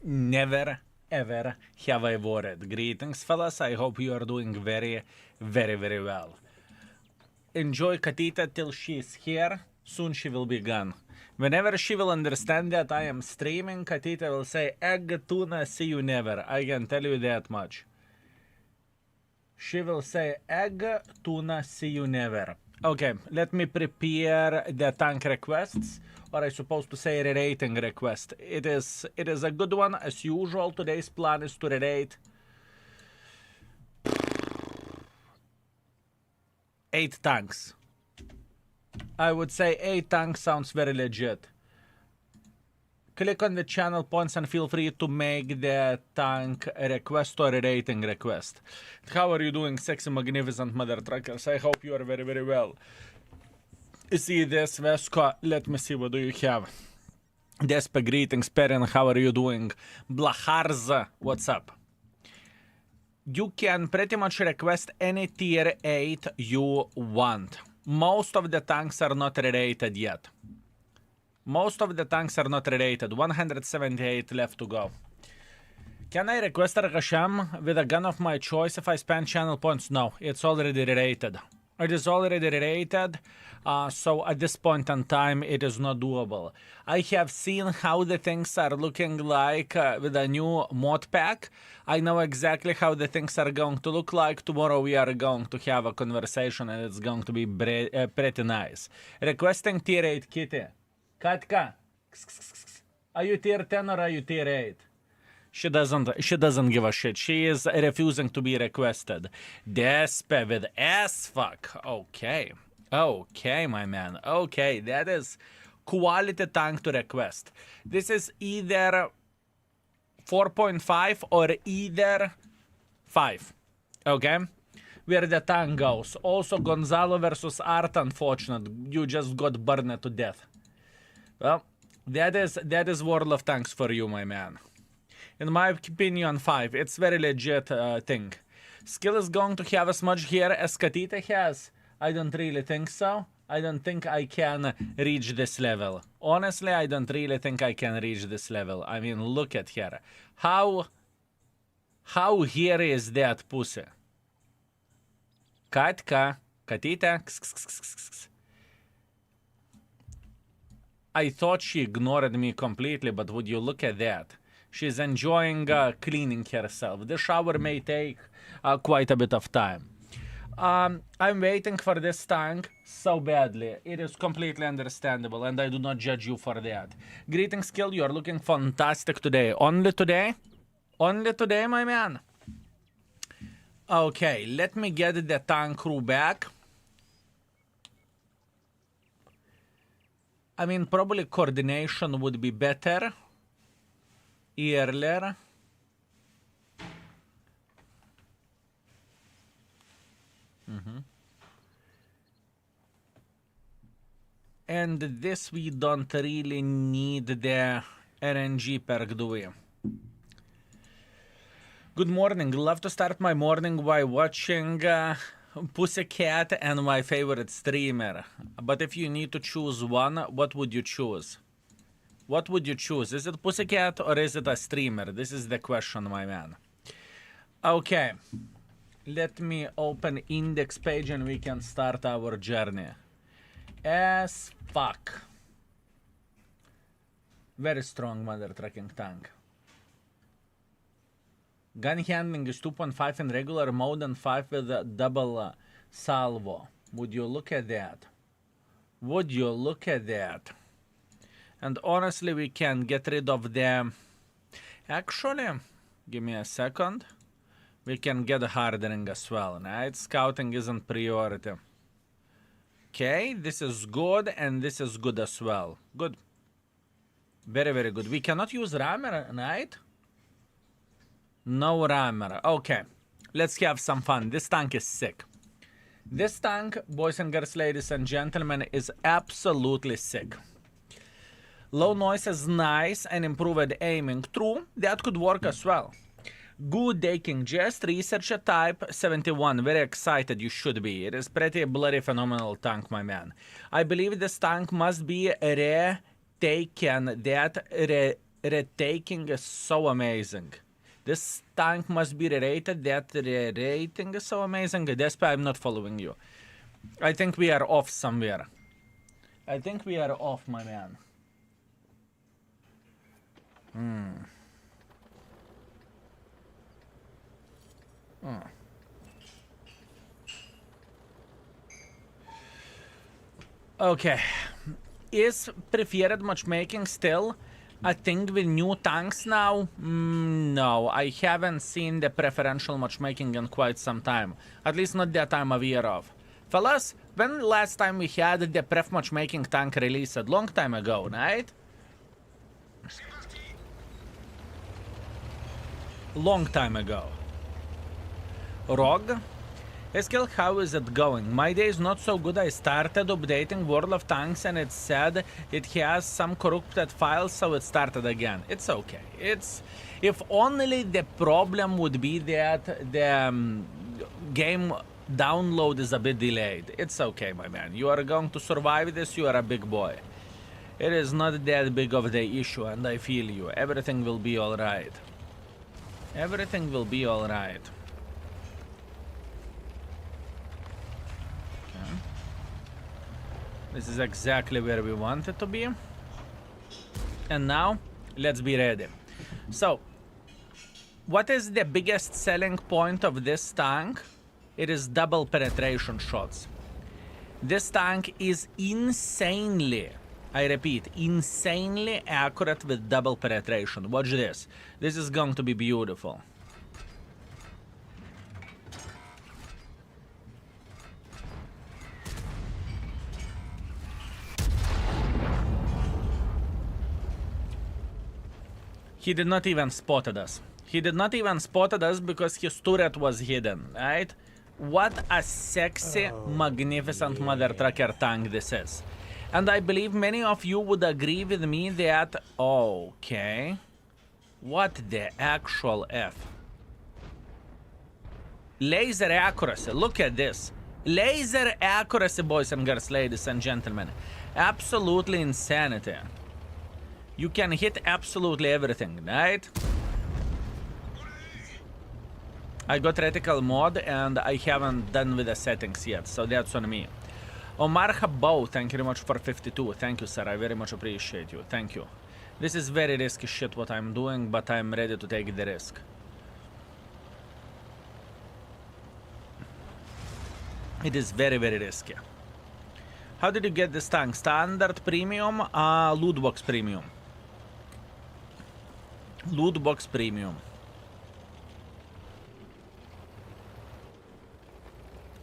never ever have I worried. Greetings, fellas. I hope you are doing very, very, very well. Enjoy Katita till she's here. Soon she will be gone. Whenever she will understand that I am streaming, Katita will say, egg, tuna, see you never. I can tell you that much. She will say, egg, tuna, see you never. Okay, let me prepare the tank requests, or I supposed to say rerating request. It is a good one, as usual. Today's plan is to rerate 8 tanks. I would say 8 tanks sounds very legit. Click on the channel points and feel free to make the tank request or a rating request. How are you doing, sexy, magnificent mother truckers? I hope you are very, very well. See this, Vesko. Let me see, what do you have? Despe, greetings. Perrin, how are you doing? Blaharza, what's up? You can pretty much request any tier 8 you want. Most of the tanks are not rated yet. Most of the tanks are not rated. 178 left to go. Can I request a Rakasham with a gun of my choice if I spend channel points? No, it's already rated. It is already rated, so at this point in time, it is not doable. I have seen how the things are looking like with a new mod pack. I know exactly how the things are going to look like. Tomorrow we are going to have a conversation and it's going to be pretty nice. Requesting tier 8 kitty. Katka, are you tier 10 or are you tier 8? She doesn't give a shit. She is refusing to be requested. Despe with SFAC. Okay. Okay, my man. Okay, that is quality tank to request. This is either 4.5 or either 5. Okay? Where the tank goes. Also, Gonzalo versus Art, unfortunate. You just got burned to death. Well, that is World of Tanks for you, my man. In my opinion, 5. It's very legit thing. Skill is going to have as much here as Katita has. I don't really think so. I don't think I can reach this level. Honestly, I don't really think I can reach this level. I mean, look at her. How hairy is that pussy? Katka, Katita. I thought she ignored me completely, but would you look at that? She's enjoying cleaning herself. The shower may take quite a bit of time. I'm waiting for this tank so badly. It is completely understandable, and I do not judge you for that. Greetings, Kill. You are looking fantastic today. Only today? Only today, my man? Okay, let me get the tank crew back. I mean, probably coordination would be better earlier. And this we don't really need the RNG perk, do we? Good morning. Love to start my morning by watching Pussycat and my favorite streamer. But if you need to choose one, what would you choose? What would you choose? Is it Pussycat or is it a streamer? This is the question, my man. Okay. Let me open index page and we can start our journey. SFAC. Very strong mother trucking tank. Gun handling is 2.5 in regular mode and 5 with a double salvo. Would you look at that? Would you look at that? And honestly, we can get rid of them. Actually, give me a second. We can get hardening as well. Night scouting isn't priority. Okay, this is good and this is good as well. Good. Very, very good. We cannot use rammer, right? No rammer. Okay, let's have some fun. This tank is sick. This tank, boys and girls, ladies and gentlemen, is absolutely sick. Low noise is nice and improved aiming. True, that could work as well. Good taking jest, researcher type 71. Very excited you should be. It is pretty bloody phenomenal tank, my man. I believe this tank must be retaken. That retaking is so amazing. This tank must be rated. That rating is so amazing. Despa, I'm not following you. I think we are off somewhere. I think we are off, my man. Okay. Is preferred matchmaking still a thing with new tanks now? No, I haven't seen the preferential matchmaking in quite some time. At least not that I'm aware of. Fellas, when last time we had the pref matchmaking tank released? Long time ago, right? Long time ago. Rog? Eskel, how is it going? My day is not so good. I started updating World of Tanks and it said it has some corrupted files, so it started again. It's okay. It's... If only the problem would be that the game download is a bit delayed. It's okay, my man. You are going to survive this. You are a big boy. It is not that big of the issue, and I feel you. Everything will be alright. Everything will be alright. This is exactly where we want it to be. And now, let's be ready. So, what is the biggest selling point of this tank? It is double penetration shots. This tank is insanely, I repeat, insanely accurate with double penetration. Watch this. This is going to be beautiful. He did not even spotted us. He did not even spotted us because his turret was hidden, right? What a sexy, magnificent mother trucker tank this is. And I believe many of you would agree with me that... Okay. What the actual F? Laser accuracy. Look at this. Laser accuracy, boys and girls, ladies and gentlemen. Absolutely insanity. You can hit absolutely everything, right? I got reticle mod and I haven't done with the settings yet, so that's on me. Omar Habbo, thank you very much for 52. Thank you, sir. I very much appreciate you. Thank you. This is very risky shit what I'm doing, but I'm ready to take the risk. It is very, very risky. How did you get this tank? Standard premium, loot box premium. Loot box premium.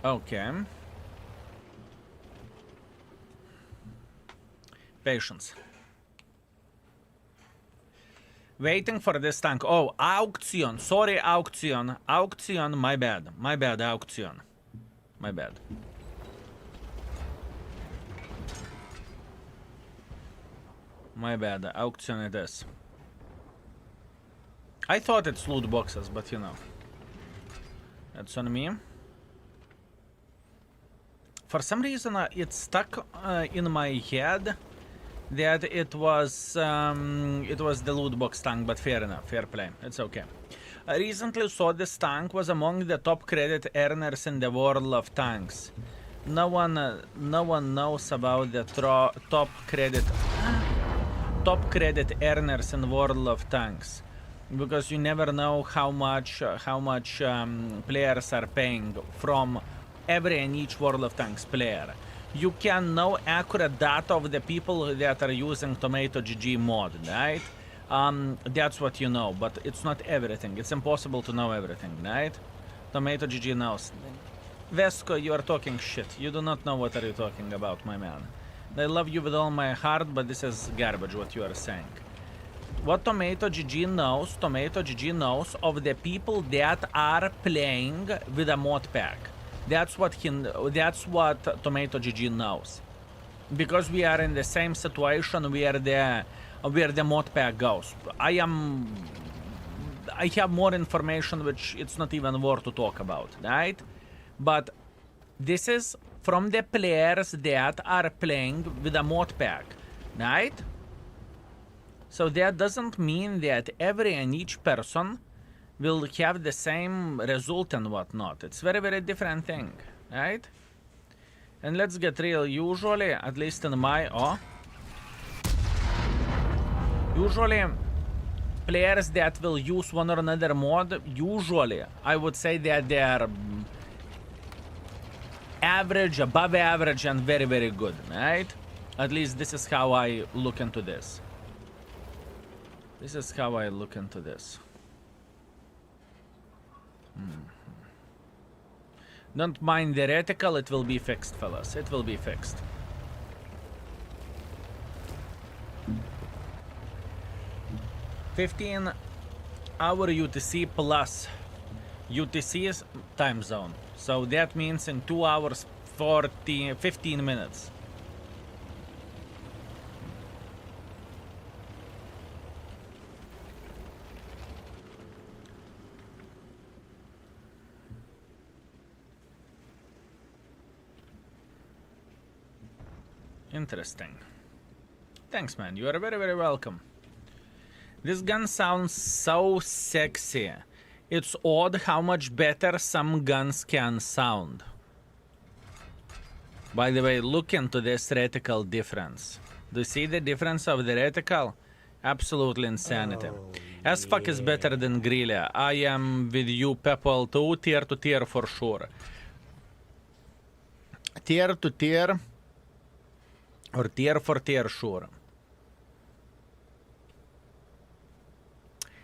Okay. Patience. Waiting for this tank. Oh, auction. Sorry, auction. Auction, my bad. My bad, auction. My bad. My bad, auction it is. I thought it's loot boxes, but you know. That's on me. For some reason, it's stuck in my head that it was the loot box tank, but fair enough, fair play. It's okay. I recently saw this tank was among the top credit earners in the world of tanks. No one knows about the top credit earners in the world of tanks, because you never know how much players are paying from every and each World of Tanks player. You can know accurate data of the people that are using Tomato GG mod, right? That's what you know, but it's not everything. It's impossible to know everything, right? Tomato GG knows. Vesco, you are talking shit. You do not know what are you talking about, my man. I love you with all my heart, but this is garbage what you are saying. What Tomato GG knows of the people that are playing with a mod pack. That's what Tomato GG knows. Because we are in the same situation where the mod pack goes. I have more information which it's not even worth to talk about, right? But this is from the players that are playing with a mod pack, right? So that doesn't mean that every and each person will have the same result and whatnot. It's very, very different thing, right? And let's get real. Usually, at least in my usually players that will use one or another mod, usually I would say that they are average, above average, and very, very good, right? At least this is how I look into this. This is how I look into this. Don't mind the reticle, it will be fixed, fellas. It will be fixed. (15-hour UTC plus UTC's time zone. So that means in 2 hours 15 minutes. Interesting. Thanks, man. You are very, very welcome. This gun sounds so sexy. It's odd how much better some guns can sound. By the way, look into this reticle difference. Do you see the difference of the reticle? Absolutely insanity. SFAC is better than Grilla. I am with you, Pepple, too. Tier to tier for sure. Tier to tier. Or tier for tier, sure.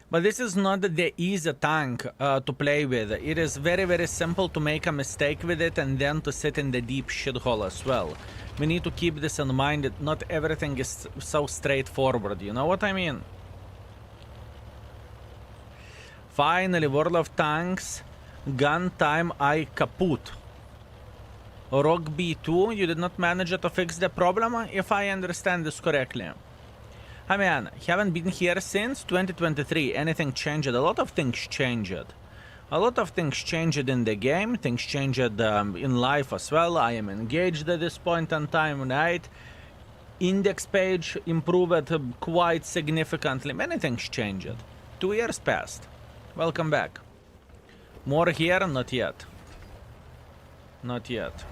But this is not the easy tank to play with. It is very, very simple to make a mistake with it and then to sit in the deep shithole as well. We need to keep this in mind that not everything is so straightforward, you know what I mean? Finally, World of Tanks, gun time I kaput. Rock B2, you did not manage to fix the problem, if I understand this correctly. I mean, haven't been here since 2023. Anything changed? A lot of things changed. A lot of things changed in the game. Things changed in life as well. I am engaged at this point in time, right? Index page improved quite significantly. Many things changed. 2 years passed. Welcome back. More here? Not yet. Not yet.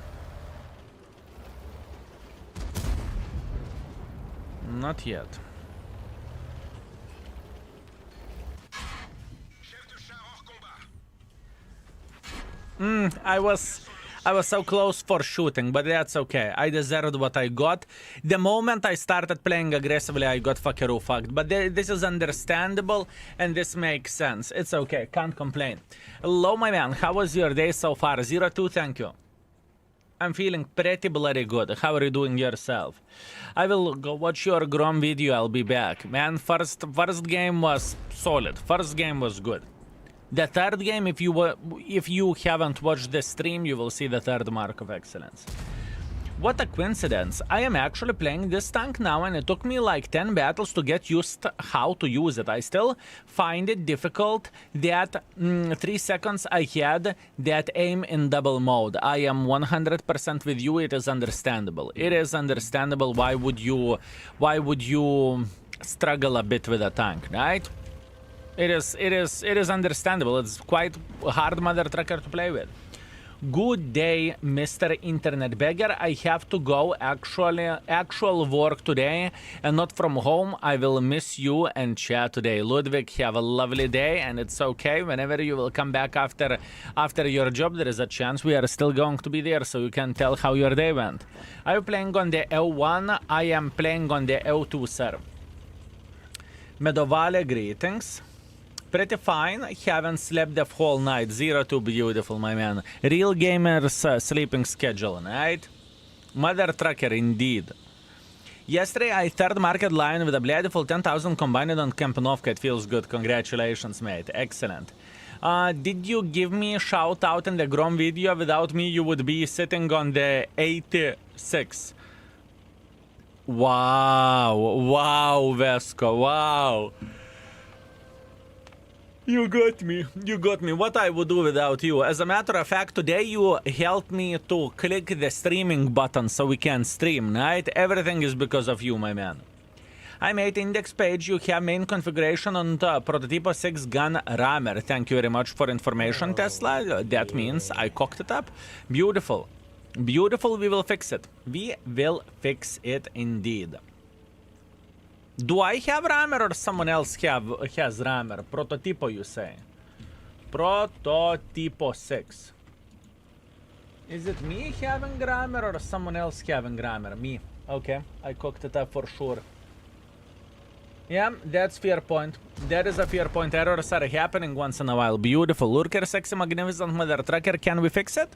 Not yet. I was so close for shooting, but that's okay. I deserved what I got. The moment I started playing aggressively, I got fuckaroo fucked. But this is understandable, and this makes sense. It's okay, can't complain. Hello, my man. How was your day so far? 02, thank you. I'm feeling pretty bloody good. How are you doing yourself? I will go watch your Grom video. I'll be back. Man, first game was solid. First game was good. The third game, if you haven't watched the stream, you will see the third mark of excellence. What a coincidence. I am actually playing this tank now, and it took me like 10 battles to get used to how to use it. I still find it difficult that 3 seconds I had that aim in double mode. I am 100% with you. It is understandable. It is understandable. Why would you struggle a bit with a tank, right? It is understandable. It's quite a hard mother trucker to play with. Good day, Mr. Internet Beggar. I have to go actual work today and not from home. I will miss you and chat today. Ludwig, have a lovely day, and it's okay. Whenever you will come back after your job, there is a chance we are still going to be there, so you can tell how your day went. Are you playing on the L1? I am playing on the L2, sir. Medovale, greetings. Pretty fine. Haven't slept the whole night. 02, beautiful, my man. Real gamers sleeping schedule, right? Mother trucker, indeed. Yesterday, I third market line with a beautiful 10,000 combined on Camp Novka. It feels good. Congratulations, mate. Excellent. Did you give me a shout out in the Grom video? Without me, you would be sitting on the 86. Wow. Wow, Vesco. Wow. You got me. You got me. What I would do without you? As a matter of fact, today you helped me to click the streaming button so we can stream, right? Everything is because of you, my man. I'm 8 index page. You have main configuration on the Prototype 6 gun rammer. Thank you very much for information, Tesla. That means I cocked it up. Beautiful. Beautiful, we will fix it. We will fix it indeed. Do I have rammer or someone else has rammer? Prototypo, you say? Prototypo 6. Is it me having rammer or someone else having rammer? Me. Okay, I cooked it up for sure. Yeah, that's fair point. That is a fair point. Errors are happening once in a while. Beautiful. Lurker, sexy, magnificent mother trucker. Can we fix it?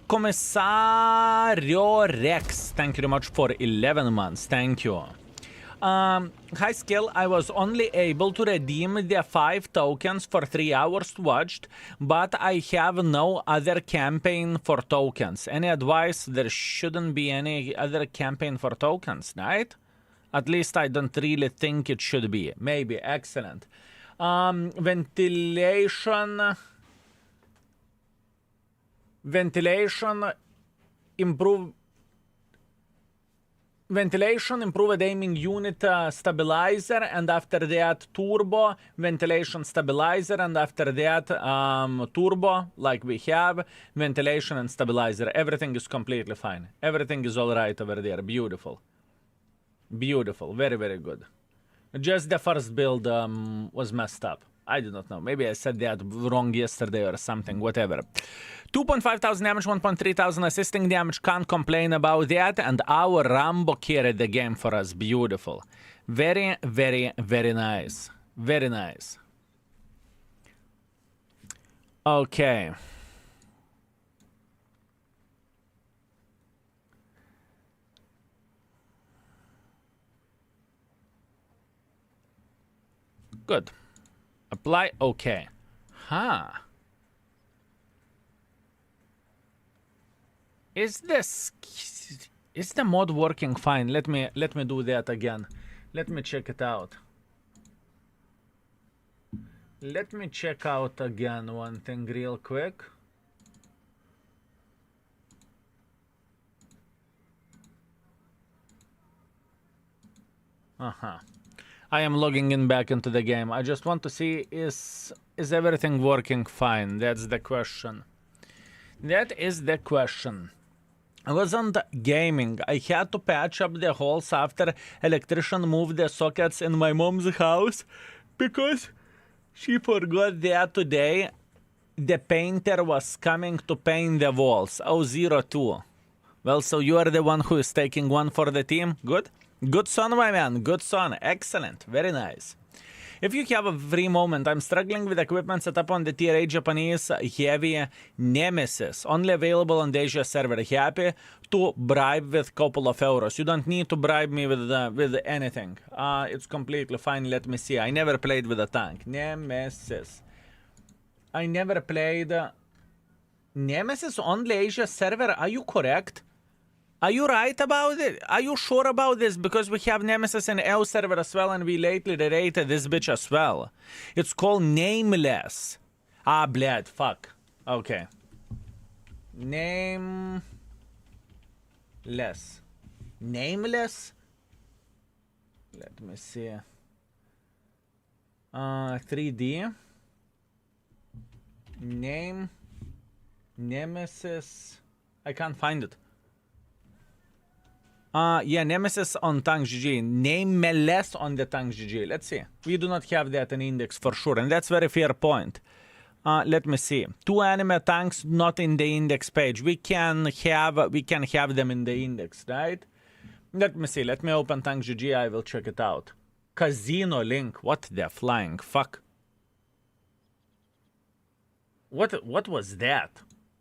Commissario Rex. Thank you very much for 11 months. Thank you. High skill, I was only able to redeem the 5 tokens for 3 hours watched, but I have no other campaign for tokens. Any advice? There shouldn't be any other campaign for tokens, right? At least I don't really think it should be. Maybe. Excellent. Ventilation, improved aiming unit stabilizer, and after that turbo, ventilation stabilizer, and after that turbo, like we have, ventilation and stabilizer. Everything is completely fine. Everything is all right over there. Beautiful. Beautiful. Very, very good. Just the first build was messed up. I do not know. Maybe I said that wrong yesterday or something. Whatever. 2.5 thousand damage, 1.3 thousand assisting damage. Can't complain about that. And our Rambo carried the game for us. Beautiful. Very, very, very nice. Very nice. Okay. Good. Apply. Okay. Huh. Is the mod working fine? Let me do that again. Let me check it out. Let me check out again one thing real quick. I am logging in back into the game. I just want to see is everything working fine? That's the question. That is the question. I was on the gaming. I had to patch up the holes after electrician moved the sockets in my mom's house because she forgot that today the painter was coming to paint the walls. 002. Well, so you are the one who is taking one for the team. Good? Good son, my man. Good son. Excellent. Very nice. If you have a free moment, I'm struggling with equipment set up on the Tier 8 Japanese heavy Nemesis. Only available on the Asia server. Happy to bribe with couple of euros. You don't need to bribe me with anything. It's completely fine. Let me see. I never played with a tank. Nemesis. I never played... Nemesis only Asia server? Are you correct? Are you right about it? Are you sure about this? Because we have Nemesis in EU server as well, and we lately rated this bitch as well. It's called Nameless. Ah, blad, fuck. Okay. Nameless. Nameless? Let me see. 3D. Name. Nemesis. I can't find it. Yeah, Nemesis on Tank GG. Nameless on the Tank GG. Let's see. We do not have that in index for sure, and that's very fair point. Let me see. 2 anime tanks not in the index page. We can have them in the index, right? Let me see. Let me open Tank GG. I will check it out. Casino link. What the flying fuck? What was that?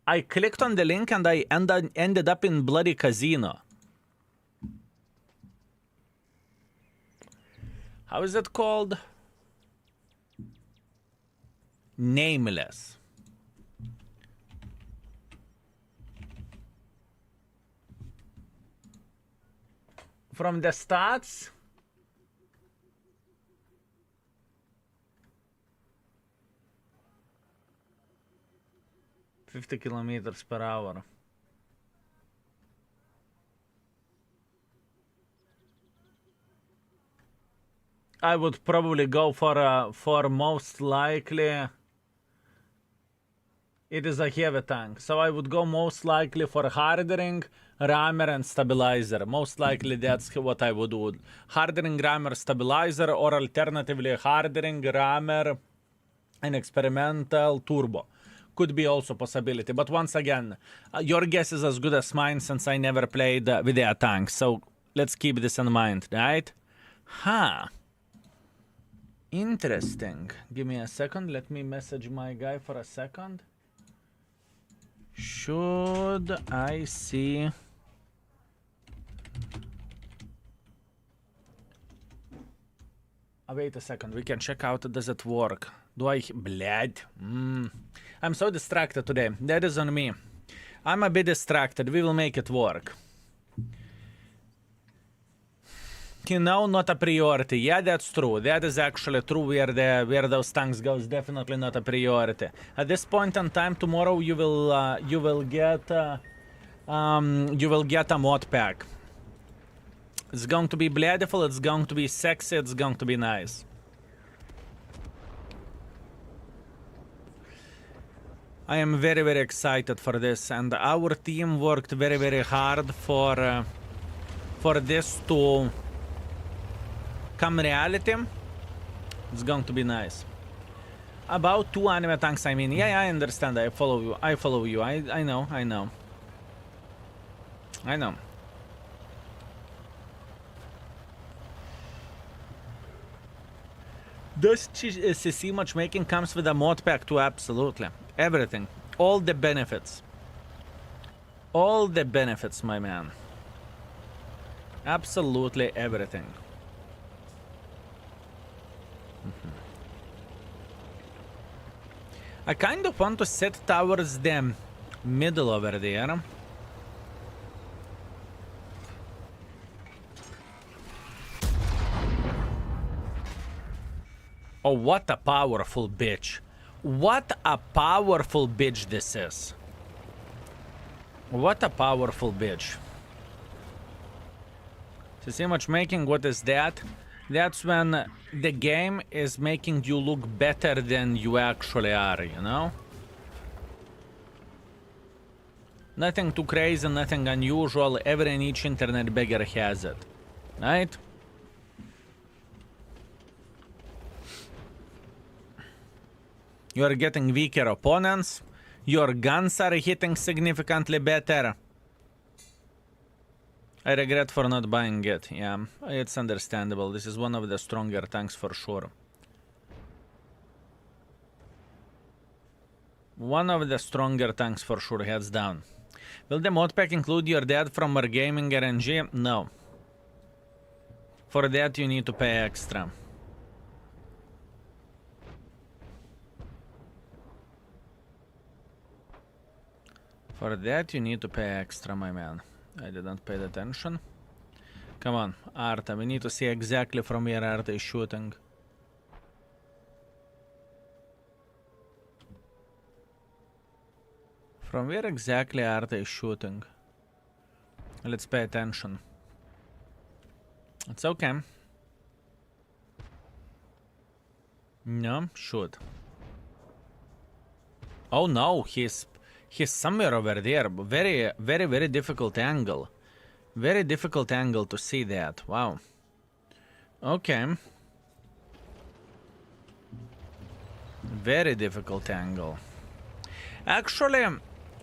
I clicked on the link and I ended up in bloody casino. How is it called? Nameless. From the stats, $50 kilometers per hour. I would probably go for most likely. It is a heavy tank, so I would go most likely for hardening, rammer, and stabilizer. Most likely that's what I would do. Hardening, rammer, stabilizer, or alternatively hardening, rammer, and experimental turbo. Could be also possibility, but once again, your guess is as good as mine since I never played with their tanks, so let's keep this in mind, right? Huh. Interesting. Give me a second, let me message my guy for a second. Should I see... wait a second, we can check out, does it work? Do I... Blad. I'm so distracted today. That is on me. I'm a bit distracted. We will make it work. You know, not a priority. Yeah, that's true. That is actually true where those tanks goes. Definitely not a priority. At this point in time, tomorrow you will get a mod pack. It's going to be beautiful. It's going to be sexy. It's going to be nice. I am very, very excited for this, and our team worked very, very hard for this to come reality. It's going to be nice. About 2 anime tanks, I mean. Yeah, I understand. I follow you. I follow you. I know. I know. I know. Does CC matchmaking comes with a mod pack too? Absolutely. Everything. All the benefits. All the benefits, my man. Absolutely everything. I kind of want to sit towards the middle over there. Oh, what a powerful bitch. What a powerful bitch this is. What a powerful bitch. To see matchmaking, what is that? That's when the game is making you look better than you actually are, you know? Nothing too crazy, nothing unusual. Every and each internet beggar has it. Right? You are getting weaker opponents. Your guns are hitting significantly better. I regret for not buying it. Yeah, it's understandable. This is one of the stronger tanks for sure. One of the stronger tanks for sure, heads down. Will the mod pack include your dad from our gaming RNG? No. For that you need to pay extra. For that you need to pay extra, my man. I didn't pay attention. Come on, Arta, we need to see exactly from where Arta is shooting. From where exactly Arta is shooting? Let's pay attention. It's okay. No, shoot. Oh no, he's somewhere over there. Very, very, very difficult angle. Very difficult angle to see that. Wow. Okay. Very difficult angle. Actually,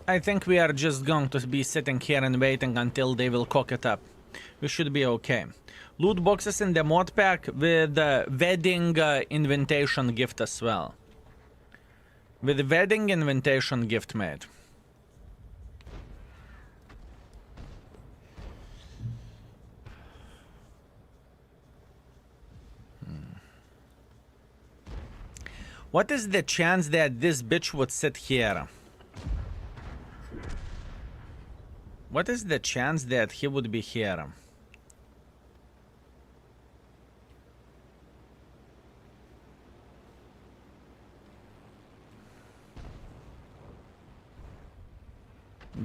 I think we are just going to be sitting here and waiting until they will cock it up. We should be okay. Loot boxes in the mod pack with wedding invitation gift as well. With wedding invitation gift, mate. What is the chance that this bitch would sit here? What is the chance that he would be here?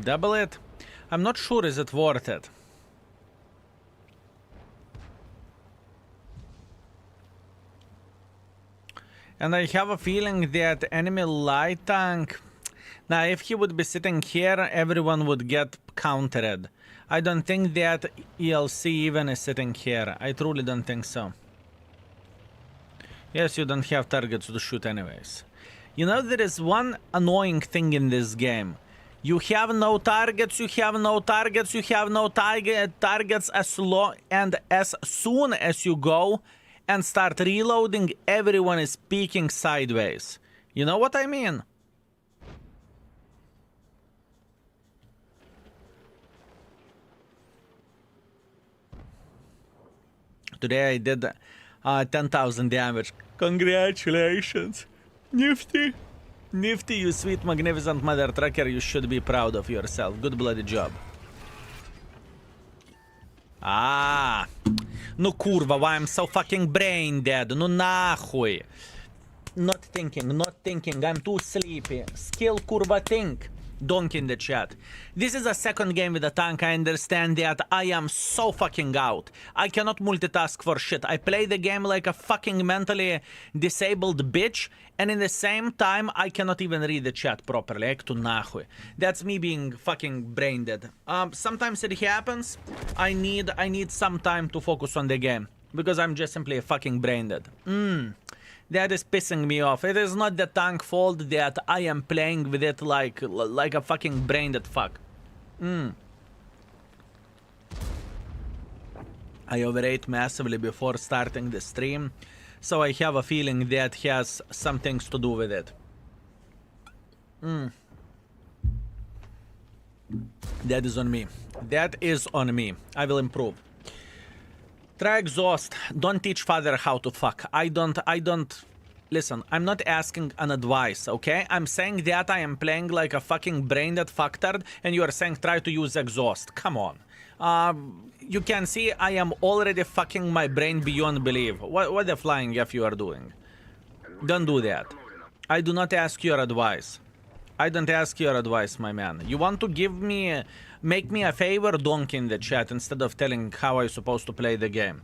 Double it? I'm not sure, is it worth it? And I have a feeling that enemy light tank... Now, if he would be sitting here, everyone would get countered. I don't think that ELC even is sitting here. I truly don't think so. Yes, you don't have targets to shoot anyways. You know, there is one annoying thing in this game. You have no targets, you have no targets, you have no targets as long and as soon as you go and start reloading, everyone is peeking sideways. You know what I mean? Today I did 10,000 damage. Congratulations. Nifty. Nifty, you sweet, magnificent mother trucker. You should be proud of yourself. Good bloody job. Ah. No kurwa, why I'm so fucking brain dead? No nahuj. Not thinking. I'm too sleepy. Skill kurva think. Donkey in the chat. This is a second game with a tank. I understand that I am so fucking out. I cannot multitask for shit. I play the game like a fucking mentally disabled bitch, and in the same time I cannot even read the chat properly. Ek tu nahuj. That's me being fucking brain dead. Sometimes it happens. I need some time to focus on the game because I'm just simply a fucking brain dead. That is pissing me off. It is not the tank fault that I am playing with it like a fucking brain dead fuck. I overate massively before starting the stream, so I have a feeling that has some things to do with it. That is on me. That is on me. I will improve. Try exhaust. Don't teach father how to fuck. I don't... Listen, I'm not asking an advice, okay? I'm saying that I am playing like a fucking brain-dead fucktard, and you are saying try to use exhaust. Come on. You can see I am already fucking my brain beyond belief. What the flying F you are doing? Don't do that. I do not ask your advice. I don't ask your advice, my man. You want to give me... Make me a favor, donkey in the chat, instead of telling how I'm supposed to play the game.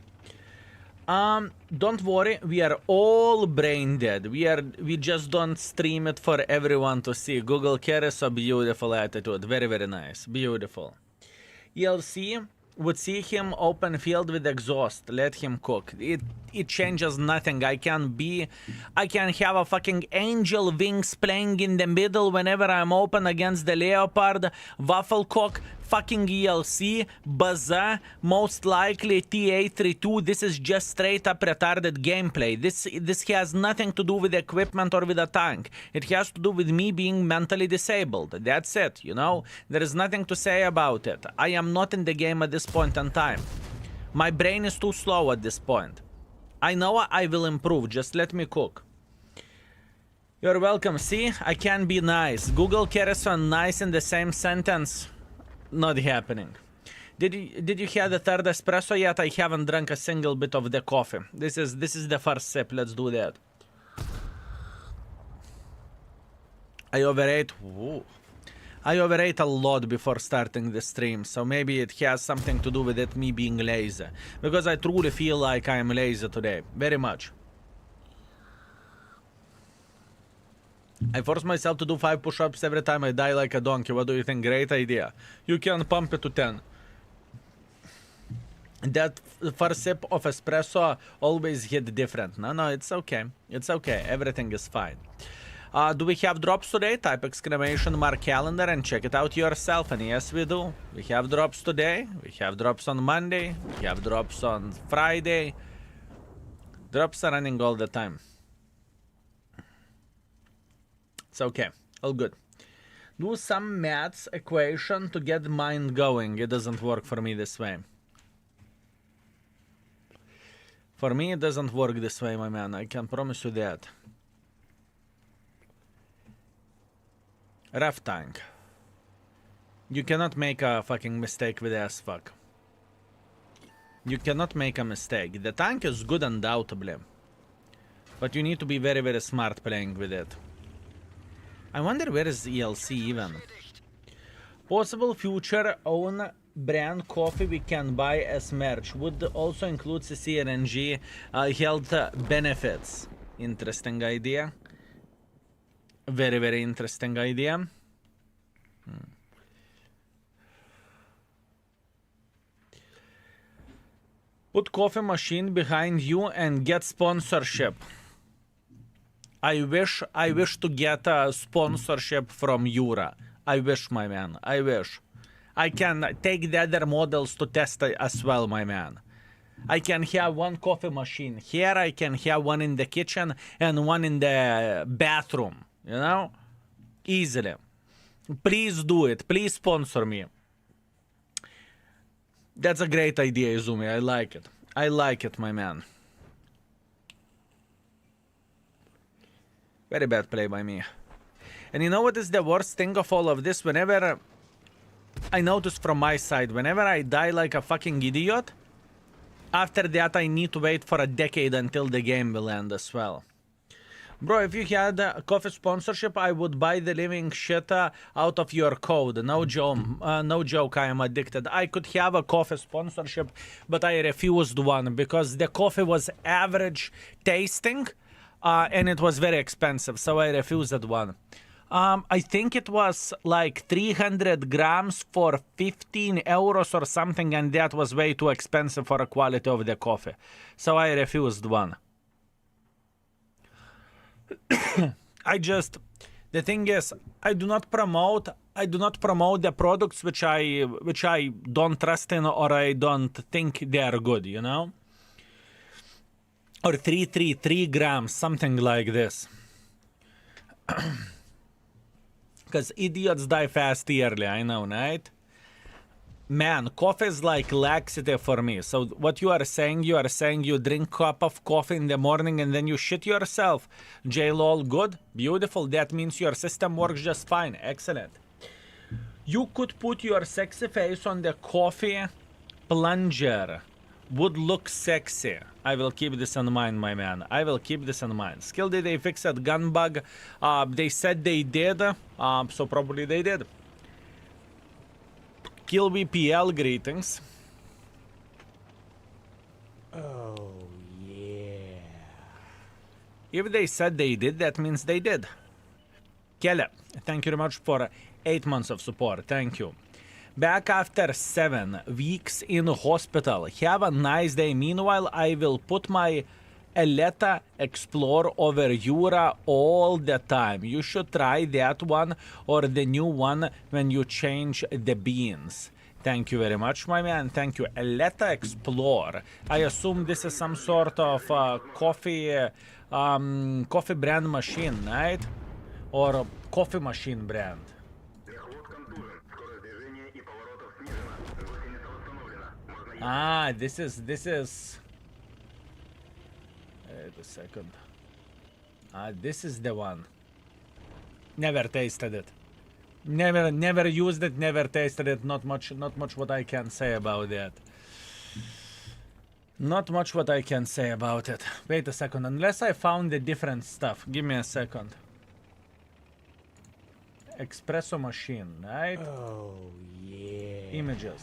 Don't worry, we are all brain dead. We just don't stream it for everyone to see. Google carries a beautiful attitude. Very, very nice. Beautiful. ELC would see him open field with exhaust. Let him cook. It changes nothing. I can have a fucking angel wings playing in the middle whenever I'm open against the leopard. Wafflecock, fucking ELC, Baza, most likely T832. This is just straight up retarded gameplay. This has nothing to do with equipment or with a tank. It has to do with me being mentally disabled. That's it, you know? There is nothing to say about it. I am not in the game at this point in time. My brain is too slow at this point. I know I will improve, just let me cook. You're welcome. See, I can be nice. Google carries on nice in the same sentence. Not happening. Did you have the third espresso yet? I haven't drank a single bit of the coffee. This is the first sip. Let's do that. I overate. Ooh. I overate a lot before starting the stream, so maybe it has something to do with it me being lazy. Because I truly feel like I am lazy today. Very much. I force myself to do 5 push-ups every time I die like a donkey. What do you think? Great idea. You can pump it to 10. That first sip of espresso always hit different. No, it's okay. It's okay. Everything is fine. Do we have drops today? Type exclamation mark calendar and check it out yourself. And yes, we do. We have drops today. We have drops on Monday. We have drops on Friday. Drops are running all the time. It's okay. All good. Do some maths equation to get mind going. It doesn't work for me this way. For me, it doesn't work this way, my man. I can promise you that. Ref tank. You cannot make a fucking mistake with SFAC. You cannot make a mistake. The tank is good undoubtedly. But you need to be very, very smart playing with it. I wonder where is ELC even. Possible future own brand coffee we can buy as merch. Would also include CCRNG health benefits. Interesting idea. Very, very interesting idea. Put coffee machine behind you and get sponsorship. I wish to get a sponsorship from Yura. I wish, my man. I wish. I can take the other models to test as well, my man. I can have one coffee machine here, I can have one in the kitchen and one in the bathroom, you know? Easily. Please do it. Please sponsor me. That's a great idea, Izumi. I like it. I like it, my man. Very bad play by me. And you know what is the worst thing of all of this? Whenever... I notice from my side, whenever I die like a fucking idiot, after that I need to wait for a decade until the game will end as well. Bro, if you had a coffee sponsorship, I would buy the living shit out of your code. No joke, I am addicted. I could have a coffee sponsorship, but I refused one because the coffee was average tasting and it was very expensive, so I refused one. I think it was like 300 grams for 15 euros or something, and that was way too expensive for the quality of the coffee. So I refused one. The thing is, I do not promote the products which I don't trust in or I don't think they are good, you know? Or 3 grams, something like this. Because idiots die fast early, I know, right? Man, coffee is like laxative for me. So what you are saying you drink cup of coffee in the morning and then you shit yourself. J-lol, good, beautiful. That means your system works just fine. Excellent. You could put your sexy face on the coffee plunger. Would look sexy. I will keep this in mind, my man. I will keep this in mind. Skill, did they fix that gun bug? They said they did, so probably they did. Kill VPL, greetings. Oh, yeah. If they said they did, that means they did. Kelle, thank you very much for 8 months of support. Thank you. Back after 7 weeks in hospital. Have a nice day. Meanwhile, I will put my Eleta Explore over Yura all the time. You should try that one or the new one when you change the beans. Thank you very much, my man. Thank you. Eleta Explore. I assume this is some sort of coffee brand machine, right? Or coffee machine brand. Ah, this is... Wait a second. This is the one. Never tasted it. Never used it, never tasted it. Not much what I can say about that. Not much what I can say about it. Wait a second, unless I found the different stuff. Give me a second. Espresso machine, right? Oh, yeah. Images.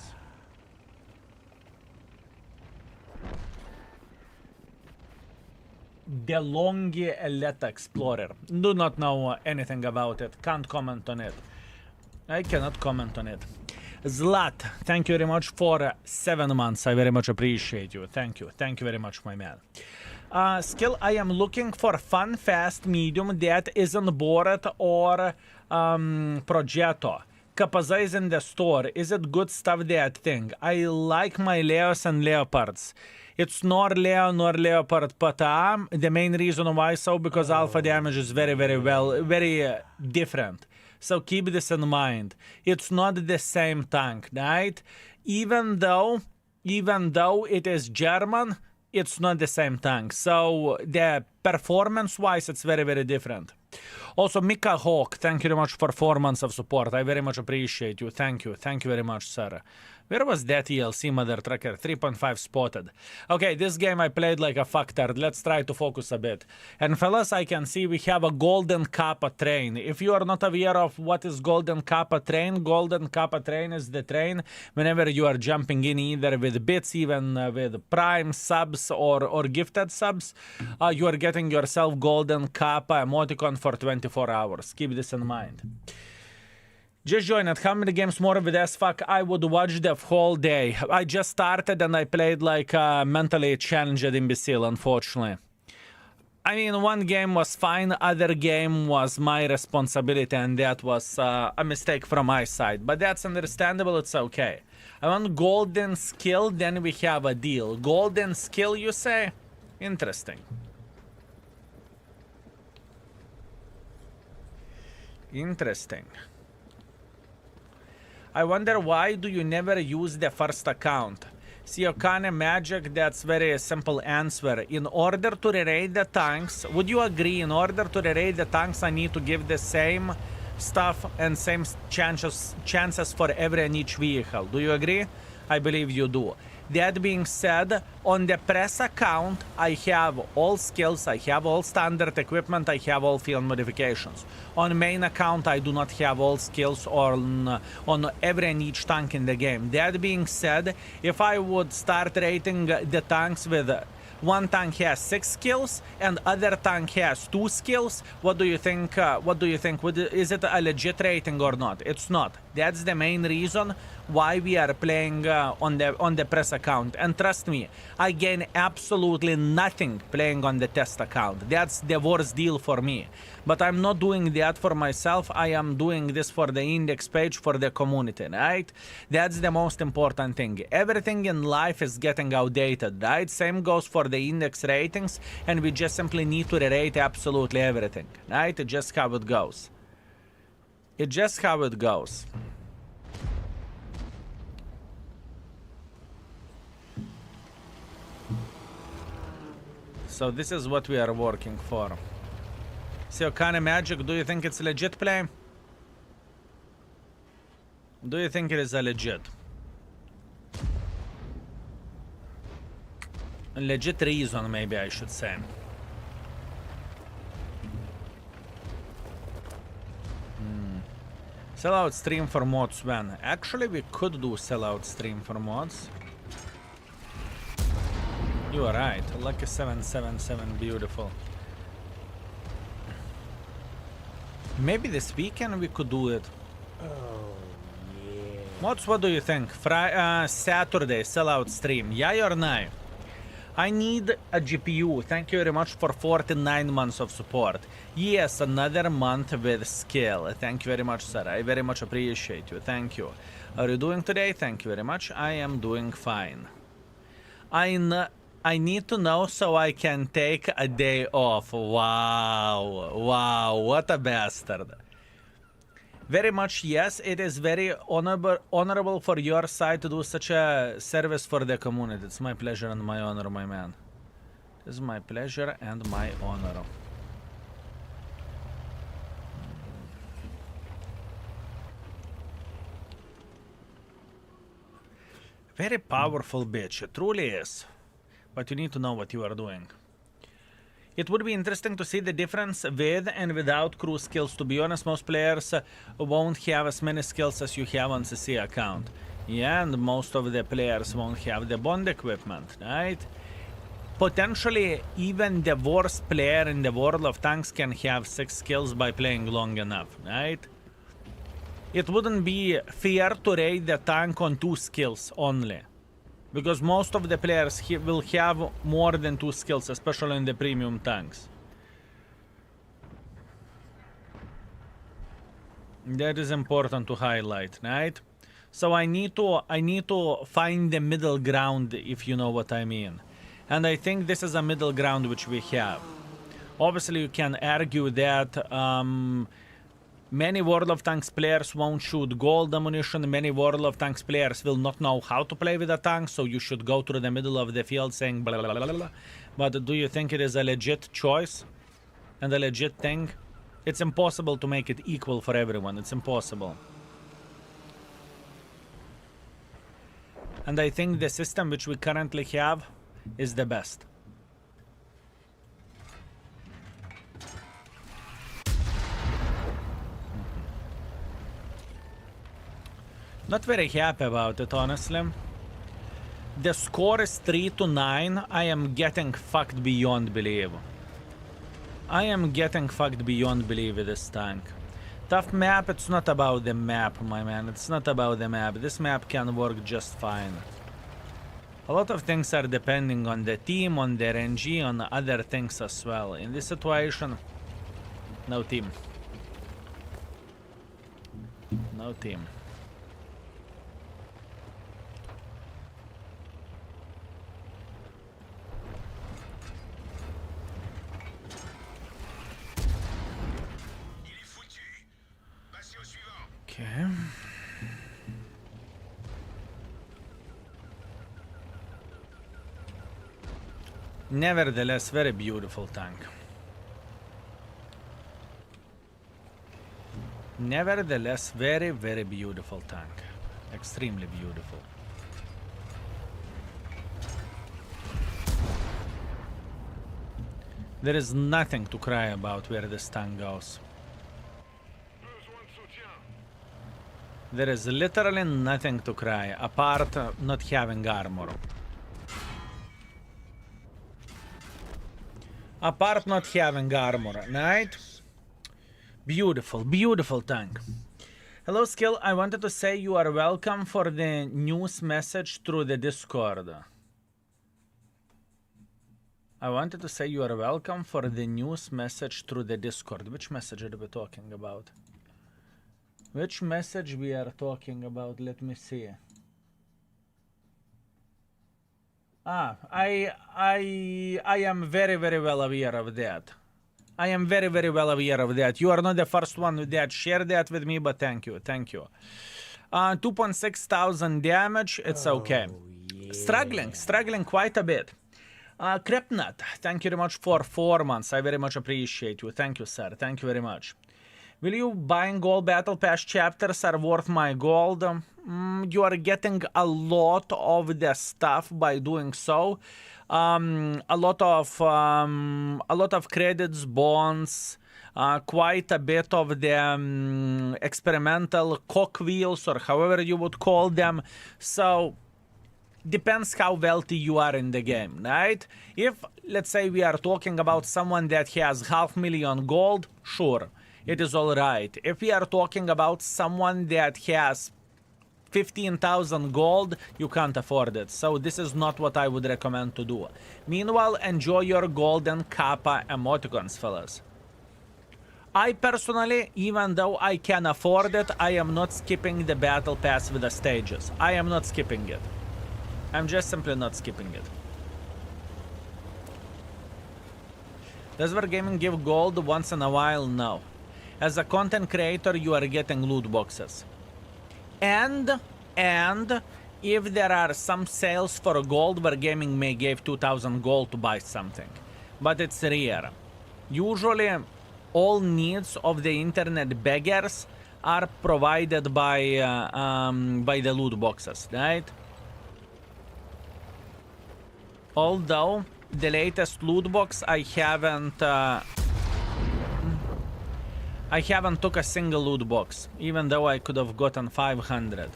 DeLonghi Eleta Explorer. Do not know anything about it. Can't comment on it. I cannot comment on it. Zlat, thank you very much for 7 months. I very much appreciate you. Thank you. Thank you very much, my man. Skill, I am looking for fun, fast, medium that isn't bored or Progetto. Kapaza is in the store. Is it good stuff, that thing? I like my Leos and Leopards. It's nor Leo nor Leopard, but the main reason why so, because alpha damage is very different. So keep this in mind. It's not the same tank, right? Even though it is German, it's not the same tank. So the performance-wise, it's very different. Also, Mika Hawk, thank you very much for 4 months of support. I very much appreciate you. Thank you. Thank you very much, sir. Where was that ELC Mother Trucker? 3.5 spotted. Okay, this game I played like a fucktard. Let's try to focus a bit. And fellas, I can see we have a Golden Kappa train. If you are not aware of what is Golden Kappa train is the train whenever you are jumping in either with bits, even with prime subs or gifted subs, you are getting yourself Golden Kappa emoticon for 24 hours. Keep this in mind. Just joined. How many games more with SFAC? I would watch the whole day. I just started and I played like a mentally challenged imbecile, unfortunately. I mean, one game was fine, other game was my responsibility, and that was a mistake from my side. But that's understandable, it's okay. I want golden skill, then we have a deal. Golden skill, you say? Interesting. Interesting. I wonder why do you never use the first account? See, Okane Magic, that's very simple answer. In order to re-raid the tanks, would you agree, in order to re-raid the tanks, I need to give the same stuff and same chances for every and each vehicle? Do you agree? I believe you do. That being said, on the press account, I have all skills, I have all standard equipment, I have all field modifications. On main account, I do not have all skills on every and each tank in the game. That being said, if I would start rating the tanks with one tank has 6 skills and other tank has 2 skills, what do you think? Is it a legit rating or not? It's not. That's the main reason why we are playing on the press account. And trust me, I gain absolutely nothing playing on the test account. That's the worst deal for me. But I'm not doing that for myself. I am doing this for the index page, for the community, right? That's the most important thing. Everything in life is getting outdated, right? Same goes for the index ratings, and we just simply need to rate absolutely everything, right? It's just how it goes. It's just how it goes. So this is what we are working for. See, Okane Magic, do you think it's legit play? Do you think it is a legit? A legit reason, maybe I should say. Sellout stream for mods when? Actually, we could do sellout stream for mods. You are right. Lucky 777, beautiful. Maybe this weekend we could do it. Oh, yeah. Mods, what do you think? Saturday, sellout stream. Yay or nay? I need a GPU. Thank you very much for 49 months of support. Yes, another month with skill. Thank you very much, sir. I very much appreciate you. Thank you. How are you doing today? Thank you very much. I am doing fine. I need to know so I can take a day off. Wow. Wow, what a bastard. Very much, yes, it is very honorable for your side to do such a service for the community. It's my pleasure and my honor, my man. It is my pleasure and my honor. Very powerful bitch, it truly is. But you need to know what you are doing. It would be interesting to see the difference with and without crew skills. To be honest, most players won't have as many skills as you have on CC account. Yeah, and most of the players won't have the bond equipment, right? Potentially, even the worst player in the World of Tanks can have 6 skills by playing long enough, right? It wouldn't be fair to rate the tank on 2 skills only. Because most of the players will have more than 2 skills, especially in the premium tanks. That is important to highlight, right? So I need to find the middle ground, if you know what I mean. And I think this is a middle ground which we have. Obviously, you can argue that many World of Tanks players won't shoot gold ammunition. Many World of Tanks players will not know how to play with a tank, so you should go through the middle of the field saying blah, blah, blah, blah, blah. But do you think it is a legit choice and a legit thing? It's impossible to make it equal for everyone. It's impossible. And I think the system which we currently have is the best. Not very happy about it, honestly. The score is 3-9. I am getting fucked beyond belief. I am getting fucked beyond belief with this tank. Tough map, it's not about the map, my man. It's not about the map. This map can work just fine. A lot of things are depending on the team, on the RNG, on other things as well. In this situation, no team. No team. Okay. Nevertheless, very beautiful tank. Nevertheless, very, very beautiful tank. Extremely beautiful. There is nothing to cry about where this tank goes. There is literally nothing to cry apart not having armor. Apart not having armor, right? Beautiful, beautiful tank. Hello, Skill. I wanted to say you are welcome for the news message through the Discord. I wanted to say you are welcome for the news message through the Discord. Which message are we talking about? Which message we are talking about? Let me see. I am very, very well aware of that. I am very, very well aware of that. You are not the first one that shared that with me, but thank you, thank you. 2,600 damage, it's okay. Yeah. Struggling quite a bit. Crepnut, thank you very much for 4 months. I very much appreciate you. Thank you, sir. Thank you very much. Will you buying gold battle pass chapters are worth my gold? You are getting a lot of the stuff by doing so. A lot of credits, bonds, quite a bit of the experimental cogwheels or however you would call them. So depends how wealthy you are in the game, right? If let's say we are talking about someone that has 500,000 gold, sure. It is all right. If we are talking about someone that has 15,000 gold, you can't afford it. So this is not what I would recommend to do. Meanwhile, enjoy your golden kappa emoticons, fellas. I personally, even though I can afford it, I am not skipping the battle pass with the stages. I am not skipping it. I'm just simply not skipping it. Does Wargaming give gold once in a while? No. As a content creator, you are getting loot boxes. And if there are some sales for gold, Wargaming may give 2,000 gold to buy something. But it's rare. Usually, all needs of the internet beggars are provided by the loot boxes, right? Although, the latest loot box, I haven't took a single loot box, even though I could have gotten 500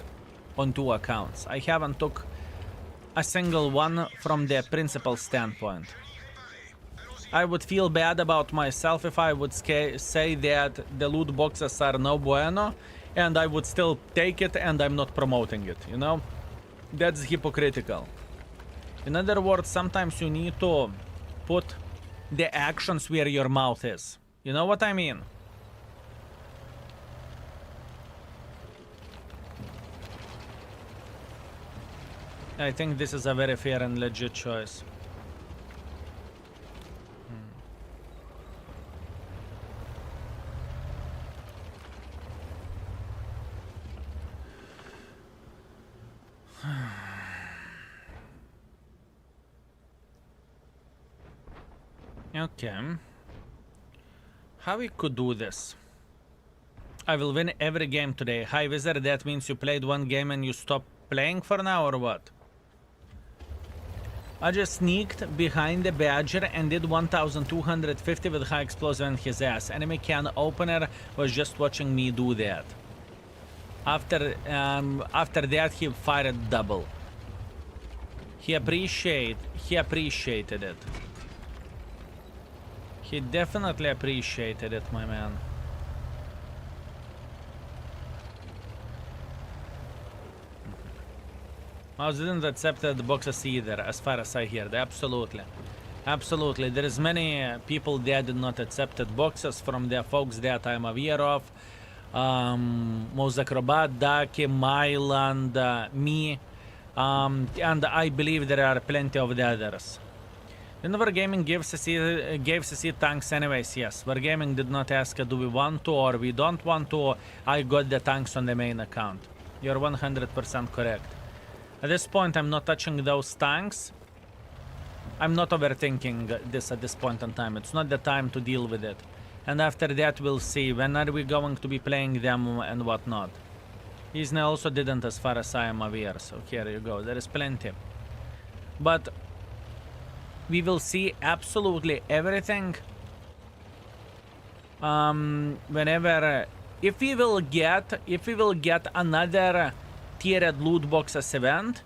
on 2 accounts. I haven't took a single one from the principal standpoint. I would feel bad about myself if I would say that the loot boxes are no bueno, and I would still take it and I'm not promoting it, you know? That's hypocritical. In other words, sometimes you need to put the actions where your mouth is. You know what I mean? I think this is a very fair and legit choice. Okay. How we could do this? I will win every game today. Hi, Wizard, that means you played one game and you stopped playing for now, or what? I just sneaked behind the Badger and did 1250 with high explosive in his ass. Enemy can opener was just watching me do that. After that, he fired double. He appreciated it. He definitely appreciated it, my man. Mouse didn't accept the boxes either, as far as I heard. Absolutely. Absolutely. There is many people that did not accept the boxes from the folks that I'm aware of. Mozakrobat, Daki, Myland, me. And I believe there are plenty of the others. Then Wargaming gave CC tanks anyways, yes. Wargaming did not ask do we want to or we don't want to. I got the tanks on the main account. You're 100% correct. At this point, I'm not touching those tanks. I'm not overthinking this at this point in time. It's not the time to deal with it. And after that, we'll see when are we going to be playing them and whatnot. Isna also didn't, as far as I am aware. So here you go. There is plenty. But we will see absolutely everything. Whenever, if we will get another tiered loot boxes event,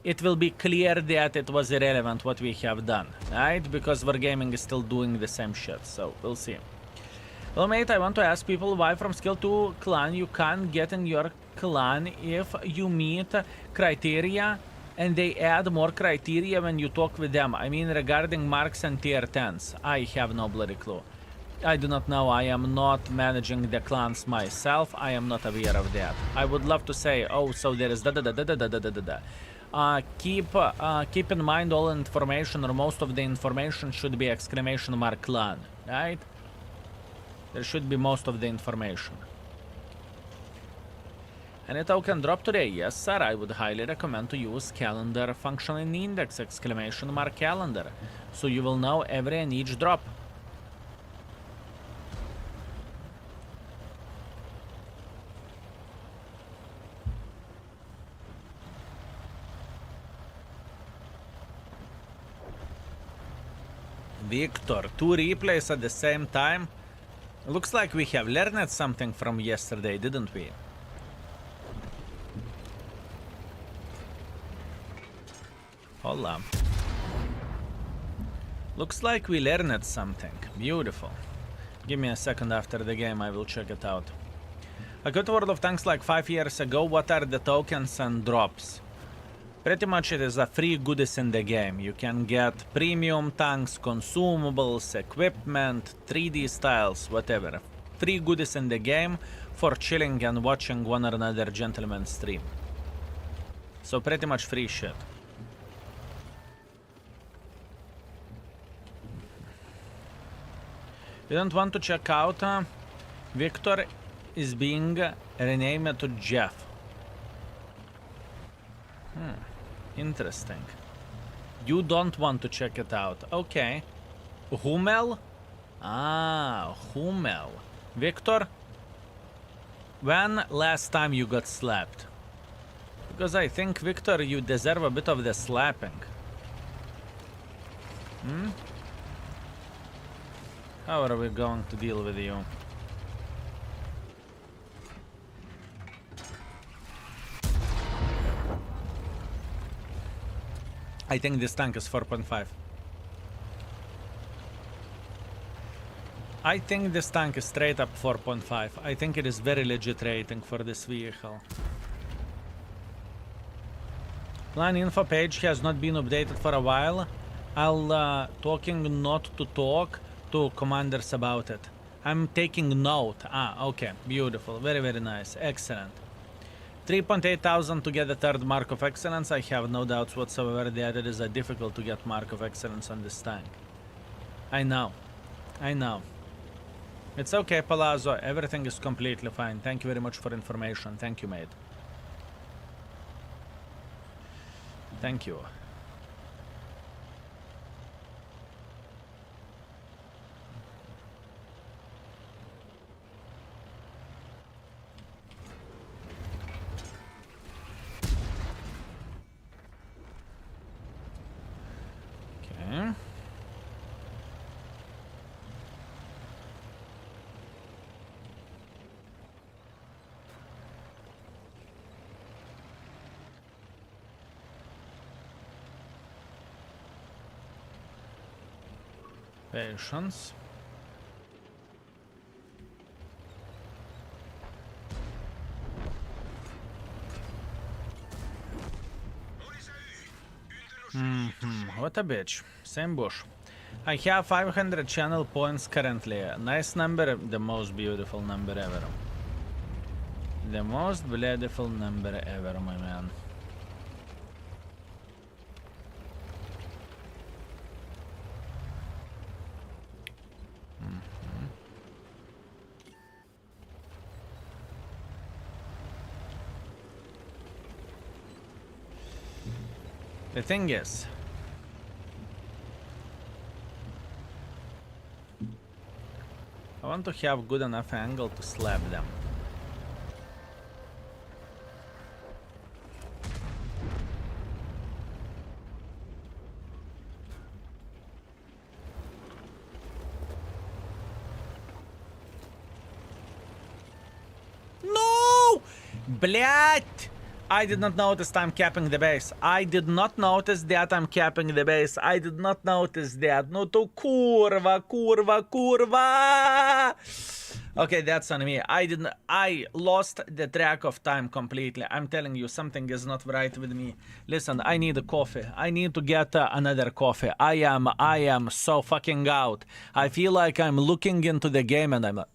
it will be clear that it was irrelevant what we have done, right? Because Wargaming is still doing the same shit, so we'll see. Well, mate, I want to ask people why from skill to clan you can't get in your clan if you meet criteria and they add more criteria when you talk with them. I mean, regarding marks and tier 10s, I have no bloody clue. I do not know. I am not managing the clans myself. I am not aware of that. I would love to say, oh, so there is keep in mind all information or most of the information should be exclamation mark clan, right? There should be most of the information. Any token drop today? Yes, sir. I would highly recommend to use calendar function in index exclamation mark calendar, so you will know every and each drop. Victor, 2 replays at the same time. Looks like we have learned something from yesterday, didn't we? Hola. Looks like we learned something. Beautiful. Give me a second after the game, I will check it out. I got World of Tanks like 5 years ago. What are the tokens and drops? Pretty much it is a free goodies in the game. You can get premium tanks, consumables, equipment, 3D styles, whatever. Free goodies in the game for chilling and watching one or another gentleman stream. So pretty much free shit. You don't want to check out? Victor is being renamed to Jeff. Interesting. You don't want to check it out. Okay. Hummel? Ah, Hummel. Victor? When last time you got slapped? Because I think, Victor, you deserve a bit of the slapping. How are we going to deal with you? I think this tank is 4.5. I think this tank is straight up 4.5. I think it is very legit rating for this vehicle. Plan info page has not been updated for a while. I'll talking not to talk to commanders about it. I'm taking note. Ah, okay. Beautiful. Very, very nice. Excellent. 3.8 thousand to get the third Mark of Excellence. I have no doubts whatsoever that it is difficult to get Mark of Excellence on this tank. I know. I know. It's okay, Palazzo. Everything is completely fine. Thank you very much for information. Thank you, mate. Thank you. Okay. Patience. What a bitch. Same bush. I have 500 channel points currently. Nice number, the most beautiful number ever. The most beautiful number ever, my man. The thing is, I want to have good enough angle to slap them. No! Блять! I did not notice I'm capping the base. I did not notice that I'm capping the base. I did not notice that. No to kurva, kurva, kurva. Okay, that's on me. I lost the track of time completely. I'm telling you, something is not right with me. Listen, I need a coffee. I need to get another coffee. I am so fucking out. I feel like I'm looking into the game and I'm like,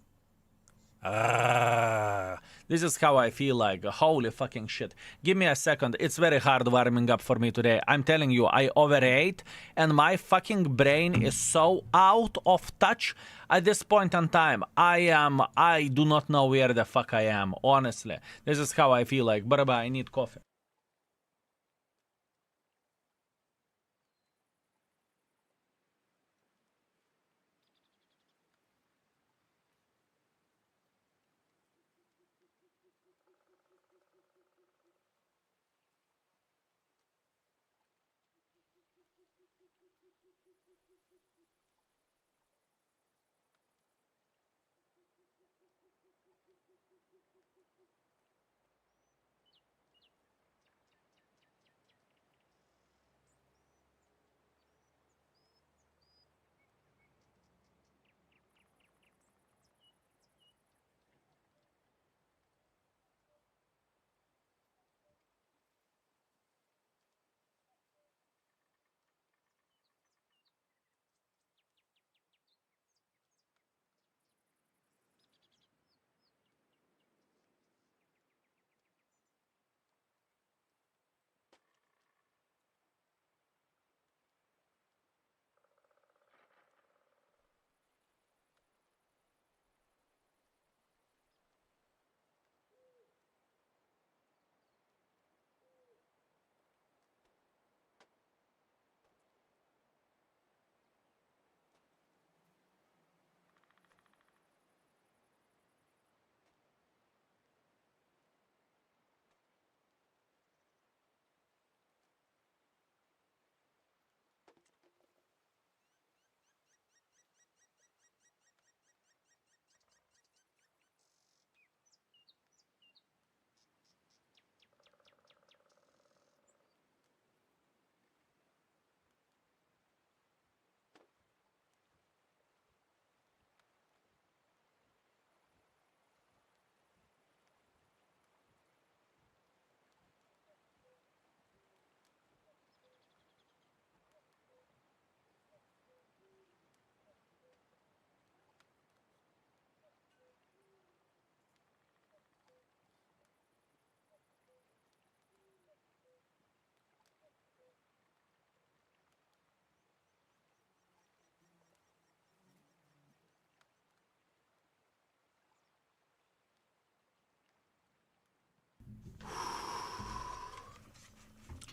this is how I feel like. Holy fucking shit. Give me a second. It's very hard warming up for me today. I'm telling you, I overate and my fucking brain is so out of touch at this point in time. I do not know where the fuck I am, honestly. This is how I feel like. But I need coffee.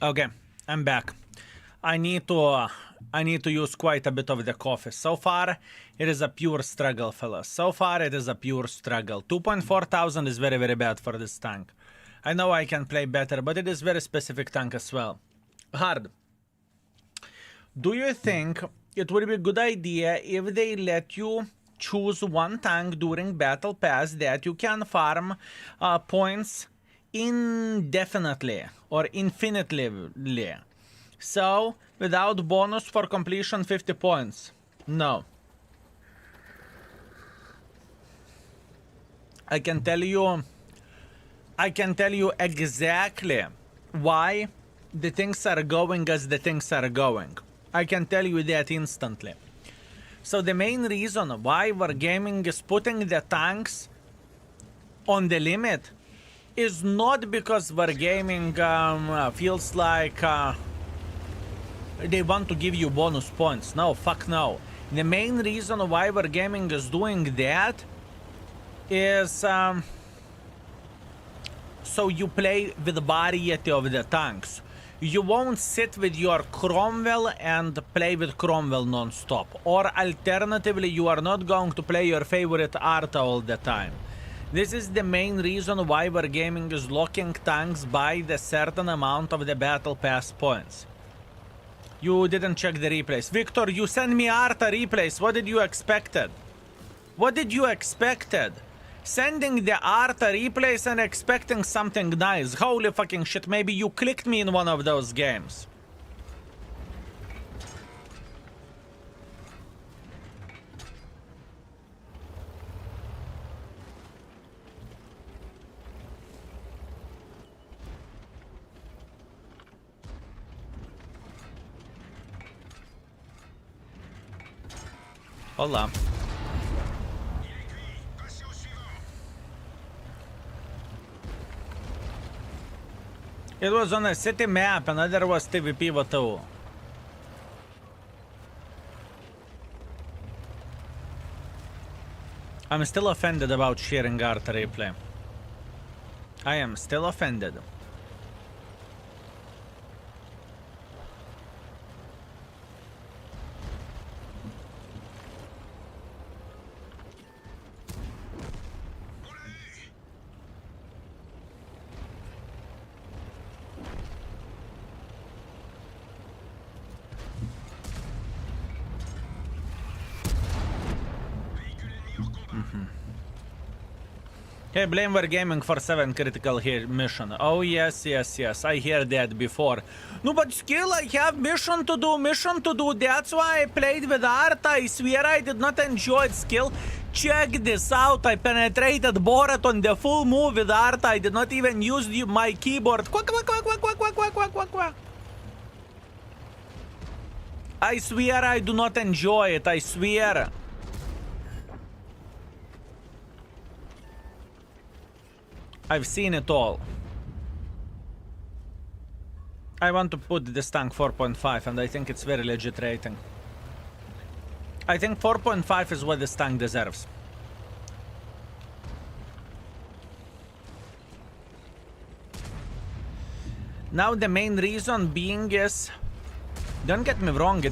Okay, I'm back. I need to use quite a bit of the coffee. So far, it is a pure struggle, fellas. So far, it is a pure struggle. 2.4 thousand is very, very bad for this tank. I know I can play better, but it is very specific tank as well. Hard. Do you think it would be a good idea if they let you choose one tank during Battle Pass that you can farm points indefinitely or infinitely? So, without bonus for completion 50 points. No. I can tell you exactly why the things are going as the things are going. I can tell you that instantly. So the main reason why Wargaming is putting the tanks on the limit is not because Wargaming feels like they want to give you bonus points. No, fuck no. The main reason why Wargaming is doing that is so you play with the variety of the tanks. You won't sit with your Cromwell and play with Cromwell non-stop. Or alternatively, you are not going to play your favorite Arta all the time. This is the main reason why Wargaming is locking tanks by the certain amount of the Battle Pass points. You didn't check the replays. Victor, you sent me Arta replays. What did you expected? What did you expected? Sending the Arta replays and expecting something nice. Holy fucking shit, maybe you clicked me in one of those games. Hola. It was on a city map, another was TVP too. I'm still offended about sharing art replay. I am still offended. Hey, blame Wargaming for 7 critical here mission. Oh yes, I hear that before. No, but still I have mission to do. That's why I played with Arta. I swear I did not enjoy skill. Check this out. I penetrated Borat on the full move with Arta. I did not even use my keyboard. Quack, quack, quack, quack, quack, quack, quack, quack, quack, quack. I swear I do not enjoy it. I swear. I've seen it all. I want to put this tank 4.5 and I think it's very legit rating. I think 4.5 is what this tank deserves. Now the main reason being is, don't get me wrong,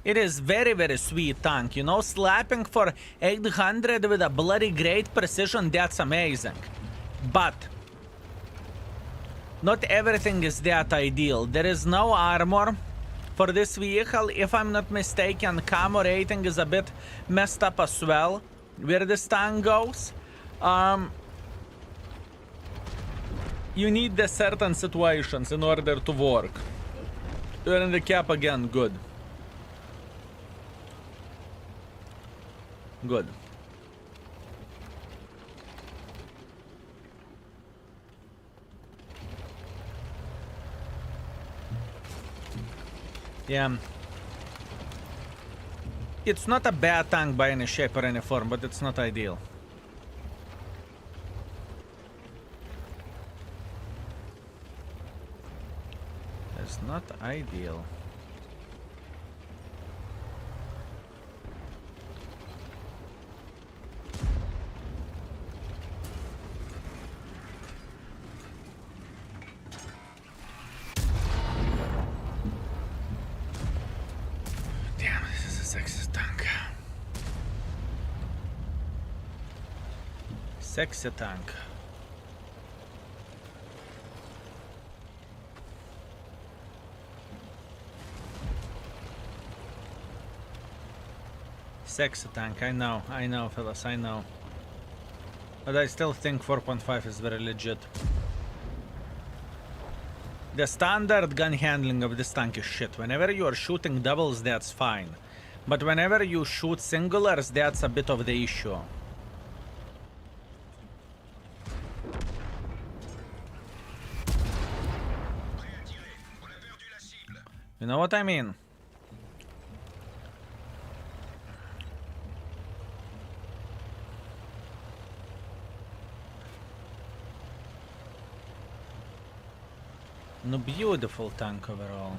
it is very, very sweet tank, you know, slapping for 800 with a bloody great precision, that's amazing. But not everything is that ideal. There is no armor for this vehicle. If I'm not mistaken, camo rating is a bit messed up as well, where this tank goes. You need the certain situations in order to work. You're in the cap again, good. Good. Yeah. It's not a bad tank by any shape or any form, but it's not ideal. It's not ideal. Sexy tank. Sexy tank, I know, fellas, I know. But I still think 4.5 is very legit. The standard gun handling of this tank is shit. Whenever you are shooting doubles, that's fine. But whenever you shoot singulars, that's a bit of the issue. You know what I mean? No, beautiful tank overall.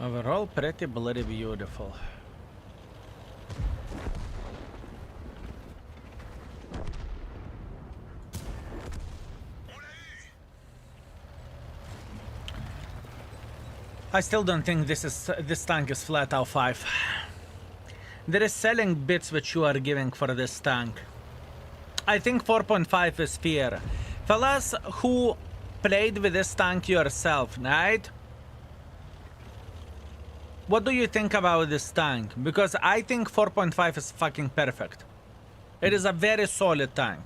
Overall, pretty bloody beautiful. I still don't think this tank is flat out 5. There is selling bits which you are giving for this tank. I think 4.5 is fair. Fellas who played with this tank yourself, right? What do you think about this tank? Because I think 4.5 is fucking perfect. It is a very solid tank.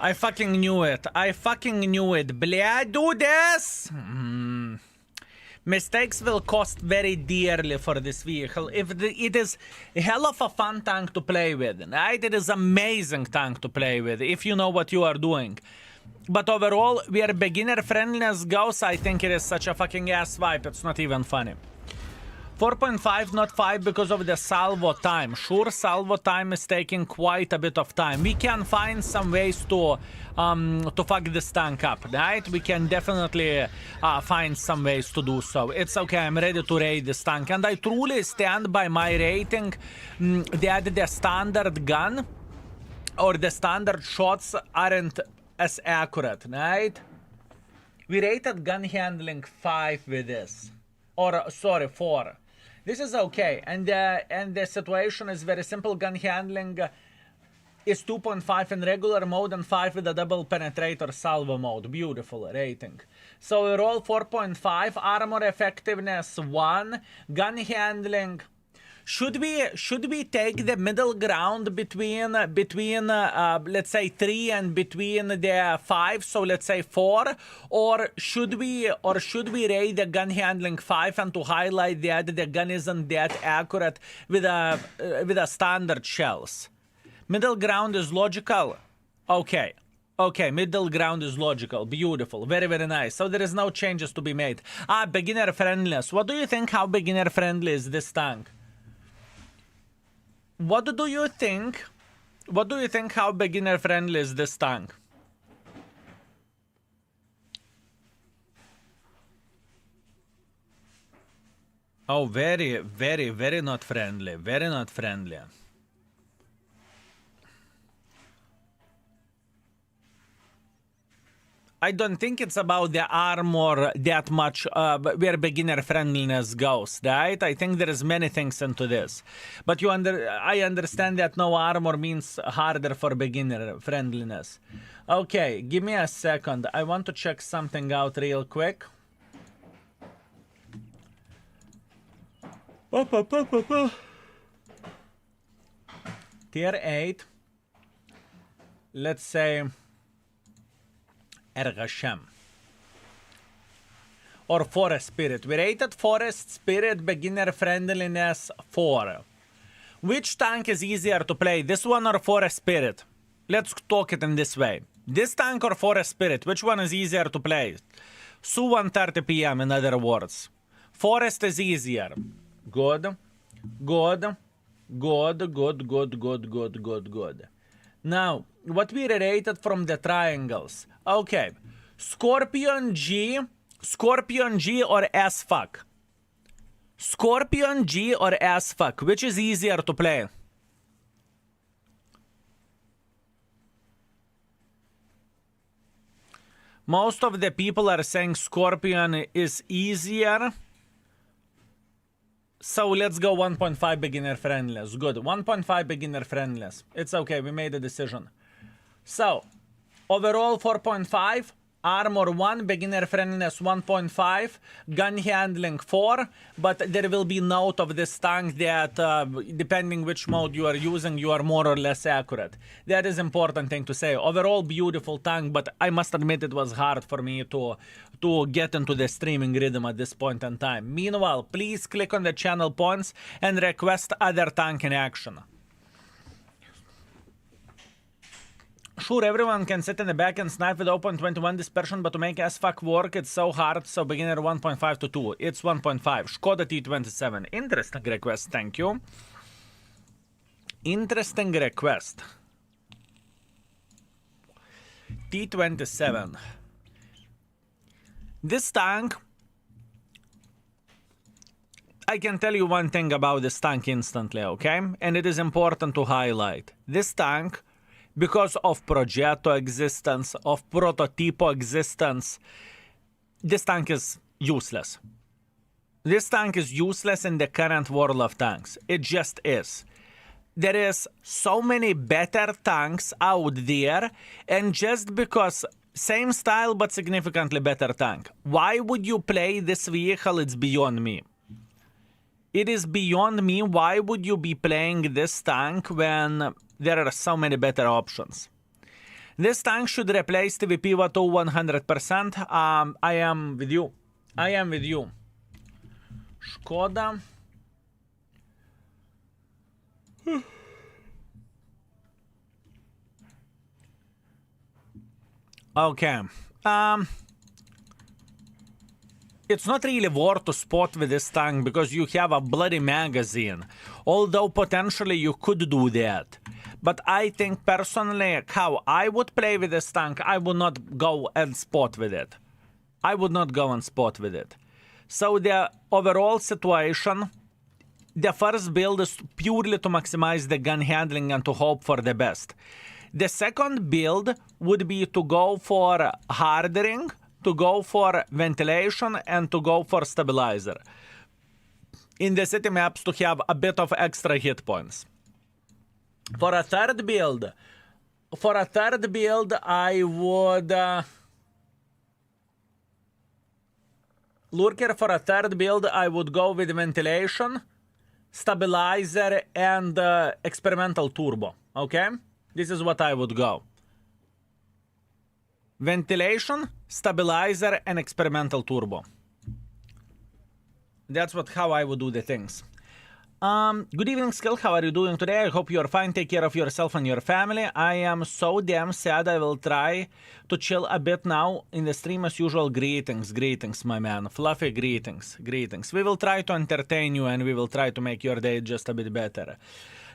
I fucking knew it. I fucking knew it. Blah, do this! Mistakes will cost very dearly for this vehicle. It is a hell of a fun tank to play with, right? It is amazing tank to play with if you know what you are doing. But overall, where beginner friendliness goes, I think it is such a fucking ass wipe. It's not even funny. 4.5, not 5 because of the salvo time. Sure, salvo time is taking quite a bit of time. We can find some ways to fuck this tank up, right? We can definitely find some ways to do so. It's okay, I'm ready to raid this tank. And I truly stand by my rating that the standard gun or the standard shots aren't as accurate, right? We rated gun handling 5 with this. Or, sorry, 4. This is okay, and the situation is very simple. Gun handling is 2.5 in regular mode and 5 with a double penetrator salvo mode. Beautiful rating. So overall 4.5, armor effectiveness 1, gun handling. Should we take the middle ground between let's say 3 and between the 5, so let's say 4, or should we raid the gun handling 5 and to highlight that the gun isn't that accurate with a standard shells? Middle ground is logical. Okay, middle ground is logical. Beautiful, very very nice. So there is no changes to be made. Beginner friendliness. What do you think? How beginner friendly is this tank? What do you think? What do you think? How beginner friendly is this tank? Oh, very, very, very not friendly. Very not friendly. I don't think it's about the armor that much where beginner friendliness goes, right? I think there is many things into this. But I understand that no armor means harder for beginner friendliness. Okay, give me a second. I want to check something out real quick. Tier 8. Let's say Ergashem. Or Forest Spirit. We rated Forest Spirit beginner friendliness 4. Which tank is easier to play, this one or Forest Spirit? Let's talk it in this way. This tank or Forest Spirit, which one is easier to play? Su 1:30 p.m. in other words. Forest is easier. Good. Good. Good, good, good, good, good, good, good. Now, what we rated from the triangles. Okay. Scorpion G or SFAC? Scorpion G or SFAC, which is easier to play? Most of the people are saying Scorpion is easier. So let's go 1.5 beginner friendless. Good. 1.5 beginner friendless. It's okay. We made a decision. So, overall 4.5. Armor 1, beginner friendliness 1.5, gun handling 4, but there will be note of this tank that depending which mode you are using, you are more or less accurate. That is important thing to say. Overall beautiful tank, but I must admit it was hard for me to get into the streaming rhythm at this point in time. Meanwhile, please click on the channel points and request other tank in action. Sure, everyone can sit in the back and snipe with 0.21 dispersion, but to make SFAC work, it's so hard, so beginner 1.5 to 2. It's 1.5. Škoda T8. Interesting request, thank you. Interesting request. T27. This tank, I can tell you one thing about this tank instantly, okay? And it is important to highlight. This tank, because of Progetto existence, of Prototipo existence, this tank is useless. This tank is useless in the current world of tanks. It just is. There is so many better tanks out there, and just because same style but significantly better tank, why would you play this vehicle? It's beyond me. It is beyond me. Why would you be playing this tank when there are so many better options? This tank should replace TVP Vato 100%. I am with you. I am with you. Škoda. Okay. It's not really worth to spot with this tank because you have a bloody magazine. Although potentially you could do that. But I think personally how I would play with this tank, I would not go and spot with it. I would not go and spot with it. So the overall situation, the first build is purely to maximize the gun handling and to hope for the best. The second build would be to go for hardening, to go for ventilation, and to go for stabilizer. In the city maps to have a bit of extra hit points. For a third build, I would... Lurker, for a third build, I would go with ventilation, stabilizer, and experimental turbo, okay? This is what I would go. Ventilation, stabilizer, and experimental turbo. That's how I would do the things. Good evening, Skill. How are you doing today? I hope you're fine. Take care of yourself and your family. I am so damn sad. I will try to chill a bit now in the stream as usual. Greetings, greetings, my man. Fluffy greetings, greetings. We will try to entertain you and we will try to make your day just a bit better.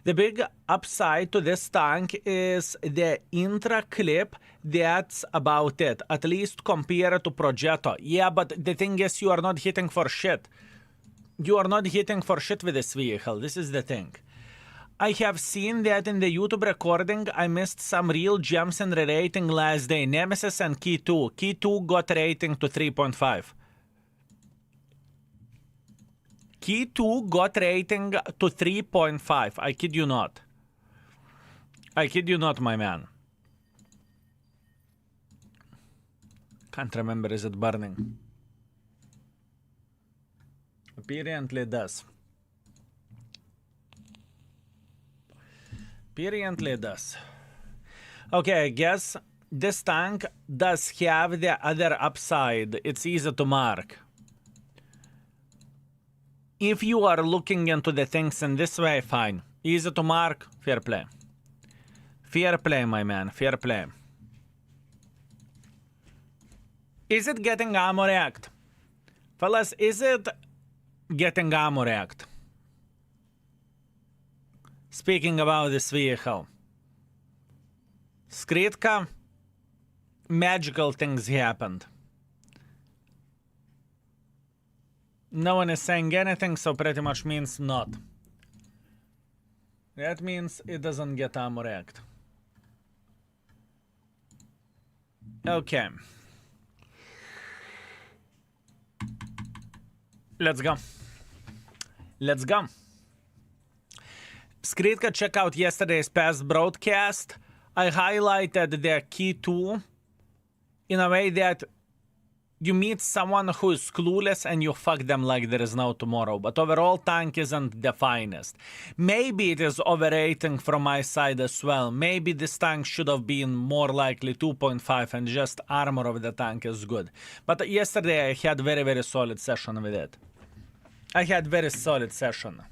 The big upside to this tank is the intra clip. That's about it. At least compared to Progetto. Yeah, but the thing is you are not hitting for shit. You are not hitting for shit with this vehicle. This is the thing. I have seen that in the YouTube recording, I missed some real gems in the rating last day. Nemesis and Key 2. Key 2 got rating to 3.5. Key 2 got rating to 3.5. I kid you not. I kid you not, my man. Can't remember, is it burning? Apparently it does. Apparently it does. Okay, I guess this tank does have the other upside. It's easy to mark. If you are looking into the things in this way, fine. Easy to mark. Fair play. Fair play, my man. Fair play. Is it getting ammo react? Fellas, is it getting ammo react? Speaking about this vehicle. Skritka, magical things happened. No one is saying anything, so pretty much means not. That means it doesn't get ammo react. Okay. Let's go. Let's go. Skritka, check out yesterday's past broadcast. I highlighted the key tool in a way that you meet someone who is clueless and you fuck them like there is no tomorrow. But overall, tank isn't the finest. Maybe it is overrating from my side as well. Maybe this tank should have been more likely 2.5 and just armor of the tank is good. But yesterday I had very solid session with it. I had very solid session.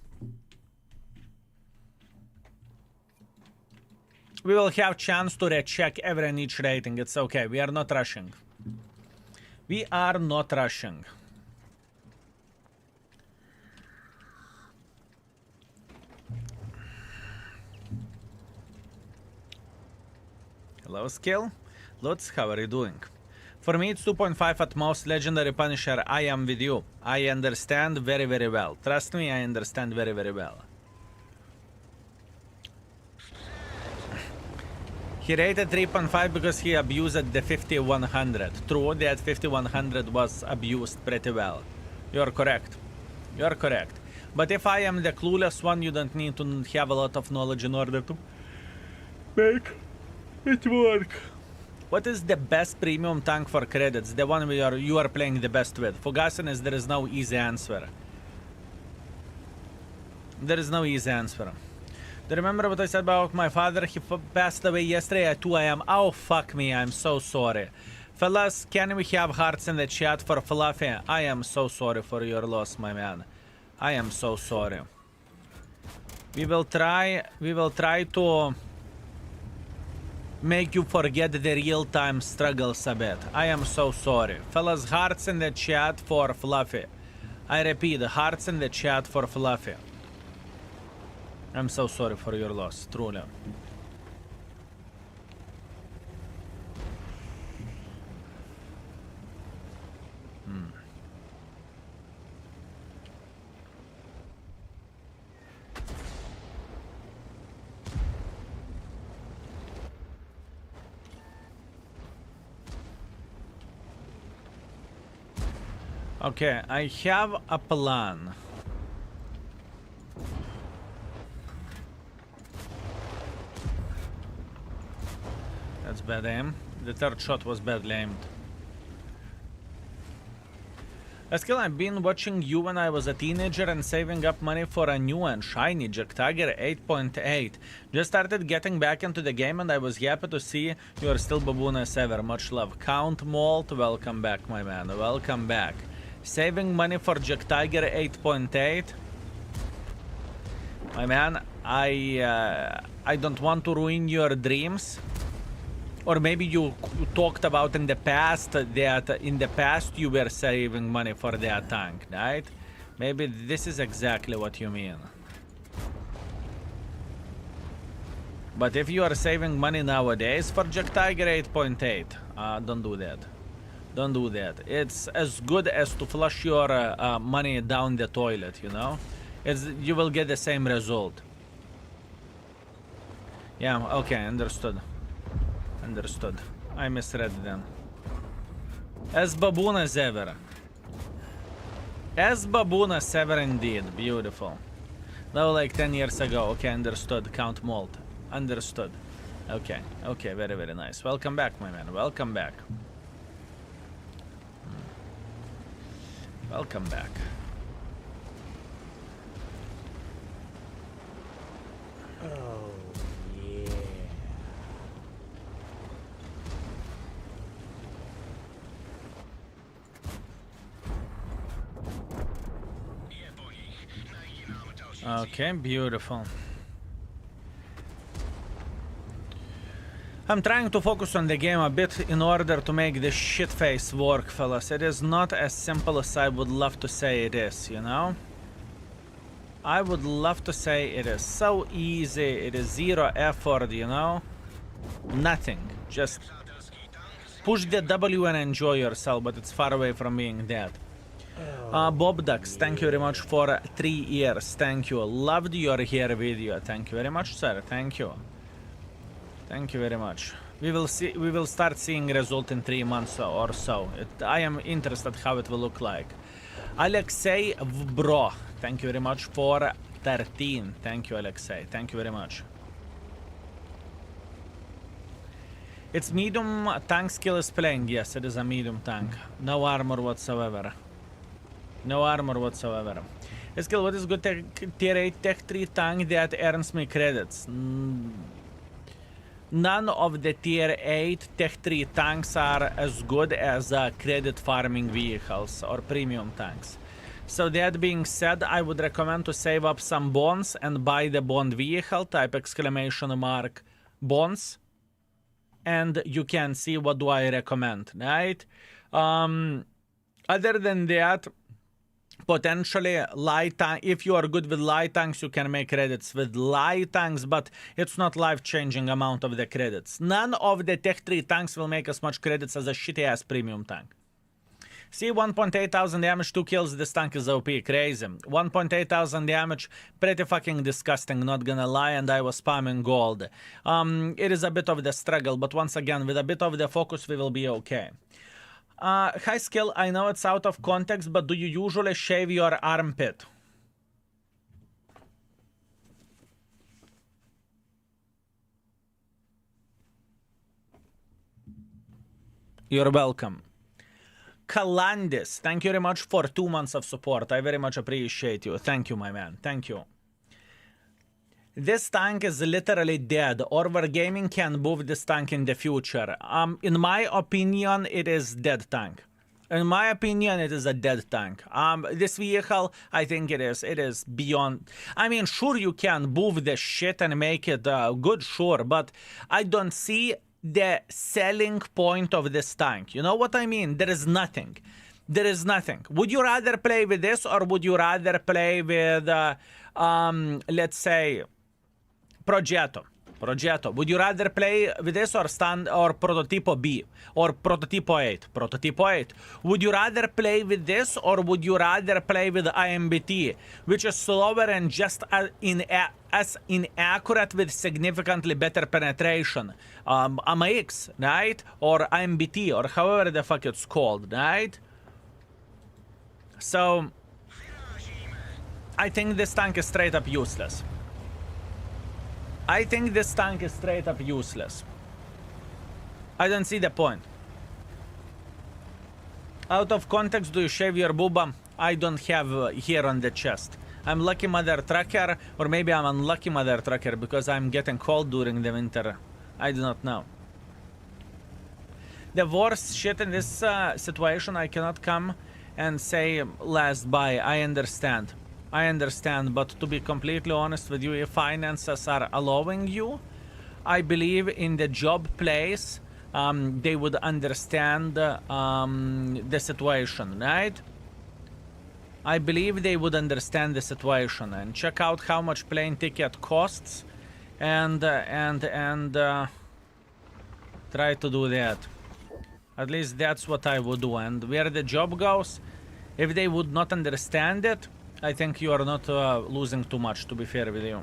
We will have chance to recheck every and each rating. It's okay. We are not rushing. We are not rushing. Hello, Skill. Lutz, how are you doing? For me, it's 2.5 at most. Legendary Punisher, I am with you. I understand very well. Trust me, I understand very well. He rated 3.5 because he abused the 5100. True, that 5100 was abused pretty well. You're correct. You're correct. But if I am the clueless one, you don't need to have a lot of knowledge in order to make it work. What is the best premium tank for credits? The one you are playing the best with. Fugasin is there is no easy answer. There is no easy answer. Do you remember what I said about my father? He passed away yesterday at 2 AM. Oh, fuck me. I'm so sorry. Fellas, can we have hearts in the chat for Fluffy? I am so sorry for your loss, my man. I am so sorry. We will try to make you forget the real-time struggles a bit. I am so sorry. Fellas, hearts in the chat for Fluffy. I repeat, hearts in the chat for Fluffy. I'm so sorry for your loss, truly. Okay, I have a plan. That's bad aim. The third shot was badly aimed. Eskil, I've been watching you when I was a teenager and saving up money for a new and shiny Tiger 8.8. Just started getting back into the game and I was happy to see you are still baboon as ever. Much love. Count Malt, welcome back, my man. Welcome back. Saving money for Tiger 8.8. My man, I don't want to ruin your dreams. Or maybe you talked about in the past that in the past you were saving money for that tank, right? Maybe this is exactly what you mean. But if you are saving money nowadays for Tiger 8.8, don't do that. Don't do that. It's as good as to flush your money down the toilet, you know? You will get the same result. Yeah, okay, understood. Understood. I misread then. As baboon as ever. As baboon as ever indeed. Beautiful. Now like 10 years ago. Okay, understood. Count Malt. Understood. Okay. Okay, very nice. Welcome back, my man. Welcome back. Welcome back. Oh, yeah. Okay, beautiful. I'm trying to focus on the game a bit in order to make this shit face work, fellas. It is not as simple as I would love to say it is, you know? I would love to say it is so easy, it is zero effort, you know? Nothing. Just push the W and enjoy yourself, but it's far away from being that. Bob Ducks, thank you very much for 3 years. Thank you. Loved your hair video. Thank you very much, sir. Thank you. Thank you very much. We will start seeing result in 3 months or so. I am interested how it will look like. Alexei Bro, thank you very much for 13. Thank you, Alexei. Thank you very much. It's medium tank skill is playing. Yes, it is a medium tank. No armor whatsoever. No armor whatsoever. Skill, what is good tier 8 tech 3 tank that earns me credits? None of the tier 8 tech 3 tanks are as good as credit farming vehicles or premium tanks. So that being said, I would recommend to save up some bonds and buy the bond vehicle, type exclamation mark bonds. And you can see what do I recommend, right? Other than that, potentially light tank, if you are good with light tanks, you can make credits with light tanks, but it's not life-changing amount of the credits. None of the tech 3 tanks will make as much credits as a shitty ass premium tank. See, 1.8 thousand damage, 2 kills, this tank is OP, crazy. 1.8 thousand damage, pretty fucking disgusting, not gonna lie, and I was spamming gold. It is a bit of the struggle, but once again, with a bit of the focus, we will be okay. High skill, I know it's out of context, but do you usually shave your armpit? You're welcome. Kalandis, thank you very much for 2 months of support. I very much appreciate you. Thank you, my man. Thank you. This tank is literally dead. Orvar Gaming can move this tank in the future. In my opinion, it is dead tank. In my opinion, it is a dead tank. This vehicle, I think it is beyond. I mean, sure, you can move the shit and make it good, sure, but I don't see the selling point of this tank. You know what I mean? There is nothing. There is nothing. Would you rather play with this, or would you rather play with, let's say, Progetto? Would you rather play with this or Prototipo B or Prototipo 8? Prototipo 8. Would you rather play with this, or would you rather play with IMBT, which is slower and just as inaccurate with significantly better penetration? AMX, right? Or IMBT, or however the fuck it's called, right? So I think this tank is straight up useless. I think this tank is straight up useless. I don't see the point. Out of context, do you shave your booba? I don't have hair on the chest. I'm lucky mother trucker, or maybe I'm unlucky mother trucker because I'm getting cold during the winter. I do not know. The worst shit in this situation, I cannot come and say last buy. I understand. I understand, but to be completely honest with you, if finances are allowing you, I believe in the job place, they would understand the situation, right? I believe they would understand the situation and check out how much plane ticket costs, and try to do that. At least that's what I would do. And where the job goes, if they would not understand it, I think you are not losing too much, to be fair with you.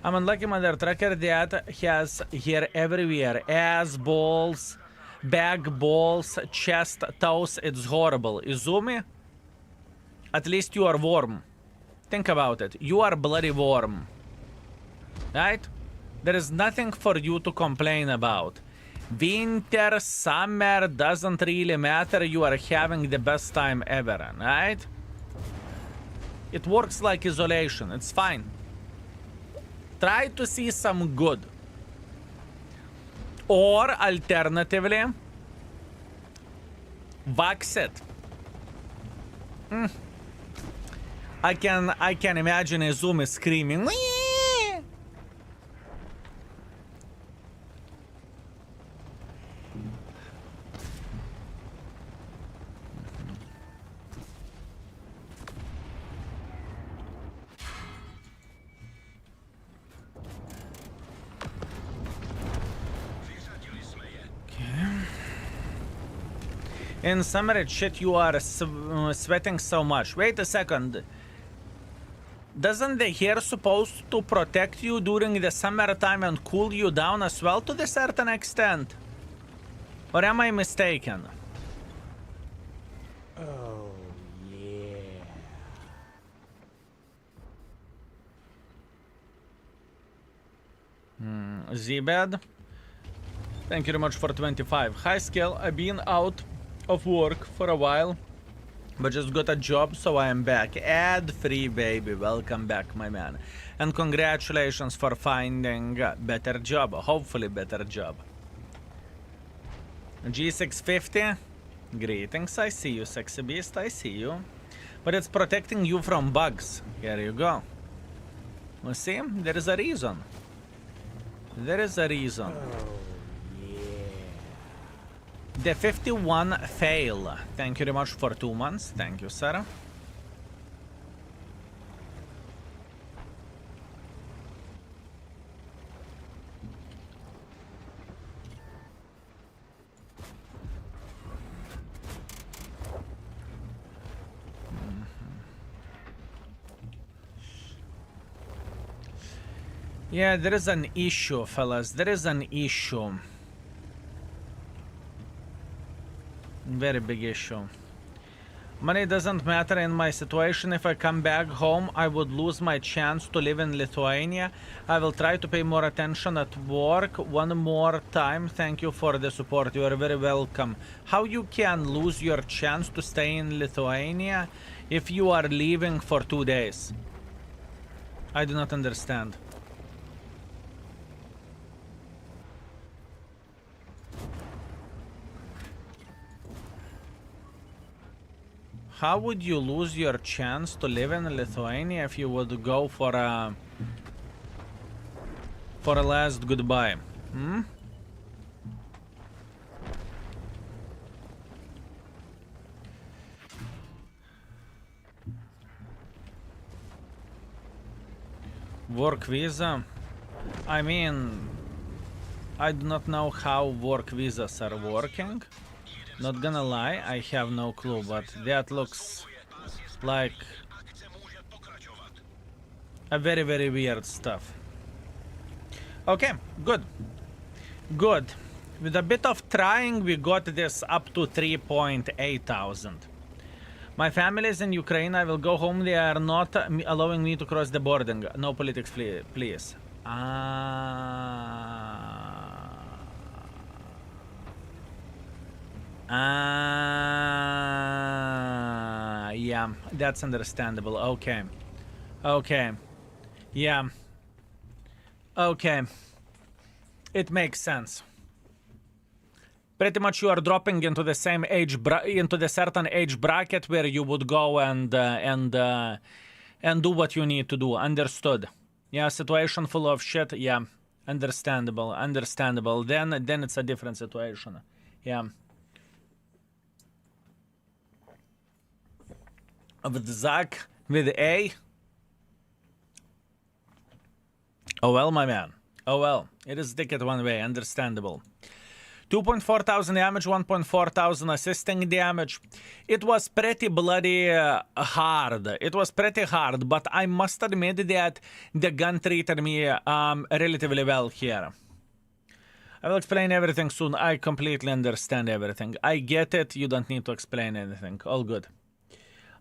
I'm unlucky mother trucker that has hair everywhere. Ass, balls, back, balls, chest, toes. It's horrible. Izumi, at least you are warm. Think about it. You are bloody warm. Right? There is nothing for you to complain about. Winter, summer, doesn't really matter. You are having the best time ever, right? It works like isolation. It's fine. Try to see some good. Or alternatively, wax it. I can imagine Izumi screaming. In summer shit, you are sweating so much. Wait a second. Doesn't the hair supposed to protect you during the summertime and cool you down as well to a certain extent? Or am I mistaken? Oh, yeah. Z-Bed. Thank you very much for 25. Hi, Skill. I've been out of work for a while, but just got a job, so I am back. Ad-free, baby. Welcome back, my man. And congratulations for finding a better job. Hopefully better job. G650. Greetings. I see you, sexy beast. I see you. But it's protecting you from bugs. Here you go. You see? There is a reason. There is a reason. The 51 fail. Thank you very much for 2 months. Thank you, sir. Yeah, there is an issue, fellas. There is an issue. Very big issue. Money doesn't matter in my situation. If I come back home, I would lose my chance to live in Lithuania. I will try to pay more attention at work. One more time, thank you for the support. You are very welcome. How you can lose your chance to stay in Lithuania if you are leaving for 2 days? I do not understand. How would you lose your chance to live in Lithuania if you would go for a last goodbye? Work visa? I mean, I do not know how work visas are working. Not gonna lie, I have no clue, but that looks like a very, very weird stuff. Okay, good. Good. With a bit of trying, we got this up to 3,800. My family is in Ukraine. I will go home. They are not allowing me to cross the border. No politics, please. Yeah, that's understandable. Okay. Okay. Yeah. Okay. It makes sense. Pretty much you are dropping into the same age into the certain age bracket where you would go and do what you need to do. Understood. Yeah, situation full of shit. Yeah. Understandable. Understandable. Then it's a different situation. Yeah. With Zach, with A. Oh well, my man. Oh well. It is ticket one way. Understandable. 2.4 thousand damage, 1.4 thousand assisting damage. It was pretty bloody hard. It was pretty hard, but I must admit that the gun treated me relatively well here. I will explain everything soon. I completely understand everything. I get it. You don't need to explain anything. All good.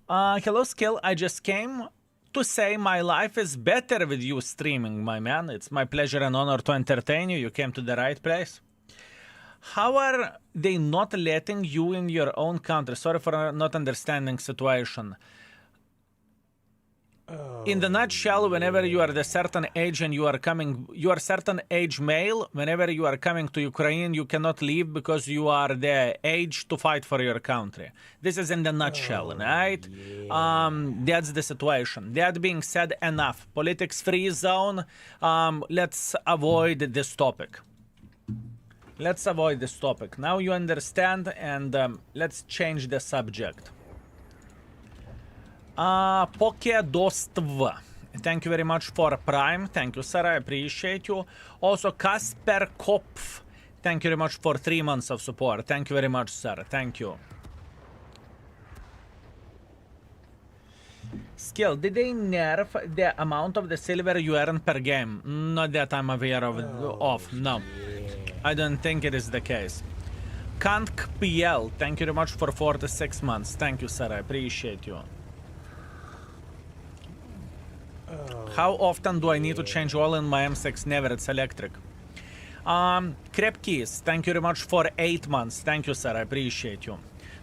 Hello, Skill. I just came to say my life is better with you streaming, my man. It's my pleasure and honor to entertain you. You came to the right place. How are they not letting you in your own country? Sorry for not understanding situation. In the nutshell, whenever you are the certain age and you are certain age male, whenever you are coming to Ukraine, you cannot leave because you are the age to fight for your country. This is in the nutshell, right? Yeah. That's the situation. That being said, enough. Politics free zone. Let's avoid this topic. Let's avoid this topic. Now you understand, and let's change the subject. Pokedostv. Thank you very much for Prime. Thank you, sir. I appreciate you. Also, Kasper Kopf. Thank you very much for 3 months of support. Thank you very much, sir. Thank you. Skill, did they nerf the amount of the silver you earn per game? Not that I'm aware of, no. I don't think it is the case. Kank PL, thank you very much for 46 months. Thank you, sir, I appreciate you. How often do I need to change oil in my M6? Never, it's electric. Crep Keys, thank you very much for 8 months. Thank you, sir, I appreciate you.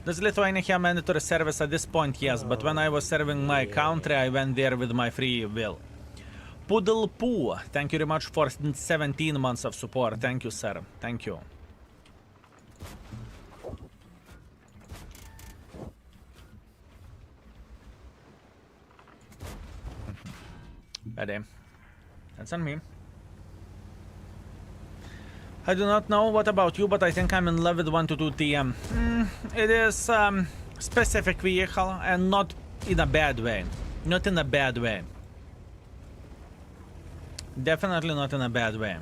Does Lithuania have mandatory service at this point? Yes, but when I was serving my country, I went there with my free will. Poodle Poo, thank you very much for 17 months of support. Thank you, sir. Thank you. Ready. That's on me. I do not know what about you, but I think I'm in love with 122 TM. It is specific vehicle and not in a bad way. Not in a bad way. Definitely not in a bad way.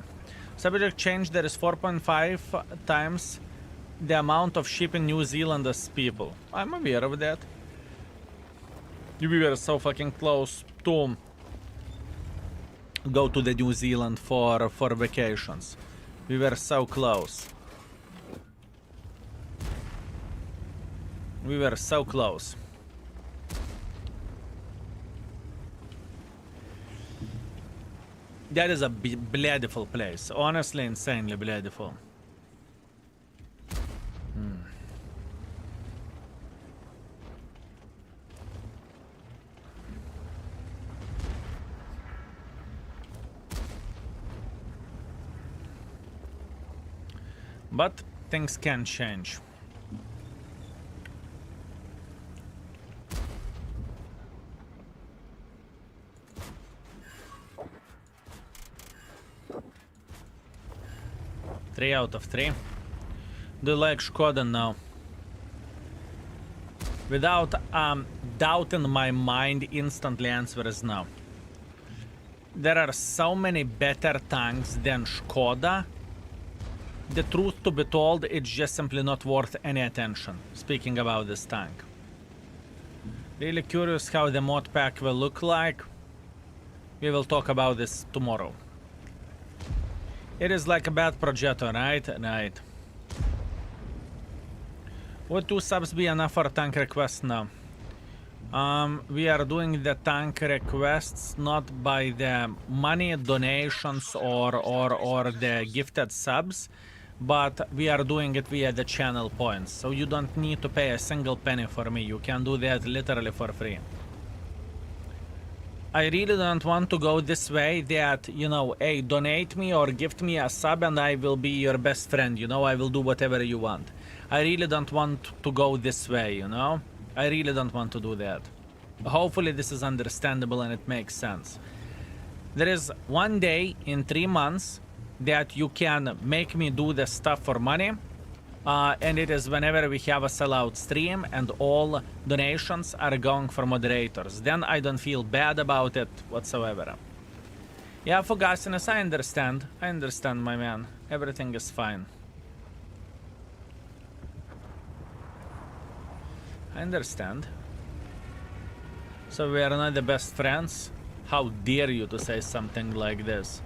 Subject change, there is 4.5 times the amount of ship in New Zealand as people. I'm aware of that. We were so fucking close to go to the New Zealand for vacations. We were so close. We were so close. That is a beautiful place. Honestly, insanely beautiful. But things can change. Three out of 3. Do you like Škoda now? Without doubt in my mind, instantly answer is no. There are so many better tanks than Škoda. The truth to be told, it's just simply not worth any attention, speaking about this tank. Really curious how the mod pack will look like. We will talk about this tomorrow. It is like a bad projector, right? Right. Would 2 subs be enough for tank requests now? We are doing the tank requests not by the money donations or the gifted subs, but we are doing it via the channel points. So you don't need to pay a single penny for me. You can do that literally for free. I really don't want to go this way that, you know, hey, donate me or gift me a sub and I will be your best friend, you know, I will do whatever you want. I really don't want to go this way, you know? I really don't want to do that. Hopefully this is understandable and it makes sense. There is one day in 3 months that you can make me do the stuff for money. And it is whenever we have a sellout stream and all donations are going for moderators. Then I don't feel bad about it whatsoever. Yeah, for Fugasiness, I understand. I understand, my man. Everything is fine. I understand. So we are not the best friends? How dare you to say something like this?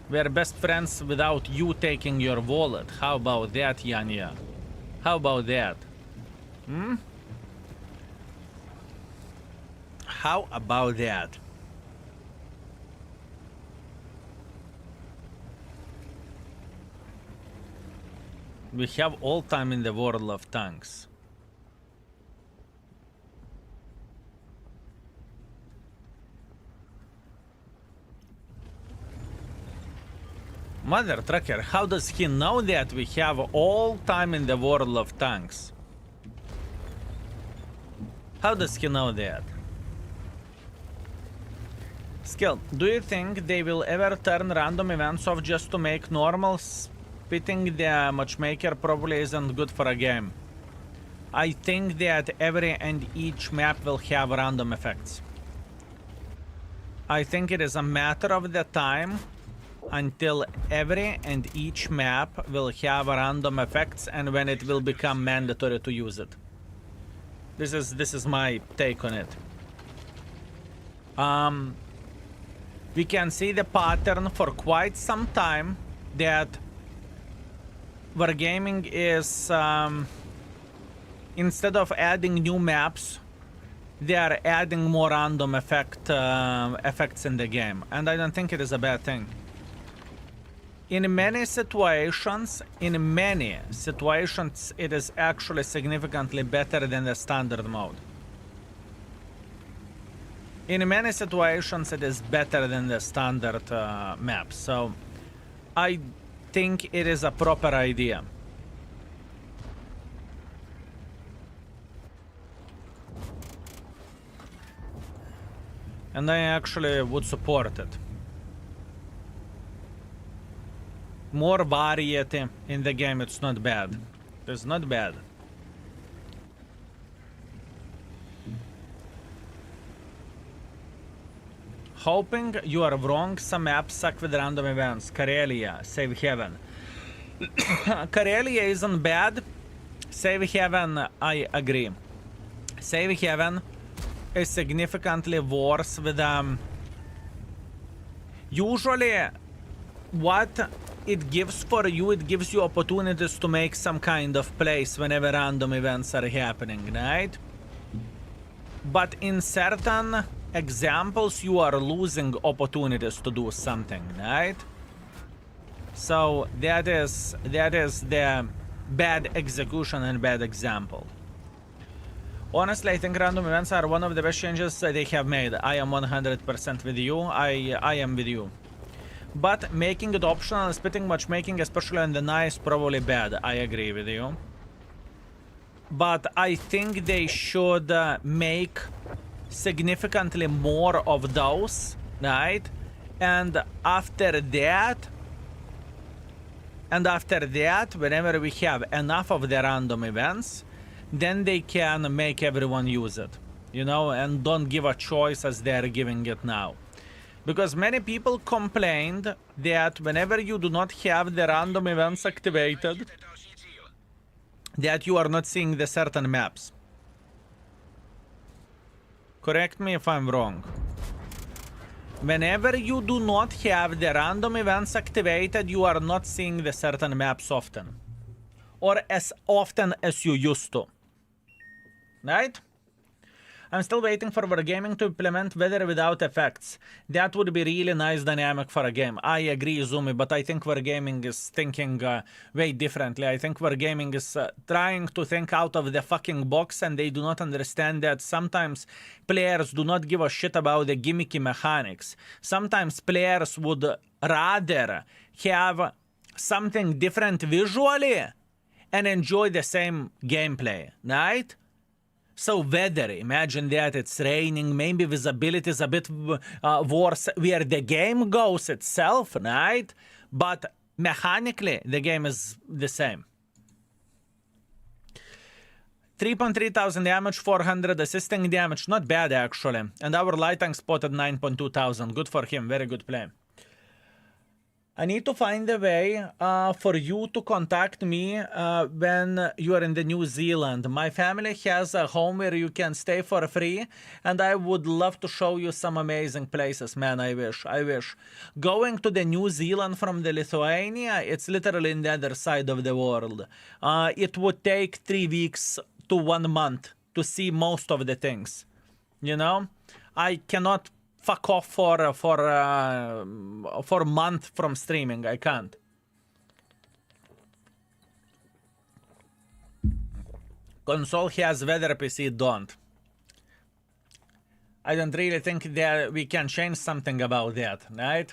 We are best friends without you taking your wallet. How about that, Yanya? How about that? How about that? We have all time in the world of tanks. Mother Trucker, how does he know that we have all time in the world of tanks? How does he know that? Skill, do you think they will ever turn random events off just to make normal? Spitting the matchmaker probably isn't good for a game. I think that every and each map will have random effects. I think it is a matter of the time until every and each map will have random effects and when it will become mandatory to use it. This is my take on it. We can see the pattern for quite some time that Wargaming is, instead of adding new maps, they are adding more random effects in the game, and I don't think it is a bad thing. In many situations, it is actually significantly better than the standard mode. In many situations, it is better than the standard map, so I think it is a proper idea. And I actually would support it. More variety in the game, it's not bad. It's not bad. Hoping you are wrong, some maps suck with random events. Karelia, Save Heaven. Karelia isn't bad. Save Heaven, I agree. Save Heaven is significantly worse with usually what it gives for you, it gives you opportunities to make some kind of plays whenever random events are happening, right? But in certain examples you are losing opportunities to do something, right? So that is the bad execution and bad example. Honestly, I think random events are one of the best changes they have made. I am 100% with you. I am with you. But making it optional and splitting matchmaking, especially on the night, is probably bad. I agree with you. But I think they should make significantly more of those, right? And after that, whenever we have enough of the random events, then they can make everyone use it, you know, and don't give a choice as they're giving it now. Because many people complained that whenever you do not have the random events activated, that you are not seeing the certain maps. Correct me if I'm wrong. Whenever you do not have the random events activated, you are not seeing the certain maps often. Or as often as you used to. Right? I'm still waiting for Wargaming to implement weather without effects. That would be really nice dynamic for a game. I agree, Zumi, but I think Wargaming is thinking way differently. I think Wargaming is trying to think out of the fucking box, and they do not understand that sometimes players do not give a shit about the gimmicky mechanics. Sometimes players would rather have something different visually and enjoy the same gameplay, right? So weather, imagine that it's raining, maybe visibility is a bit worse where the game goes itself, right? But mechanically, the game is the same. 3.3 thousand damage, 400 assisting damage, not bad actually. And our light tank spotted 9.2 thousand, good for him, very good play. I need to find a way for you to contact me when you are in the New Zealand. My family has a home where you can stay for free, and I would love to show you some amazing places, man. I wish. Going to the New Zealand from the Lithuania, it's literally in the other side of the world. It would take 3 weeks to 1 month to see most of the things. You know? I cannot fuck off for a month from streaming. I can't. Console has weather, PC don't. I don't really think that we can change something about that, right?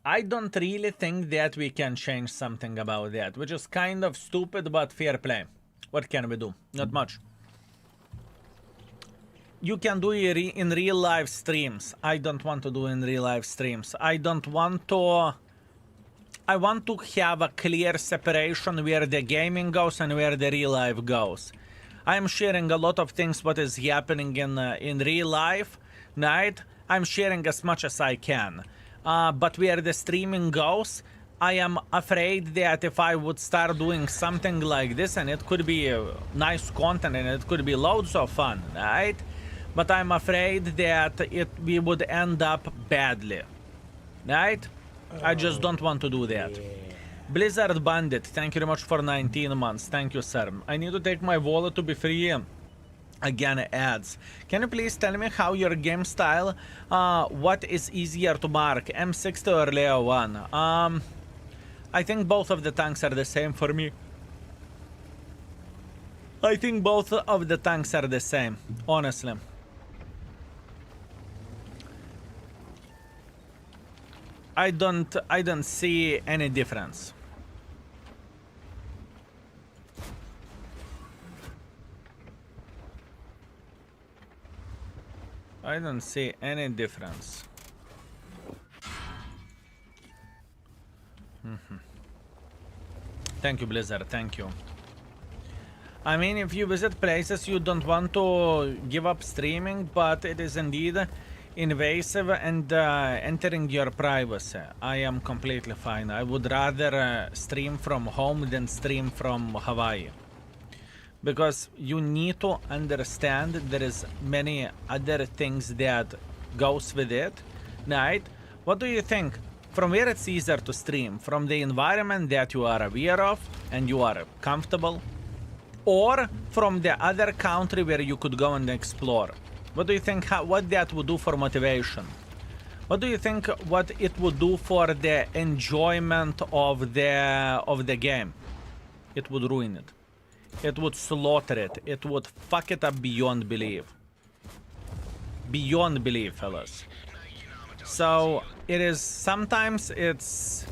I don't really think that we can change something about that, which is kind of stupid but fair play. What can we do? Not much. You can do it in real live streams. I don't want to do in real live streams. I don't want to... I want to have a clear separation where the gaming goes and where the real life goes. I'm sharing a lot of things what is happening in real life, right? I'm sharing as much as I can. But where the streaming goes, I am afraid that if I would start doing something like this, and it could be nice content and it could be loads of fun, right? but I'm afraid that we would end up badly. Right? I just don't want to do that. Blizzard Bandit, thank you very much for 19 months. Thank you, sir. I need to take my wallet to be free. Again, ads. Can you please tell me how your game style, what is easier to mark, M60 or Leo 1? I think both of the tanks are the same for me. I think both of the tanks are the same, honestly. I don't see any difference. I don't see any difference. Thank you, Blizzard, thank you. I mean, if you visit places you don't want to give up streaming, but it is indeed invasive and entering your privacy, I am completely fine. I would rather stream from home than stream from Hawaii. Because you need to understand there is many other things that goes with it, right? What do you think? From where it's easier to stream? From the environment that you are aware of and you are comfortable? Or from the other country where you could go and explore? What do you think what that would do for motivation? What do you think what it would do for the enjoyment of the game? It would ruin it. It would slaughter it. It would fuck it up beyond belief. Beyond belief, fellas. So it is sometimes it's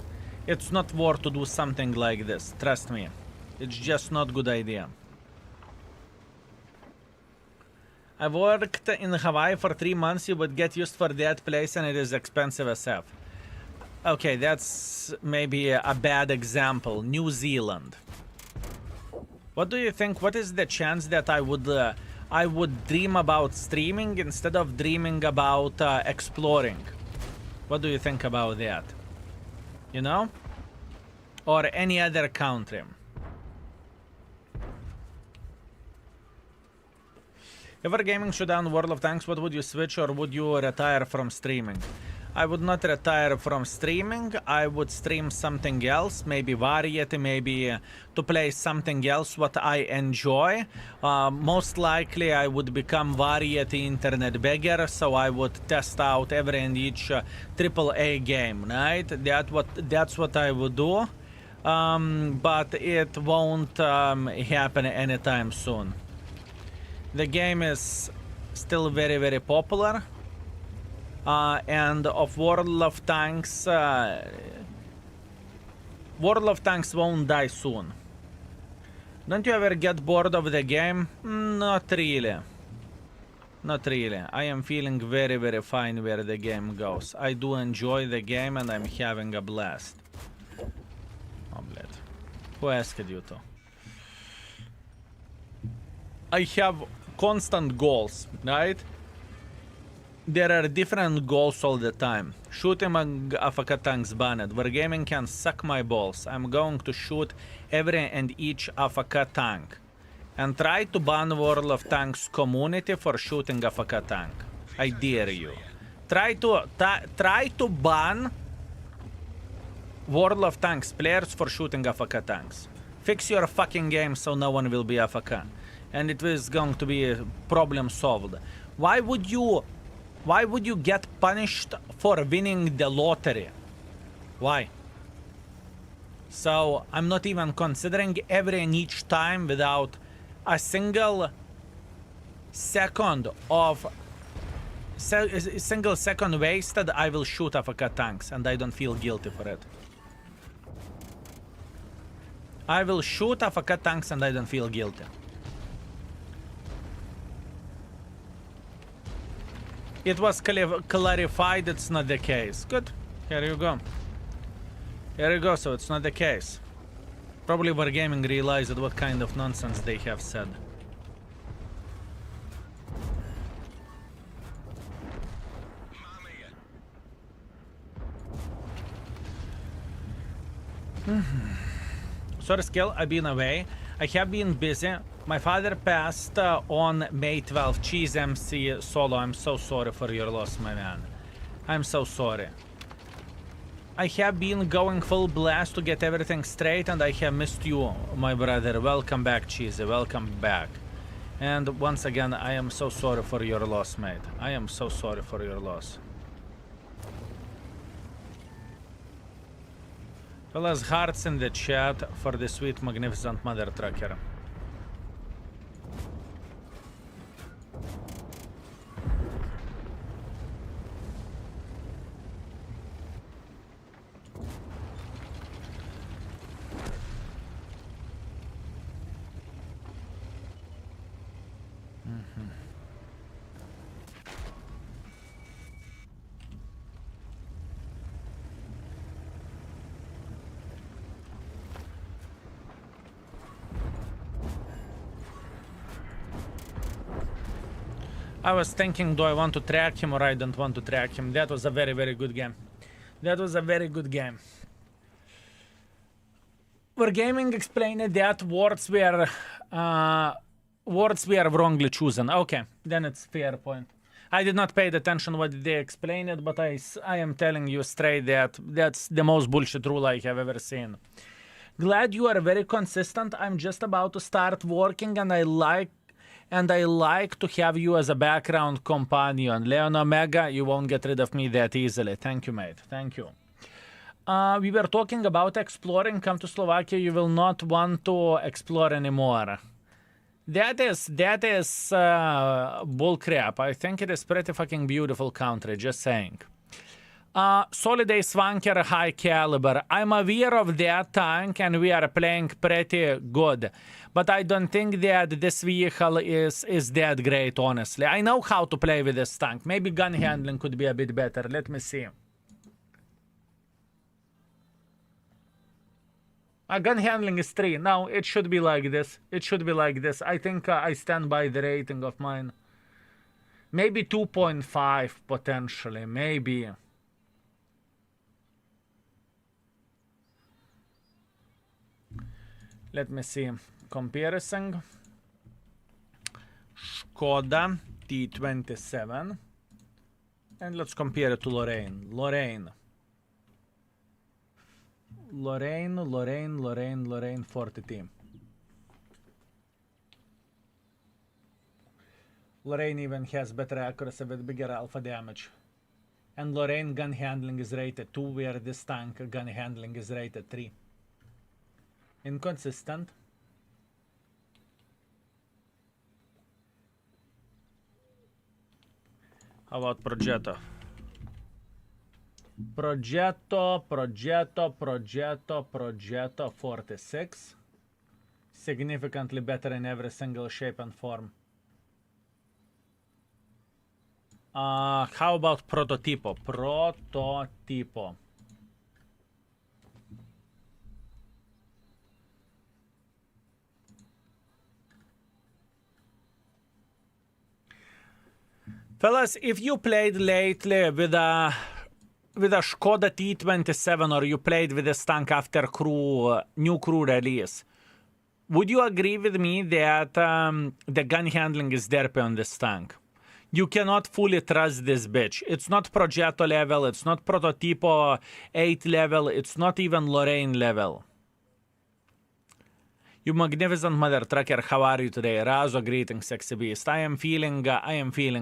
not worth to do something like this. Trust me. It's just not good idea. I worked in Hawaii for 3 months. You would get used for that place and it is expensive as F. Okay, that's maybe a bad example. New Zealand. What do you think? What is the chance that I would dream about streaming instead of dreaming about exploring? What do you think about that? You know? Or any other country? If a gaming showdown World of Tanks, what would you switch or would you retire from streaming? I would not retire from streaming. I would stream something else, maybe variety, maybe to play something else what I enjoy. Most likely I would become variety internet beggar, so I would test out every and each AAA game, right? That's what I would do. But it won't happen anytime soon. The game is still very, very popular. And of World of Tanks won't die soon. Don't you ever get bored of the game? Not really. Not really. I am feeling very, very fine where the game goes. I do enjoy the game and I'm having a blast. Oh, bled. Who asked you to? I have constant goals, right? There are different goals all the time. Shooting AFK tanks banned. Wargaming can suck my balls. I'm going to shoot every and each AFK tank. And try to ban World of Tanks community for shooting AFK tank. I dare you. Try to ban World of Tanks players for shooting AFK tanks. Fix your fucking game so no one will be AFK. And it is going to be a problem solved. Why would you get punished for winning the lottery? Why? So I'm not even considering every and each time without a single second wasted. I will shoot AFK tanks and I don't feel guilty for it. I will shoot AFK tanks and I don't feel guilty. It was clarified it's not the case. Good. Here you go. Here you go, so it's not the case. Probably Wargaming realized what kind of nonsense they have said. Sorry, Skill, I've been away. I have been busy. My father passed on May 12th. Cheese MC Solo, I'm so sorry for your loss, my man. I'm so sorry. I have been going full blast to get everything straight, and I have missed you, my brother. Welcome back, Cheesy. Welcome back. And once again, I am so sorry for your loss, mate. I am so sorry for your loss. Fellas, hearts in the chat for the sweet, magnificent mother trucker. I was thinking, do I want to track him or I don't want to track him. That was a very, very good game. That was a very good game. Wargaming explained that words were wrongly chosen. Okay, then it's fair point. I did not pay attention what they explained it, but I am telling you straight that that's the most bullshit rule I have ever seen. Glad you are very consistent. I'm just about to start working, and I like to have you as a background companion. Leon Omega, you won't get rid of me that easily. Thank you, mate. Thank you. We were talking about exploring. Come to Slovakia, you will not want to explore anymore. That is bullcrap. I think it is pretty fucking beautiful country, just saying. Solid A Swanker high caliber. I'm aware of that tank and we are playing pretty good. But I don't think that this vehicle is that great, honestly. I know how to play with this tank. Maybe gun handling could be a bit better. Let me see. Gun handling is 3. No, it should be like this. It should be like this. I think I stand by the rating of mine. Maybe 2.5 potentially. Maybe. Let me see. Comparison. Škoda T8. And let's compare it to Lorraine. Lorraine 40T. Lorraine even has better accuracy with bigger alpha damage. And Lorraine gun handling is rated 2, where this tank gun handling is rated 3. Inconsistent. How about Progetto? Progetto 46. Significantly better in every single shape and form. How about Prototipo? Prototipo. Fellas, if you played lately with a Škoda T8 or you played with this tank after new crew release, would you agree with me that the gun handling is derpy on this tank? You cannot fully trust this bitch. It's not Progetto level, it's not Prototipo 8 level, it's not even Lorraine level. You magnificent mother trucker, how are you today? Razo, greetings, sexy beast. I am feeling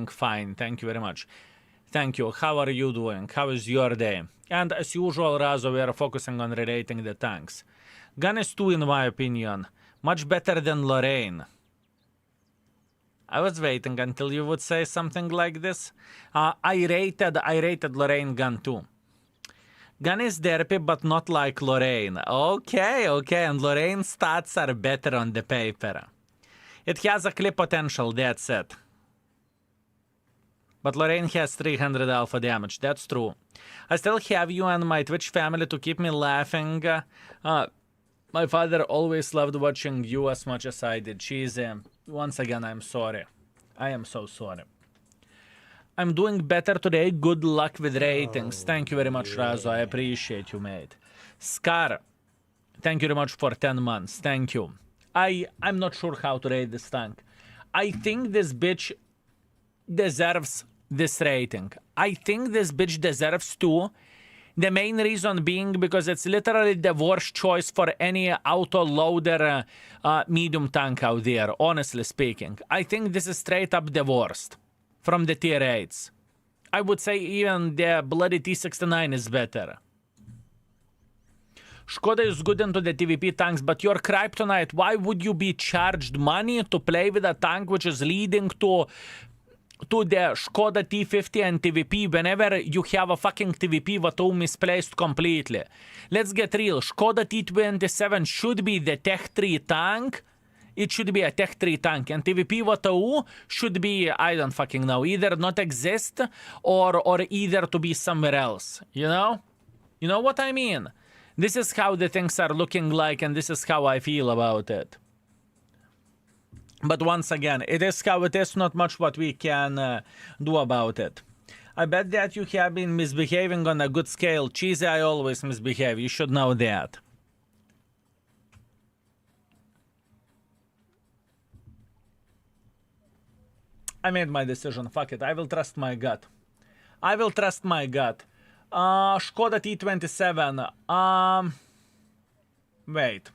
fine. Thank you very much. Thank you. How are you doing? How is your day? And as usual, Razo, we are focusing on relating the tanks. Gun is 2 in my opinion. Much better than Lorraine. I was waiting until you would say something like this. I rated Lorraine gun 2. Gun is derpy, but not like Lorraine. Okay, and Lorraine stats are better on the paper. It has a clip potential, that's it. But Lorraine has 300 alpha damage, that's true. I still have you and my Twitch family to keep me laughing. My father always loved watching you as much as I did. Cheesy. Once again, I'm sorry. I am so sorry. I'm doing better today. Good luck with ratings. Thank you very much, Razo. I appreciate you, mate. Scar, thank you very much for 10 months. Thank you. I'm not sure how to rate this tank. I think this bitch deserves this rating. I think this bitch deserves 2. The main reason being because it's literally the worst choice for any auto-loader medium tank out there, honestly speaking. I think this is straight up the worst from the tier 8s. I would say even the bloody T69 is better. Škoda is good into the TVP tanks, but your Kryptonite, why would you be charged money to play with a tank which is leading to the Škoda T50 and TVP whenever you have a fucking TVP Vatu misplaced completely? Let's get real. Škoda T27 should be the Tech 3 tank. It should be a Tech 3 tank. And TVP Vatu should be, I don't fucking know, either not exist or either to be somewhere else. You know? You know what I mean? This is how the things are looking like, and this is how I feel about it. But once again, it is how it is, not much what we can do about it. I bet that you have been misbehaving on a good scale. Cheesy, I always misbehave. You should know that. I made my decision. Fuck it. I will trust my gut. I will trust my gut. Škoda T27. Wait.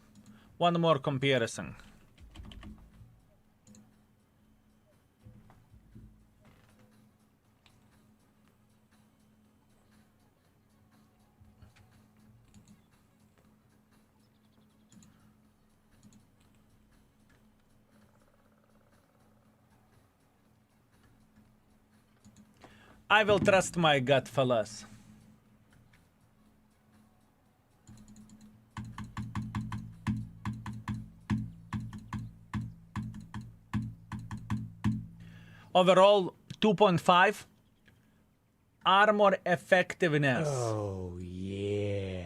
One more comparison. I will trust my gut, fellas. Overall, 2.5. Armor effectiveness. Oh, yeah.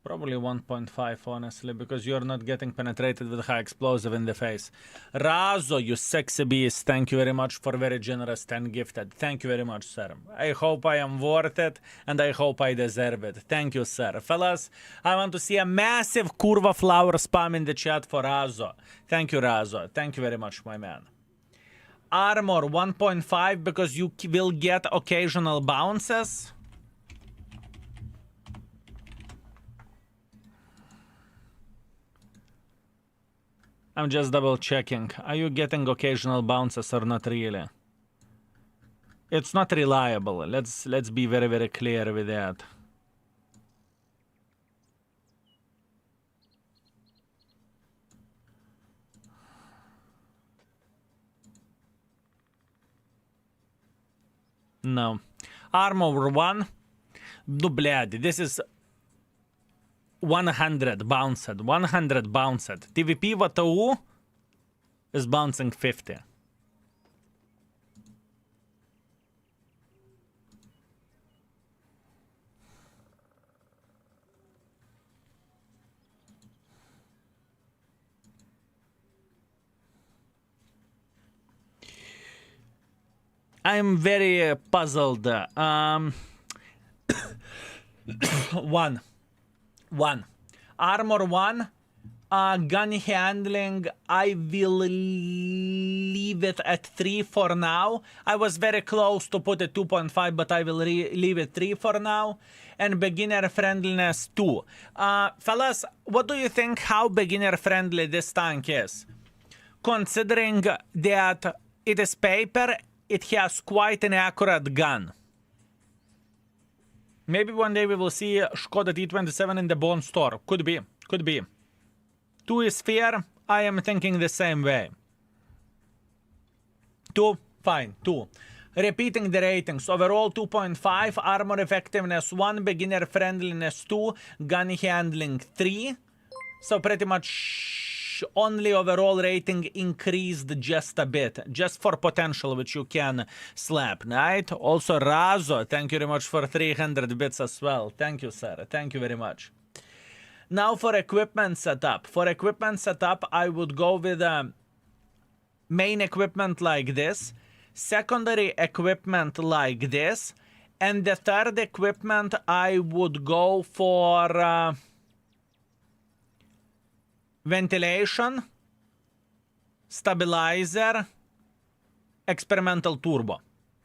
Probably 1.5, honestly, because you're not getting penetrated with high explosive in the face. Razo, you sexy beast, thank you very much for very generous 10 gifted. Thank you very much, sir. I hope I am worth it, and I hope I deserve it. Thank you, sir. Fellas, I want to see a massive curva flower spam in the chat for Razo. Thank you, Razo. Thank you very much, my man. Armor 1.5 because you will get occasional bounces. I'm just double checking. Are you getting occasional bounces or not really? It's not reliable. Let's be very, very clear with that. No. Armor 1. No, блядь, this is 100 bounced. 100 bounced. TVP Vatu is bouncing 50. I'm very puzzled. One. Armor 1. Gun handling, I will leave it at 3 for now. I was very close to put it 2.5, but I will leave it 3 for now. And beginner friendliness 2. Fellas, what do you think how beginner friendly this tank is? Considering that it is paper, it has quite an accurate gun. Maybe one day we will see Škoda T27 in the Bone store. Could be. Could be. 2 is fair. I am thinking the same way. 2. Fine. 2. Repeating the ratings. Overall 2.5. Armor effectiveness 1. Beginner friendliness 2. Gun handling 3. So pretty much only overall rating increased just a bit, just for potential, which you can slap, right? Also, Razo, thank you very much for 300 bits as well. Thank you, sir. Thank you very much. Now for equipment setup. For equipment setup, I would go with main equipment like this, secondary equipment like this, And the third equipment, I would go for ventilation, stabilizer, experimental turbo.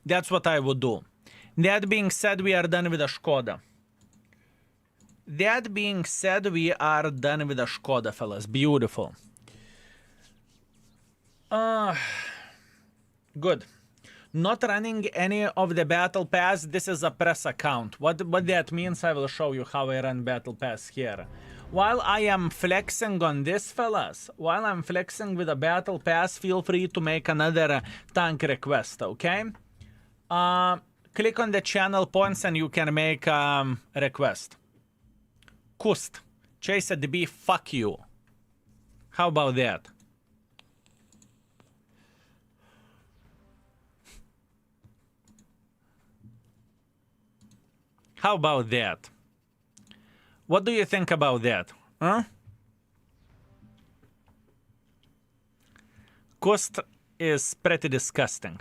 That's what I would do. That being said, we are done with the Škoda. That being said, we are done with the Škoda, fellas. Beautiful. Good. Not running any of the battle pass. This is a press account. What that means, I will show you how I run battle pass here. While I am flexing on this, fellas, while I'm flexing with a battle pass, feel free to make another tank request, okay? Click on the channel points and you can make a request. Kust, Chase at the B, fuck you. How about that? How about that? What do you think about that? Huh? Kust is pretty disgusting.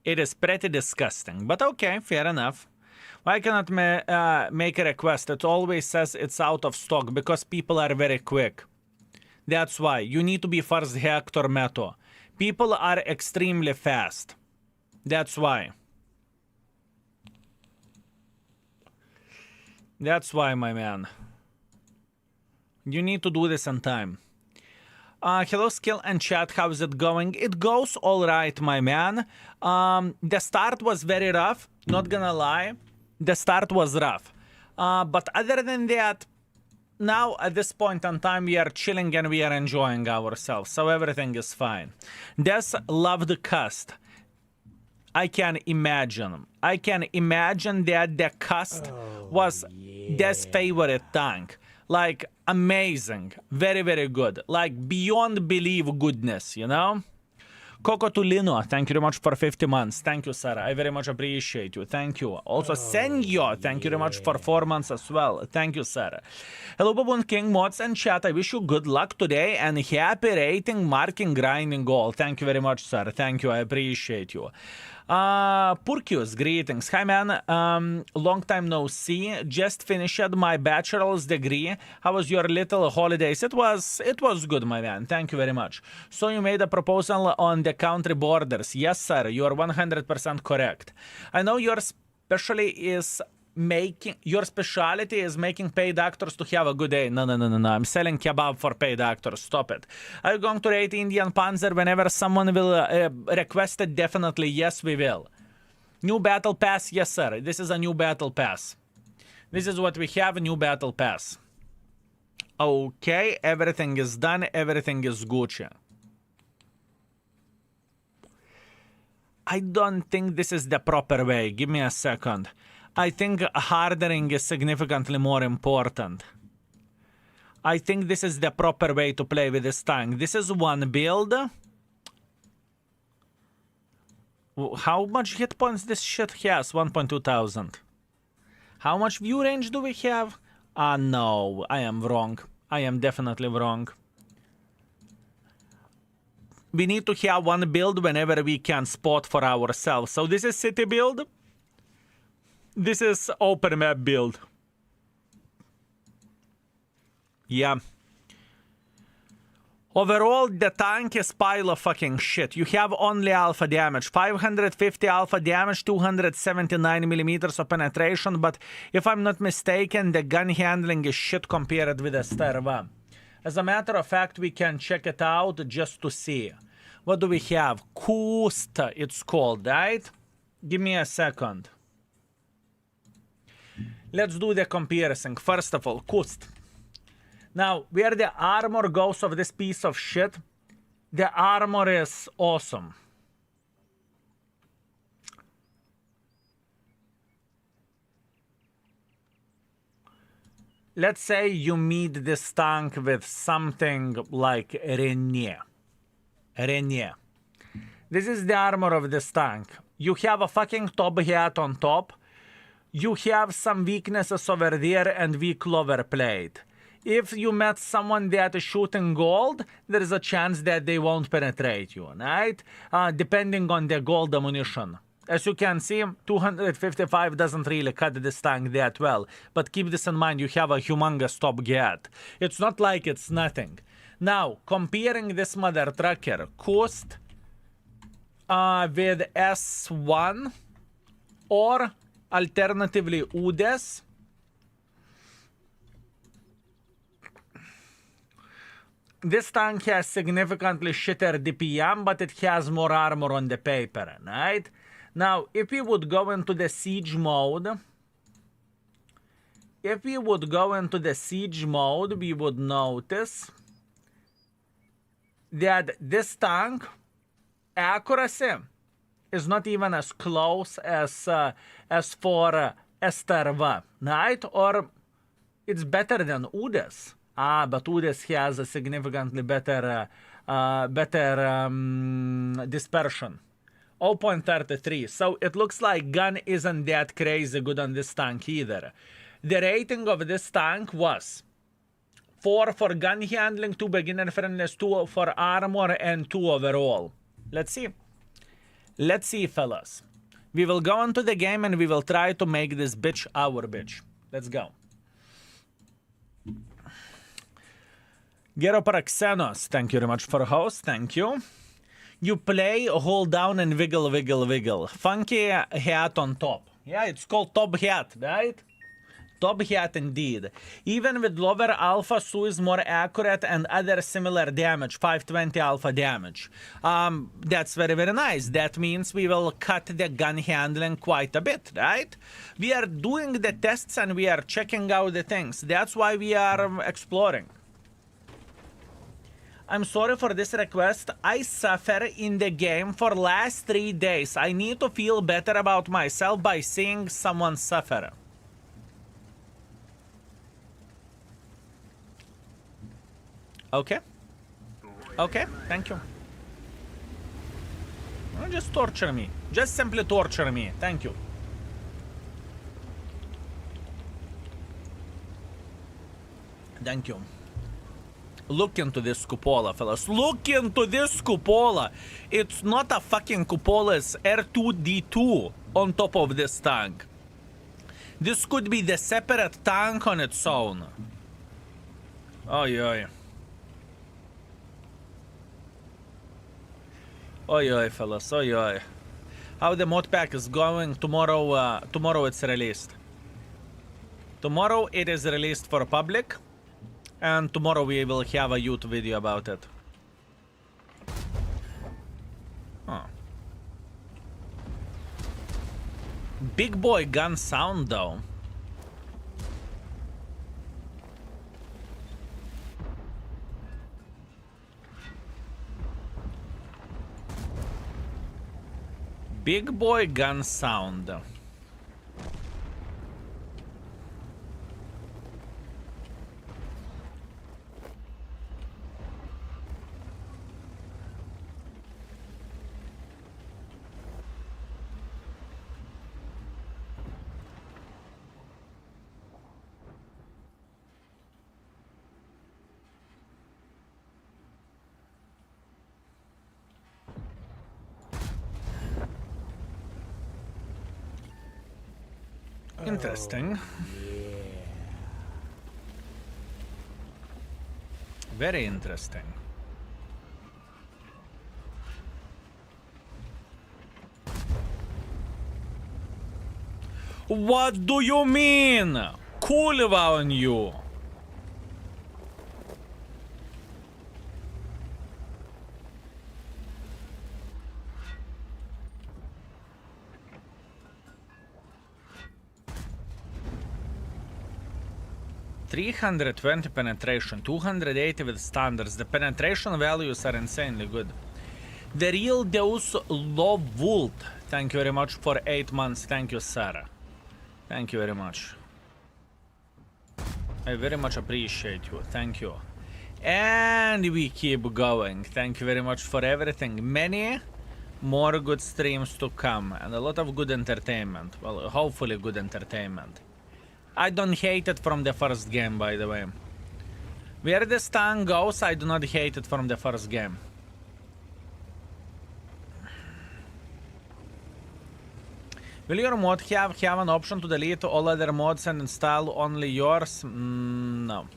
It is pretty disgusting, but okay, fair enough. Why cannot make a request? It always says it's out of stock because people are very quick. That's why. You need to be first Hector Meto. People are extremely fast. That's why. That's why, my man. You need to do this in time. Hello, Skill and chat. How's it going? It goes all right, my man. The start was very rough. Not gonna lie. The start was rough. But other than that, now at this point in time, we are chilling and we are enjoying ourselves. So everything is fine. Des loved Kust. I can imagine. I can imagine that the Kust was Des' favorite tank. Like, amazing. Very, very good. Like, beyond belief goodness, you know? Coco Tulino, thank you very much for 50 months. Thank you, Sarah. I very much appreciate you. Thank you. Also, Senyo, thank you very much for 4 months as well. Thank you, Sarah. Hello, Baboon King, mods and chat. I wish you good luck today and happy rating, marking, grinding goal. Thank you very much, sir. Thank you. I appreciate you. Purkius, greetings. Hi, man. Long time no see. Just finished my bachelor's degree. How was your little holidays? It was good, my man. Thank you very much. So you made a proposal on the country borders. Yes, sir. You are 100% correct. I know your specialty is making paid actors to have a good day. No. I'm selling kebab for paid actors. Stop it. Are you going to rate Indian Panzer whenever someone will request it? Definitely, yes, we will. New battle pass? Yes, sir. This is a new battle pass. This is what we have, a new battle pass. Okay, everything is done. Everything is Gucci. I don't think this is the proper way. Give me a second. I think hardening is significantly more important. I think this is the proper way to play with this tank. This is one build. How much hit points this shit has? 1,200. How much view range do we have? No, I am wrong. I am definitely wrong. We need to have one build whenever we can spot for ourselves. So this is city build. This is open map build. Yeah. Overall, the tank is pile of fucking shit. You have only alpha damage. 550 alpha damage, 279 millimeters of penetration. But if I'm not mistaken, the gun handling is shit compared with the Sterva. As a matter of fact, we can check it out just to see. What do we have? Kust, it's called, right? Give me a second. Let's do the comparison. First of all, Kust. Now, where the armor goes of this piece of shit, the armor is awesome. Let's say you meet this tank with something like Renier. This is the armor of this tank. You have a fucking top hat on top. You have some weaknesses over there and weak lower plate. If you met someone that is shooting gold, there is a chance that they won't penetrate you, right? Depending on the gold ammunition. As you can see, 255 doesn't really cut this tank that well. But keep this in mind, you have a humongous top gate. It's not like it's nothing. Now, comparing this mother trucker, Kust with S1 or alternatively Udes. This tank has significantly shitter DPM, but it has more armor on the paper, right? Now, if we would go into the siege mode, we would notice that this tank accuracy is not even as close as for STRV, right? Or it's better than Udes. But Udes has a significantly better dispersion. 0.33. So it looks like gun isn't that crazy good on this tank either. The rating of this tank was 4 for gun handling, 2 beginner friendliness, 2 for armor, and 2 overall. Let's see. Let's see, fellas. We will go into the game and we will try to make this bitch our bitch. Let's go. Gero Paraxenos, thank you very much for host, thank you. You play, hold down and wiggle, wiggle, wiggle. Funky hat on top. Yeah, it's called top hat, right? Top hat indeed. Even with lower alpha, Su is more accurate and other similar damage, 520 alpha damage. That's very, very nice. That means we will cut the gun handling quite a bit, right? We are doing the tests and we are checking out the things. That's why we are exploring. I'm sorry for this request. I suffer in the game for last 3 days. I need to feel better about myself by seeing someone suffer. Okay. Okay, thank you. Just torture me. Just simply torture me. Thank you. Thank you. Look into this cupola, fellas. Look into this cupola. It's not a fucking cupola. It's R2D2 on top of this tank. This could be the separate tank on its own. Oi, oi. Oi, oi, fellas. Oi, oi. How the mod pack is going? Tomorrow it's released. Tomorrow it is released for public. And tomorrow we will have a YouTube video about it. Huh. Big boy gun sound though. Big boy gun sound. Interesting. Yeah. Very interesting. What do you mean? Kulva on you. $320 penetration, 280 with standards. The penetration values are insanely good. The real Deus Lovult. Thank you very much for 8 months. Thank you, Sarah. Thank you very much. I very much appreciate you. Thank you. And we keep going. Thank you very much for everything. Many more good streams to come and a lot of good entertainment. Well, hopefully good entertainment. I don't hate it from the first game, by the way. Where this tank goes, I do not hate it from the first game. Will your mod have an option to delete all other mods and install only yours? No.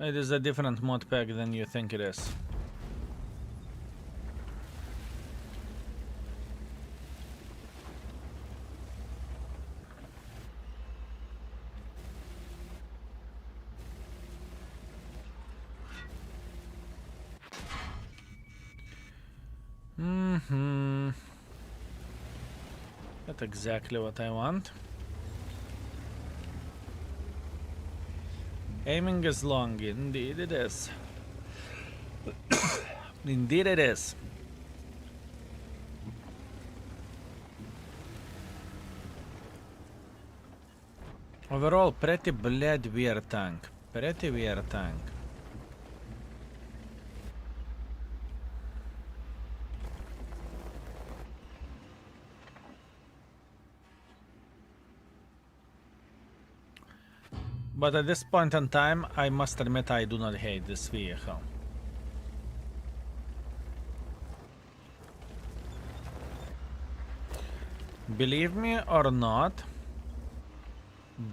It is a different mod pack than you think it is. That's exactly what I want. Aiming is long, indeed it is. Indeed it is. Overall, pretty bled weird tank. Pretty weird tank. But at this point in time, I must admit I do not hate this vehicle. Believe me or not,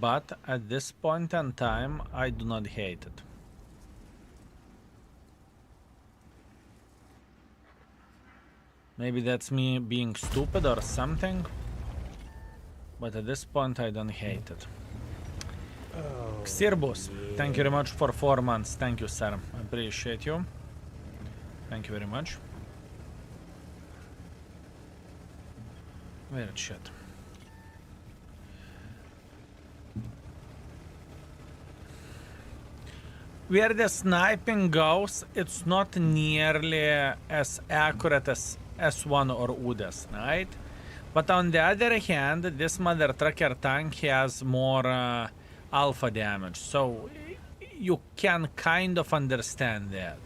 but at this point in time, I do not hate it. Maybe that's me being stupid or something, but at this point I don't hate it. Xirbus, thank you very much for 4 months. Thank you, sir. I appreciate you. Thank you very much. Weird shit. Where the sniping goes, it's not nearly as accurate as S1 or UDAS, right? But on the other hand, this mother trucker tank has more alpha damage, so you can kind of understand that.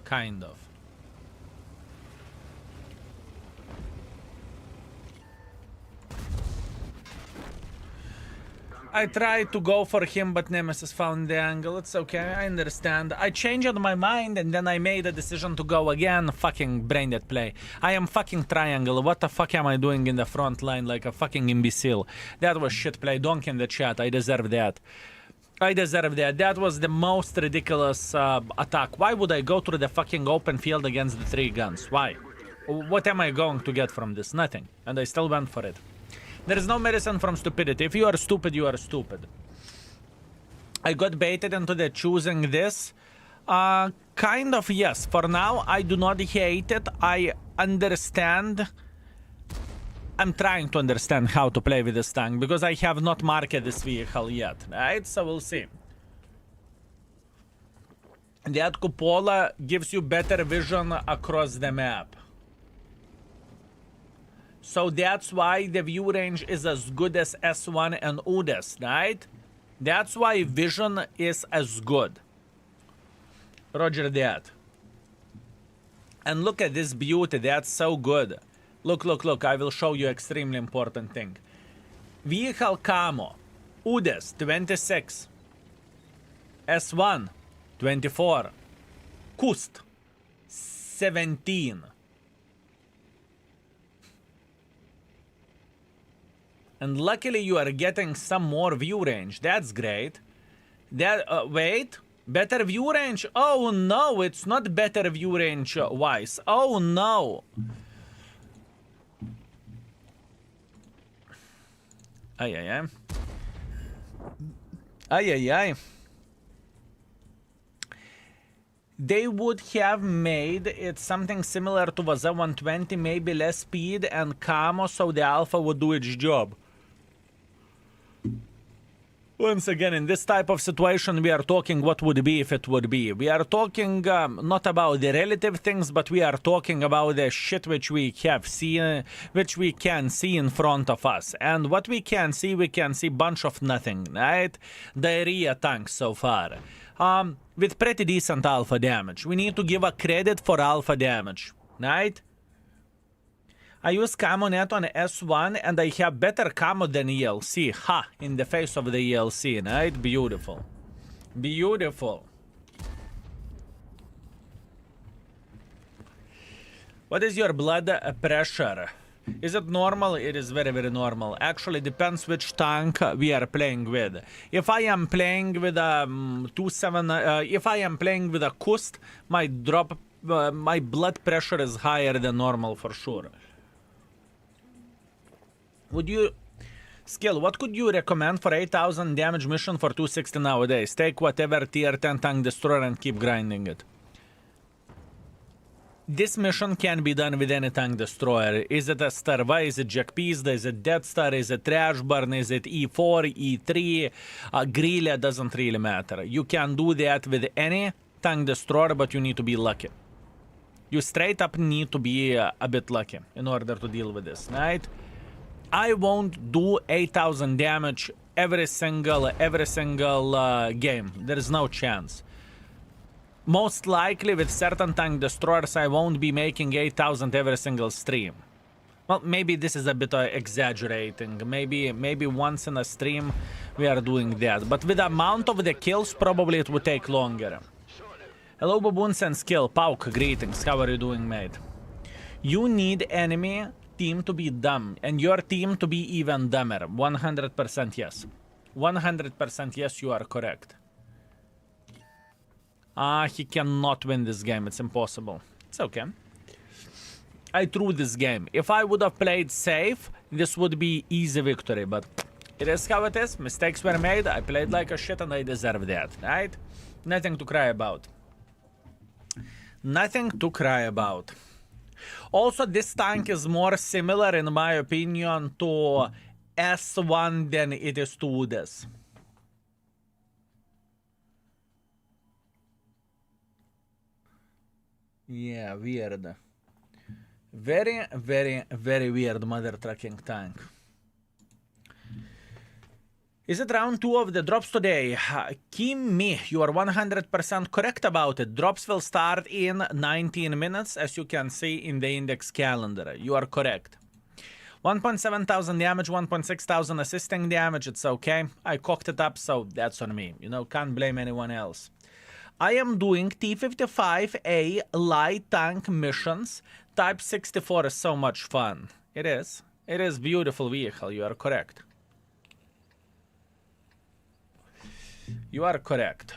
Kind of. I tried to go for him, but Nemesis found the angle. It's okay, I understand. I changed my mind and then I made a decision to go again. Fucking brain dead play. I am fucking triangle. What the fuck am I doing in the front line like a fucking imbecile? That was shit play. Donk in the chat. I deserve that. I deserve that. That was the most ridiculous attack. Why would I go to the fucking open field against the 3 guns? Why? What am I going to get from this? Nothing. And I still went for it. There is no medicine from stupidity. If you are stupid, you are stupid. I got baited into the choosing this. Kind of, yes. For now, I do not hate it. I understand. I'm trying to understand how to play with this tank because I have not marked this vehicle yet. Right? So we'll see. That cupola gives you better vision across the map. So that's why the view range is as good as S1 and UDAS, right? That's why vision is as good. Roger that. And look at this beauty, that's so good. Look, look, look, I will show you extremely important thing. Vehicle camo, UDAS 26, S1 24, Kust 17. And luckily you are getting some more view range. That's great. That wait, better view range? Oh no, it's not better view range wise. Oh no. Ay ay ay. Ay ay ay. They would have made it something similar to the Z120, maybe less speed and camo, so the alpha would do its job. Once again, in this type of situation, we are talking what would be if it would be. We are talking not about the relative things, but we are talking about the shit which we have seen, which we can see in front of us. And what we can see bunch of nothing, right? Diarrhea tanks so far. With pretty decent alpha damage. We need to give a credit for alpha damage, right? I use camo net on S1 and I have better camo than ELC. Ha! In the face of the ELC, right? Beautiful. Beautiful. What is your blood pressure? Is it normal? It is very, very normal. Actually, depends which tank we are playing with. If I am playing with a if I am playing with a Kust, my blood pressure is higher than normal for sure. Would you... Skill, what could you recommend for 8000 damage mission for 260 nowadays? Take whatever tier 10 tank destroyer and keep grinding it. This mission can be done with any tank destroyer. Is it a Starva? Is it Jack Pizda? Is it Death Star? Is it Trashburn? Is it E4, E3? Grilla? Doesn't really matter. You can do that with any tank destroyer, but you need to be lucky. You straight up need to be a bit lucky in order to deal with this, right? I won't do 8000 damage every single game. There is no chance. Most likely with certain tank destroyers I won't be making 8000 every single stream. Well, maybe this is a bit exaggerating. Maybe once in a stream we are doing that. But with the amount of the kills, probably it would take longer. Hello, Baboons and Skill. Pauk, greetings. How are you doing, mate? You need enemy team to be dumb, and your team to be even dumber. 100% yes. 100% yes, you are correct. He cannot win this game. It's impossible. It's okay. I threw this game. If I would have played safe, this would be easy victory, but it is how it is. Mistakes were made. I played like a shit and I deserve that, right? Nothing to cry about. Nothing to cry about. Also, this tank is more similar, in my opinion, to S1 than it is to Udes. Yeah, weird. Very, very, very weird mother trucking tank. Is it round 2 of the drops today? Kimi, you are 100% correct about it. Drops will start in 19 minutes, as you can see in the index calendar. You are correct. 1.7 thousand damage, 1.6 thousand assisting damage. It's okay. I cocked it up, so that's on me. You know, can't blame anyone else. I am doing T55A light tank missions. Type 64 is so much fun. It is. It is beautiful vehicle. You are correct. You are correct.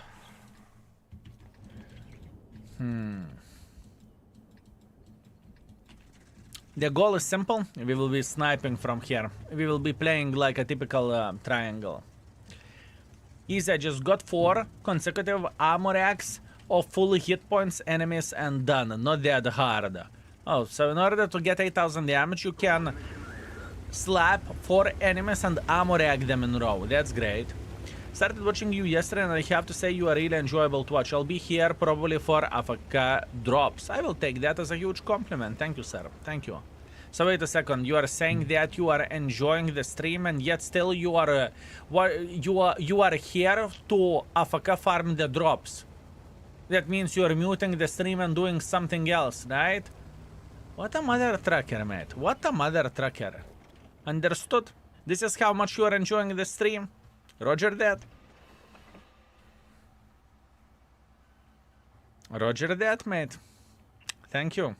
The goal is simple. We will be sniping from here. We will be playing like a typical triangle. Easy, I just got 4 consecutive armor racks of full hit points, enemies, and done. Not that hard. Oh, so in order to get 8000 damage, you can slap 4 enemies and armor rack them in a row. That's great. Started watching you yesterday and I have to say you are really enjoyable to watch. I'll be here probably for AFK drops. I will take that as a huge compliment. Thank you, sir. Thank you. So wait a second, you are saying that you are enjoying the stream and yet still you are here to AFK farm the drops. That means you are muting the stream and doing something else, right? What a mother trucker, mate. What a mother trucker. Understood? This is how much you are enjoying the stream. Roger that. Roger that, mate. Thank you.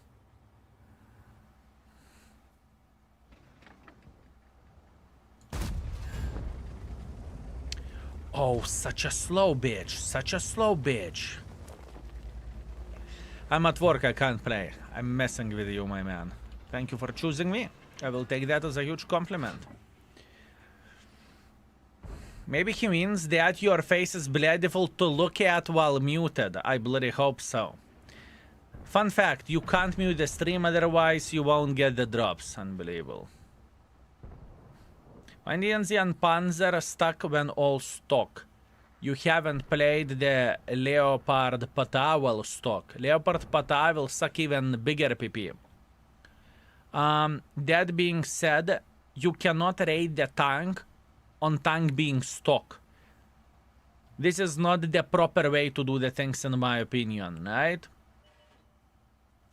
Oh, such a slow bitch. Such a slow bitch. I'm at work, I can't play. I'm messing with you, my man. Thank you for choosing me. I will take that as a huge compliment. Maybe he means that your face is beautiful to look at while muted. I bloody hope so. Fun fact, you can't mute the stream, otherwise you won't get the drops. Unbelievable. Indians and Panzer stuck when all stock. You haven't played the Leopard Patawel stock. Leopard Pata will suck even bigger PP. That being said, you cannot raid the tank on tank being stock. This is not the proper way to do the things in my opinion, right?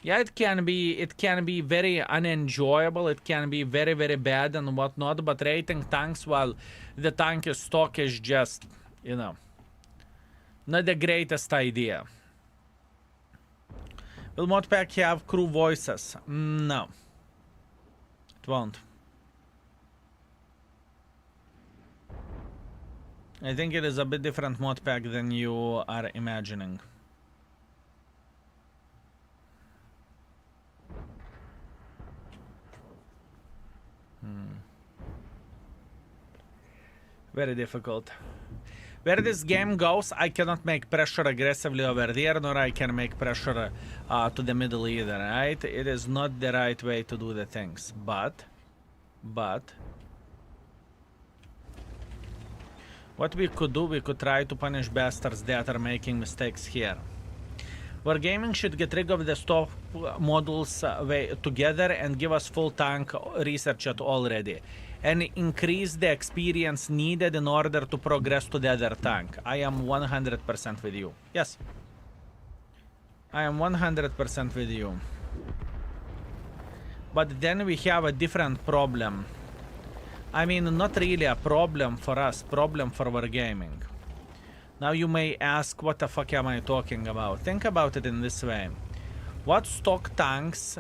Yeah, it can be very unenjoyable, it can be very, very bad and whatnot, but rating tanks while the tank is stock is just, you know, Not the greatest idea. Will mod pack have crew voices? No. It won't. I think it is a bit different mod pack than you are imagining. Very difficult. Where this game goes, I cannot make pressure aggressively over there, nor I can make pressure to the middle either, right? It is not the right way to do the things, but... What we could do, we could try to punish bastards that are making mistakes here. Wargaming should get rid of the stock models together and give us full tank research at already. And increase the experience needed in order to progress to the other tank. I am 100% with you. Yes. I am 100% with you. But then we have a different problem. I mean, not really a problem for us, problem for Wargaming. Now you may ask, what the fuck am I talking about? Think about it in this way. What stock tanks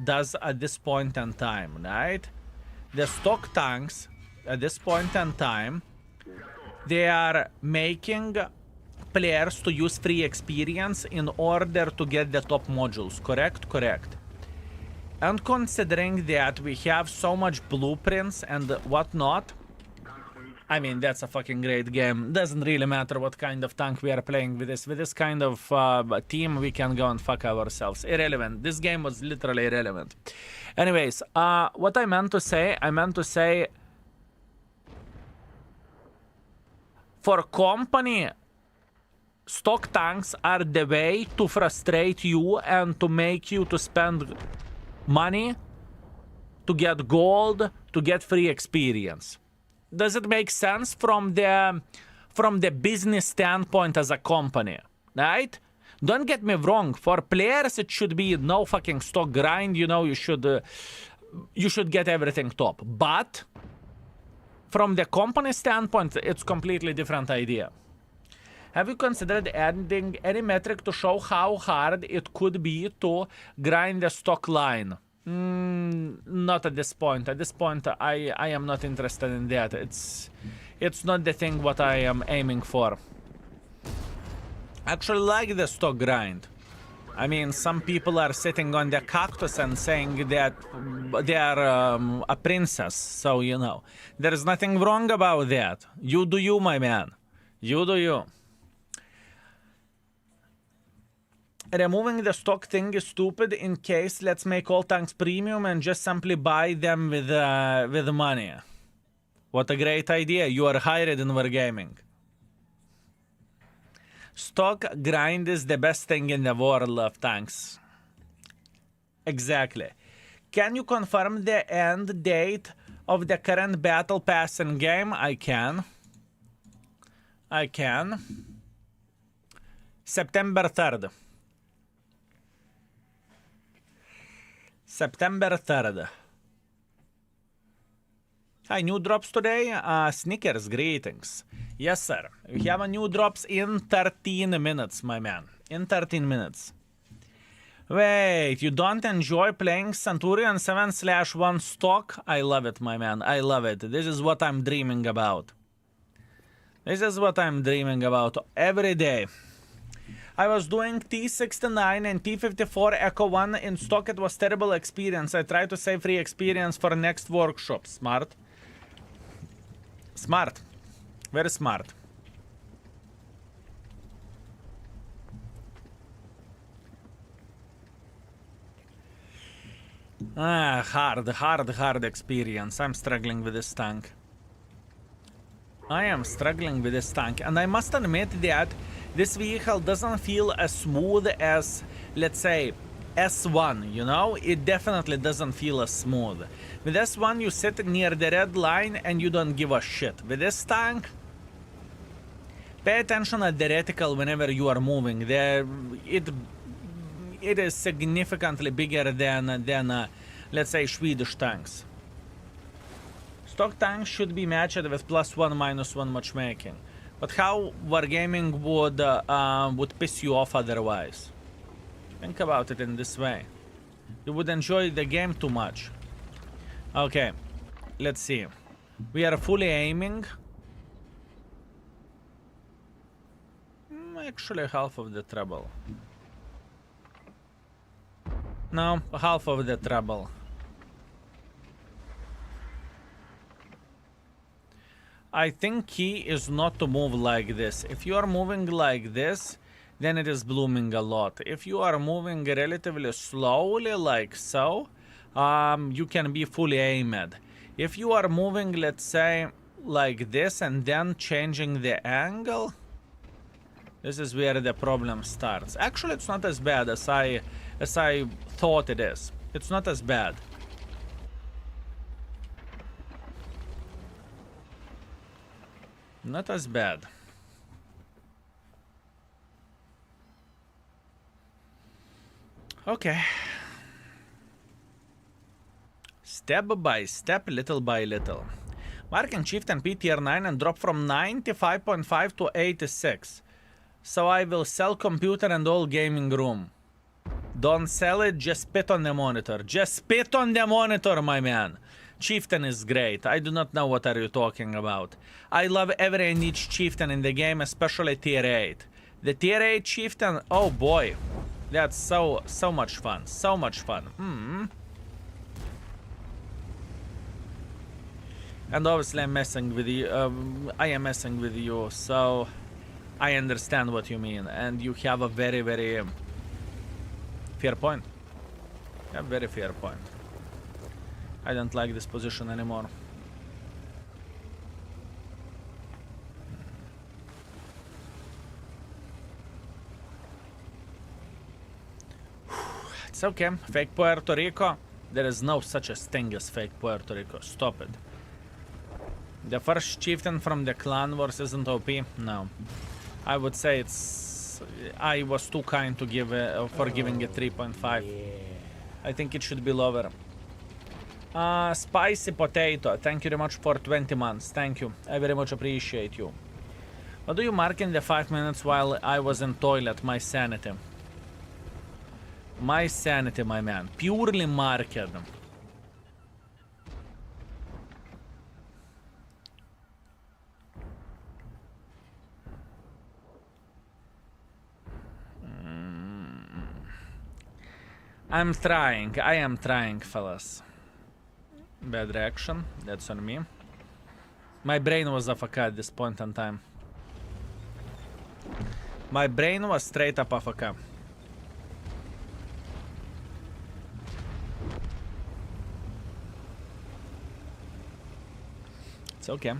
does at this point in time, right? The stock tanks, at this point in time, they are making players to use free experience in order to get the top modules, correct? Correct. And considering that we have so much blueprints and whatnot, I mean, that's a fucking great game. Doesn't really matter what kind of tank we are playing with this. With this kind of team, we can go and fuck ourselves. Irrelevant. This game was literally irrelevant. Anyways, what I meant to say, for company, stock tanks are the way to frustrate you and to make you to spend money to get gold, to get free experience. Does it make sense from the business standpoint as a company, right? Don't get me wrong. For players, it should be no fucking stock grind. You know, you should get everything top. But from the company standpoint, it's completely different idea. Have you considered adding any metric to show how hard it could be to grind the stock line? Not at this point. At this point, I am not interested in that. It's not the thing what I am aiming for. Actually like the stock grind. I mean, some people are sitting on the cactus and saying that they are a princess. So, you know, there is nothing wrong about that. You do you, my man. You do you. Removing the stock thing is stupid. In case, let's make all tanks premium and just simply buy them with money. What a great idea. You are hired in Wargaming. Stock grind is the best thing in the world of tanks. Exactly. Can you confirm the end date of the current battle pass in game? I can. September 3rd. September 3rd. Hi, new drops today? Snickers, greetings. Yes, sir. We have a new drops in 13 minutes, my man. In 13 minutes. Wait, you don't enjoy playing Centurion 7/1 stock? I love it, my man. I love it. This is what I'm dreaming about. This is what I'm dreaming about every day. I was doing T69 and T54 Echo 1 in stock. It was terrible experience. I tried to save free experience for next workshop. Smart. Smart. Very smart. Hard experience. I'm struggling with this tank. And I must admit that this vehicle doesn't feel as smooth as, let's say, S1, you know? It definitely doesn't feel as smooth. With S1, you sit near the red line and you don't give a shit. With this tank, pay attention at the reticle whenever you are moving. It is significantly bigger than let's say, Swedish tanks. Stock tanks should be matched with +1, -1 matchmaking. But how wargaming would piss you off otherwise? Think about it in this way. You would enjoy the game too much. Okay, let's see. We are fully aiming. Actually, half of the trouble. No, half of the trouble. I think key is not to move like this. If you are moving like this, then it is blooming a lot. If you are moving relatively slowly like so, you can be fully aimed. If you are moving, let's say, like this and then changing the angle, this is where the problem starts. Actually, it's not as bad as I thought it is. It's not as bad. Not as bad. Okay. Step by step, little by little. Marking Chieftain P tier 9 and drop from 95.5 to 86. So I will sell computer and all gaming room. Don't sell it, just spit on the monitor. Just spit on the monitor, my man. Chieftain is great. I do not know what are you talking about. I love every niche Chieftain in the game, especially tier 8. The tier 8 Chieftain, oh boy. That's so much fun. So much fun. And obviously I'm messing with you. I am messing with you, so I understand what you mean. And you have a very, very fair point. A very fair point. I don't like this position anymore. It's okay. Fake Puerto Rico. There is no such a thing as fake Puerto Rico. Stop it. The first Chieftain from the clan wars isn't OP? No. I would say it's... I was too kind to give for giving it 3.5. Yeah. I think it should be lower. Spicy Potato. Thank you very much for 20 months. Thank you. I very much appreciate you. What do you mark in the 5 minutes while I was in toilet? My sanity. My sanity, my man. Purely marked. I'm trying. I am trying, fellas. Bad reaction. That's on me. My brain was AFK at this point in time. My brain was straight up AFK. It's okay.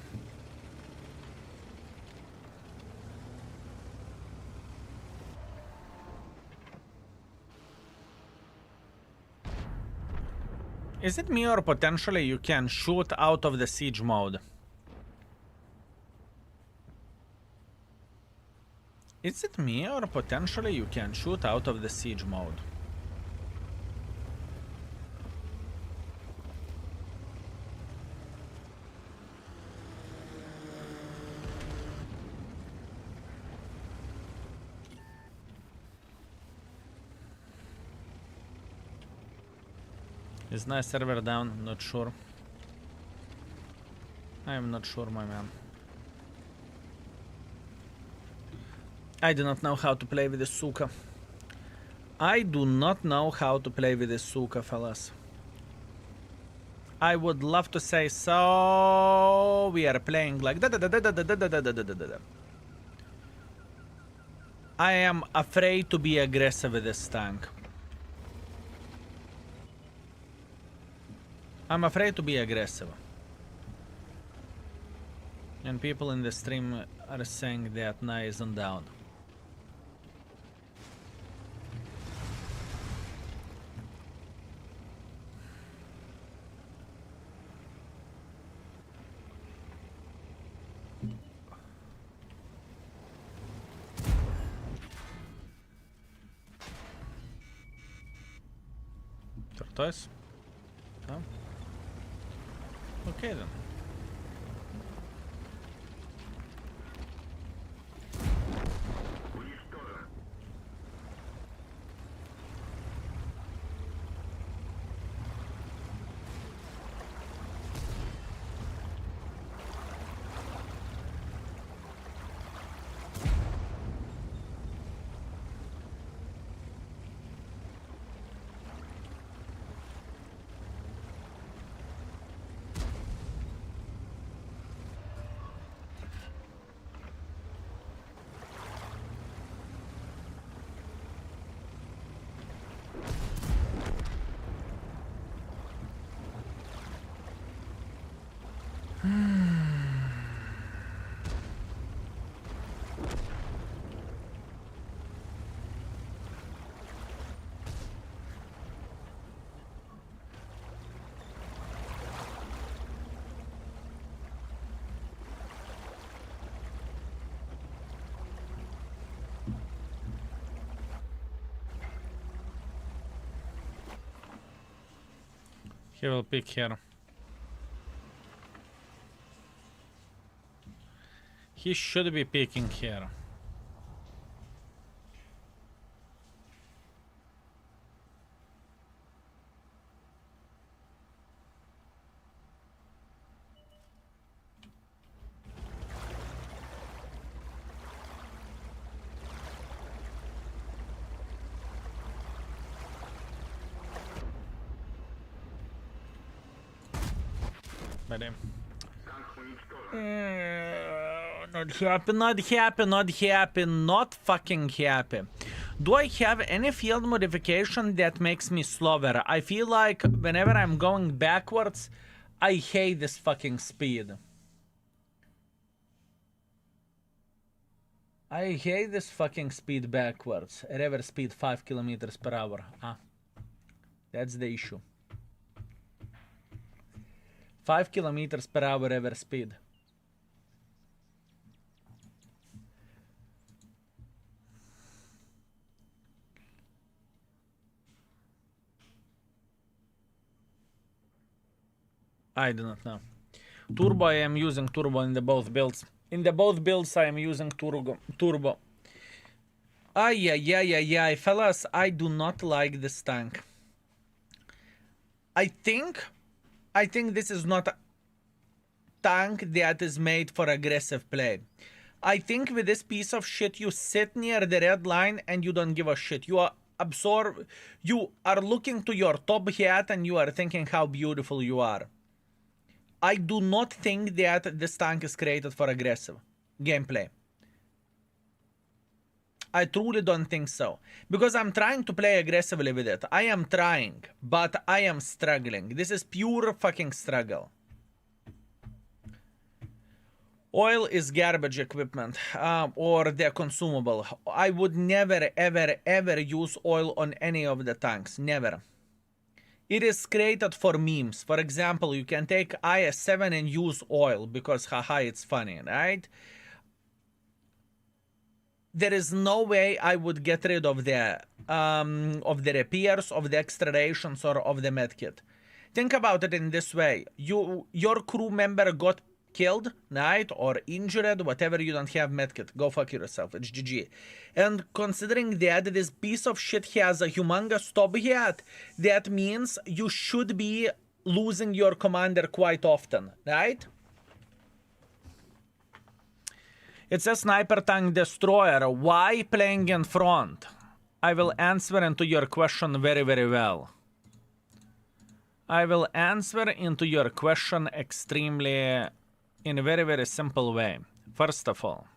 Is it me or potentially you can shoot out of the siege mode? Is it me or potentially you can shoot out of the siege mode? Is my server down? Not sure. I am not sure, my man. I do not know how to play with the Suka. I do not know how to play with the Suka, fellas. I would love to say so. We are playing like da da da da da da da da da da da da. I am afraid to be aggressive with this tank. I'm afraid to be aggressive. And people in the stream are saying that Nai isn't down. Tortoise? No? Okay then. He will pick here. He should be picking here. Buddy. Not happy, not happy, not happy, not fucking happy. Do I have any field modification that makes me slower? I feel like whenever I'm going backwards, I hate this fucking speed. I hate this fucking speed backwards. Reverse speed 5 kilometers per hour. Ah, that's the issue. 5 kilometers per hour reverse speed. I do not know. Turbo, I am using turbo in the both builds. In the both builds, I am using turbo. Ay, fellas, I do not like this tank. I think this is not a tank that is made for aggressive play. I think with this piece of shit, you sit near the red line and you don't give a shit. You are looking to your top hat and you are thinking how beautiful you are. I do not think that this tank is created for aggressive gameplay. I truly don't think so. Because I'm trying to play aggressively with it. I am trying, but I am struggling. This is pure fucking struggle. Oil is garbage equipment, or the consumable. I would never, ever use oil on any of the tanks. Never. It is created for memes. For example, you can take IS-7 and use oil because haha, it's funny, right? There is no way I would get rid of the repairs, of the extra rations, or of the medkit. Think about it in this way. Your crew member got killed, right? Or injured, whatever, you don't have medkit. Go fuck yourself, it's GG. And considering that this piece of shit has a humongous top hat, that means you should be losing your commander quite often, right? It's a sniper tank destroyer. Why playing in front? I will answer into your question very, very well. I will answer into your question extremely in a very, very simple way. First of all,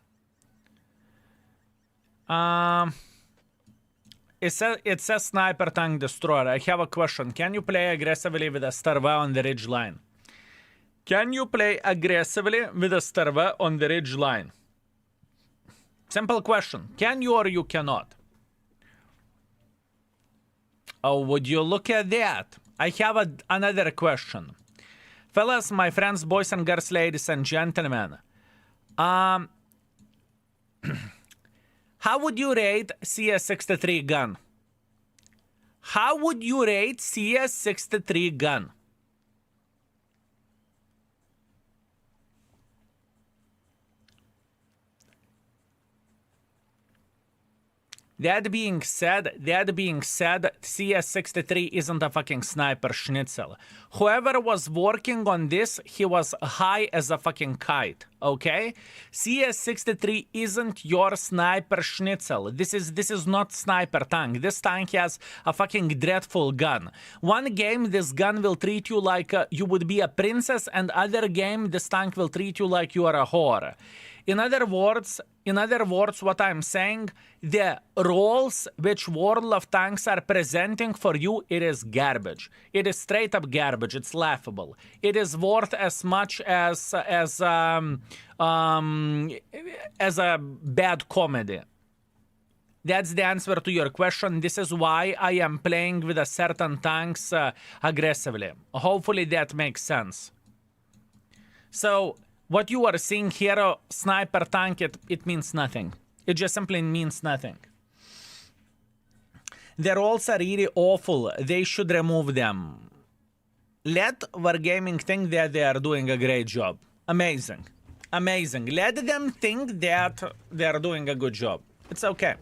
it's a sniper tank destroyer. I have a question. Can you play aggressively with a Starva on the ridge line? Can you play aggressively with a Starva on the ridge line? Simple question. Can you or you cannot? Oh, would you look at that? I have another question. Fellas, my friends, boys and girls, ladies and gentlemen. How would you rate CS63 gun? How would you rate CS63 gun? That being said, CS63 isn't a fucking sniper schnitzel. Whoever was working on this, he was high as a fucking kite, okay? CS63 isn't your sniper schnitzel. This is not sniper tank. This tank has a fucking dreadful gun. One game, this gun will treat you like you would be a princess, and other game, this tank will treat you like you are a whore. In other words, what I'm saying, the roles which World of Tanks are presenting for you, it is garbage. It is straight up garbage. It's laughable. It is worth as much as a bad comedy. That's the answer to your question. This is why I am playing with a certain tanks aggressively. Hopefully that makes sense. So what you are seeing here, sniper tank, it means nothing. It just simply means nothing. The rolls are really awful. They should remove them. Let Wargaming think that they are doing a great job. Amazing. Amazing. Let them think that they are doing a good job. It's okay.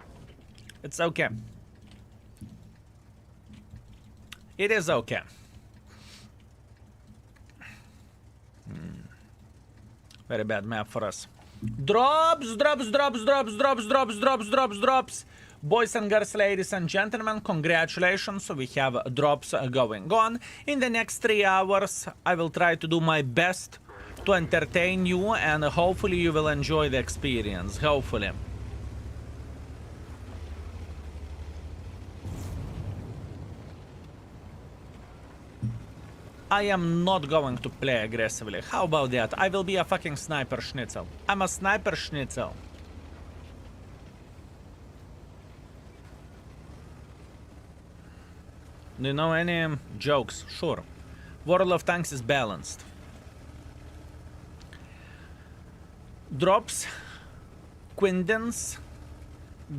It's okay. It is okay. Very bad map for us. Drops, drops, drops, drops, drops, drops, drops, drops, drops. Boys and girls, ladies and gentlemen, congratulations. We have drops going on. In the next 3 hours, I will try to do my best to entertain you, and hopefully you will enjoy the experience. Hopefully. I am not going to play aggressively. How about that? I will be a fucking sniper schnitzel. I'm a sniper schnitzel. Do you know any jokes? Sure. World of Tanks is balanced. Drops Quindens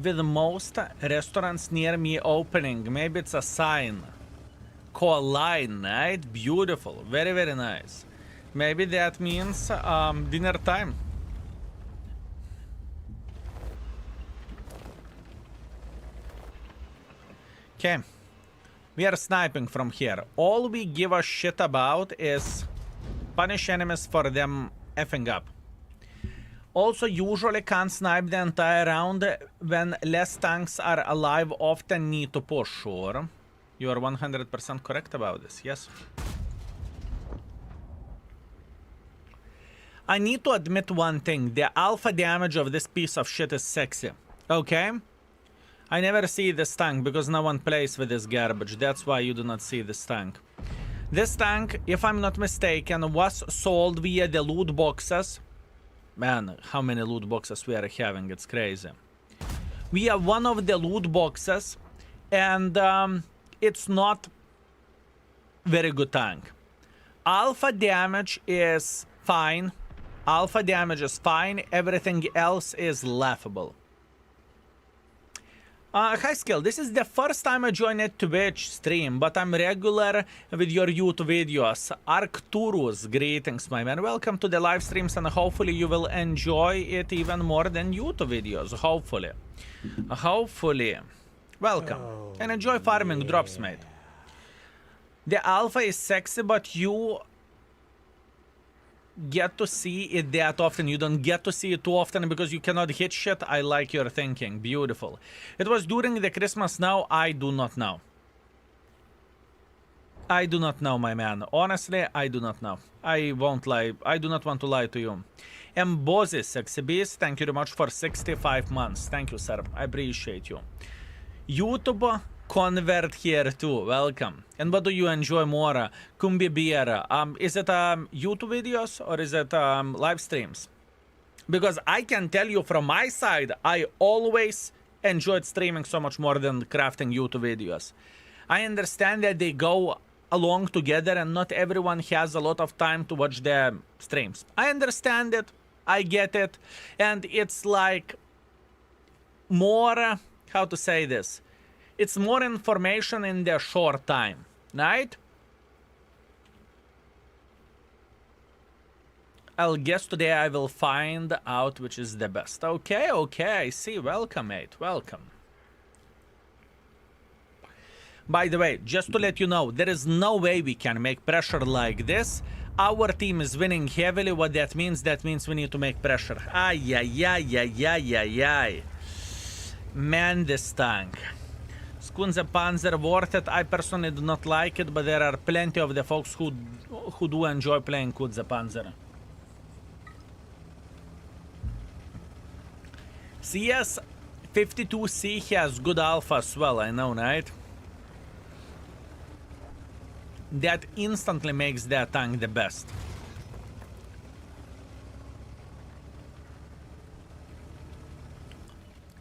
with most restaurants near me opening. Maybe it's a sign. Line, right? Beautiful. Very, very nice. Maybe that means dinner time. Okay. We are sniping from here. All we give a shit about is punish enemies for them effing up. Also, usually can't snipe the entire round when less tanks are alive. Often need to push, sure. You are 100% correct about this, yes. I need to admit one thing. The alpha damage of this piece of shit is sexy. Okay? I never see this tank because no one plays with this garbage. That's why you do not see this tank. This tank, if I'm not mistaken, was sold via the loot boxes. Man, how many loot boxes we are having. It's crazy. We have one of the loot boxes, and it's not very good tank. Alpha damage is fine. Alpha damage is fine. Everything else is laughable. Hi Skill, this is the first time I joined a Twitch stream, but I'm regular with your YouTube videos. Arcturus, greetings my man. Welcome to the live streams, and hopefully you will enjoy it even more than YouTube videos. Hopefully. Hopefully. Welcome. And enjoy farming drops, mate. The alpha is sexy, but you get to see it that often. You don't get to see it too often because you cannot hit shit. I like your thinking. Beautiful. It was during the Christmas now. I do not know. I do not know, my man. Honestly, I do not know. I won't lie. I do not want to lie to you. Embozis, sexy beast, thank you very much for 65 months. Thank you, sir. I appreciate you. YouTube convert here too. Welcome. And what do you enjoy more? Kumbi beer. Is it YouTube videos or is it live streams? Because I can tell you from my side, I always enjoyed streaming so much more than crafting YouTube videos. I understand that they go along together and not everyone has a lot of time to watch the streams. I understand it. I get it. And it's like more, how to say this? It's more information in the short time, right? I'll guess today I will find out which is the best. Okay, okay, I see. Welcome, mate. Welcome. By the way, just to let you know, there is no way we can make pressure like this. Our team is winning heavily. What that means we need to make pressure. Ay, ay, ay, ay, ay, ay, ay. Man, this tank. Skunze Panzer worth it. I personally do not like it, but there are plenty of the folks who do enjoy playing Kudze Panzer. CS 52C has good alpha as well, I know, right? That instantly makes that tank the best.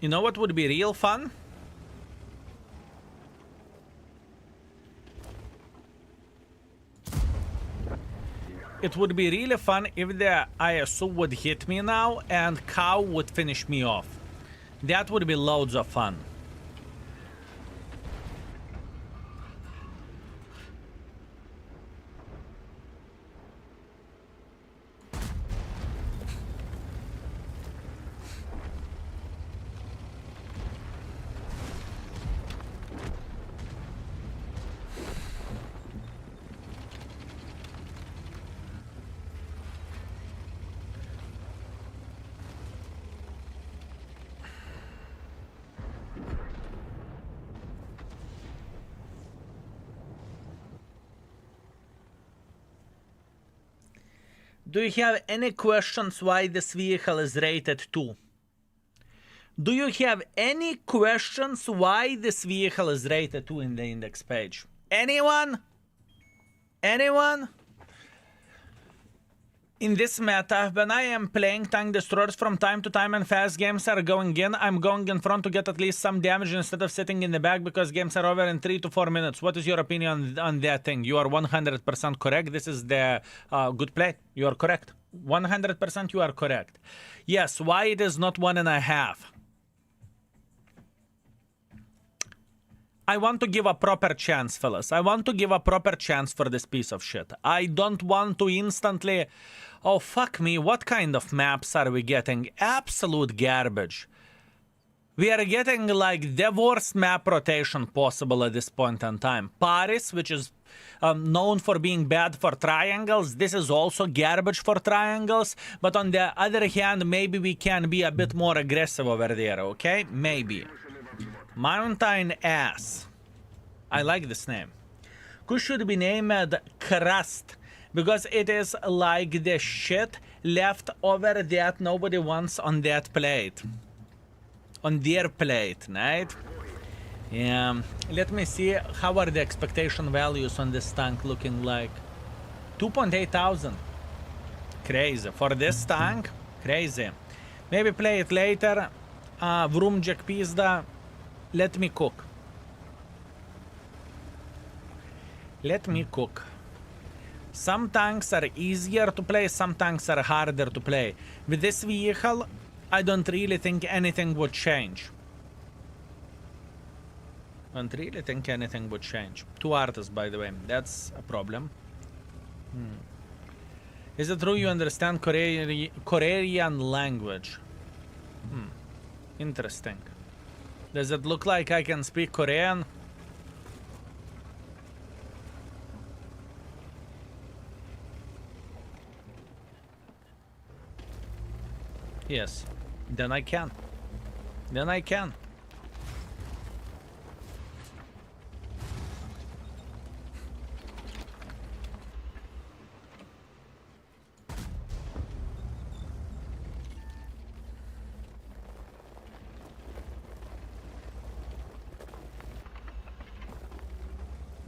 You know what would be real fun? It would be really fun if the ISO would hit me now and Cow would finish me off. That would be loads of fun. Do you have any questions why this vehicle is rated 2? Do you have any questions why this vehicle is rated 2 in the index page? Anyone? Anyone? In this meta, when I am playing tank destroyers from time to time and fast games are going in, I'm going in front to get at least some damage instead of sitting in the back because games are over in 3 to 4 minutes. What is your opinion on that thing? You are 100% correct. This is the good play. You are correct. 100% you are correct. Yes, why it is not 1.5? I want to give a proper chance, fellas. I want to give a proper chance for this piece of shit. I don't want to instantly... Oh, fuck me. What kind of maps are we getting? Absolute garbage. We are getting, like, the worst map rotation possible at this point in time. Paris, which is known for being bad for triangles. This is also garbage for triangles. But on the other hand, maybe we can be a bit more aggressive over there, okay? Maybe. Mountain Ass. I like this name. Kust should be named Crust, because it is like the shit left over that nobody wants on that plate. On their plate, right? Yeah. Let me see, how are the expectation values on this tank looking like? 2.8 thousand. Crazy. For this tank, crazy. Maybe play it later. Vroom Jack Pizda. Let me cook. Let me cook. Some tanks are easier to play, some tanks are harder to play. With this vehicle, I don't really think anything would change. Don't really think anything would change. 2 artists, by the way. That's a problem. Is it true you understand Korean language? Interesting. Does it look like I can speak Korean? Yes. Then I can. Then I can.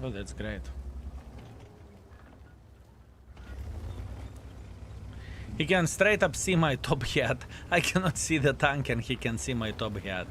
Oh, that's great. He can straight up see my top hat. I cannot see the tank and he can see my top hat.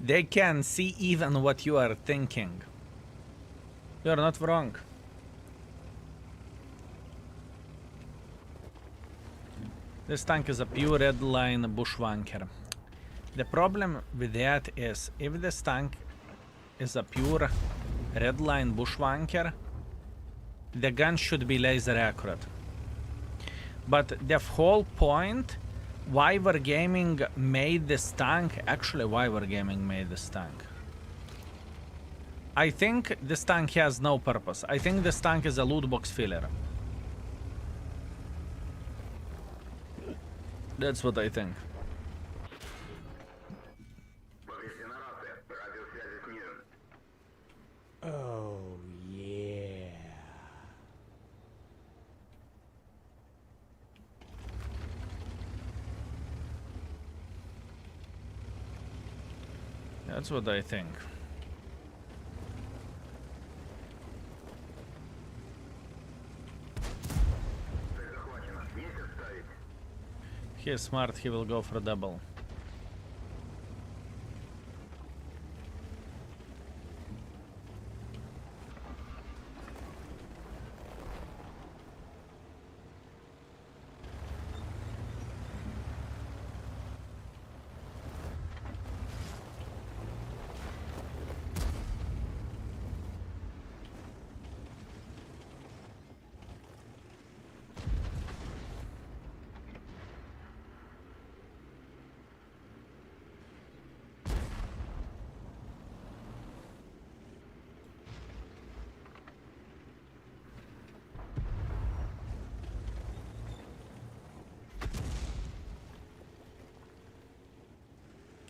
They can see even what you are thinking. You are not wrong. This tank is a pure red line bushwanker. The problem with that is, if this tank is a pure red line bushwanker, the gun should be laser accurate. But the whole point why Wargaming made this tank, actually why Wargaming made this tank, I think this tank has no purpose. I think this tank is a loot box filler. That's what I think. Oh, yeah. That's what I think. He is smart, he will go for double.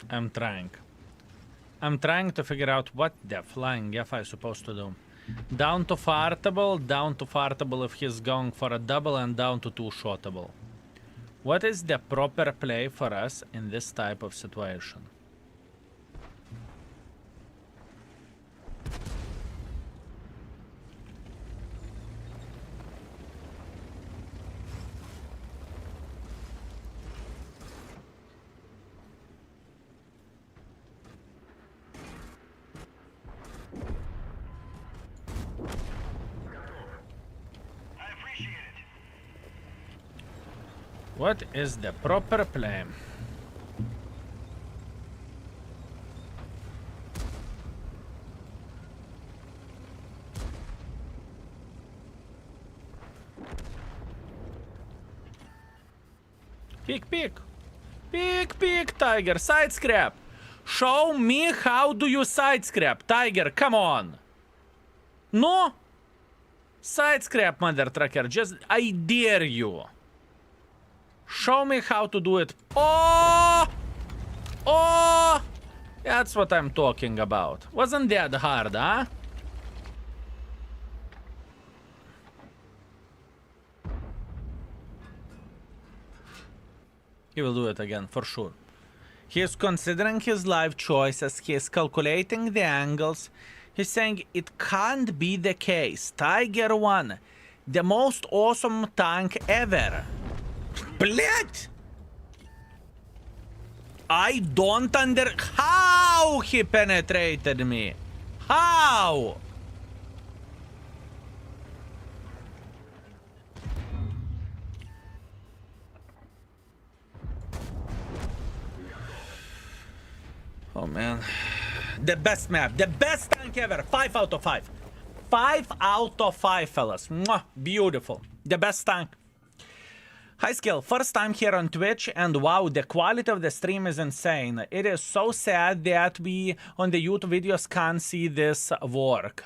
I'm trying. I'm trying to figure out what the flying F is supposed to do. Down to fartable if he's going for a double, and down to two-shotable. What is the proper play for us in this type of situation? What is the proper play? Peek, peek. Peek, peek, Tiger. Side scrap. Show me how do you side scrap. Tiger, come on. No? Side scrap, mother trucker. Just, I dare you. Show me how to do it. Oh! Oh! That's what I'm talking about. Wasn't that hard, huh? He will do it again, for sure. He is considering his life choices. He is calculating the angles. He's saying it can't be the case. Tiger 1, the most awesome tank ever. Блять! I don't how he penetrated me. How? Oh man. The best map. The best tank ever. 5 out of 5. 5 out of 5, fellas. Mwah. Beautiful. The best tank. High skill, first time here on Twitch, and wow, the quality of the stream is insane. It is so sad that we on the YouTube videos can't see this work.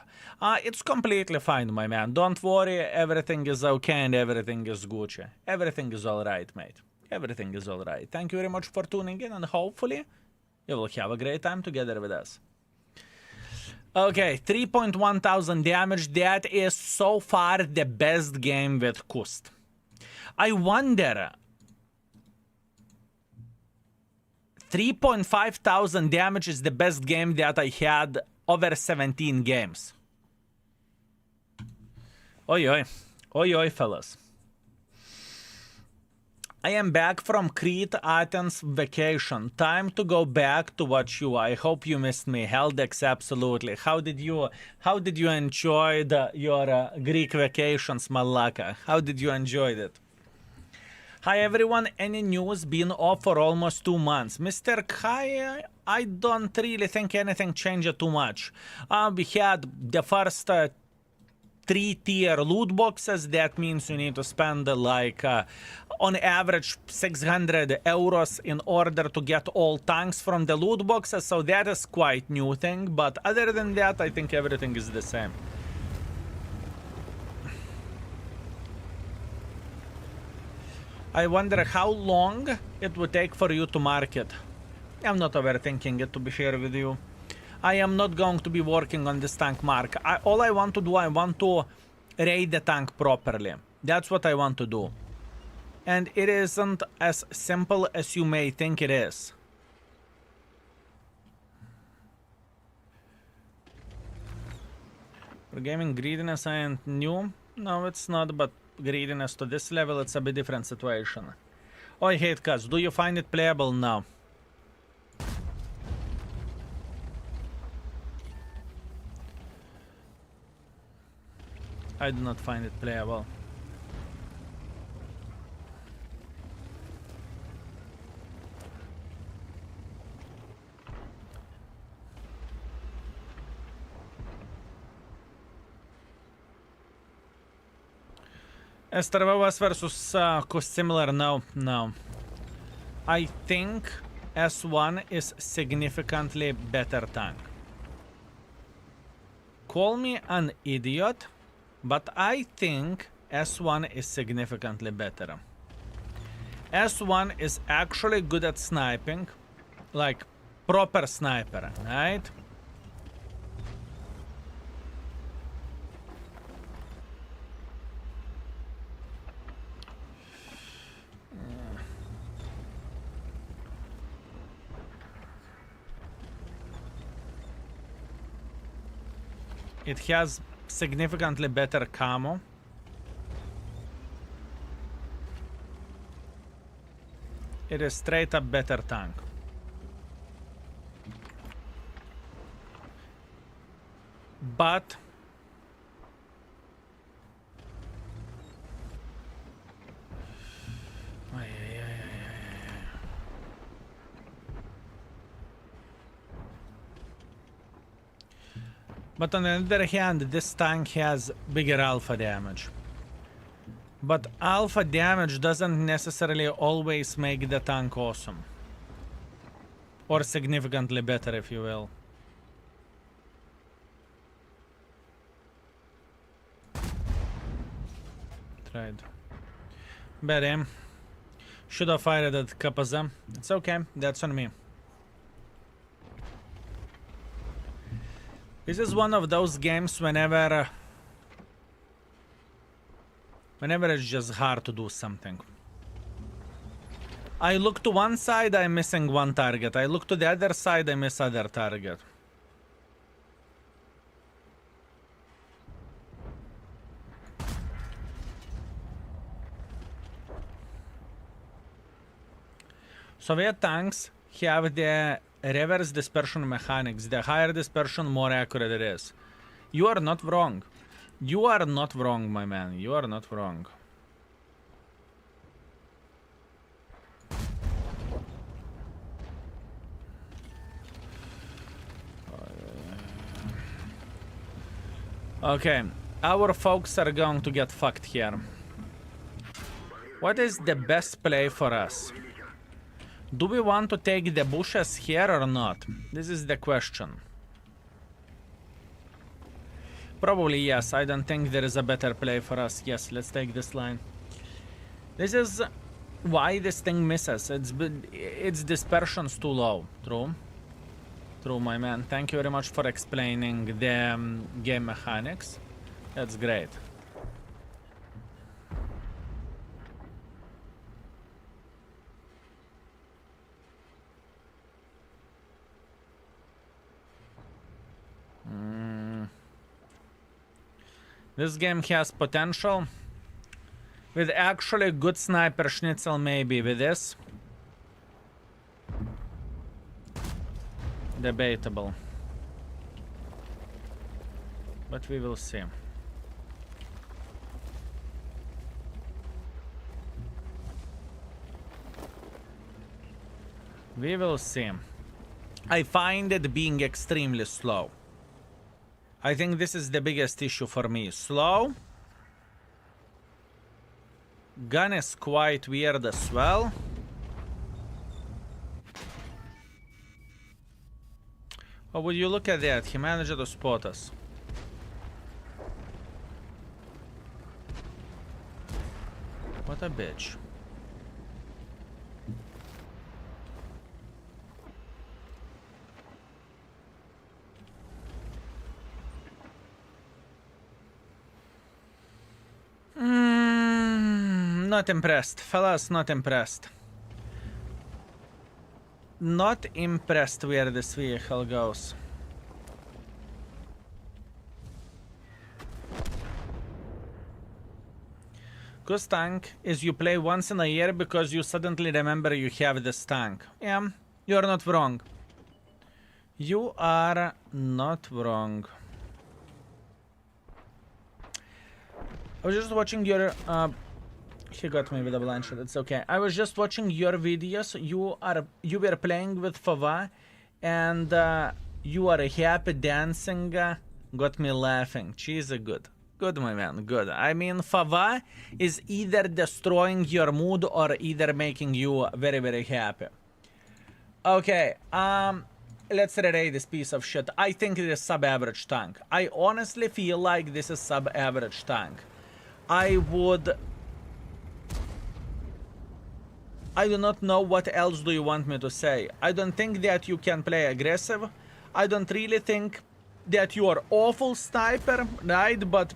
It's completely fine, my man. Don't worry, everything is okay and everything is Gucci. Everything is alright, mate. Everything is alright. Thank you very much for tuning in, and hopefully you will have a great time together with us. Okay, 3.1 thousand damage. That is so far the best game with Kust. I wonder, 3.5 thousand damage is the best game that I had over 17 games. Oi, oi. Oi, oi, fellas. I am back from Crete, Athens vacation. Time to go back to watch you. I hope you missed me. Heldex, absolutely. How did you enjoy your Greek vacations, Malaka? How did you enjoy it? Hi everyone, any news? Been off for almost 2 months. Mr. Kai, I don't really think anything changed too much. We had the first 3-tier loot boxes. That means you need to spend like on average 600 euros in order to get all tanks from the loot boxes. So that is quite new thing. But other than that, I think everything is the same. I wonder how long it would take for you to market. I'm not overthinking it, to be fair with you. I am not going to be working on this tank mark. All I want to do, I want to raid the tank properly. That's what I want to do. And it isn't as simple as you may think it is. For gaming greediness and new? No, it's not, but greediness to this level, it's a bit different situation. Oh, I hate Kust. Do you find it playable now? I do not find it playable. Starvavas versus Kust similar? No, no. I think S1 is significantly better tank. Call me an idiot, but I think S1 is significantly better. S1 is actually good at sniping. Like, proper sniper, right? It has significantly better camo. It is straight up better tank. But but on the other hand, this tank has bigger alpha damage. But alpha damage doesn't necessarily always make the tank awesome. Or significantly better, if you will. Tried. Bad aim. Should have fired at Kapazam. It's okay, that's on me. This is one of those games whenever it's just hard to do something. I look to one side, I'm missing one target. I look to the other side, I miss other target. Soviet tanks have the reverse dispersion mechanics. The higher dispersion, more accurate it is. You are not wrong. You are not wrong, my man. You are not wrong. Okay, our folks are going to get fucked here. What is the best play for us? Do we want to take the bushes here or not? This is the question. Probably yes. I don't think there is a better play for us. Yes, let's take this line. This is why this thing misses. Its dispersion's too low. True. True, my man. Thank you very much for explaining the game mechanics. That's great. This game has potential. With actually good sniper schnitzel, maybe. With this, debatable. But we will see. We will see. I find it being extremely slow. I think this is the biggest issue for me. Slow. Gun is quite weird as well. Oh, would you look at that? He managed to spot us. What a bitch. Not impressed. Fellas, not impressed. Not impressed where this vehicle goes. Kust tank is you play once in a year because you suddenly remember you have this tank. Yeah, you are not wrong. You are not wrong. I was just watching your he got me with a blind shot. It's okay. I was just watching your videos. You were playing with Fava, and you are happy dancing. Got me laughing. She's a good, my man. Good. I mean, Fava is either destroying your mood or either making you very, very happy. Okay. Let's rate this piece of shit. I think it is sub-average tank. I honestly feel like this is sub-average tank. I would I do not know what else do you want me to say. I don't think that you can play aggressive. I don't really think that you are awful sniper, right? But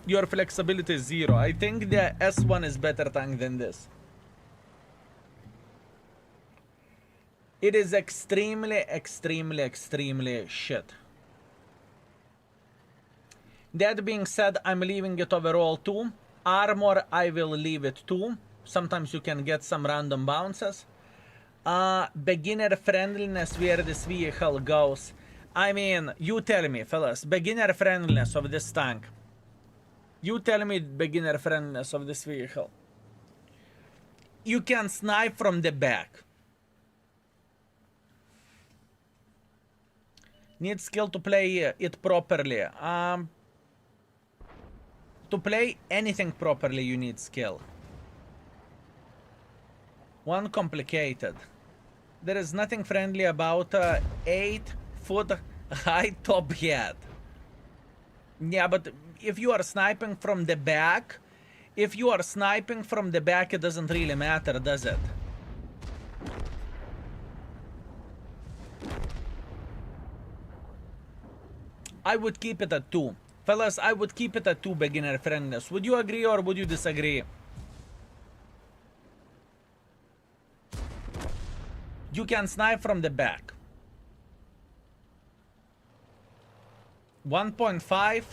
your flexibility is 0. I think the S1 is better tank than this. It is extremely, extremely, extremely shit. That being said, I'm leaving it overall 2. Armor, I will leave it 2. Sometimes you can get some random bounces. Beginner friendliness, where this vehicle goes. I mean, you tell me, fellas, beginner friendliness of this tank. You tell me beginner friendliness of this vehicle. You can snipe from the back. Need skill to play it properly. To play anything properly, you need skill. One, complicated. There is nothing friendly about 8-foot high top hat. Yeah, but if you are sniping from the back, it doesn't really matter, does it? I would keep it at 2. Fellas, I would keep it at 2 beginner friendliness. Would you agree or would you disagree? You can snipe from the back. 1.5.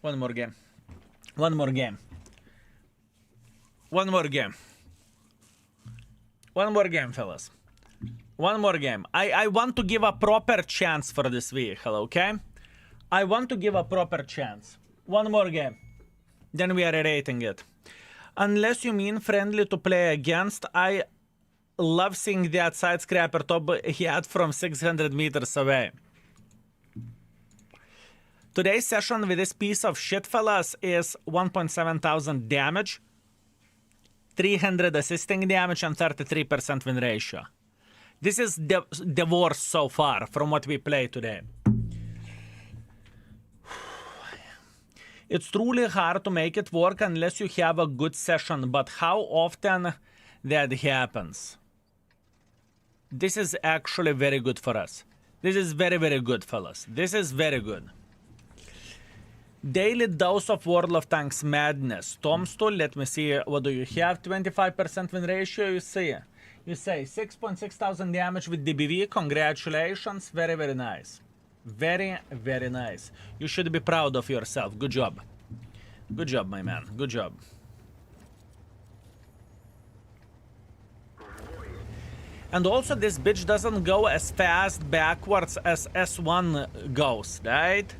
One more game. One more game. One more game. One more game, fellas. One more game. I want to give a proper chance for this vehicle, okay? I want to give a proper chance. One more game. Then we are rating it. Unless you mean friendly to play against, I love seeing that side scraper top he had from 600 meters away. Today's session with this piece of shit, fellas, is 1.7 thousand damage, 300 assisting damage, and 33% win ratio. This is the worst so far from what we played today. It's truly hard to make it work unless you have a good session, but how often that happens? This is actually very good for us. This is very, very good, fellas. This is very good. Daily dose of World of Tanks madness. Tomstool, let me see, what do you have? 25% win ratio, you see. You say 6.6 thousand damage with DBV. Congratulations. Very, very nice. Very, very nice. You should be proud of yourself. Good job. Good job, my man. Good job. And also, this bitch doesn't go as fast backwards as S1 goes, right?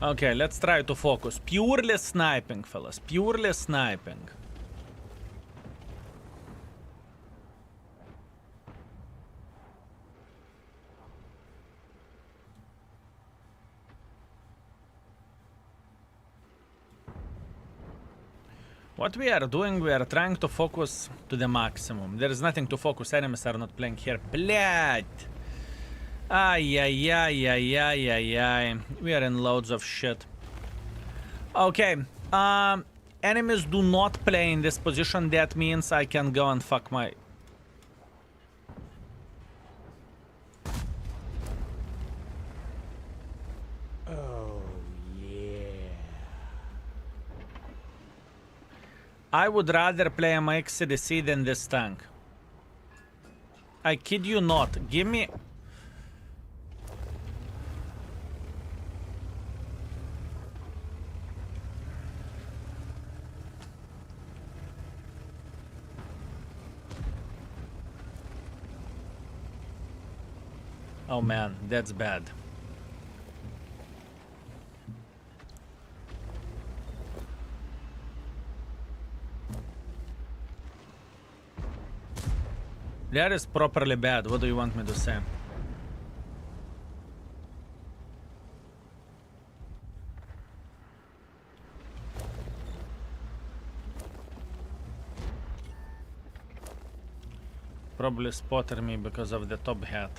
Okay, let's try to focus. Purely sniping, fellas. Purely sniping. What we are doing, we are trying to focus to the maximum. There is nothing to focus. Enemies are not playing here. Блядь! Ay, ay, ay, ay, ay, ay, ay. We are in loads of shit. Okay. Enemies do not play in this position. That means I can go and fuck my... Oh, yeah. I would rather play my XCDC than this tank. I kid you not. Give me... Oh man, that's bad. That is properly bad. What do you want me to say? Probably spotted me because of the top hat.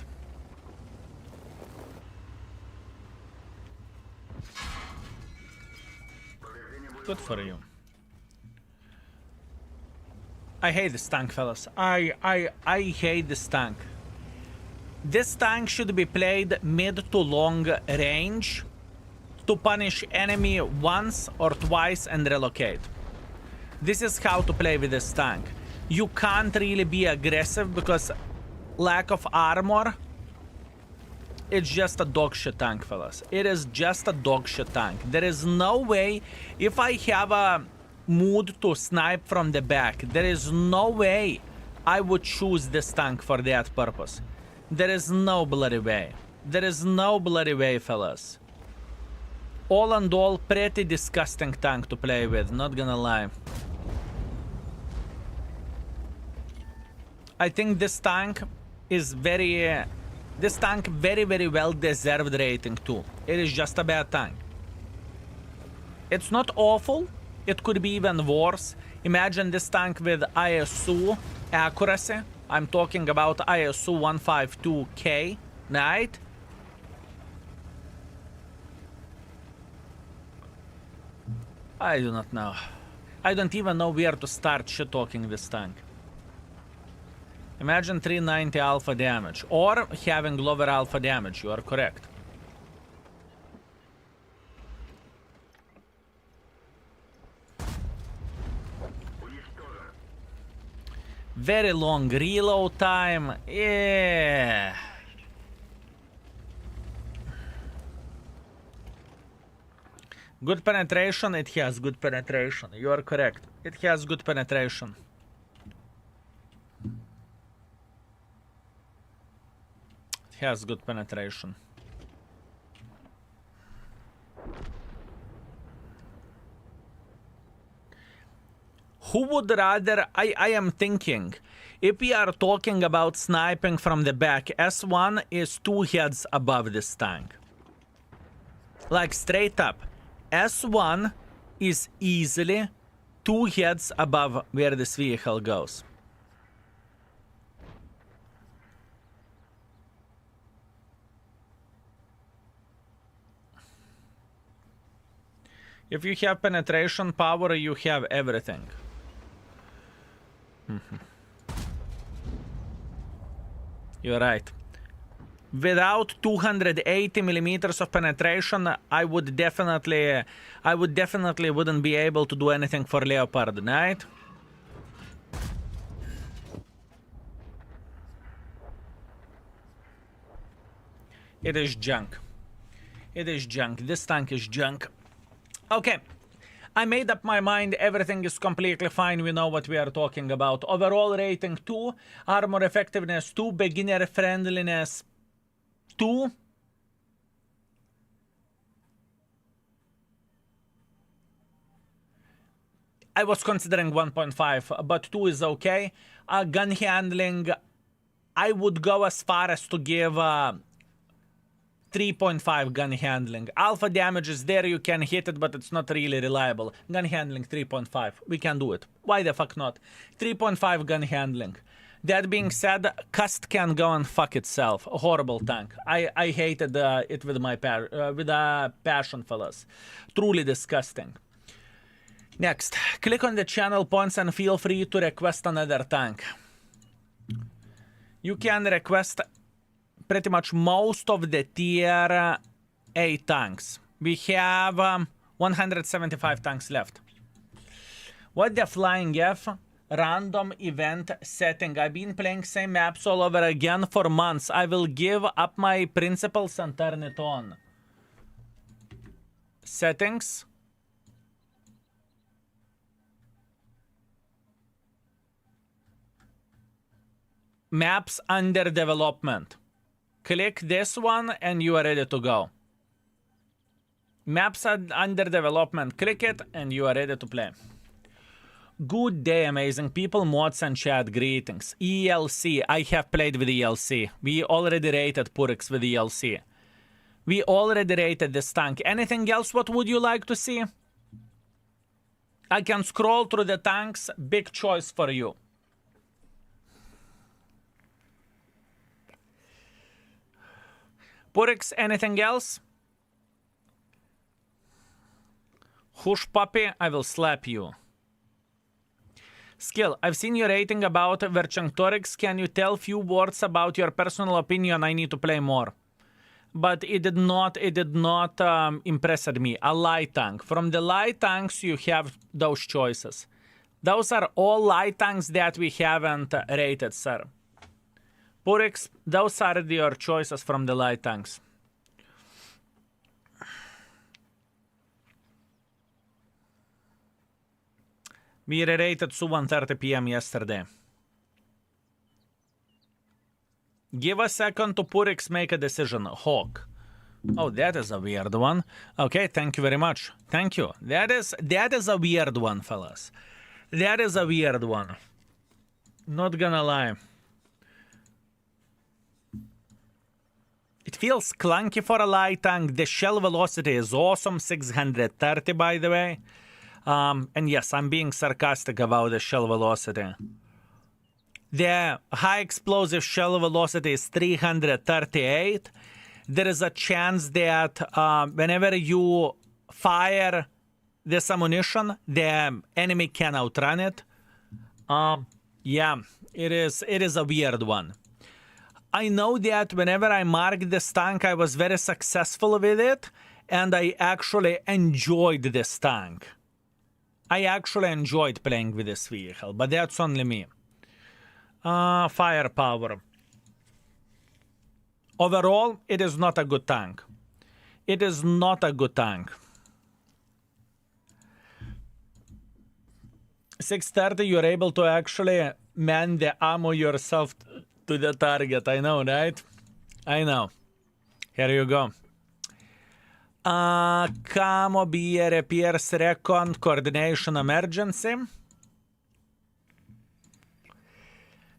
Good for you. I hate this tank, fellas. I hate this tank. This tank should be played mid to long range to punish enemy once or twice and relocate. This is how to play with this tank. You can't really be aggressive because lack of armor. It's just a dog shit tank, fellas. It is just a dog shit tank. There is no way, if I have a mood to snipe from the back, there is no way I would choose this tank for that purpose. There is no bloody way. There is no bloody way, fellas. All and all, pretty disgusting tank to play with, not gonna lie. I think this tank is very... this tank very well deserved rating 2. It is just a bad tank. It's not awful. It could be even worse. Imagine this tank with ISU accuracy. I'm talking about ISU 152K, right? I do not know. I don't even know where to start shit-talking this tank. Imagine 390 alpha damage, or having lower alpha damage, you are correct. Very long reload time, yeah. Good penetration, it has good penetration, you are correct. It has good penetration. Has good penetration. Who would rather... I am thinking, if we are talking about sniping from the back, S1 is 2 heads above this tank. Like straight up, S1 is easily 2 heads above where this vehicle goes. If you have penetration power, you have everything. You're right. Without 280 millimeters of penetration, I would definitely wouldn't be able to do anything for Leopard, right? It is junk. It is junk. This tank is junk. Okay, I made up my mind. Everything is completely fine. We know what we are talking about. Overall rating 2, armor effectiveness 2, beginner friendliness 2. I was considering 1.5, but 2 is okay. Gun handling, I would go as far as to give 3.5 gun handling. Alpha damage is there, you can hit it, but it's not really reliable. Gun handling 3.5. We can do it. Why the fuck not? 3.5 gun handling. That being said, Kust can go and fuck itself. A horrible tank. I hated it with my passion, fellas. Truly disgusting. Next, click on the channel points and feel free to request another tank. You can request pretty much most of the tier A tanks. We have 175 tanks left. What the Flying F? Random event setting. I've been playing same maps all over again for months. I will give up my principles and turn it on. Settings. Maps under development. Click this one and you are ready to go. Maps are under development. Click it and you are ready to play. Good day, amazing people, mods and chat, greetings. ELC, I have played with ELC. We already rated Purix with ELC. We already rated this tank. Anything else what would you like to see? I can scroll through the tanks. Big choice for you. Purix, anything else? Hush puppy, I will slap you. Skill, I've seen your rating about Vercingetorix. Can you tell few words about your personal opinion? I need to play more. But it did not impress me. A light tank. From the light tanks, you have those choices. Those are all light tanks that we haven't rated, sir. Purix, those are your choices from the light tanks. We rated Su 1:30 PM yesterday. Give a second to Purix make a decision. Hawk. Oh, that is a weird one. Okay, thank you very much. Thank you. That is a weird one, fellas. That is a weird one. Not gonna lie. It feels clunky for a light tank. The shell velocity is awesome. 630, by the way. And yes, I'm being sarcastic about the shell velocity. The high explosive shell velocity is 338. There is a chance that whenever you fire this ammunition, the enemy can outrun it. Yeah, it is a weird one. I know that whenever I marked this tank, I was very successful with it, and I actually enjoyed this tank. I actually enjoyed playing with this vehicle, but that's only me. Firepower. Overall, it is not a good tank. It is not a good tank. 630, you're able to actually man the ammo yourself to the target. I know, right? I know. Here you go. Camo, BA, repairs, recon, coordination, emergency.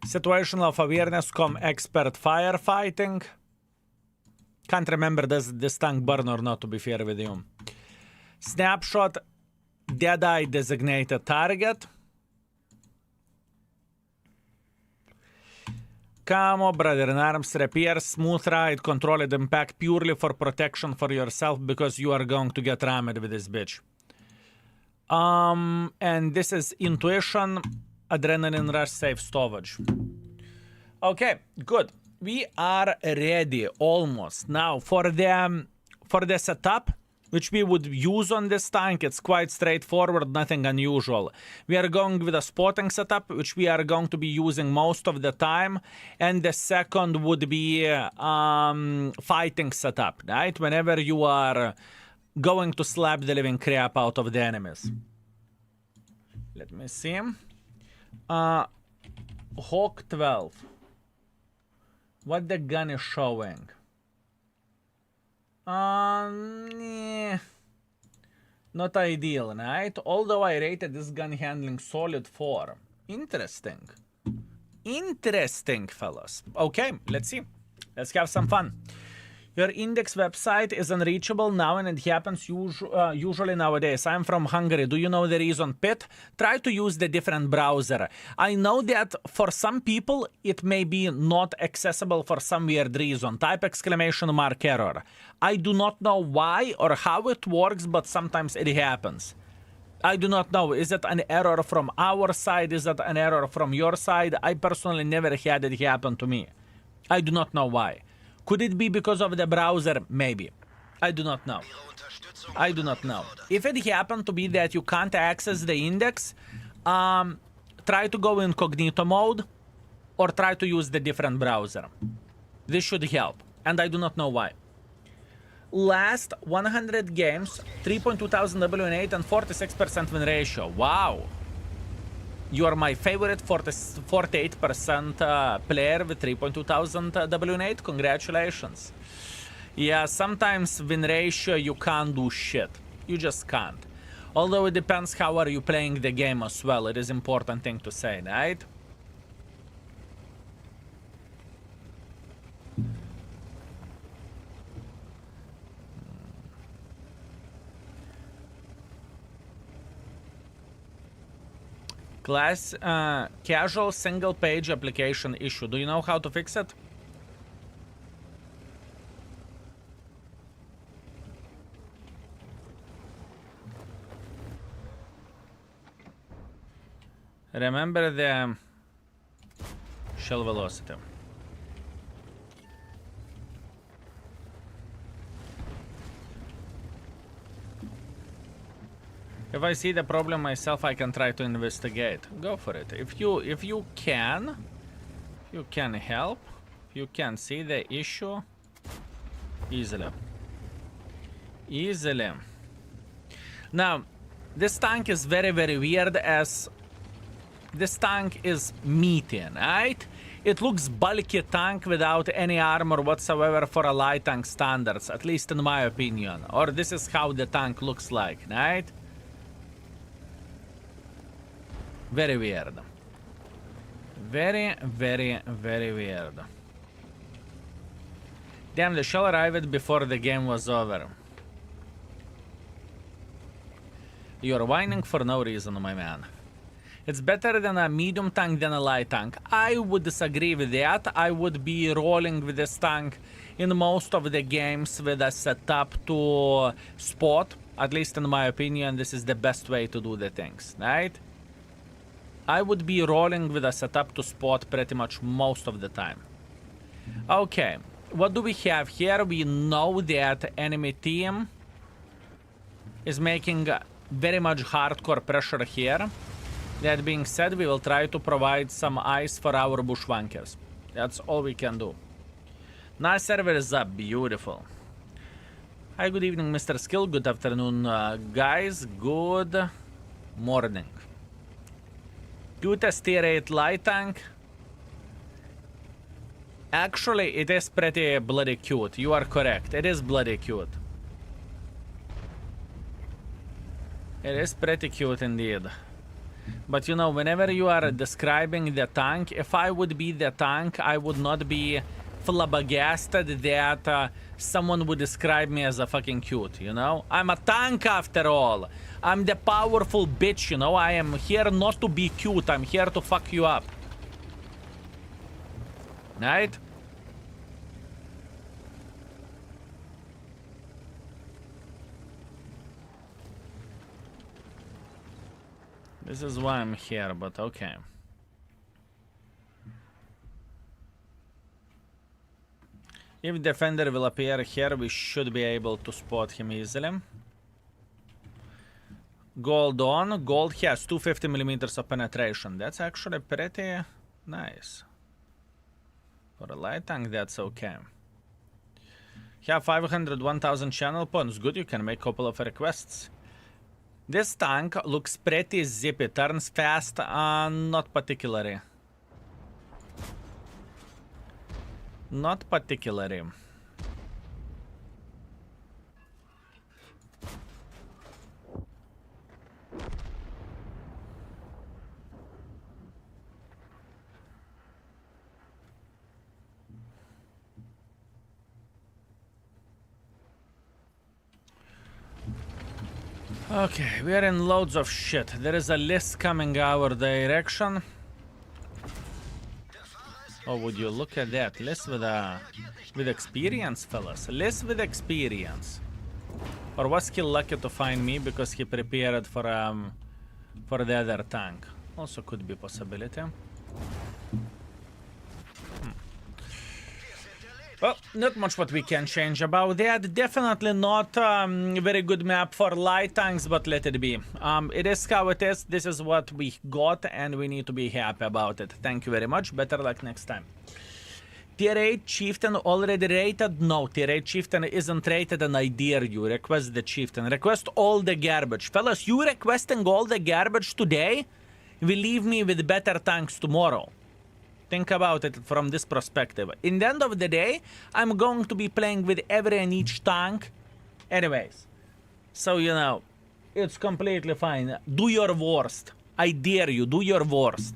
Situational awareness, expert firefighting. Can't remember does this tank burn or not, to be fair with you. Snapshot, dead-eye designated target. Camo, brother in arms, repair, smooth ride, controlled impact purely for protection for yourself because you are going to get rammed with this bitch. And this is intuition, adrenaline rush, safe storage. Okay, good. We are ready almost. Now for the setup, which we would use on this tank, it's quite straightforward, nothing unusual. We are going with a spotting setup, which we are going to be using most of the time, and the second would be fighting setup, right? Whenever you are going to slap the living crap out of the enemies. Let me see. Hawk 12. What the gun is showing? Nah. Not ideal, right? Although I rated this gun handling solid 4. Interesting. Interesting, fellas. Okay, let's see. Let's have some fun. Your index website is unreachable now, and it happens usually nowadays. I'm from Hungary. Do you know the reason, Pit? Try to use the different browser. I know that for some people, it may be not accessible for some weird reason. Type exclamation mark error. I do not know why or how it works, but sometimes it happens. I do not know. Is it an error from our side? Is it an error from your side? I personally never had it happen to me. I do not know why. Could it be because of the browser? Maybe. I do not know. I do not know. If it happened to be that you can't access the index, try to go incognito mode or try to use the different browser. This should help, and I do not know why. Last 100 games, 3.2 thousand W8 and 46% win ratio. Wow. You are my favorite 48% player with 3.2 thousand W8. Congratulations. Yeah, sometimes win ratio you can't do shit. You just can't. Although it depends how are you playing the game as well. It is important thing to say, right? Casual single page application issue. Do you know how to fix it? Remember the shell velocity. If I see the problem myself, I can try to investigate. Go for it. If you can help, if you can see the issue easily. Easily. Now, this tank is very, very weird as this tank is meaty, right? It looks bulky tank without any armor whatsoever for a light tank standards, at least in my opinion. Or this is how the tank looks like, right? Very weird. Very, very, very weird. Damn, the shell arrived before the game was over. You're whining for no reason, my man. It's better than a medium tank than a light tank. I would disagree with that. I would be rolling with this tank in most of the games with a setup to spot. At least in my opinion, this is the best way to do the things, right? I would be rolling with a setup to spot pretty much most of the time. Okay, what do we have here? We know that enemy team is making very much hardcore pressure here. That being said, we will try to provide some ice for our bushwankers. That's all we can do. Nice server is up, beautiful. Hi, good evening, Mr. Skill. Good afternoon, guys. Good morning. Cutest tier 8 light tank. Actually, it is pretty bloody cute. You are correct. It is bloody cute. It is pretty cute indeed. But you know, whenever you are describing the tank, if I would be the tank, I would not be flabbergasted that someone would describe me as a fucking cute, you know? I'm a tank after all. I'm the powerful bitch, you know? I am here not to be cute. I'm here to fuck you up. Right? This is why I'm here, but okay. If defender will appear here, we should be able to spot him easily. Gold on. Gold has 250 millimeters of penetration. That's actually pretty nice. For a light tank, that's okay. Have 500, 1000 channel points. Good, you can make a couple of requests. This tank looks pretty zippy. Turns fast, not particularly. Not particularly. Okay, we are in loads of shit. There is a list coming our direction. Oh, would you look at that? List with experience, fellas. List with experience. Or was he lucky to find me because he prepared for the other tank? Also could be possibility. Well, not much what we can change about that. Definitely not very good map for light tanks, but let it be. It is how it is. This is what we got, and we need to be happy about it. Thank you very much. Better luck next time. Tier 8 Chieftain already rated? No, Tier 8 Chieftain isn't rated, and I dare you. Request the Chieftain. Request all the garbage. Fellas, you requesting all the garbage today will leave me with better tanks tomorrow. Think about it from this perspective. In the end of the day, I'm going to be playing with every and each tank anyways. So, you know, It's completely fine. Do your worst. I dare you, do your worst.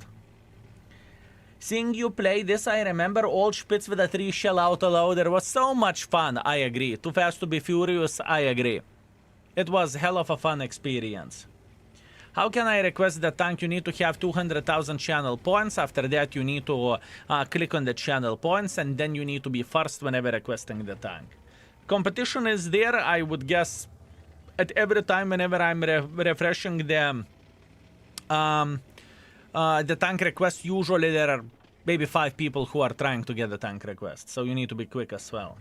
Seeing you play this, I remember old Spitz with a 3-shell autoloader was so much fun. I agree. Too Fast to be Furious, I agree. It was hell of a fun experience. How can I request the tank? You need to have 200,000 channel points. After that, you need to click on the channel points, and then you need to be first whenever requesting the tank. Competition is there, I would guess, at every time whenever I'm refreshing the tank request. Usually there are maybe 5 people who are trying to get the tank request, so you need to be quick as well.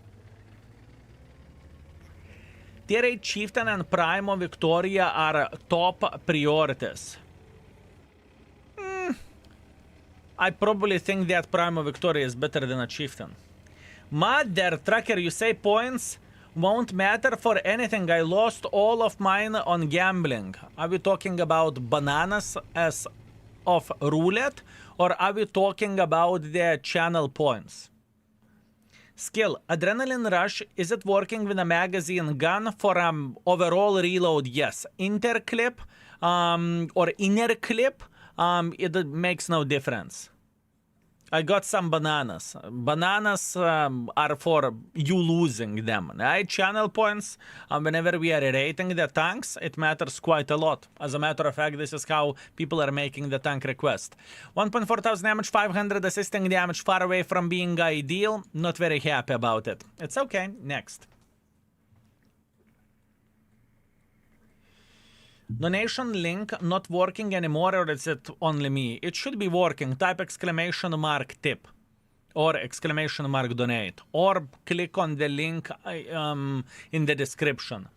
Tier 8 Chieftain and Primo Victoria are top priorities. I probably think that Primo Victoria is better than a Chieftain. Mother Tracker, you say points won't matter for anything. I lost all of mine on gambling. Are we talking about bananas as of roulette, or are we talking about the channel points? Skill, Adrenaline Rush, is it working with a magazine gun for overall reload? Yes. Interclip or inner clip, it makes no difference. I got some bananas. Bananas are for you losing them. Right? Channel points, whenever we are rating the tanks, it matters quite a lot. As a matter of fact, this is how people are making the tank request. 1.4 thousand damage, 500 assisting damage, far away from being ideal. Not very happy about it. It's okay. Next. Donation link not working anymore, or is it only me? It should be working. Type exclamation mark tip or exclamation mark donate, or click on the link in the description.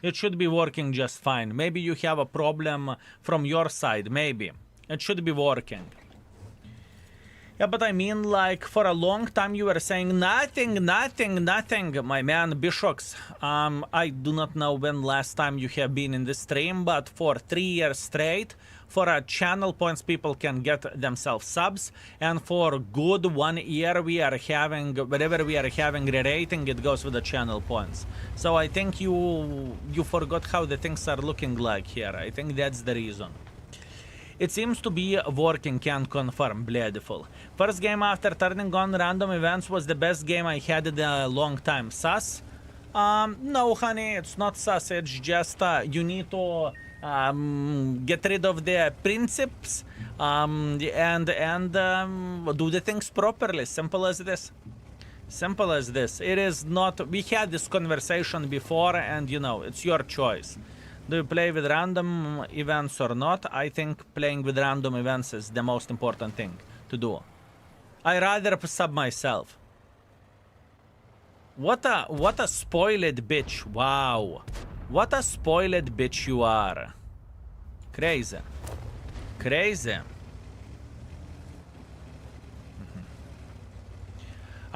It should be working just fine. Maybe you have a problem from your side. Maybe. It should be working. Yeah, but I mean, like, for a long time you were saying nothing, nothing, nothing. My man, Bishox, I do not know when last time you have been in the stream, but for 3 years straight, for a channel points, people can get themselves subs. And for good 1 year, we are having, whenever we are having re-rating, it goes with the channel points. So I think you forgot how the things are looking like here. I think that's the reason. It seems to be working, can confirm, Bladeful. First game after turning on random events was the best game I had in a long time. Sus? No, honey, it's not sus. It's just you need to get rid of the principles and do the things properly. Simple as this. Simple as this. It is not... We had this conversation before, and, you know, it's your choice. Do you play with random events or not? I think playing with random events is the most important thing to do. I rather sub myself. What a spoiled bitch. Wow. What a spoiled bitch you are. Crazy. Crazy.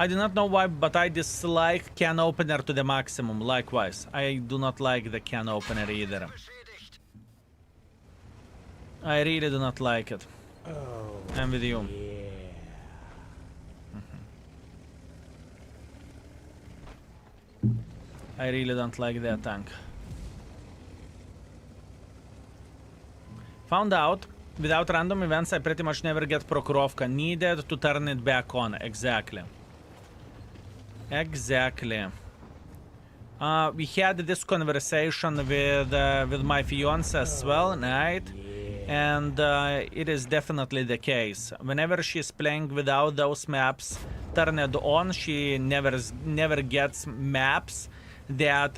I do not know why, but I dislike can opener to the maximum. Likewise, I do not like the can opener either. I really do not like it. Oh, I'm with you. yeah. I really don't like that tank. Found out, without random events, I pretty much never get Prokhorovka. Needed to turn it back on. Exactly. Exactly. We had this conversation with my fiance as well, right? And it is definitely the case. Whenever she's playing without those maps turned on, she never gets maps that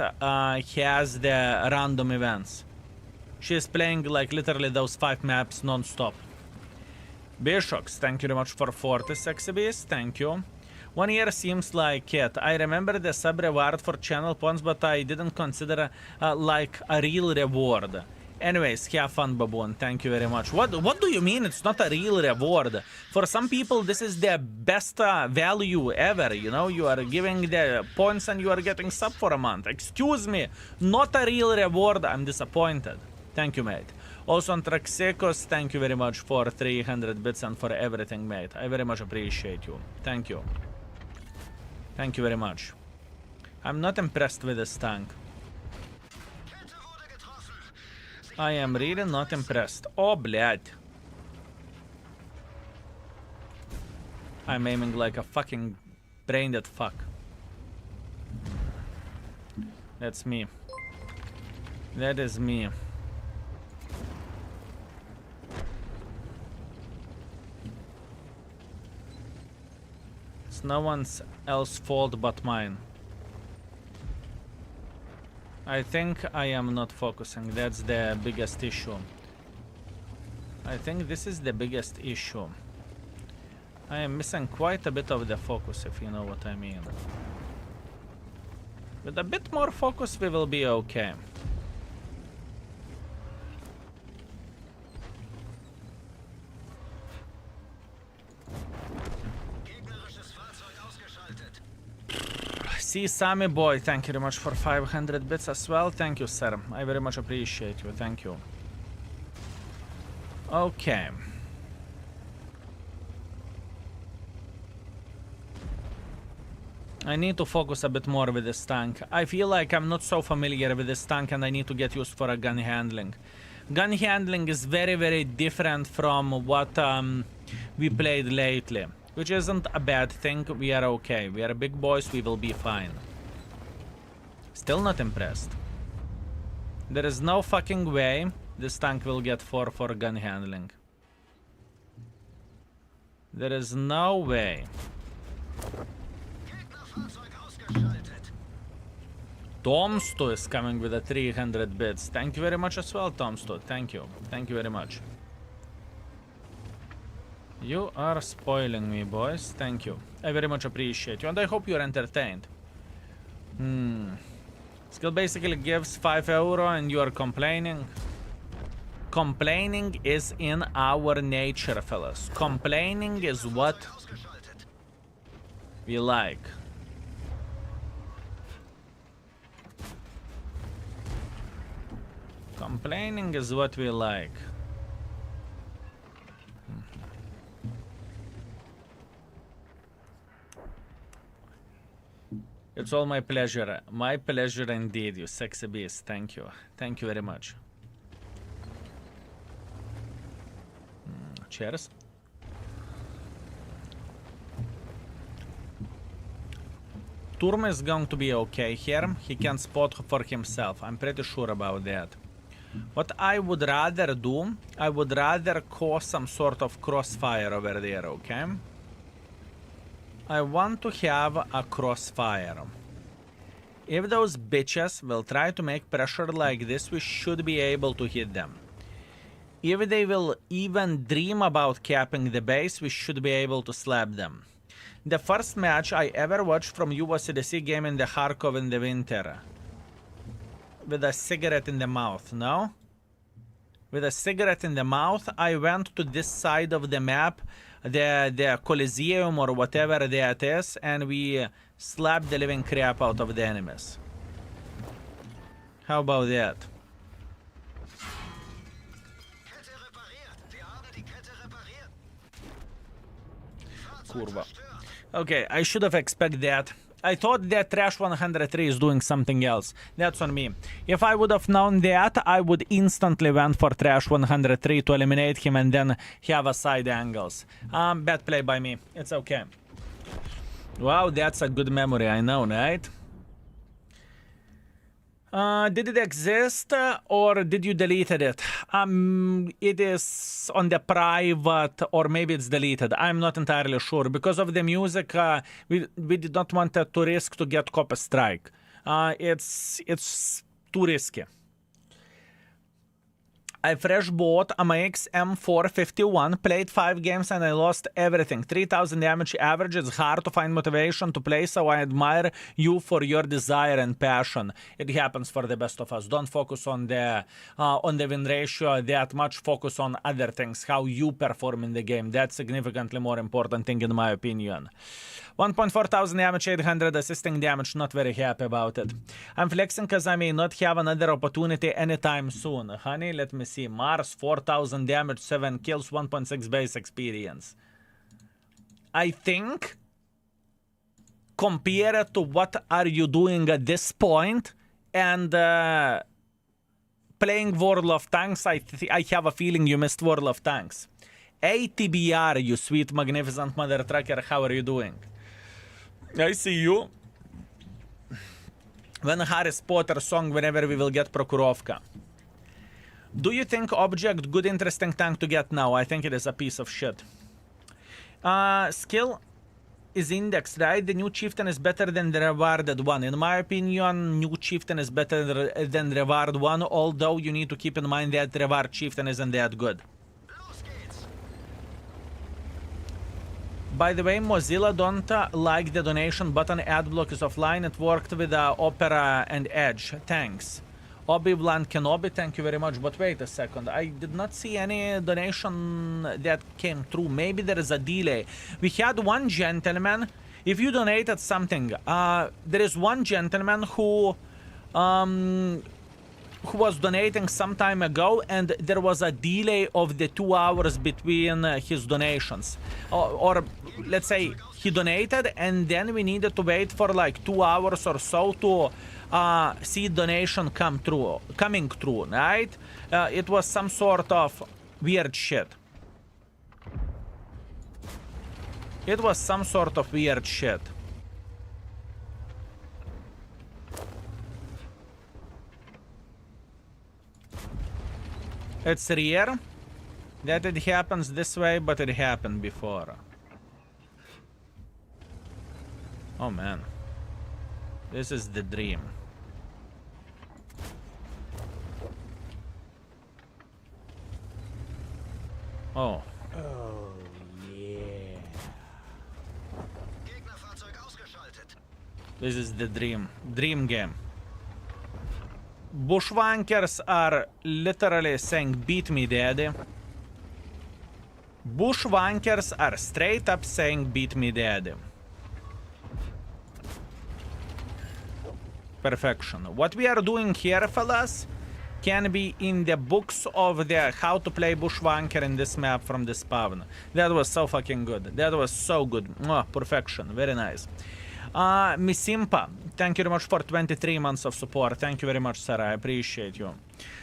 has the random events. She's playing like literally those 5 maps non-stop. Bishox, thank you very much for 40 sexy beast. Thank you. 1 year seems like it. I remember the sub reward for channel points, but I didn't consider like a real reward. Anyways, have fun, Baboon. Thank you very much. What do you mean it's not a real reward? For some people, this is the best value ever. You know, you are giving the points and you are getting sub for a month. Excuse me, not a real reward. I'm disappointed. Thank you, mate. Also on Traxecos, thank you very much for 300 bits and for everything, mate. I very much appreciate you. Thank you. Thank you very much. I'm not impressed with this tank. I am really not impressed. Oh, блядь. I'm aiming like a fucking brain-dead fuck. That's me. That is me. It's no one's else's fault but mine. I think I am not focusing. That's the biggest issue. I think this is the biggest issue. I am missing quite a bit of the focus, if you know what I mean. With a bit more focus, we will be okay. See, Sammy boy, thank you very much for 500 bits as well. Thank you, sir. I very much appreciate you. Thank you. Okay. I need to focus a bit more with this tank. I feel like I'm not so familiar with this tank and I need to get used for a gun handling. Gun handling is very, very different from what we played lately. Which isn't a bad thing, we are okay. We are big boys, we will be fine. Still not impressed. There is no fucking way this tank will get 4 for gun handling. There is no way. Tomsto is coming with a 300 bits. Thank you very much as well, Tomsto. Thank you. Thank you very much. You are spoiling me, boys. Thank you. I very much appreciate you, and I hope you're entertained. Skill basically gives €5 and you are complaining. Complaining is in our nature, fellas. Complaining is what we like. Complaining is what we like. It's all my pleasure. My pleasure indeed, you sexy beast. Thank you. Thank you very much. Cheers. Turm is going to be okay here. He can spot for himself. I'm pretty sure about that. What I would rather do, I would rather cause some sort of crossfire over there, okay? I want to have a crossfire. If those bitches will try to make pressure like this, we should be able to hit them. If they will even dream about capping the base, we should be able to slap them. The first match I ever watched from you was the SFAC game in the Kharkov in the winter. With a cigarette in the mouth, no? With a cigarette in the mouth, I went to this side of the map, the Coliseum or whatever that is, and we slapped the living crap out of the enemies. How about that? Kurva. Okay, I should have expected that. I thought that Trash 103 is doing something else. That's on me. If I would have known that, I would instantly went for Trash 103 to eliminate him and then have a side angles. Bad play by me. It's okay. Wow, that's a good memory, I know, right? Did it exist or did you delete it? It is on the private or maybe it's deleted. I'm not entirely sure. Because of the music, we did not want to risk to get copy strike. It's too risky. I fresh bought a MX M451, played 5 games and I lost everything. 3000 damage average. It's hard to find motivation to play, so I admire you for your desire and passion. It happens for the best of us. Don't focus on the win ratio that much. Focus on other things, how you perform in the game. That's significantly more important thing in my opinion. 1.4 thousand damage, 800 assisting damage. Not very happy about it. I'm flexing because I may not have another opportunity anytime soon. Honey, let me see. Mars, 4000 damage, 7 kills, 1.6 base experience. I think, compared to what are you doing at this point, and playing World of Tanks, I have a feeling you missed World of Tanks. ATBR, you sweet, magnificent mother trucker, how are you doing? I see you. When Harry Potter song, whenever we will get Prokurovka. Do you think object good interesting tank to get now? I think it is a piece of shit. Skill is indexed, right? The new Chieftain is better than the rewarded one. In my opinion, new Chieftain is better than reward one, although you need to keep in mind that reward Chieftain isn't that good. By the way, Mozilla don't like the donation button. Adblock is offline. It worked with Opera and Edge. Thanks. Obi-Wan Kenobi, thank you very much. But wait a second. I did not see any donation that came through. Maybe there is a delay. We had one gentleman. If you donated something, there is one gentleman who was donating some time ago, and there was a delay of the 2 hours between his donations. Or let's say he donated, and then we needed to wait for like 2 hours or so to see donation coming through, right? It was some sort of weird shit. It was some sort of weird shit. It's rare that it happens this way, but it happened before. Oh man. This is the dream. Oh. Oh, yeah. This is the dream. Dream game. Bushwankers are literally saying, beat me, daddy. Bushwankers are straight up saying, beat me, daddy. Perfection. What we are doing here, fellas, can be in the books of the how to play Bushwanker in this map from the spawn. That was so fucking good. That was so good. Mwah, perfection. Very nice. Misimpa, thank you very much for 23 months of support. Thank you very much, sir. I appreciate you.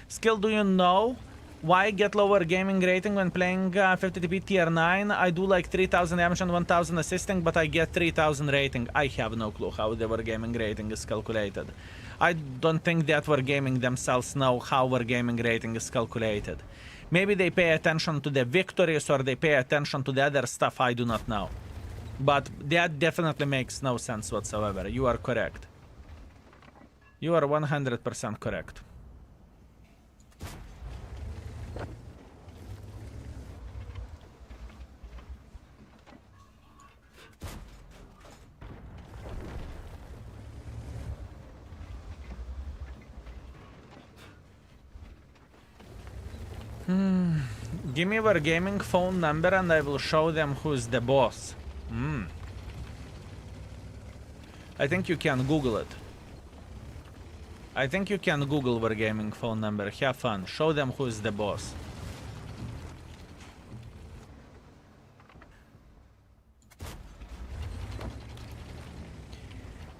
Skill, do you know why get lower gaming rating when playing 50TP tier 9? I do like 3000 damage and 1000 assisting, but I get 3000 rating. I have no clue how the wargaming rating is calculated. I don't think that wargaming themselves know how wargaming rating is calculated. Maybe they pay attention to the victories or they pay attention to the other stuff, I do not know. But that definitely makes no sense whatsoever. You are correct. You are 100% correct. Give me your gaming phone number and I will show them who's the boss. I think you can Google it. I think you can Google your gaming phone number. Have fun. Show them who's the boss.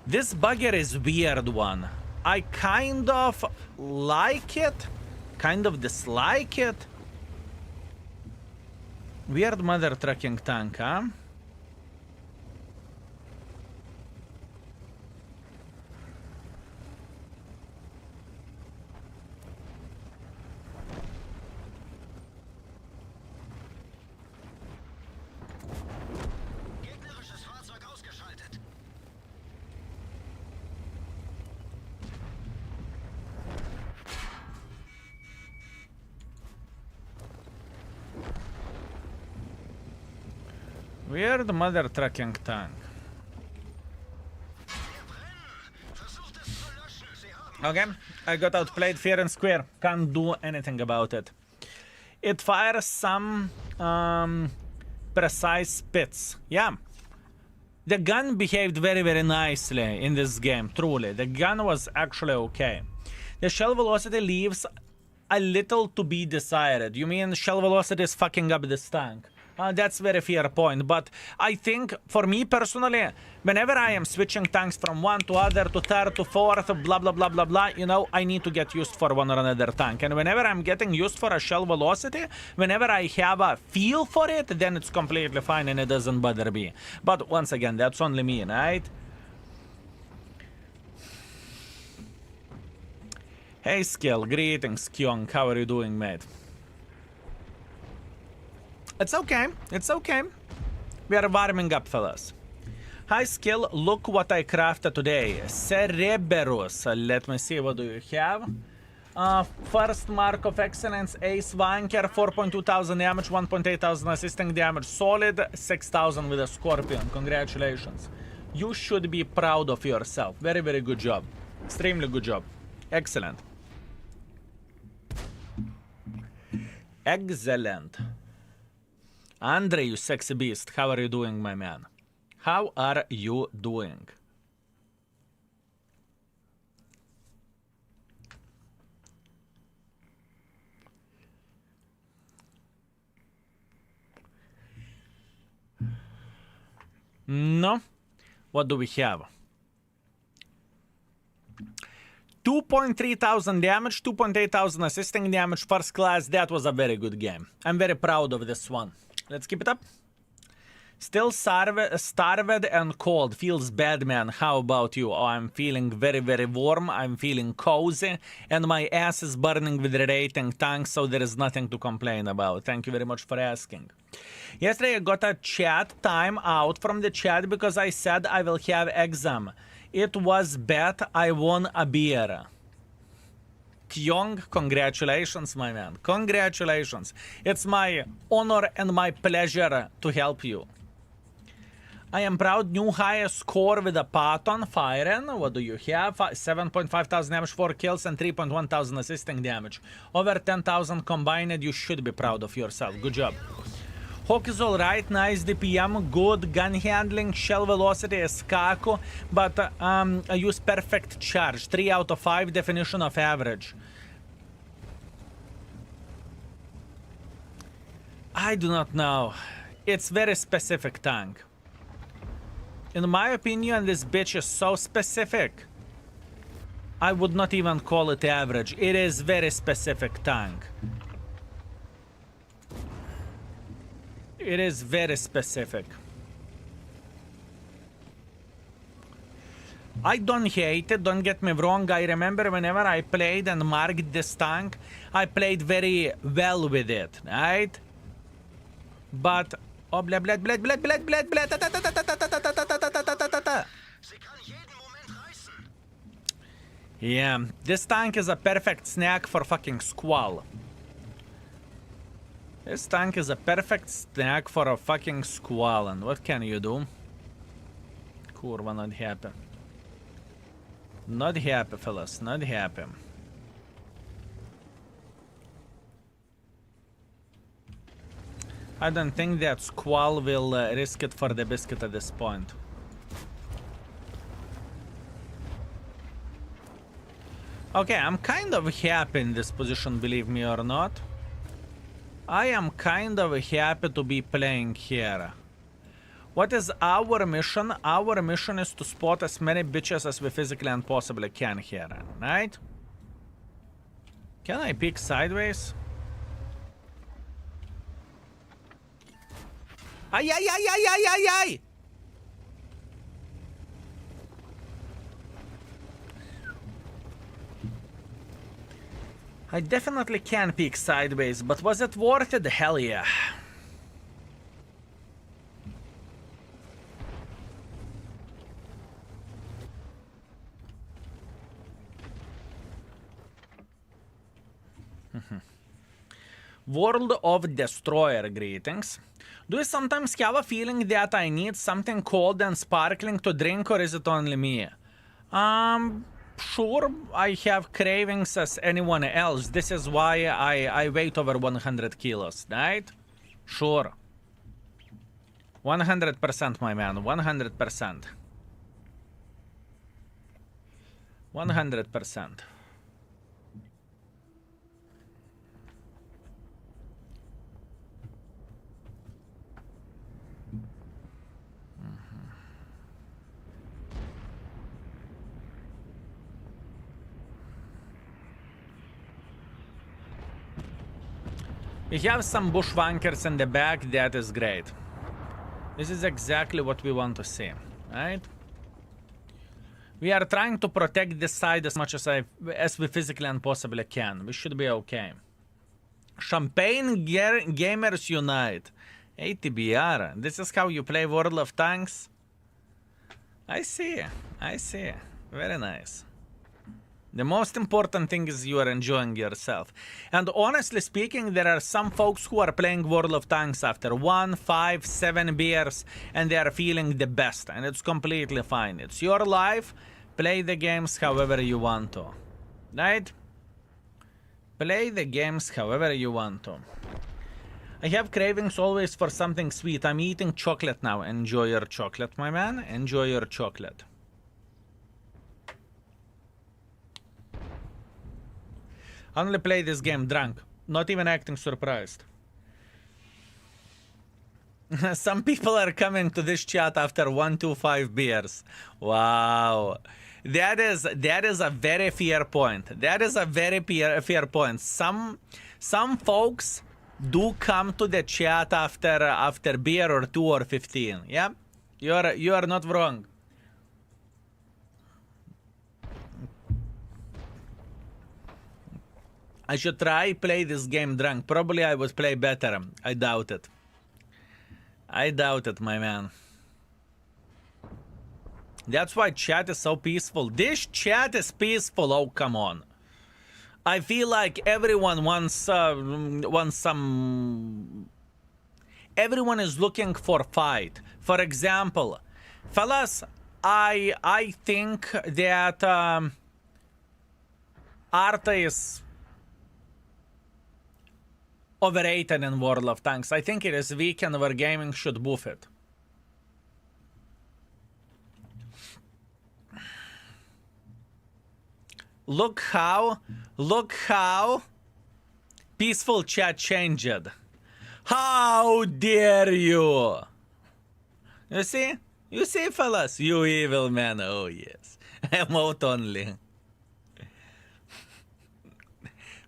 This bugger is weird one. I kind of like it, kind of dislike it. Weird mother trucking tank, huh? Weird mother trucking tank. Okay, I got outplayed fair and square. Can't do anything about it. It fires some precise spits. Yeah. The gun behaved very, very nicely in this game, truly. The gun was actually okay. The shell velocity leaves a little to be desired. You mean shell velocity is fucking up this tank? That's very fair point. But I think, for me personally, whenever I am switching tanks from one to other to third to fourth, blah, blah, blah, blah, blah, you know, I need to get used for one or another tank. And whenever I'm getting used for a shell velocity, whenever I have a feel for it, then it's completely fine and it doesn't bother me. But once again, that's only me, right? Hey, Skill. Greetings, Kyong. How are you doing, mate? It's okay. It's okay. We are warming up, fellas. Hi, Skill. Look what I crafted today. Cerberus. Let me see. What do you have? First mark of excellence. Ace Wanker. 4,200 damage. 1,800 assisting damage. Solid. 6,000 with a Scorpion. Congratulations. You should be proud of yourself. Very, very good job. Extremely good job. Excellent. Excellent. Andre, you sexy beast, how are you doing, my man? How are you doing? No. What do we have? 2,300 damage, 2,800 assisting damage, first class. That was a very good game. I'm very proud of this one. Let's keep it up. Still starved and cold. Feels bad, man. How about you? Oh, I'm feeling very, very warm. I'm feeling cozy. And my ass is burning with Rerating tanks, so there is nothing to complain about. Thank you very much for asking. Yesterday I got a chat time out from the chat because I said I will have exam. It was bad. I won a beer. Kyong, congratulations, my man. Congratulations. It's my honor and my pleasure to help you. I am proud. New highest score with a Patton firing. What do you have? 7,500 damage, 4 kills, and 3,100 assisting damage. Over 10,000 combined. You should be proud of yourself. Good job. Hawk is alright, nice DPM, good gun handling, shell velocity is Kaku, but I use perfect charge, 3 out of 5, definition of average. I do not know. It's very specific tank. In my opinion, this bitch is so specific. I would not even call it average. It is very specific tank. It is very specific. I don't hate it, don't get me wrong. I remember whenever I played and marked this tank, I played very well with it, right? But... Oh, blah, blah, blah, blah, blah, blah, blah, yeah, this tank is a perfect snack for fucking Squall. This tank is a perfect snack for a fucking Squall, and what can you do? Kurwa, not happy. Not happy, fellas, not happy. I don't think that Squall will risk it for the biscuit at this point. Okay, I'm kind of happy in this position, believe me or not. I am kind of happy to be playing here. What is our mission? Our mission is to spot as many bitches as we physically and possibly can here, right? Can I peek sideways? Ay, ay, ay, ay, ay, ay, ay! I definitely can peek sideways, but was it worth it? Hell yeah. World of Destroyer, greetings. Do you sometimes have a feeling that I need something cold and sparkling to drink, or is it only me? Sure, I have cravings as anyone else. This is why I weigh over 100 kilos, right? Sure. 100%, my man. 100%. 100%. We have some bushwankers in the back. That is great. This is exactly what we want to see, right? We are trying to protect this side as much as we physically and possibly can. We should be okay. Champagne Gamers Unite. ATBR. This is how you play World of Tanks? I see. I see. Very nice. The most important thing is you are enjoying yourself. And honestly speaking, there are some folks who are playing World of Tanks after 1, 5, 7 beers, and they are feeling the best, and it's completely fine. It's your life. Play the games however you want to. Right? Play the games however you want to. I have cravings always for something sweet. I'm eating chocolate now. Enjoy your chocolate, my man. Enjoy your chocolate. Only play this game drunk. Not even acting surprised. Some people are coming to this chat after 1 to 5 beers. Wow. That is a very fair point. That is a very fair point. Some folks do come to the chat after beer or 2 or 15. Yeah? You are not wrong. I should try play this game drunk. Probably I would play better. I doubt it. I doubt it, my man. That's why chat is so peaceful. This chat is peaceful. Oh, come on. I feel like everyone wants some... Everyone is looking for fight. For example, fellas, I think that Arta is overrated in World of Tanks. I think it is weak and Wargaming should buff it. Look how peaceful chat changed. How dare you? You see? You see, fellas? You evil man. Oh, yes. Emote only.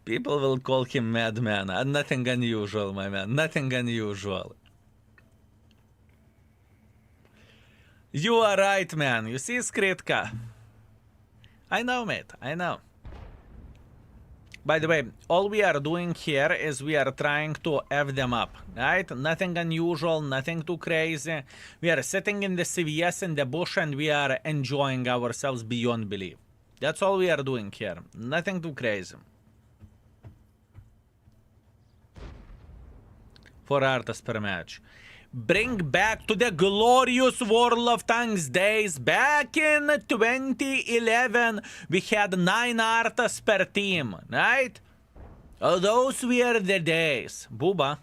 People will call him madman. Nothing unusual, my man. Nothing unusual. You are right, man. You see, Skritka? I know, mate. I know. By the way, all we are doing here is we are trying to F them up, right? Nothing unusual, nothing too crazy. We are sitting in the CVS in the bush and we are enjoying ourselves beyond belief. That's all we are doing here. Nothing too crazy. For artists per match. Bring back to the glorious World of Tanks days. Back in 2011, we had 9 artists per team, right? Oh, those were the days. Booba.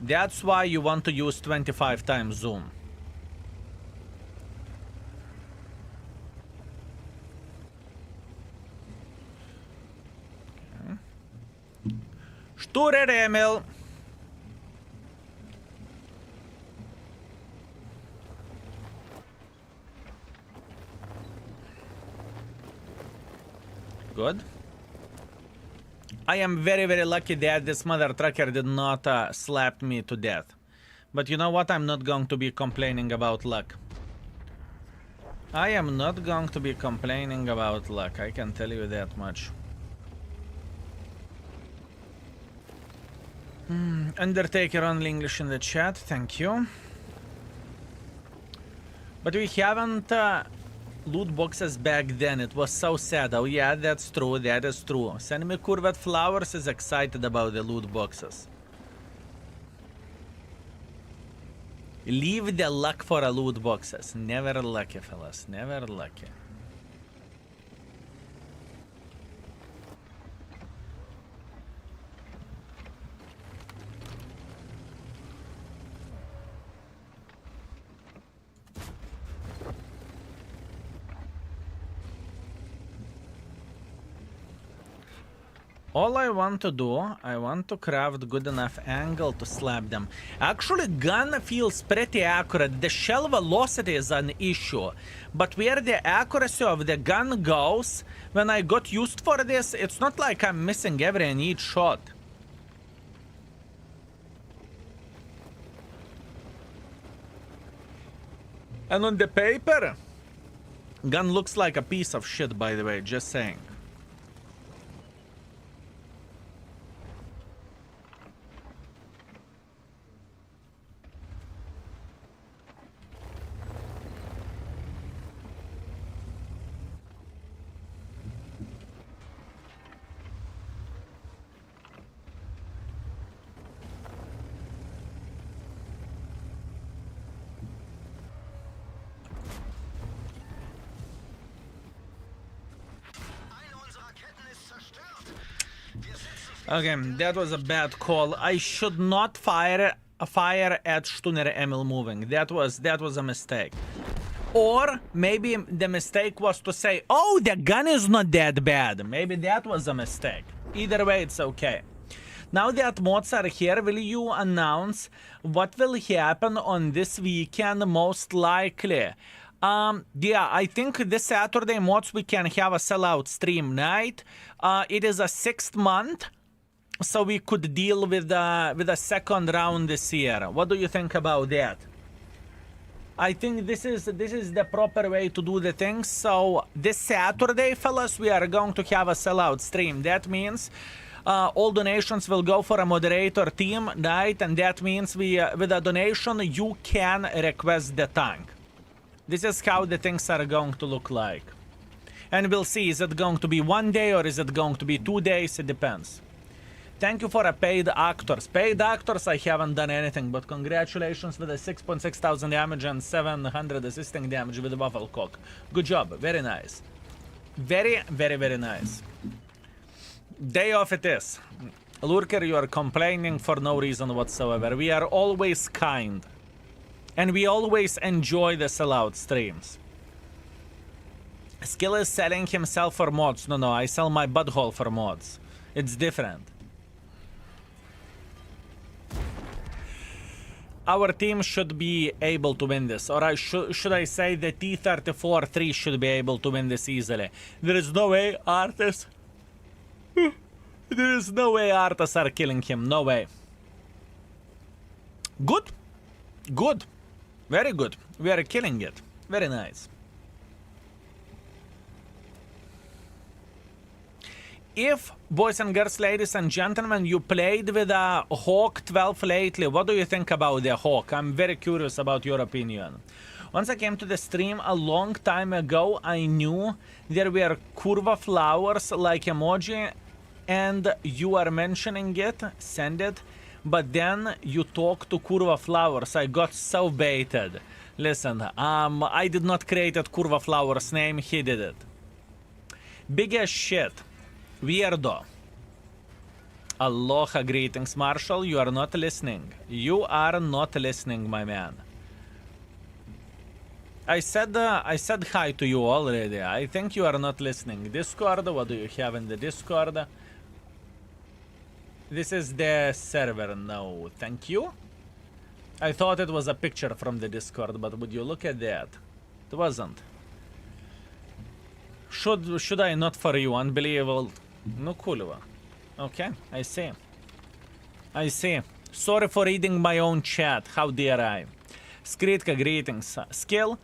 That's why you want to use 25 times zoom. Okay. Sture Emil. Good. I am very, very lucky that this mother trucker did not slap me to death. But you know what? I'm not going to be complaining about luck. I am not going to be complaining about luck. I can tell you that much. Undertaker only English in the chat. Thank you. But we haven't... loot boxes back then. It was so sad. Oh yeah, that's true. That is true. Send me Curvet Flowers is excited about the loot boxes. Leave the luck for a loot boxes. Never lucky, fellas. Never lucky. All I want to do, I want to craft good enough angle to slap them. Actually, gun feels pretty accurate. The shell velocity is an issue. But where the accuracy of the gun goes, when I got used for this, it's not like I'm missing every and each shot. And on the paper, gun looks like a piece of shit, by the way, just saying. Okay, that was a bad call. I should not fire at Stunner Emil moving. That was a mistake. Or maybe the mistake was to say, oh, the gun is not that bad. Maybe that was a mistake. Either way, it's okay. Now that mods are here, will you announce what will happen on this weekend most likely? Yeah, I think this Saturday mods we can have a sellout stream night. It is a 6th month. So we could deal with a second round this year. What do you think about that? I think this is the proper way to do the things. So this Saturday, fellas, we are going to have a sellout stream. That means all donations will go for a moderator team night, and that means with a donation you can request the tank. This is how the things are going to look like. And we'll see, is it going to be 1 day or is it going to be 2 days? It depends. Thank you for a paid actors. Paid actors, I haven't done anything, but congratulations with a 6.6 thousand damage and 700 assisting damage with the waffle cock. Good job. Very nice. Very, very, very nice. Day off it is. Lurker, you are complaining for no reason whatsoever. We are always kind. And we always enjoy the sellout streams. Skill is selling himself for mods. No, I sell my butthole for mods. It's different. Our team should be able to win this, or should I say the T34-3 should be able to win this easily. There is no way Arthas... There is no way Arthas are killing him, no way. Good. Good. Very good. We are killing it. Very nice. If, boys and girls, ladies and gentlemen, you played with a Hawk 12 lately, what do you think about the Hawk? I'm very curious about your opinion. Once I came to the stream a long time ago, I knew there were curva flowers like emoji, and you are mentioning it, send it, but then you talk to curva flowers. I got so baited. Listen, I did not create that curva flowers name, he did it. Big as shit. Weirdo. Aloha, greetings, Marshall. You are not listening. You are not listening, my man. I said hi to you already. I think you are not listening. Discord, what do you have in the Discord? This is the server. No, thank you. I thought it was a picture from the Discord, but would you look at that? It wasn't. Should I not for you? Unbelievable. No cool. Okay, I see. I see. Sorry for reading my own chat. How dare I? Skritka, greetings. Skill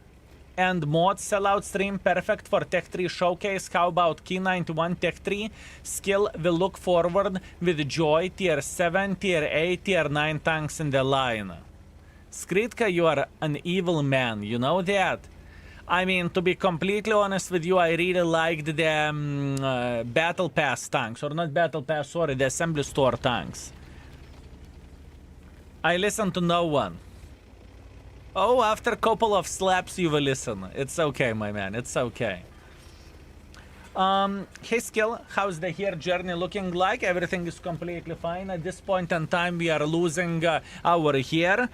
and mod sellout stream perfect for Tech 3 showcase. How about Key 91 Tech 3? Skill will look forward with joy. Tier 7, Tier 8, Tier 9 tanks in the line. Skritka, you are an evil man. You know that? I mean, to be completely honest with you, I really liked the Battle Pass tanks. Or not Battle Pass, sorry, the Assembly Store tanks. I listen to no one. Oh, after a couple of slaps you will listen. It's okay, my man, it's okay. Hey Skill, how's the here journey looking like? Everything is completely fine. At this point in time, we are losing our hair.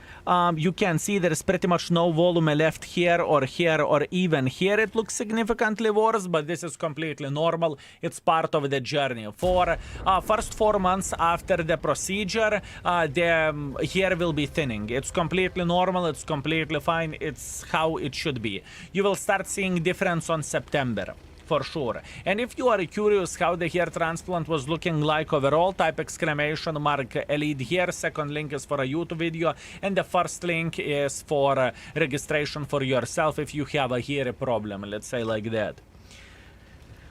You can see there is pretty much no volume left here, or even here. It looks significantly worse, but this is completely normal. It's part of the journey. For first 4 months after the procedure, the hair will be thinning. It's completely normal. It's completely fine. It's how it should be. You will start seeing difference on September. For sure. And if you are curious how the hair transplant was looking like overall, type exclamation mark lead here. Second link is for a YouTube video, and the first link is for registration for yourself if you have a hair problem, let's say like that.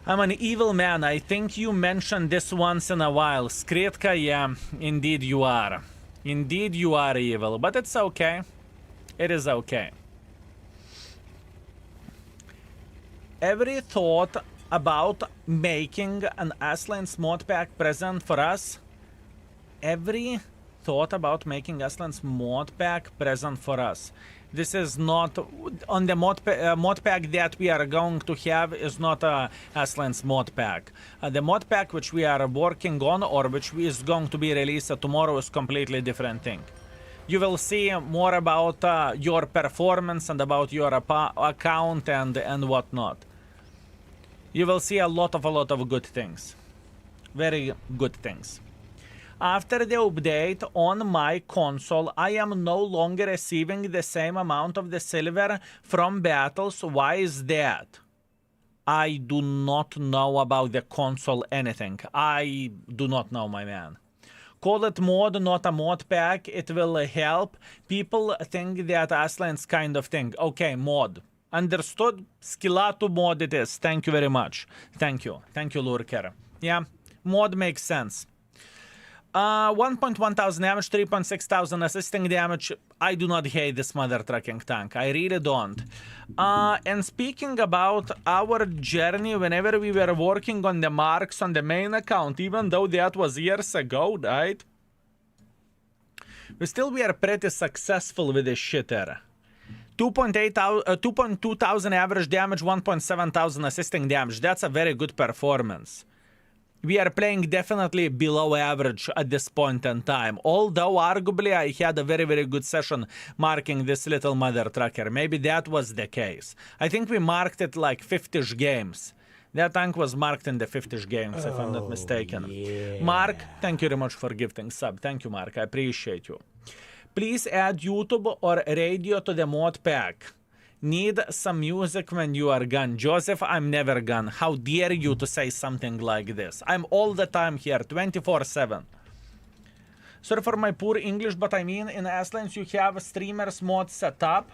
I'm an evil man. I think you mentioned this once in a while. Skritka, yeah, indeed you are. Indeed you are evil, but it's okay. It is okay. Every thought about making an Aslan's mod pack present for us? Every thought about making Aslan's mod pack present for us. This is not on the mod pack that we are going to have is not a Aslan's mod pack. The mod pack which we are working on, or which is going to be released tomorrow, is completely different thing. You will see more about your performance and about your account and whatnot. You will see a lot of good things. Very good things. After the update on my console, I am no longer receiving the same amount of the silver from battles. Why is that? I do not know about the console anything. I do not know, my man. Call it mod, not a mod pack. It will help. People think that Aslan's kind of thing. Okay, mod. Understood? Skillato mod it is. Thank you very much. Thank you. Thank you, Lurker. Yeah, mod makes sense. 1.1 thousand damage, 3.6 thousand assisting damage. I do not hate this mother trucking tank. I really don't. And speaking about our journey, whenever we were working on the marks on the main account, even though that was years ago, right? We are pretty successful with this shitter. 2.2 thousand average damage, 1.7 thousand assisting damage. That's a very good performance. We are playing definitely below average at this point in time. Although, arguably, I had a very good session marking this little mother trucker. Maybe that was the case. I think we marked it like 50-ish games. That tank was marked in the 50-ish games, if I'm not mistaken. Yeah. Mark, thank you very much for gifting sub. Thank you, Mark. I appreciate you. Please add YouTube or radio to the mod pack. Need some music when you are gone. Joseph, I'm never gone. How dare you to say something like this? I'm all the time here, 24/7. Sorry for my poor English, but I mean, in Aslan's you have streamer's mod setup.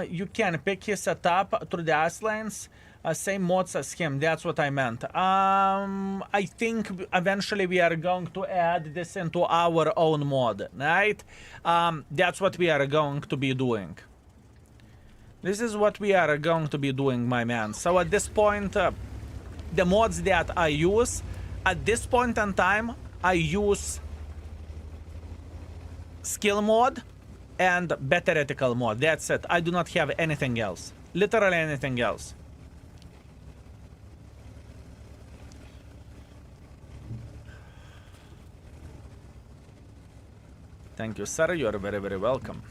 You can pick his setup through the Aslan's. Same mods as him, that's what I meant. I think eventually we are going to add this into our own mod, right? That's what we are going to be doing. This is what we are going to be doing, my man. So at this point, the mods that I use, at this point in time, I use skill mod and better ethical mod. That's it. I do not have anything else. Literally anything else. Thank you, sir. You are very welcome.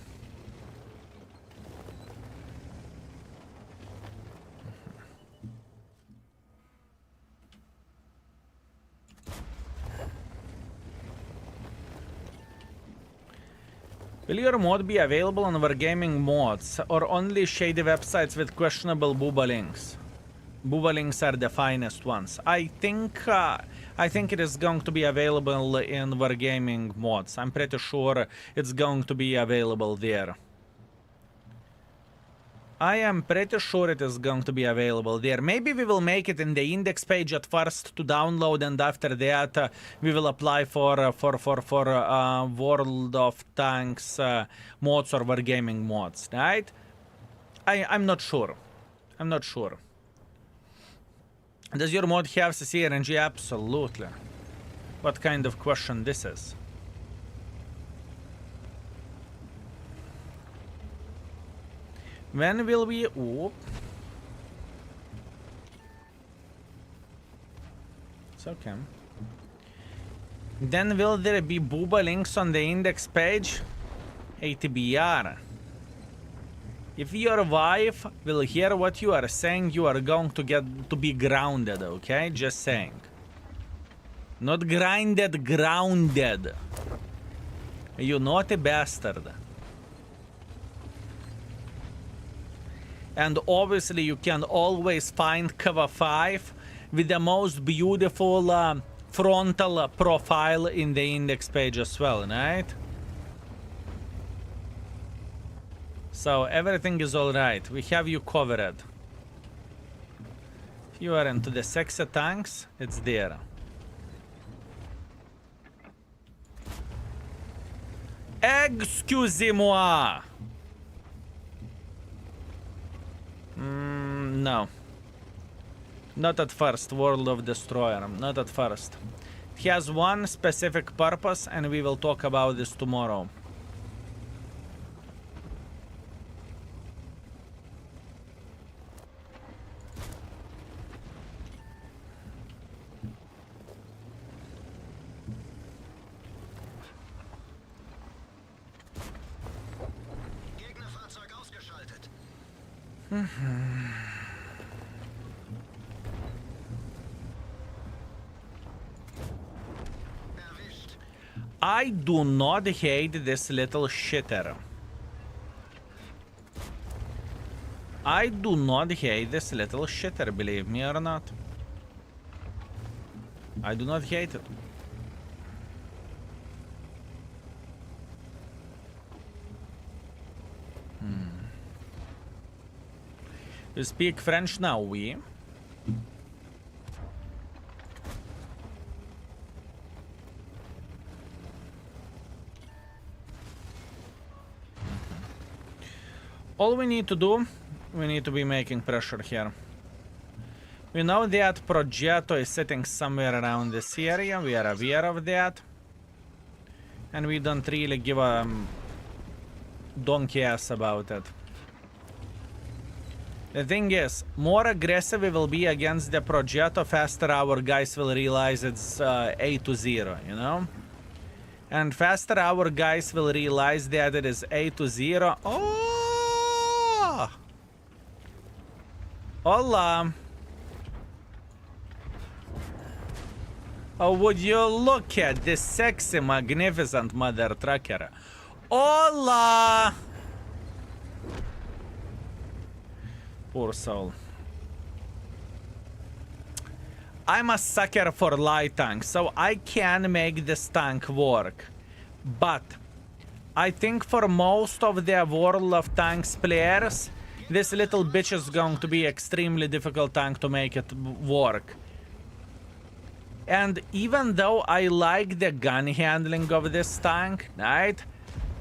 Will your mod be available on Wargaming mods, or only shady websites with questionable booba links? Booba links are the finest ones. I think it is going to be available in Wargaming mods. I'm pretty sure it's going to be available there. I am pretty sure it is going to be available there. Maybe we will make it in the index page at first to download, and after that we will apply for World of Tanks mods or Wargaming mods, right? I'm not sure. I'm not sure. Does your mod have CC RNG? Absolutely. What kind of question this is? When will we... Oop. It's okay. Then will there be booba links on the index page? ATBR. If your wife will hear what you are saying, you are going to get to be grounded, okay? Just saying. Not grinded, grounded. You naughty bastard. And obviously you can always find cover 5 with the most beautiful frontal profile in the index page as well, right? So everything is alright. We have you covered. If you are into the sexy tanks, it's there. Excusez-moi! No. Not at first, World of Destroyer. Not at first. It has one specific purpose, and we will talk about this tomorrow. I do not hate this little shitter. I do not hate this little shitter, believe me or not. I do not hate it. You speak French now, oui? All we need to do, we need to be making pressure here. We know that Progetto is sitting somewhere around this area. We are aware of that. And we don't really give a donkey ass about it. The thing is, more aggressive we will be against the Progetto, faster our guys will realize it's A to 0, you know? And faster our guys will realize that it is A to 0. Oh! Hola! Oh, would you look at this sexy, magnificent mother trucker? Hola! Poor soul. I'm a sucker for light tanks, so I can make this tank work. But I think for most of the World of Tanks players, this little bitch is going to be extremely difficult tank to make it work. And even though I like the gun handling of this tank, right?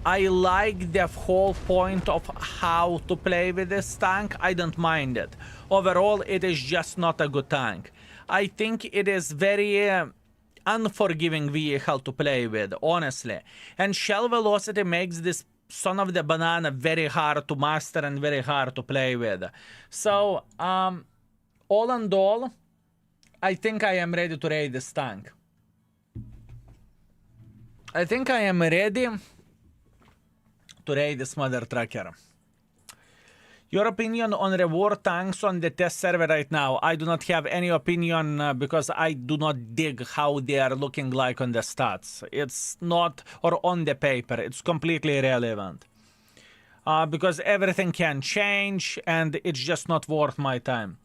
I like the whole point of how to play with this tank. I don't mind it. Overall, it is just not a good tank. I think it is very unforgiving vehicle to play with, honestly. And shell velocity makes this son of the banana very hard to master and very hard to play with. So, all in all, I think I am ready to raid this tank. I think I am ready to raid this mother trucker. Your opinion on reward tanks on the test server right now? I do not have any opinion because I do not dig how they are looking like on the stats. It's not, or on the paper, it's completely irrelevant. Because everything can change and it's just not worth my time.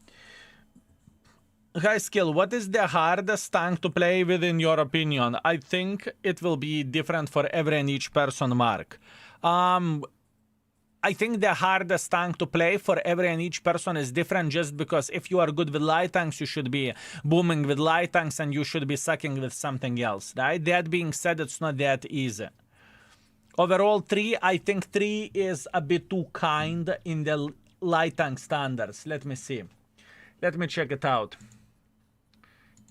High skill, what is the hardest tank to play with in your opinion? I think it will be different for every and each person, Mark. I think the hardest tank to play for every and each person is different just because if you are good with light tanks, you should be booming with light tanks and you should be sucking with something else, right? That being said, it's not that easy. Overall, 3, I think 3 is a bit too kind in the light tank standards. Let me see. Let me check it out.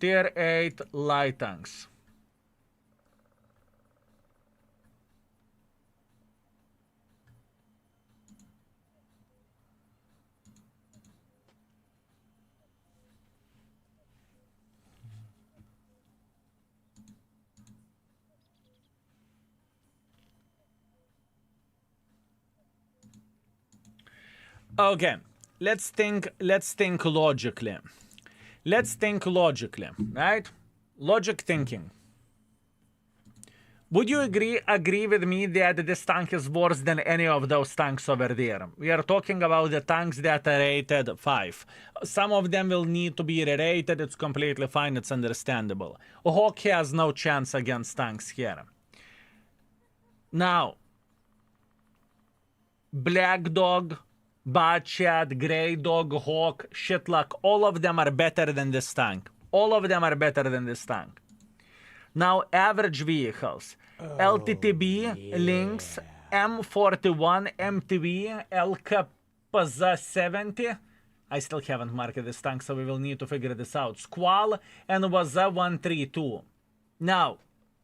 Tier 8 light tanks. Okay, let's think logically. Let's think logically, right? Logic thinking. Would you agree with me that this tank is worse than any of those tanks over there? We are talking about the tanks that are rated 5. Some of them will need to be re-rated. It's completely fine. It's understandable. Hawk has no chance against tanks here. Now, Black Dog, Batchat, Grey Dog, Hawk, Shitluck, all of them are better than this tank. All of them are better than this tank. Now, average vehicles. LTTB, Lynx, M41, MTV, LKPZ 70. I still haven't marked this tank, so we will need to figure this out. Squall and Waza 132. Now,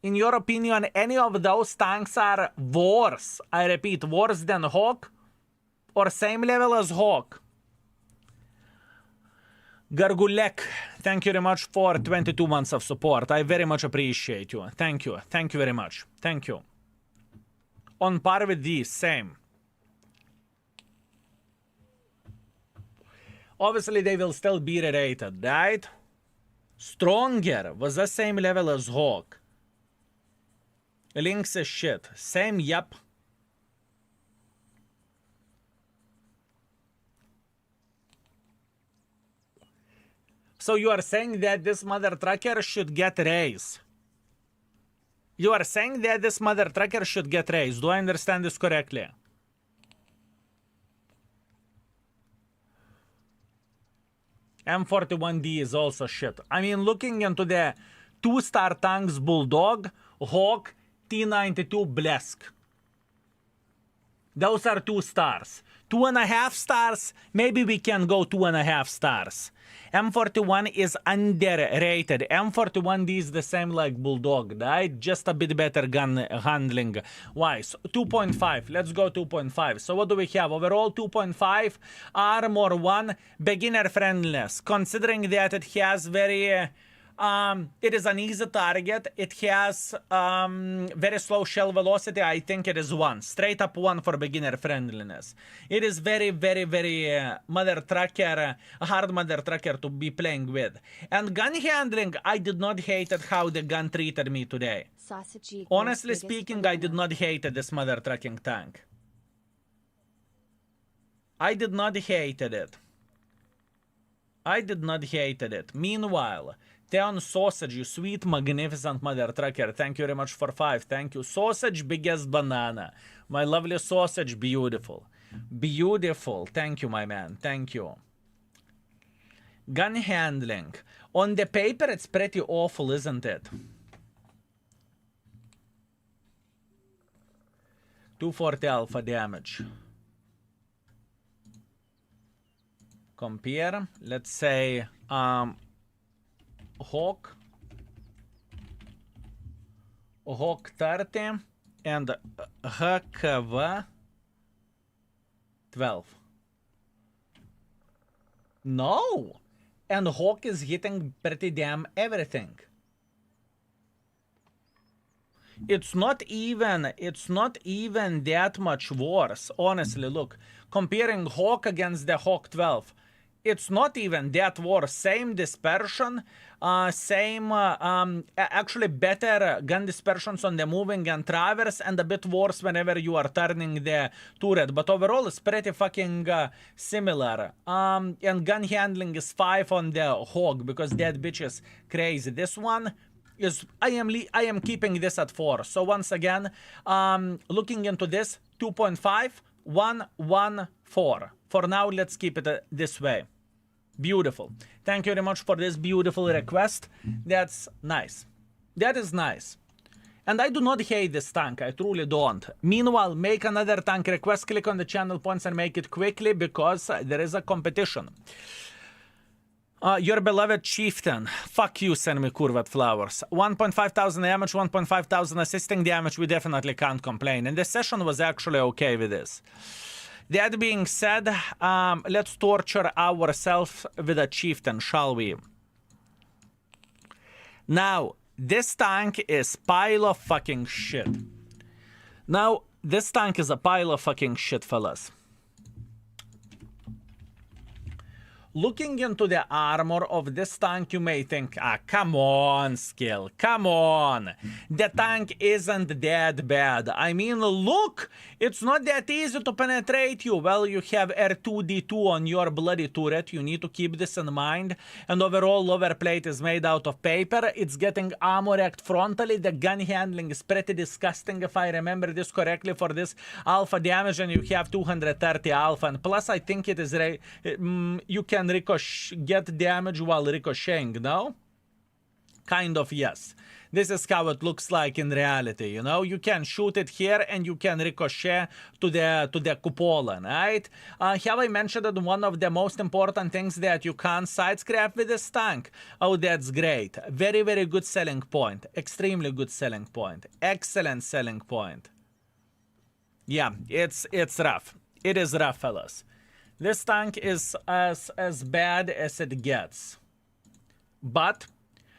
in your opinion, any of those tanks are worse, I repeat, worse than Hawk? Or same level as Hawk? Gargulek, thank you very much for 22 months of support. I very much appreciate you. Thank you. Thank you very much. Thank you. On par with these, same. Obviously, they will still be rated, right? Stronger was the same level as Hawk. Lynx is shit. Same, yep. So you are saying that this mother trucker should get raised. You are saying that this mother trucker should get raised. Do I understand this correctly? M41D is also shit. I mean, looking into the 2-star tanks, Bulldog, Hawk, T92, Blesk. Those are 2 stars. 2.5 stars, maybe we can go 2.5 stars. M41 is underrated. M41D is the same like Bulldog, right? Just a bit better gun handling wise. 2.5, let's go 2.5. So what do we have? Overall 2.5, armor 1, beginner friendliness. Considering that it has very... it is an easy target. It has very slow shell velocity. I think it is 1. Straight up 1 for beginner friendliness. It is very, very, very mother trucker, a hard mother trucker to be playing with. And gun handling, I did not hate it how the gun treated me today. Honestly speaking, I did not hate this mother trucking tank. I did not hated it. I did not hated it. Meanwhile, Theon Sausage, you sweet, magnificent mother trucker. Thank you very much for 5. Thank you. Sausage, biggest banana. My lovely sausage, beautiful. Beautiful. Thank you, my man. Thank you. Gun handling. On the paper, it's pretty awful, isn't it? 240 alpha damage. Compare. Let's say... Hawk 30 and HKV 12. No! And Hawk is hitting pretty damn everything. It's not even that much worse. Honestly, look. Comparing Hawk against the Hawk 12. It's not even that worse. Same dispersion, actually better gun dispersions on the moving and traverse, and a bit worse whenever you are turning the turret. But overall, it's pretty fucking similar. And gun handling is 5 on the Hawk, because that bitch is crazy. This one is, I am keeping this at 4. So once again, looking into this, 2.5, 1, 1, 4. For now, let's keep it this way. Beautiful. Thank you very much for this beautiful request. That's nice. That is nice. And I do not hate this tank. I truly don't. Meanwhile, make another tank request. Click on the channel points and make it quickly, because there is a competition. Your beloved Chieftain. Fuck you, send me curvat flowers. 1,500 damage, 1,500 assisting damage. We definitely can't complain. And the session was actually okay with this. That being said, let's torture ourselves with a Chieftain, shall we? Now, this tank is pile of fucking shit. Now, this tank is a pile of fucking shit, fellas. Looking into the armor of this tank, you may think, ah, come on, skill, come on. The tank isn't that bad. I mean, look, it's not that easy to penetrate you. Well, you have R2D2 on your bloody turret. You need to keep this in mind. And overall, lower plate is made out of paper. It's getting armor-racked frontally. The gun handling is pretty disgusting, if I remember this correctly, for this alpha damage. And you have 230 alpha. And plus, I think it is... you can get damage while ricocheting, no? Kind of, yes. This is how it looks like in reality, you know? You can shoot it here and you can ricochet to the cupola, right? Have I mentioned that one of the most important things that you can't sidescrap with this tank? Oh, that's great. Very, very good selling point. Extremely good selling point. Excellent selling point. Yeah, it's rough. It is rough, fellas. This tank is as bad as it gets. But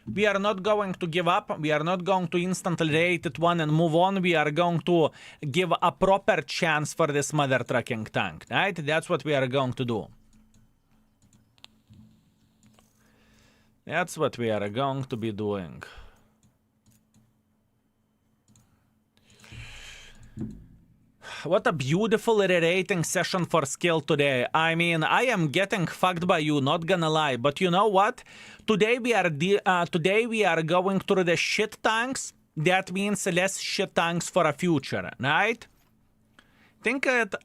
we are not going to give up. We are not going to instantly rate it one and move on. We are going to give a proper chance for this mother trucking tank, right? That's what we are going to do. That's what we are going to be doing. What a beautiful rerating session for skill today. I mean, I am getting fucked by you, not gonna lie. But you know what? Today we are going through the shit tanks. That means less shit tanks for a future, right? Think it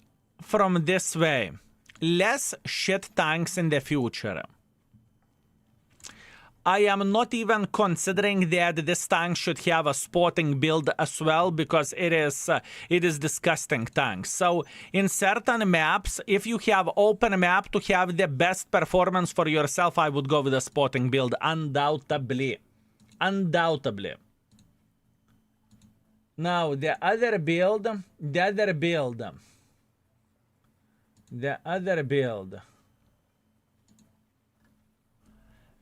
from this way. Less shit tanks in the future. I am not even considering that this tank should have a spotting build as well, because it is disgusting tank. So in certain maps, if you have open map to have the best performance for yourself, I would go with a spotting build, undoubtedly. Undoubtedly. Now the other build.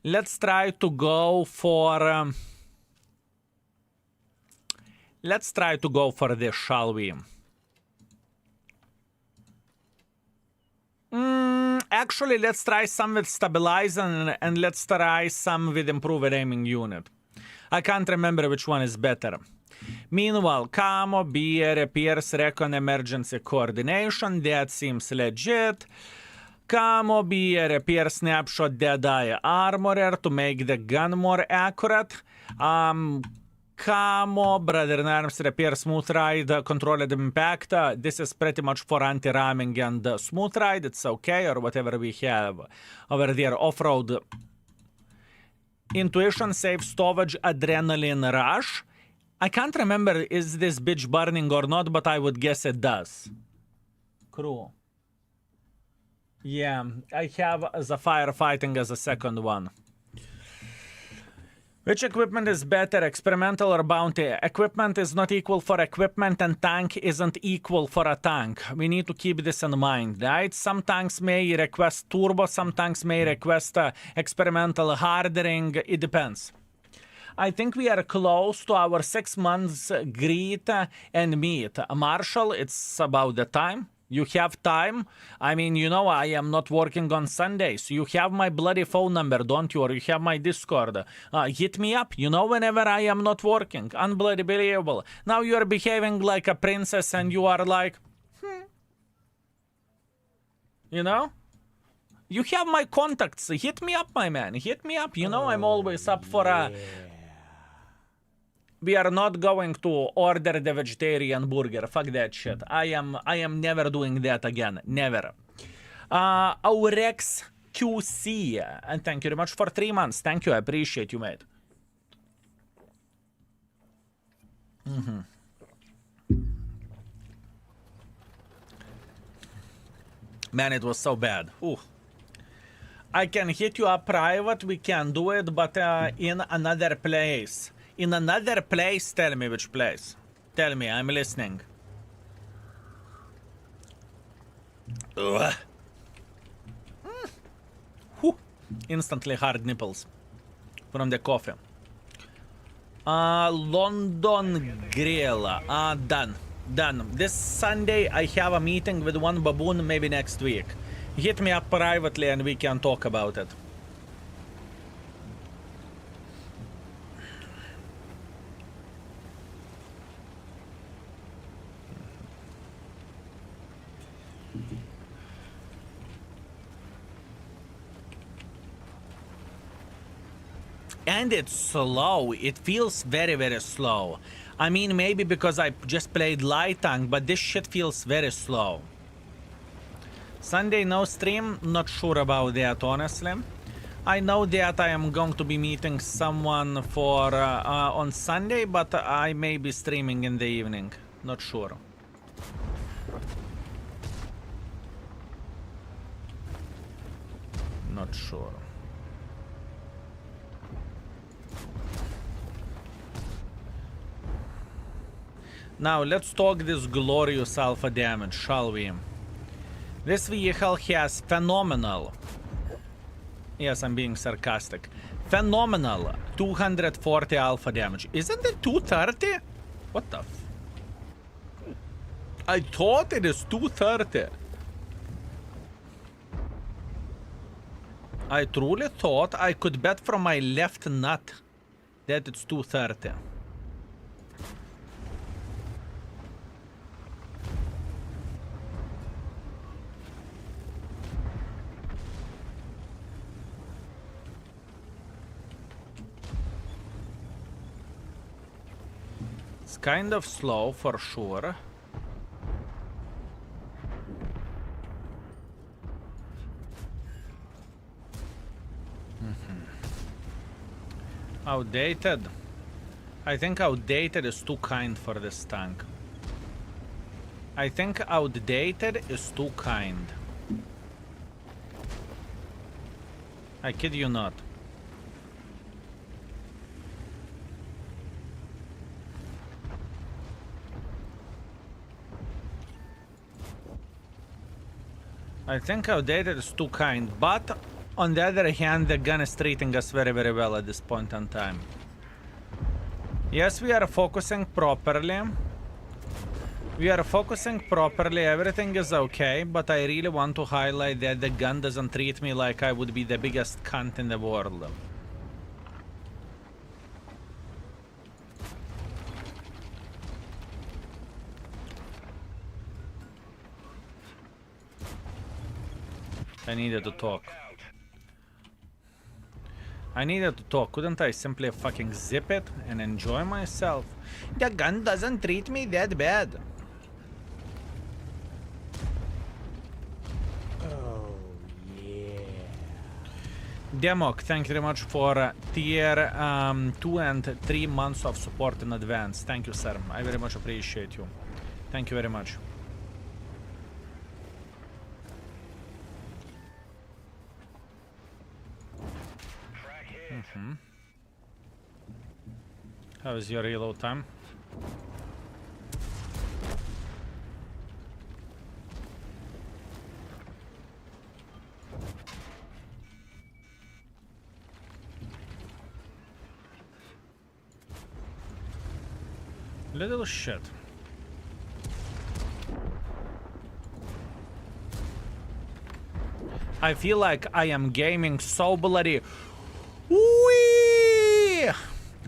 Let's try to go for... let's try to go for this, shall we? Actually, let's try some with stabilize and let's try some with improved aiming unit. I can't remember which one is better. Meanwhile, camo, beer, repairs, recon, emergency coordination. That seems legit. Camo, beer, repair, snapshot, dead-eye armorer to make the gun more accurate. Camo, brother in arms, repair, smooth ride, controlled impact. This is pretty much for anti-ramming and smooth ride. It's okay, or whatever we have over there. Off-road. Intuition, safe storage, adrenaline rush. I can't remember is this bitch burning or not, but I would guess it does. Crew. Yeah, I have the firefighting as a second one. Which equipment is better, experimental or bounty? Equipment is not equal for equipment, and tank isn't equal for a tank. We need to keep this in mind, right? Some tanks may request turbo, some tanks may request experimental hardening. It depends. I think we are close to our 6 months greet and meet. Marshall, it's about the time. You have time. I mean, you know, I am not working on Sundays. You have my bloody phone number, don't you? Or you have my Discord. Hit me up, you know, whenever I am not working. Unbelievable. Now you are behaving like a princess and you are like, You know? You have my contacts. Hit me up, my man. Hit me up. You know, I'm always up for a... We are not going to order the vegetarian burger. Fuck that shit. I am never doing that again. Never. Aurex QC. And thank you very much for 3 months. Thank you. I appreciate you, mate. Man, it was so bad. Ooh. I can hit you up private. We can do it, but in another place. In another place? Tell me which place. Tell me, I'm listening. Ugh. Instantly hard nipples from the coffee. London Grill. Done. Done. This Sunday I have a meeting with one baboon, maybe next week. Hit me up privately and we can talk about it. And it's slow. It feels very, very slow. I mean, maybe because I just played light tank, but this shit feels very slow. Sunday no stream, not sure about that, honestly. I know that I am going to be meeting someone for on Sunday, but I may be streaming in the evening. Not sure. Not sure. Now let's talk this glorious alpha damage, shall we? This vehicle has phenomenal, yes, I'm being sarcastic, phenomenal 240 alpha damage. Isn't it 230? What the f? I thought it is 230. I truly thought I could bet from my left nut that it's 230. It's kind of slow for sure. Outdated. I think outdated is too kind for this tank. I think outdated is too kind. I kid you not. I think outdated is too kind, but on the other hand, the gun is treating us very, very well at this point in time. Yes, we are focusing properly. We are focusing properly, everything is okay, but I really want to highlight that the gun doesn't treat me like I would be the biggest cunt in the world. I needed to talk. I needed to talk. Couldn't I simply fucking zip it and enjoy myself? The gun doesn't treat me that bad. Oh, yeah. Demok, thank you very much for tier 2 and 3 months of support in advance. Thank you, sir. I very much appreciate you. Thank you very much. How is your reload time? Little shit. I feel like I am gaming so bloody. Whee!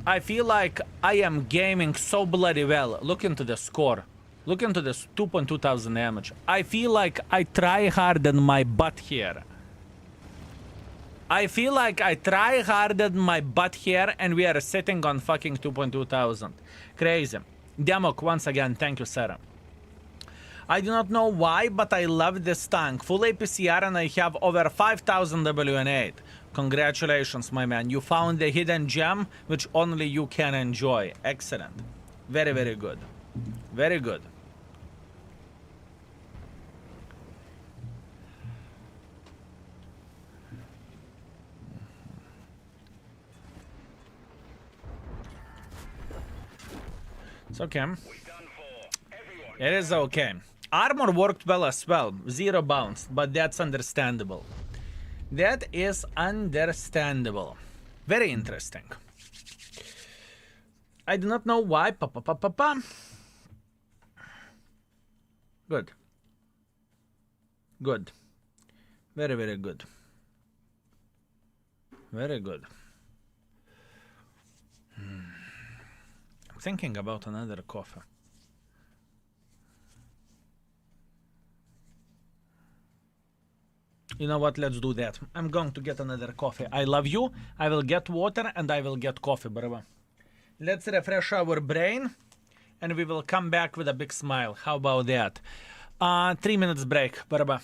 I feel like I am gaming so bloody well. Look into the score. Look into this 2.2 thousand damage. I feel like I try hard in my butt here. I feel like I try hard in my butt here and we are sitting on fucking 2.2 thousand. Crazy. Demok, once again, thank you, sir. I do not know why, but I love this tank. Full APCR and I have over 5,000 WN8. Congratulations, my man. You found the hidden gem, which only you can enjoy. Excellent. Very, very good. Very good. It's okay. It is okay. Armor worked well as well. 0 bounce, but that's understandable. That is understandable. Very interesting. I do not know why. Good. Good. Very, very good. Very good. I'm thinking about another coffee. You know what? Let's do that. I'm going to get another coffee. I love you. I will get water and I will get coffee, brother. Let's refresh our brain and we will come back with a big smile. How about that? 3 minutes break, brother.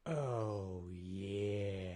Oh, yeah.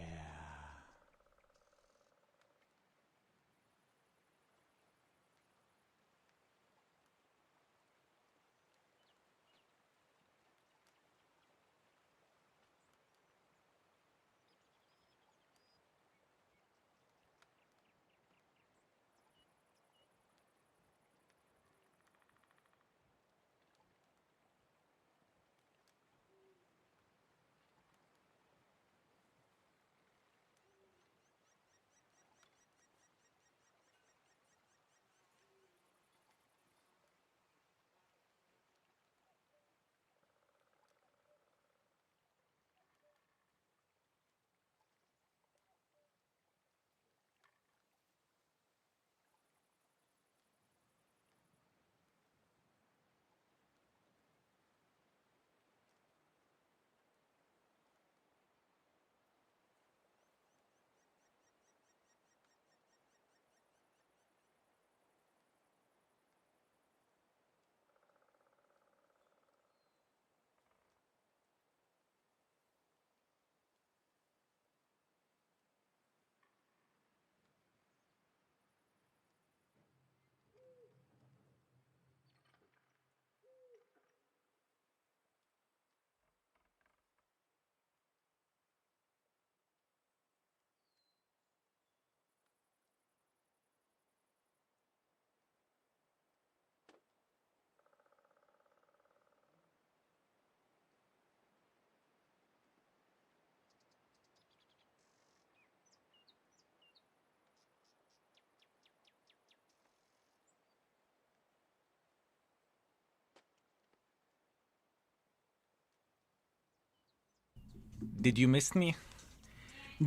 Did you miss me?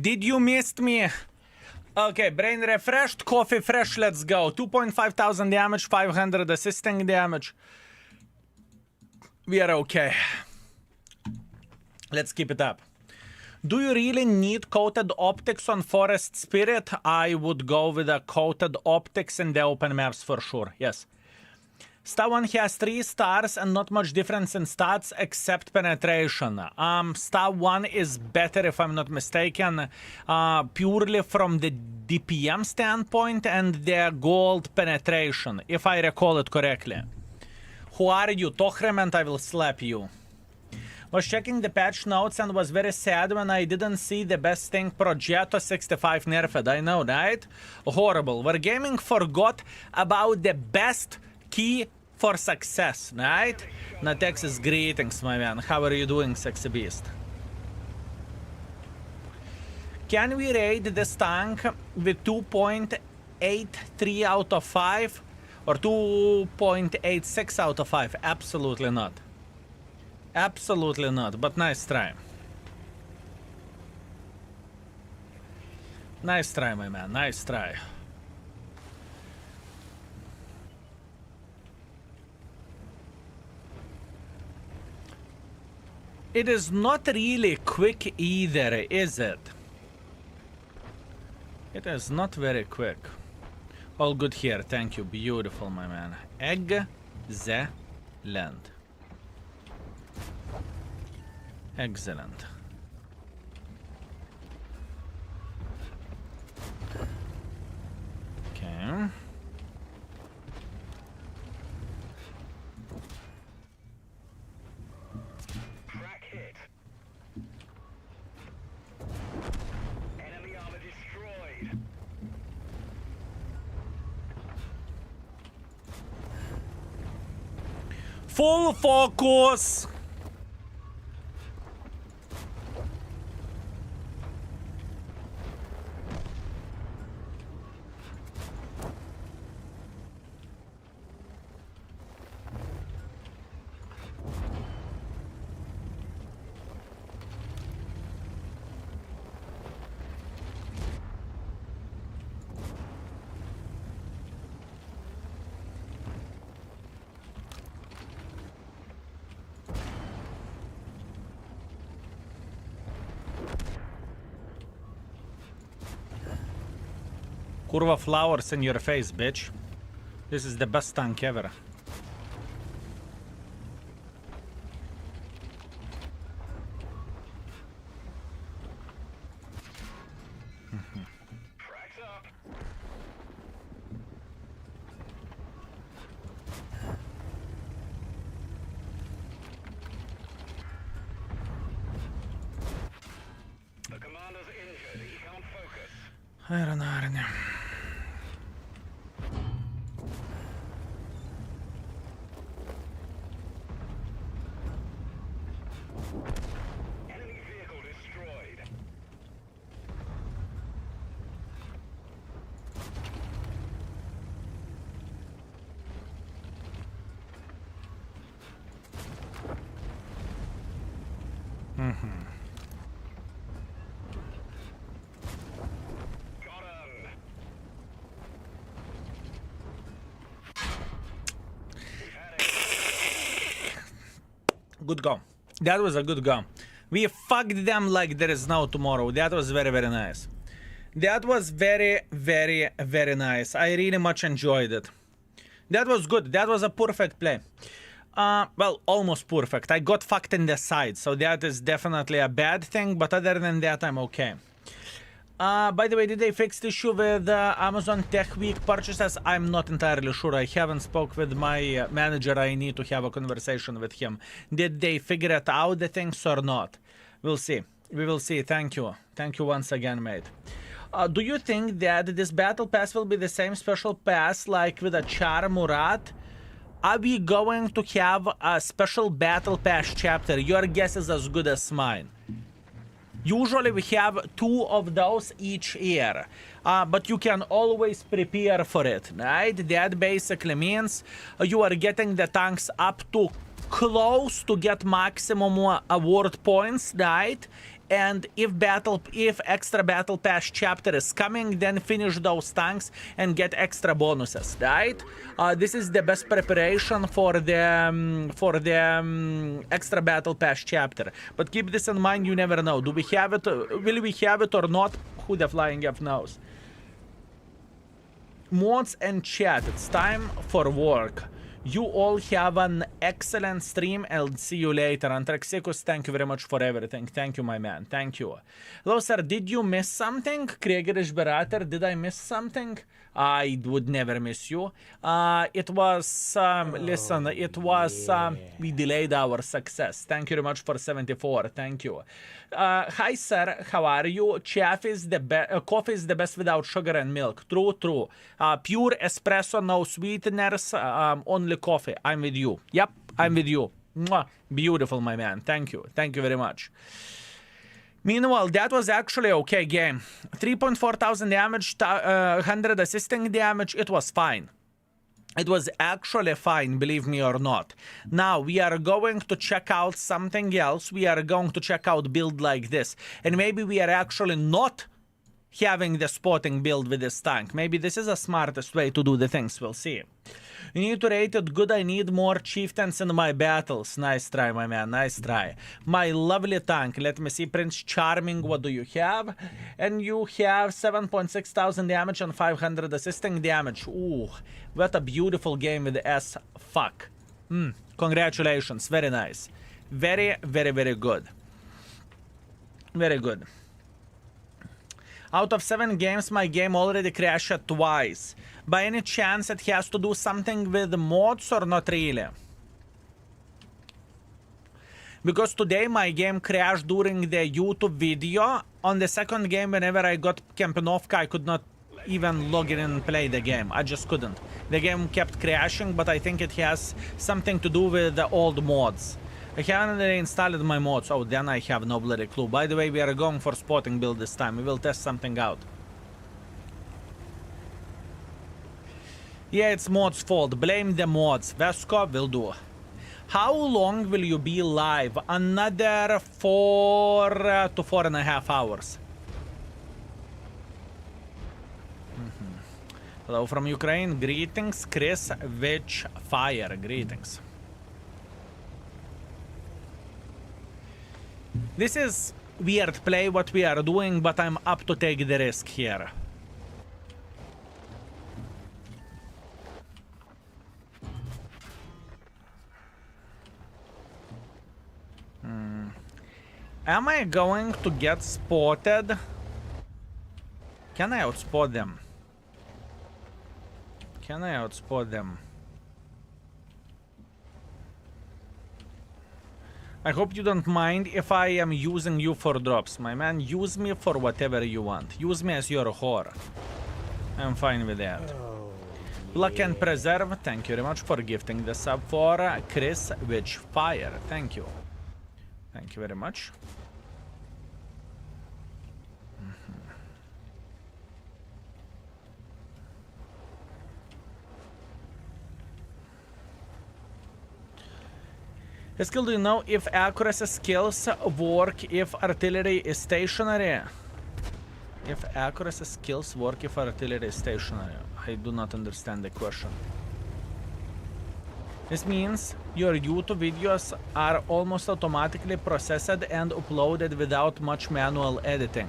Did you miss me? Okay, brain refreshed, coffee fresh, let's go. 2,500 damage, 500 assisting damage. We are okay. Let's keep it up. Do you really need coated optics on Forest Spirit? I would go with the coated optics in the open maps for sure, yes. Star 1 has 3 stars and not much difference in stats except penetration. Star 1 is better, if I'm not mistaken, purely from the DPM standpoint and their gold penetration, if I recall it correctly. Who are you, Tohrem, and I will slap you. Was checking the patch notes and was very sad when I didn't see the best thing Progetto 65 nerfed. I know, right? Horrible. Wargaming forgot about the best key for success, right? Natexis, greetings, my man. How are you doing, sexy beast? Can we rate this tank with 2.83 out of 5 or 2.86 out of 5? Absolutely not. Absolutely not, but nice try. Nice try, my man, nice try. It is not really quick either, is it? It is not very quick. All good here, thank you. Beautiful, my man. Excellent. Excellent. Okay. Crack hit. Enemy armor destroyed. Full focus! Kurva flowers in your face, bitch. This is the best tank ever. Cracks up. The commander's injured. He can't focus. Iron. Enemy vehicle destroyed. Got him. We've had it. Good go. That was a good go. We fucked them like there is no tomorrow. That was very, very nice. That was very, very, very nice. I really much enjoyed it. That was good. That was a perfect play. Well, almost perfect. I got fucked in the side, so that is definitely a bad thing, but other than that, I'm okay. By the way, did they fix the issue with Amazon Tech Week purchases? I'm not entirely sure. I haven't spoke with my manager. I need to have a conversation with him. Did they figure it out, the things, or not? We'll see. We will see. Thank you. Thank you once again, mate. Do you think that this battle pass will be the same special pass like with a Char Murat? Are we going to have a special battle pass chapter? Your guess is as good as mine. Usually we have 2 of those each year, but you can always prepare for it, right? That basically means you are getting the tanks up to close to get maximum award points, right? And if extra battle pass chapter is coming, then finish those tanks and get extra bonuses, right? This is the best preparation for the extra battle pass chapter. But keep this in mind, you never know. Do we have it? Will we have it or not? Who the flying F knows? Mods and chat, it's time for work. You all have an excellent stream. I'll see you later. Antraxicus, thank you very much for everything. Thank you, my man. Thank you. Hello, sir. Did you miss something? Kriegerish Berater, did I miss something? I would never miss you. It was, listen, it was, we delayed our success. Thank you very much for 74. Thank you. Hi, sir. How are you? Coffee is the best without sugar and milk. True, true. Pure espresso, no sweeteners, only coffee. I'm with you. Yep, I'm with you. Mwah. Beautiful, my man. Thank you. Thank you very much. Meanwhile, that was actually okay game. 3.4 thousand damage, 100 assisting damage. It was fine. It was actually fine, believe me or not. Now, we are going to check out something else. We are going to check out build like this. And maybe we are actually not having the spotting build with this tank. Maybe this is the smartest way to do the things. We'll see. You need to rate it good. I need more chieftains in my battles. Nice try, my man. Nice try. My lovely tank. Let me see. Prince Charming, what do you have? And you have 7.6 thousand damage and 500 assisting damage. Ooh, what a beautiful game with SFAC. Congratulations. Very nice. Very, very, very good. Very good. Out of 7 games, my game already crashed twice. By any chance, it has to do something with mods or not really? Because today my game crashed during the YouTube video. On the second game, whenever I got Kempenovka, I could not even log in and play the game. I just couldn't. The game kept crashing, but I think it has something to do with the old mods. I haven't reinstalled my mods. Oh, then I have no bloody clue. By the way, we are going for spotting build this time. We will test something out. Yeah, it's mods' fault. Blame the mods. Vesco will do. How long will you be live? Another 4 to 4.5 hours. Hello from Ukraine. Greetings, Chris Witchfire. Greetings. This is weird play what we are doing, but I'm up to take the risk here. Am I going to get spotted? Can I outspot them? Can I outspot them? I hope you don't mind if I am using you for drops. My man, use me for whatever you want. Use me as your whore. I'm fine with that. Luck and Preserve, thank you very much for gifting the sub for Chris Witchfire. Thank you. Thank you very much. Skill, do you know if accuracy skills work if artillery is stationary? If accuracy skills work if artillery is stationary? I do not understand the question. This means your YouTube videos are almost automatically processed and uploaded without much manual editing.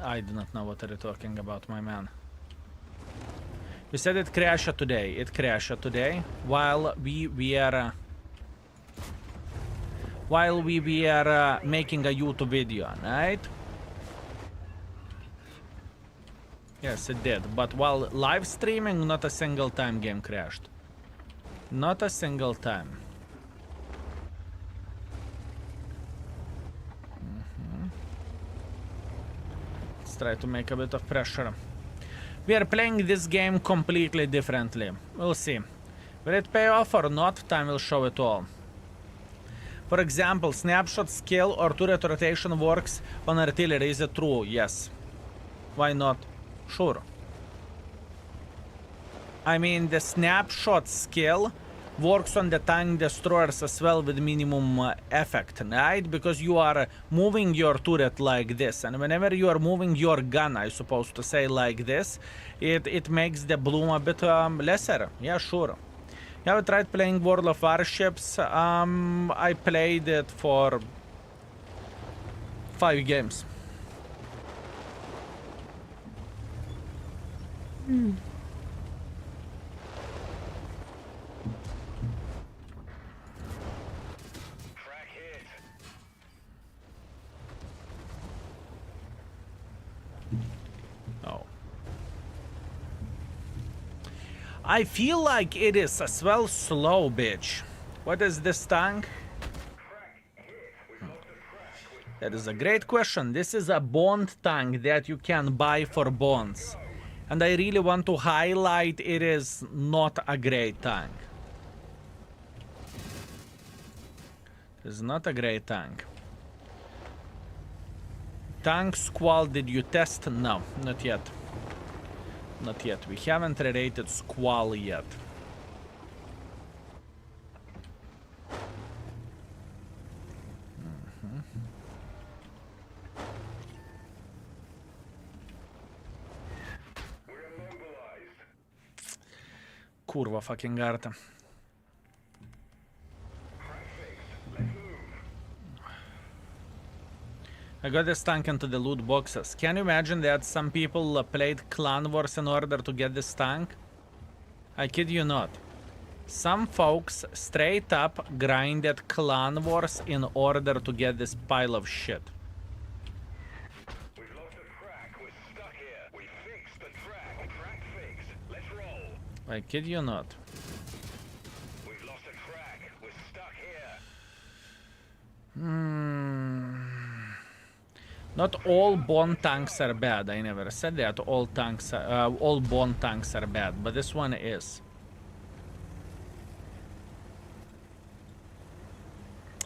I do not know what are you talking about, my man. You said it crashed today. It crashed today while we were making a YouTube video, right? Yes, it did. But while live streaming, not a single time game crashed. Not a single time. Try to make a bit of pressure. We are playing this game completely differently. We'll see. Will it pay off or not? Time will show it all. For example, snapshot skill or turret rotation works on artillery. Is it true? Yes. Why not? Sure. I mean, the snapshot skill works on the tank destroyers as well with minimum effect, right? Because you are moving your turret like this, and whenever you are moving your gun, I supposed to say like this, it makes the bloom a bit lesser. Yeah, sure. Yeah, I tried playing World of Warships. I played it for 5 games. I feel like it is as well slow, bitch. What is this tank? That is a great question. This is a bond tank that you can buy for bonds. And I really want to highlight it is not a great tank. It's not a great tank. Tank Squall, did you test? No, not yet. Not yet. We haven't rated Squall yet. Kurwa fucking garta. I got this tank into the loot boxes. Can you imagine that some people played Clan Wars in order to get this tank? I kid you not. Some folks straight up grinded Clan Wars in order to get this pile of shit. We've lost the track. We're stuck here. We fixed the track. Track fixed. Let's roll. I kid you not. We've lost the track. We're stuck here. Not all bond tanks are bad. I never said that all tanks are, all bond tanks are bad, but this one is.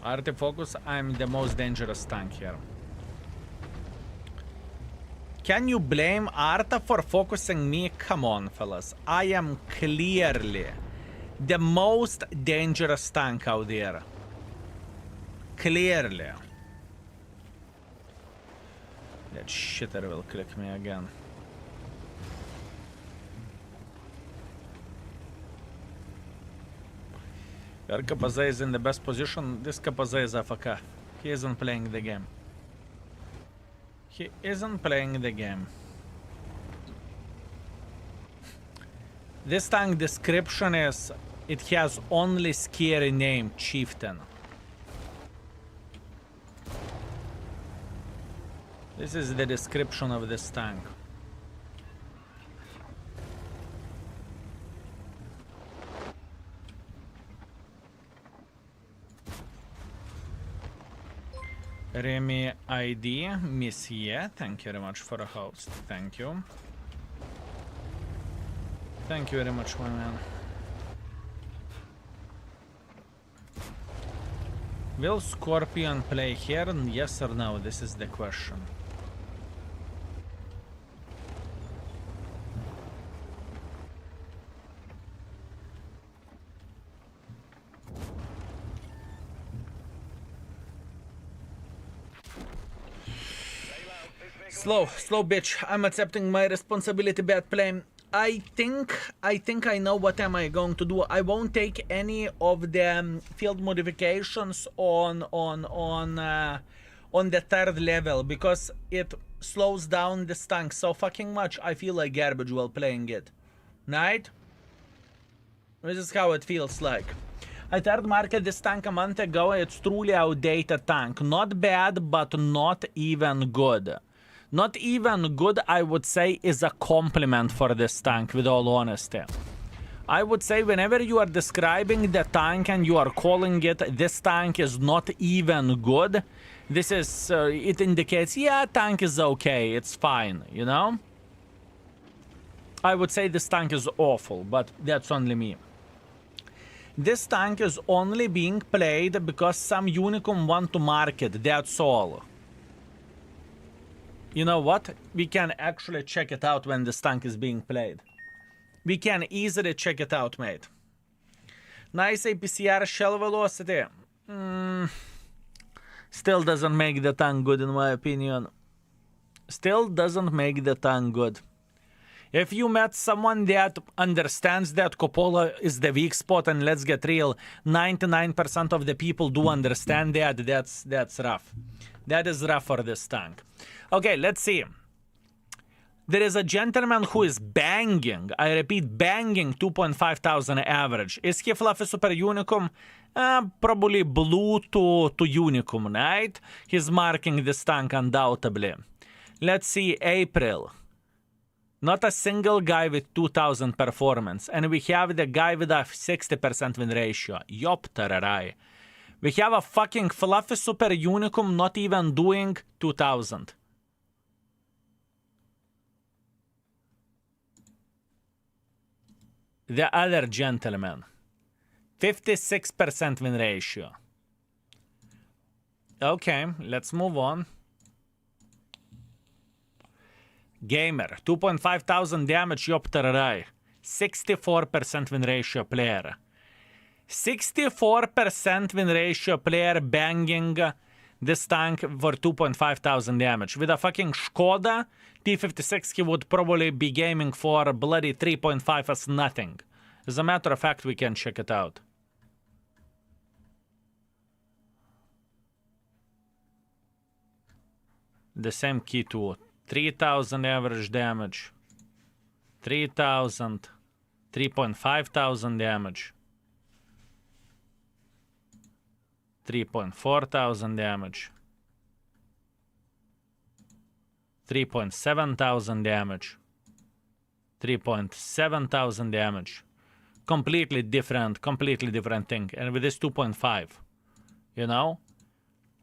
Artifocus, I'm the most dangerous tank here. Can you blame Arta for focusing me? Come on, fellas. I am clearly the most dangerous tank out there. Clearly. That shitter will click me again. Your Kapaze is in the best position. This Kapaze is AFK. He isn't playing the game. He isn't playing the game. This tank description is, it has only scary name, Chieftain. This is the description of this tank. Remy ID, Monsieur, thank you very much for a host. Thank you. Thank you very much, my man. Will Scorpion play here? Yes or no? This is the question. Slow bitch. I'm accepting my responsibility, bad play. I think I know what am I going to do. I won't take any of the field modifications on the third level because it slows down this tank so fucking much. I feel like garbage while playing it. Right? This is how it feels like. I third market this tank a month ago. It's truly outdated tank. Not bad, but not even good. Not even good, I would say, is a compliment for this tank, with all honesty. I would say whenever you are describing the tank and you are calling it, this tank is not even good, this is, it indicates, yeah, tank is okay, it's fine, you know? I would say this tank is awful, but that's only me. This tank is only being played because some Unicum want to market, that's all. You know what? We can actually check it out when this tank is being played. We can easily check it out, mate. Nice APCR shell velocity. Still doesn't make the tank good in my opinion. Still doesn't make the tank good. If you met someone that understands that Coppola is the weak spot, and let's get real, 99% of the people do understand that, that's rough. That is rough for this tank. Okay, let's see. There is a gentleman who is banging, I repeat, banging 2,500 average. Is he fluffy super unicum? Probably blue to unicum, right? He's marking this tank undoubtedly. Let's see, April. Not a single guy with 2000 performance. And we have the guy with a 60% win ratio. Yop tararai. We have a fucking fluffy super unicum not even doing 2000. The other gentleman. 56% win ratio. Okay, let's move on. Gamer, 2.5 thousand damage, Yop tararai. 64% win ratio player. 64% win ratio player banging this tank for 2.5 thousand damage. With a fucking Škoda T56, he would probably be gaming for bloody 3.5 as nothing. As a matter of fact, we can check it out. The same key to 3,000 average damage, 3,000, 3.5 thousand damage, 3.4 thousand damage, 3.7 thousand damage, 3.7 thousand damage. Completely different thing. And with this 2.5, you know?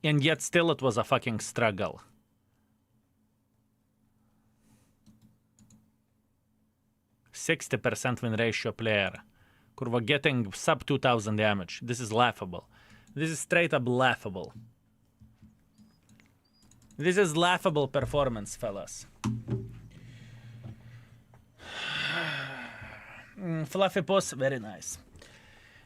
And yet still it was a fucking struggle. %60 win ratio player. Kurva getting sub 2000 damage. This is laughable. This is straight up laughable. This is laughable performance, fellas. Fluffy Puss, very nice.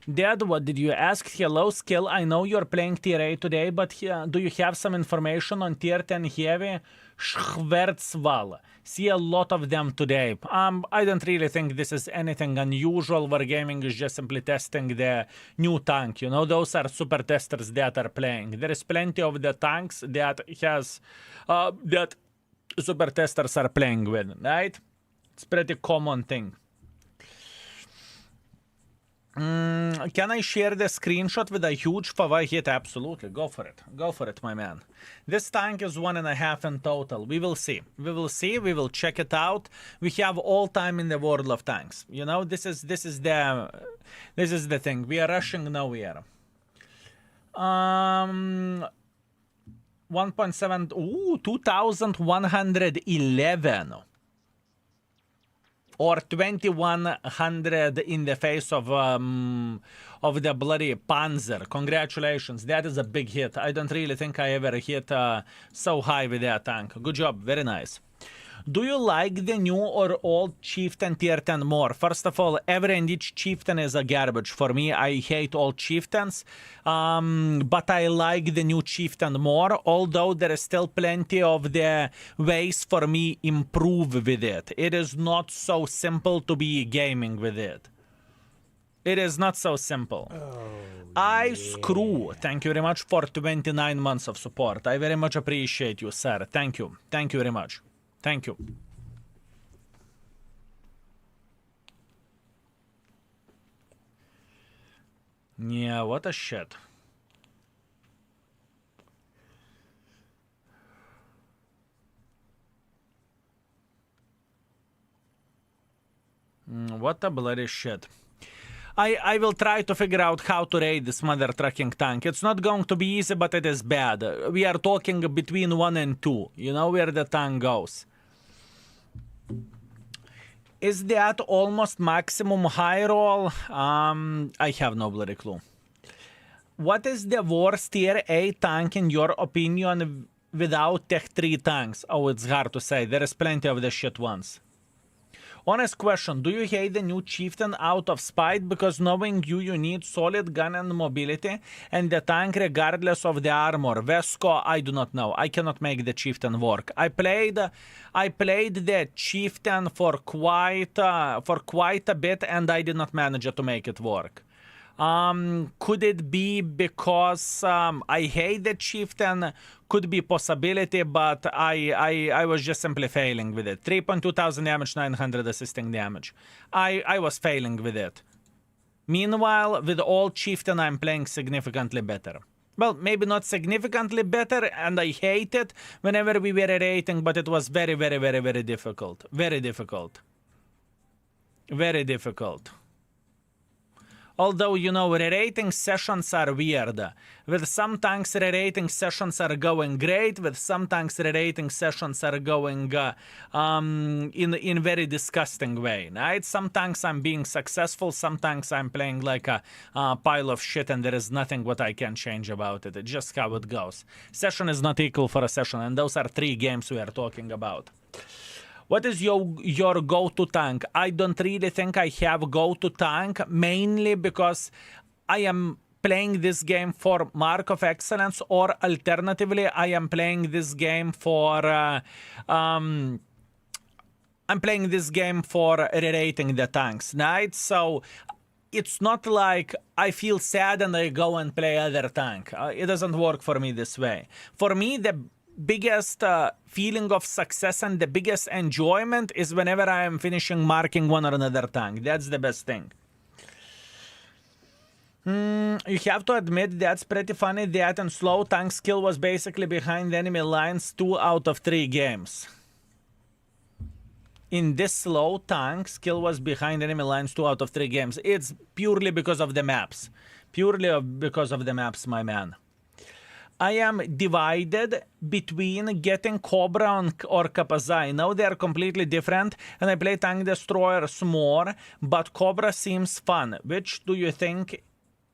Dad, what did you ask? Hello, Skill. I know you're playing tier 8 today, but do you have some information on tier 10 heavy Schwarzwald? See a lot of them today. I don't really think this is anything unusual. Wargaming is just simply testing the new tank. You know, those are super testers that are playing. There is plenty of the tanks that that super testers are playing with, right? It's pretty common thing. Can I share the screenshot with a huge favor hit? Absolutely. Go for it. Go for it, my man. This tank is 1.5 in total. We will see. We will see. We will check it out. We have all time in the world of tanks. You know, this is the thing. We are rushing nowhere. 1.7. Ooh, 2,111. Or 2,100 in the face of the bloody Panzer. Congratulations, that is a big hit. I don't really think I ever hit so high with that tank. Good job, very nice. Do you like the new or old Chieftain tier 10 more? First of all, every and each Chieftain is a garbage. For me, I hate old Chieftains, but I like the new Chieftain more, although there is still plenty of the ways for me improve with it. It is not so simple to be gaming with it. It is not so simple. Screw. Thank you very much for 29 months of support. I very much appreciate you, sir. Thank you. Thank you very much. Thank you. Yeah, what a shit. What a bloody shit. I will try to figure out how to raid this mother trucking tank. It's not going to be easy, but it is bad. We are talking between 1 and 2. You know where the tank goes. Is that almost maximum high roll? I have no bloody clue. What is the worst tier 8 tank in your opinion without Tech 3 tanks? Oh, it's hard to say. There is plenty of the shit ones. Honest question, do you hate the new Chieftain out of spite? Because knowing you need solid gun and mobility and the tank regardless of the armor. Vesco, I do not know. I cannot make the Chieftain work. I played the Chieftain for quite a bit and I did not manage to make it work. Could it be because I hate the Chieftain? Could be possibility, but I was just simply failing with it. 3.2 thousand damage, 900 assisting damage. I was failing with it. Meanwhile, with old Chieftain, I'm playing significantly better. Well, maybe not significantly better, and I hate it whenever we were rating, but it was very, very, very, very difficult. Very difficult. Very difficult. Although, you know, re-rating sessions are weird. With some tanks, re-rating sessions are going great. With some tanks, re-rating sessions are going in very disgusting way, right? Some tanks I'm being successful. Some tanks I'm playing like a pile of shit and there is nothing what I can change about it. It's just how it goes. Session is not equal for a session, and those are 3 games we are talking about. What is your go-to tank? I don't really think I have go-to tank, mainly because I am playing this game for Mark of Excellence, or alternatively, I am playing this game for I'm playing this game for re-rating the tanks, right? So it's not like I feel sad and I go and play other tank. It doesn't work for me this way. For me, the biggest feeling of success and the biggest enjoyment is whenever I am finishing marking one or another tank. That's the best thing. You have to admit that's pretty funny that in slow tank skill was basically behind enemy lines 2 out of 3 games. In this slow tank, skill was behind enemy lines 2 out of 3 games. It's purely because of the maps. Purely because of the maps, my man. I am divided between getting Cobra or Kapazai. Now they are completely different, and I play Tank Destroyers more, but Cobra seems fun. Which do you think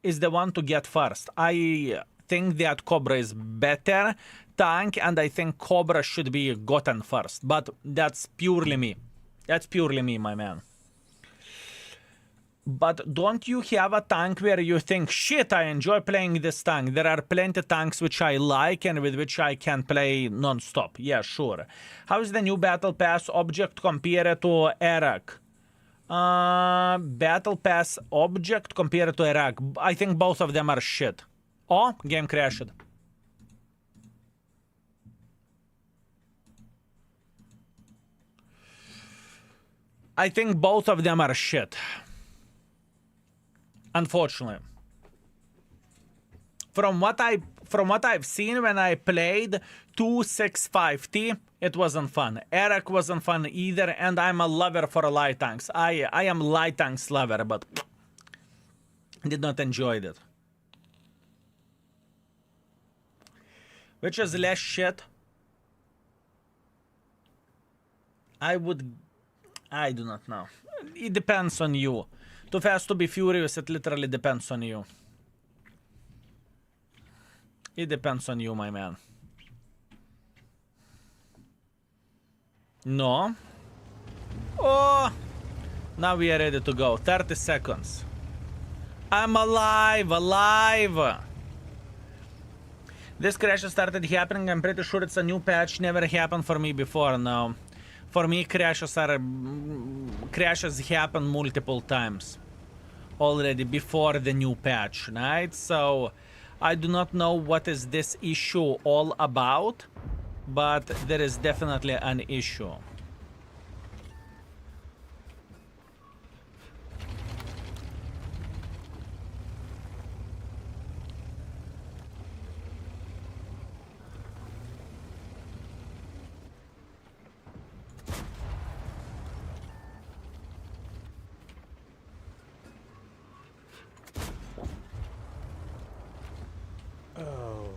is the one to get first? I think that Cobra is better tank, and I think Cobra should be gotten first, but that's purely me. That's purely me, my man. But don't you have a tank where you think, shit, I enjoy playing this tank? There are plenty of tanks which I like and with which I can play non-stop. Yeah, sure. How is the new Battle Pass object compared to Iraq? Battle Pass object compared to Iraq. I think both of them are shit. Oh, game crashed. I think both of them are shit. Unfortunately. From what I've seen when I played 265T, it wasn't fun. Eric wasn't fun either, and I'm a lover for light tanks. I am light tanks lover, but did not enjoy it. Which is less shit? I do not know. It depends on you. Too Fast to be Furious, it literally depends on you. It depends on you, my man. No. Oh! Now we are ready to go. 30 seconds. I'm alive! Alive! This crash started happening. I'm pretty sure it's a new patch. Never happened for me before now. For me, crashes happen multiple times already before the new patch, right? So I do not know what is this issue all about, but there is definitely an issue.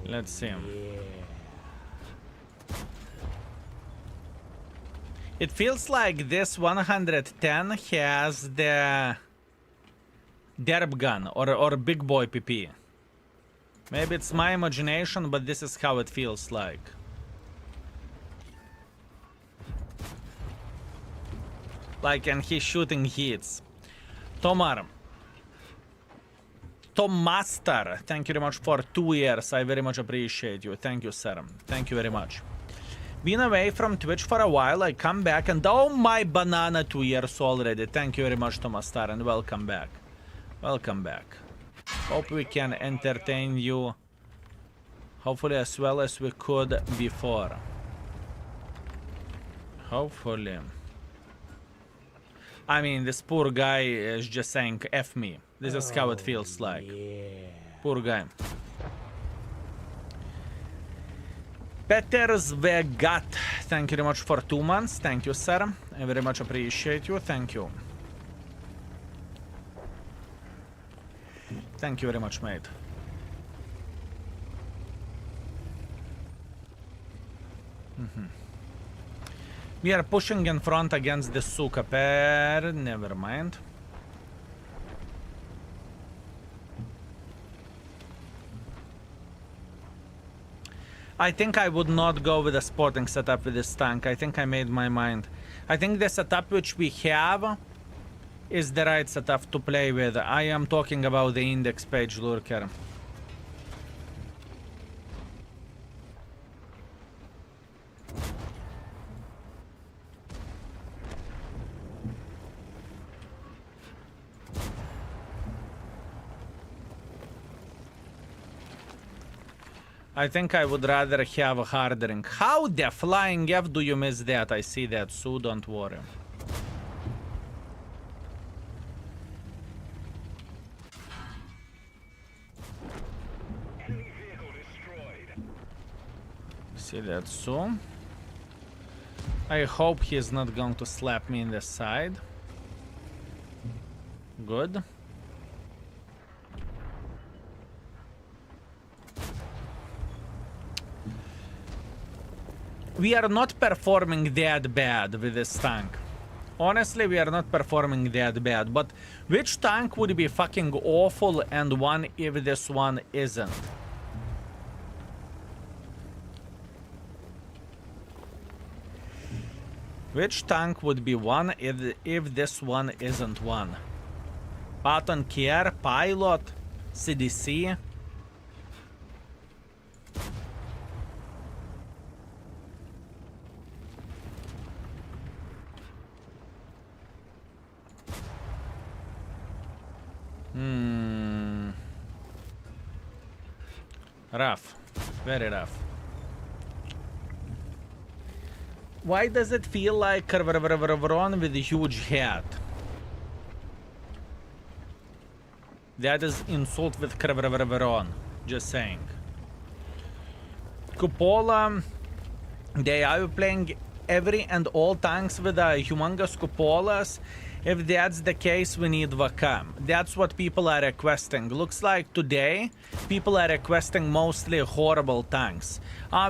Let's see. Yeah. It feels like this 110 has the derp gun or big boy PP. Maybe it's my imagination, but this is how it feels like. Like, and he's shooting hits. Tomar. Tom Master, thank you very much for 2 years. I very much appreciate you. Thank you, sir. Thank you very much. Been away from Twitch for a while. I come back and oh my banana, 2 years already. Thank you very much, Tom Master, and welcome back. Welcome back. Hope we can entertain you hopefully as well as we could before. Hopefully. I mean, this poor guy is just saying F me. This is how it feels like. Yeah. Poor guy. Peters Vegat, thank you very much for 2 months. Thank you, sir. I very much appreciate you. Thank you. Thank you very much, mate. We are pushing in front against the Suka pair. Never mind. I think I would not go with a sporting setup with this tank. I think I made my mind. I think the setup which we have is the right setup to play with. I am talking about the index page lurker. I think I would rather have a hardering. How the flying F do you miss that? I see that, so don't worry. Enemy vehicle destroyed. See that, so. I hope he's not going to slap me in the side. Good. We are not performing that bad with this tank. Honestly, we are not performing that bad. But which tank would be fucking awful and one if this one isn't? Which tank would be one if this one isn't one? Patton Care, Pilot, CDC. Rough. Very rough. Why does it feel like Ron with a huge hat? That is insult with Ron. Just saying. Cupola. They are playing every and all tanks with humongous cupolas. If that's the case, we need Vaka. That's what people are requesting. Looks like today, people are requesting mostly horrible tanks.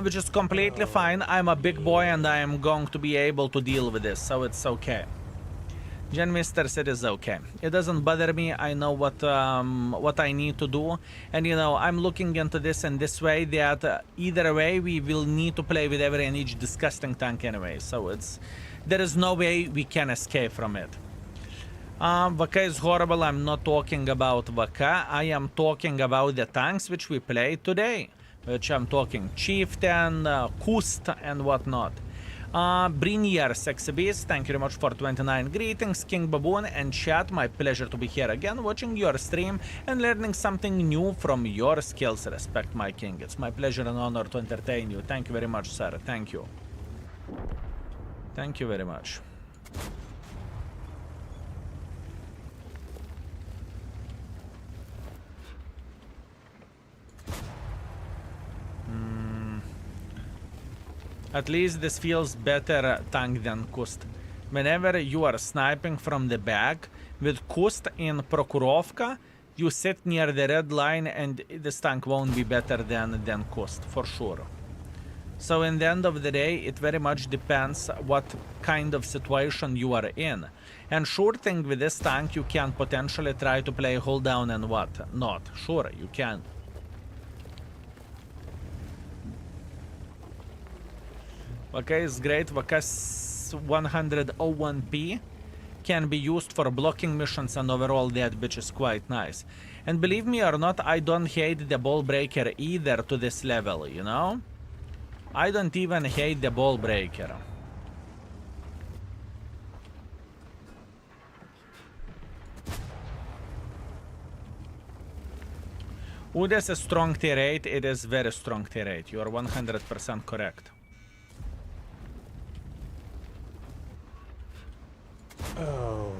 Which is completely fine. I'm a big boy and I am going to be able to deal with this, so it's okay. Gen Mister said it's okay. It doesn't bother me. I know what I need to do. And you know, I'm looking into this in this way that either way, we will need to play with every and each disgusting tank anyway. So there is no way we can escape from it. Vaka is horrible. I'm not talking about Vaka. I am talking about the tanks which we play today. Which I'm talking Chieftain, Kust, and whatnot. Brinier, Sexy Beast, thank you very much for 29 greetings. King Baboon and chat, my pleasure to be here again, watching your stream and learning something new from your skills. Respect, my king. It's my pleasure and honor to entertain you. Thank you very much, sir. Thank you. Thank you very much. At least this feels better tank than Kust. Whenever you are sniping from the back, with Kust in Prokhorovka, you sit near the red line and this tank won't be better than Kust, for sure. So in the end of the day, it very much depends what kind of situation you are in. And sure thing with this tank, you can potentially try to play hold down and what not. Sure, you can. Vaka is great. Vaka 101p can be used for blocking missions and overall that bitch is quite nice. And believe me or not, I don't hate the ball breaker either to this level, you know? I don't even hate the ball breaker. Udes is strong tier 8. It is very strong tier 8. You are 100% correct. Oh,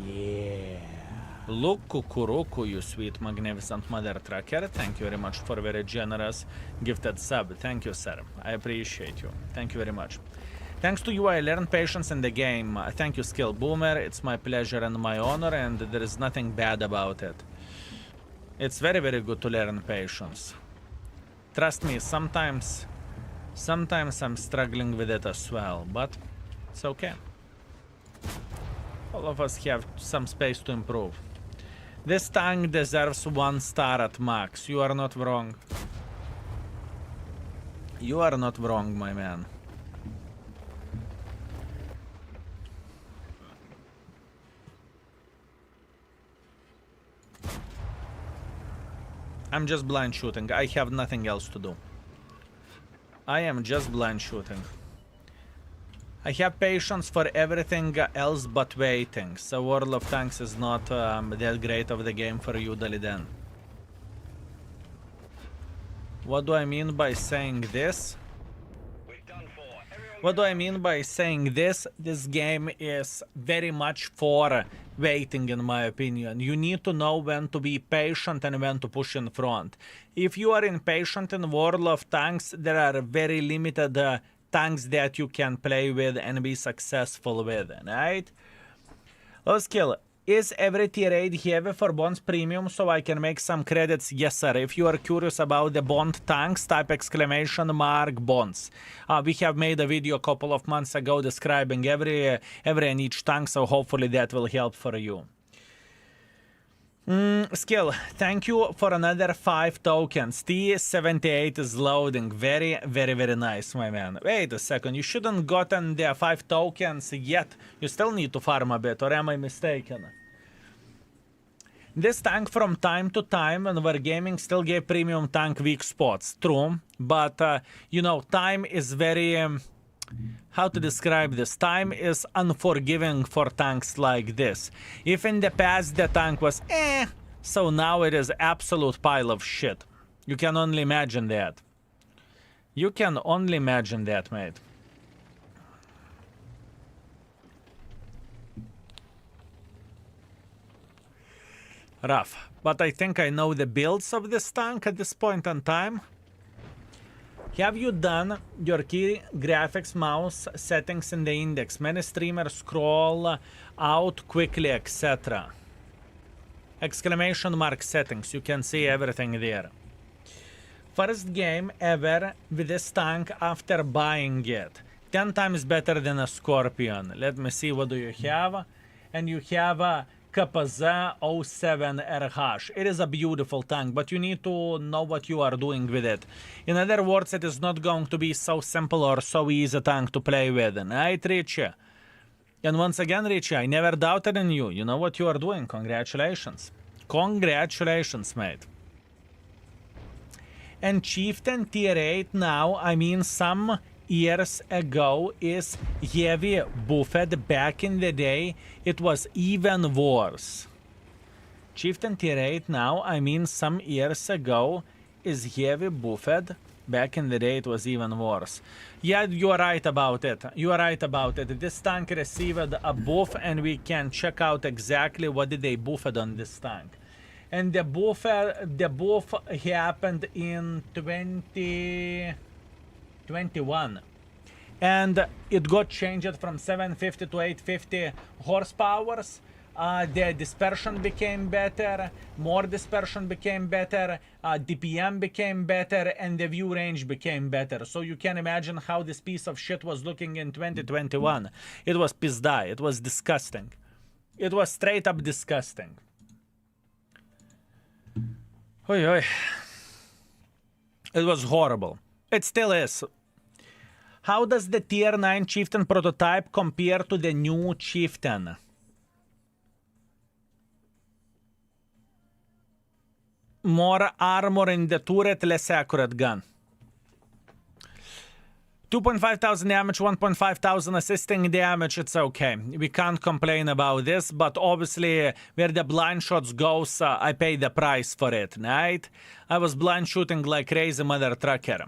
yeah. Look, Kukuruku, you sweet, magnificent mother trucker. Thank you very much for very generous gifted sub. Thank you, sir. I appreciate you. Thank you very much. Thanks to you, I learned patience in the game. Thank you, Skill Boomer. It's my pleasure and my honor, and there is nothing bad about it. It's very, very good to learn patience. Trust me, sometimes I'm struggling with it as well, but it's okay. All of us have some space to improve. This tank deserves 1 star at max. You are not wrong. You are not wrong, my man. I'm just blind shooting. I have nothing else to do. I am just blind shooting. I have patience for everything else but waiting. So World of Tanks is not that great of the game for you, Daliden. What do I mean by saying this? What do I mean by saying this? This game is very much for waiting, in my opinion. You need to know when to be patient and when to push in front. If you are impatient in World of Tanks, there are very limited tanks that you can play with and be successful with, right? Let's kill. Is every tier 8 heavy for Bonds Premium so I can make some credits? Yes, sir. If you are curious about the Bond tanks, type !! Bonds. We have made a video a couple of months ago describing every and each tank, so hopefully that will help for you. Skill, thank you for another 5 tokens. T78 is loading. Very, very, very nice, my man. Wait a second, you shouldn't gotten the 5 tokens yet. You still need to farm a bit, or am I mistaken? This tank from time to time when Wargaming still gave premium tank weak spots. True, but you know, time is very... how to describe this? Time is unforgiving for tanks like this. If in the past the tank was so now it is absolute pile of shit. You can only imagine that. You can only imagine that, mate. Rough. But I think I know the builds of this tank at this point in time. Have you done your key graphics mouse settings in the index? Many streamers scroll out quickly, etc. Exclamation mark settings. You can see everything there. First game ever with this tank after buying it. 10 times better than a Scorpion. Let me see, what do you have? And you have a KPZ 07RH. It is a beautiful tank, but you need to know what you are doing with it. In other words, it is not going to be so simple or so easy tank to play with. Right, Richie? And once again, Richie, I never doubted in you. You know what you are doing. Congratulations. Congratulations, mate. And Chieftain tier 8 now, I mean some years ago, is heavy buffed. Back in the day it was even worse. Chieftain tier 8 now, I mean some years ago, is heavy buffed. Back in the day it was even worse. Yeah, you are right about it. You are right about it. This tank received a buff and we can check out exactly what did they buffed on this tank. And the buff happened in 2021. And it got changed from 750 to 850 horsepower. The dispersion became better, more dispersion became better, DPM became better, and the view range became better. So you can imagine how this piece of shit was looking in 2021. It was pizda. It was disgusting. It was straight up disgusting. Oy, oy. It was horrible. It still is. How does the tier 9 Chieftain prototype compare to the new Chieftain? More armor in the turret, less accurate gun. 2,500 damage, 1,500 assisting damage, it's okay. We can't complain about this, but obviously where the blind shots goes, I pay the price for it, right? I was blind shooting like crazy mother trucker.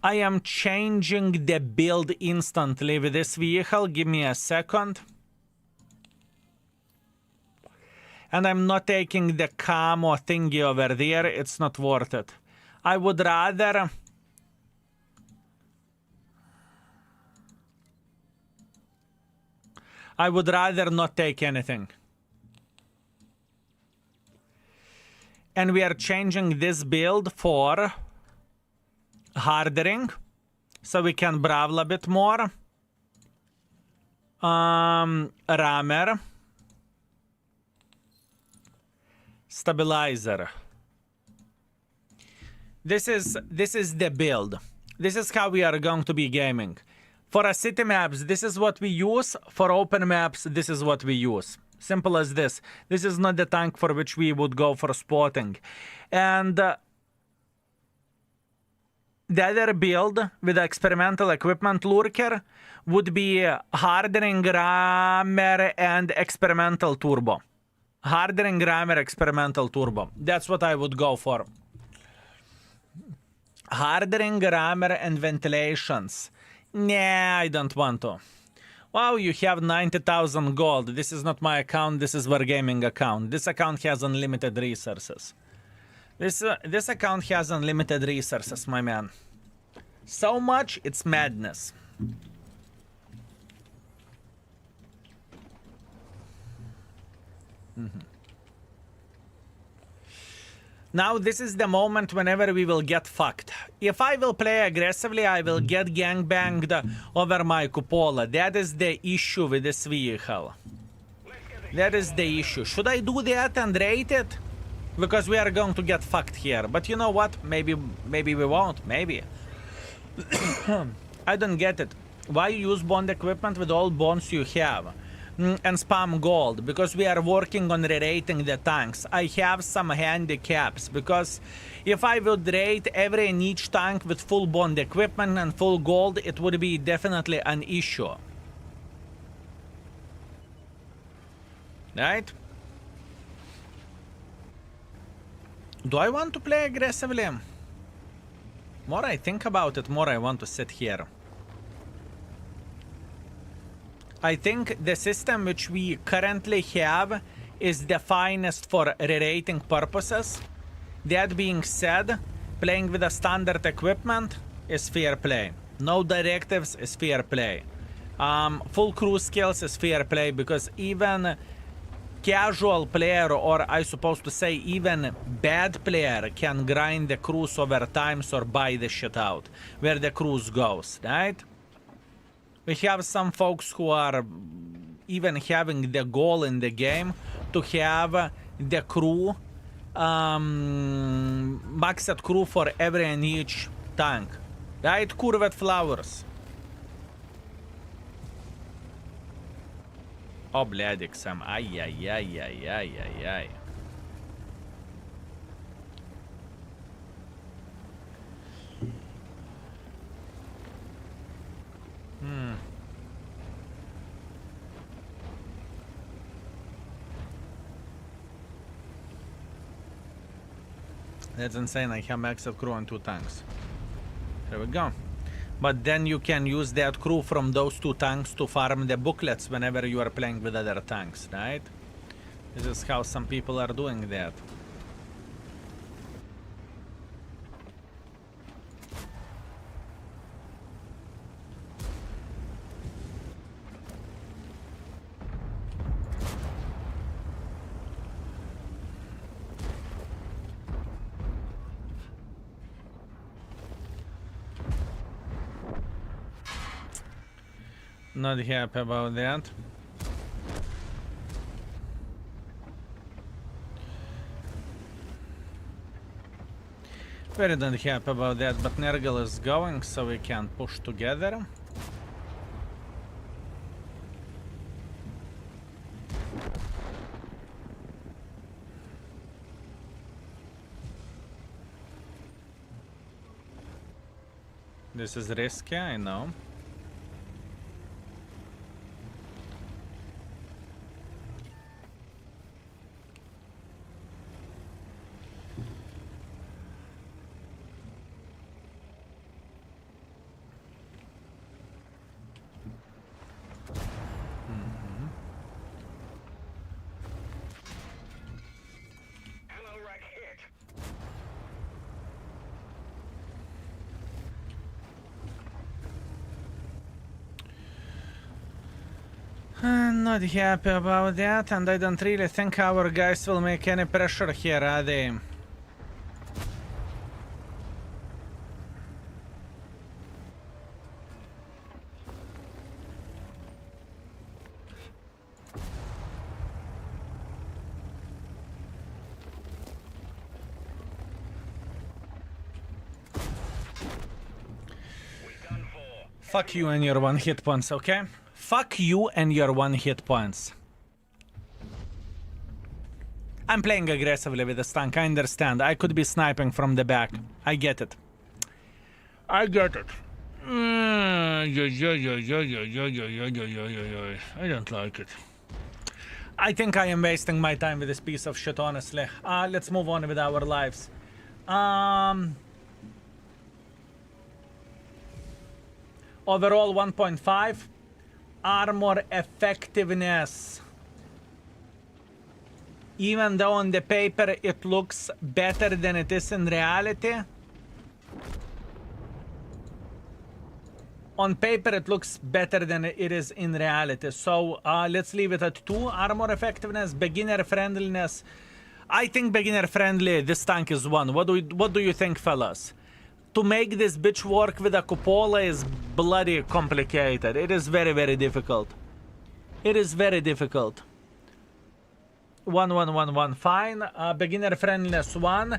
I am changing the build instantly with this vehicle. Give me a second. And I'm not taking the camo thingy over there. It's not worth it. I would rather... not take anything. And we are changing this build for hardening, so we can brawl a bit more. Rammer. Stabilizer. This is the build. This is how we are going to be gaming. For a city maps, this is what we use. For open maps, this is what we use. Simple as this. This is not the tank for which we would go for spotting. And the other build with the experimental equipment lurker would be hardening rammer and experimental turbo. Hardening rammer, experimental turbo. That's what I would go for. Hardening rammer and ventilations. Nah, I don't want to. Wow, you have 90,000 gold. This is not my account, this is Wargaming account. This account has unlimited resources. This account has unlimited resources, my man. So much, it's madness. Now this is the moment whenever we will get fucked. If I will play aggressively, I will get gangbanged over my cupola. That is the issue with this vehicle. That is the issue. Should I do that and rate it? Because we are going to get fucked here. But you know what? Maybe we won't. Maybe. I don't get it. Why use bond equipment with all bonds you have? And spam gold, because we are working on re-rating the tanks. I have some handicaps, because if I would rate every and each tank with full bond equipment and full gold, it would be definitely an issue. Right? Do I want to play aggressively? More I think about it, more I want to sit here. I think the system which we currently have is the finest for re-rating purposes. That being said, playing with a standard equipment is fair play. No directives is fair play. Full crew skills is fair play, because even casual player, or I supposed to say even bad player, can grind the crews over times or buy the shit out where the cruise goes, right? We have some folks who are even having the goal in the game to have the crew, maxed crew for every and each tank. Right? Curved flowers. Oh, bledek sam. Ay, ay, ay, ay, ay, ay, ay. That's insane. I have maxed crew on 2 tanks. There we go. But then you can use that crew from those 2 tanks to farm the booklets whenever you are playing with other tanks, right? This is how some people are doing that. Not happy about that. Very not happy about that, but Nergal is going, so we can push together. This is risky, I know. I'm not happy about that, and I don't really think our guys will make any pressure here, are they? Fuck you and your one hit points, okay? Fuck you and your one hit points. I'm playing aggressively with this tank, I understand. I could be sniping from the back. I get it. I get it. I don't like it. I think I am wasting my time with this piece of shit, honestly. Let's move on with our lives. Overall 1.5. Armor effectiveness. Even though on the paper it looks better than it is in reality. On paper it looks better than it is in reality. So let's leave it at 2. Armor effectiveness, beginner friendliness. I think beginner friendly, this tank is 1. What do you think, fellas? To make this bitch work with a cupola is bloody complicated. It is very, very difficult. It is very difficult. 1, 1, 1, 1, fine. Beginner friendliness 1.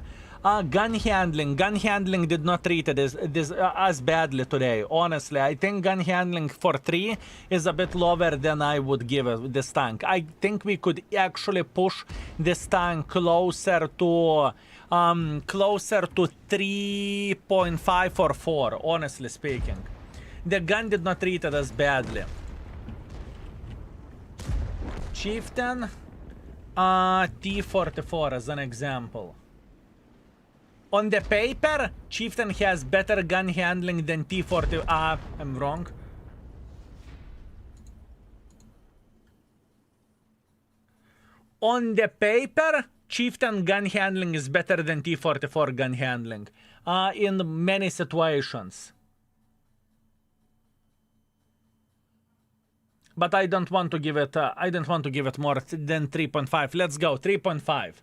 Gun handling. Gun handling did not treat it as badly today. Honestly, I think gun handling for 3 is a bit lower than I would give this tank. I think we could actually push this tank closer to 3.5 or 4, honestly speaking. The gun did not treat it as badly. Chieftain, T44 as an example. On the paper, Chieftain has better gun handling than T40. I'm wrong. On the paper, Chieftain gun handling is better than T44 gun handling. In many situations. But I don't want to give it more than 3.5. Let's go, 3.5.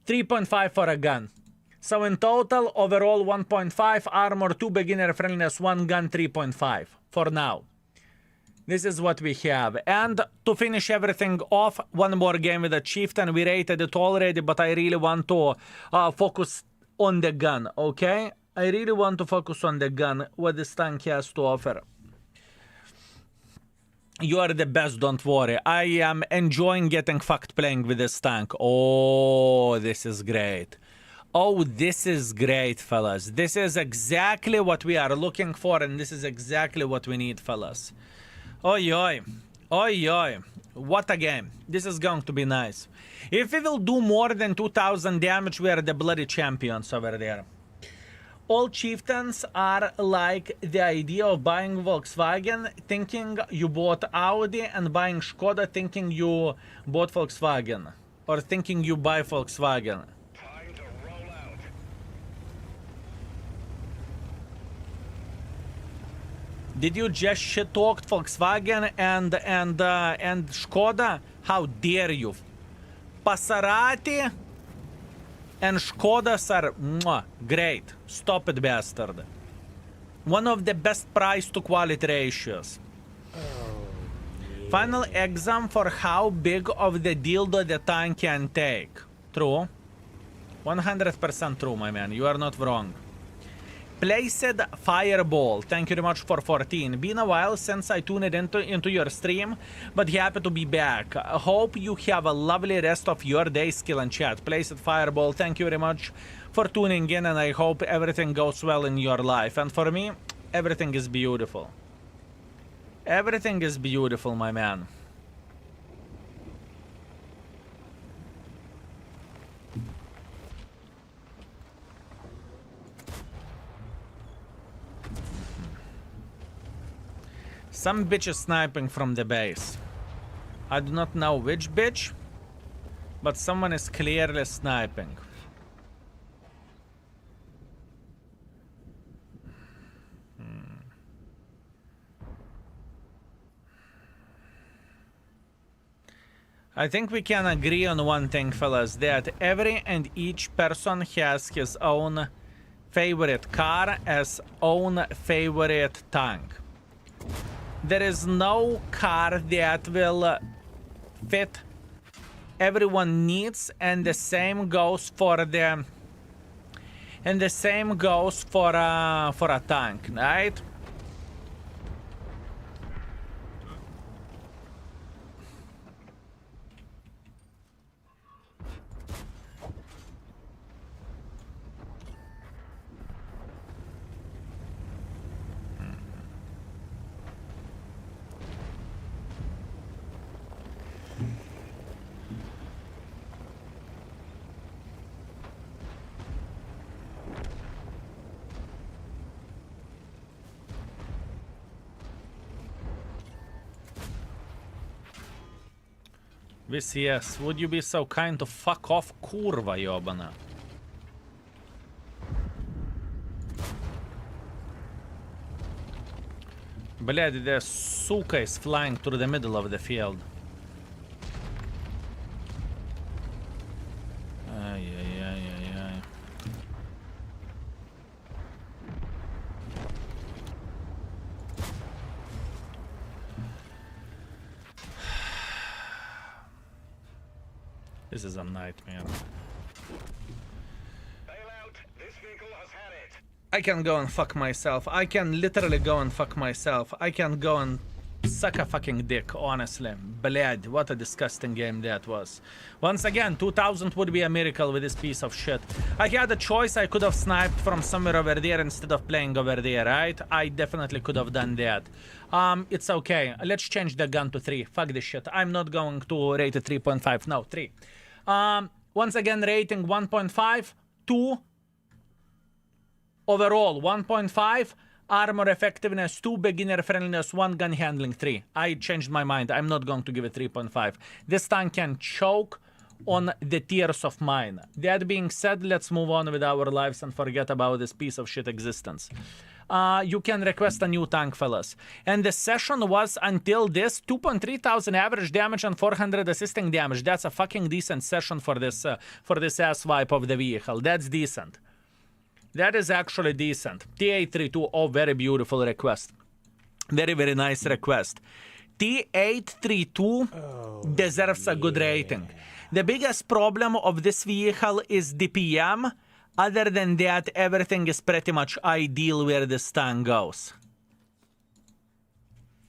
3.5 for a gun. So in total, overall 1.5, armor 2, beginner friendliness 1, gun 3.5 for now. This is what we have. And to finish everything off, one more game with a Chieftain. We rated it already, but I really want to focus on the gun, okay? I really want to focus on the gun, what this tank has to offer. You are the best, don't worry. I am enjoying getting fucked playing with this tank. Oh, this is great. Oh, this is great, fellas. This is exactly what we are looking for, and this is exactly what we need, fellas. Oi, oi. Oi, oi. What a game. This is going to be nice. If we will do more than 2,000 damage, we are the bloody champions over there. All Chieftains are like the idea of buying Volkswagen, thinking you bought Audi, and buying Škoda, thinking you bought Volkswagen. Or thinking you buy Volkswagen. Time to roll out. Did you just shit-talk Volkswagen and Škoda? How dare you? Passerati and Škodas are great. Stop it, bastard. One of the best price to quality ratios. Final exam for how big of the dildo the tank can take. True. 100% true, my man. You are not wrong. Placed Fireball. Thank you very much for 14. Been a while since I tuned into your stream, but happy to be back. Hope you have a lovely rest of your day, skill and chat. Placed Fireball. Thank you very much for tuning in, and I hope everything goes well in your life. And for me, everything is beautiful. Everything is beautiful, my man. Some bitch is sniping from the base. I do not know which bitch, but someone is clearly sniping. I think we can agree on one thing, fellas, that every and each person has his own favorite car as own favorite tank. There is no car that will fit everyone needs, and the same goes for the for a tank, right? VCS, would you be so kind to fuck off, kurva jobana? Bled, the suka is flying through the middle of the field. Ay, ay, ay, ay, ay. This is a nightmare. Bail out. This vehicle has had it. I can go and fuck myself. I can literally go and fuck myself. I can go and suck a fucking dick, honestly. Bled, what a disgusting game that was. Once again, 2000 would be a miracle with this piece of shit. I had a choice. I could have sniped from somewhere over there instead of playing over there, right? I definitely could have done that. It's okay. Let's change the gun to 3. Fuck this shit. I'm not going to rate it 3.5. No, 3. Once again, rating 1.5, 2. Overall, 1.5. Armor effectiveness 2, beginner friendliness 1, gun handling 3. I changed my mind. I'm not going to give it 3.5. This tank can choke on the tiers of mine. That being said, let's move on with our lives and forget about this piece of shit existence. You can request a new tank, fellas. And the session was, until this, 2.3 thousand average damage and 400 assisting damage. That's a fucking decent session for this ass wipe of the vehicle. That's decent. That is actually decent. T832, oh, very beautiful request. Very, very nice request. T832 deserves a good rating. The biggest problem of this vehicle is DPM. Other than that, everything is pretty much ideal where this tank goes.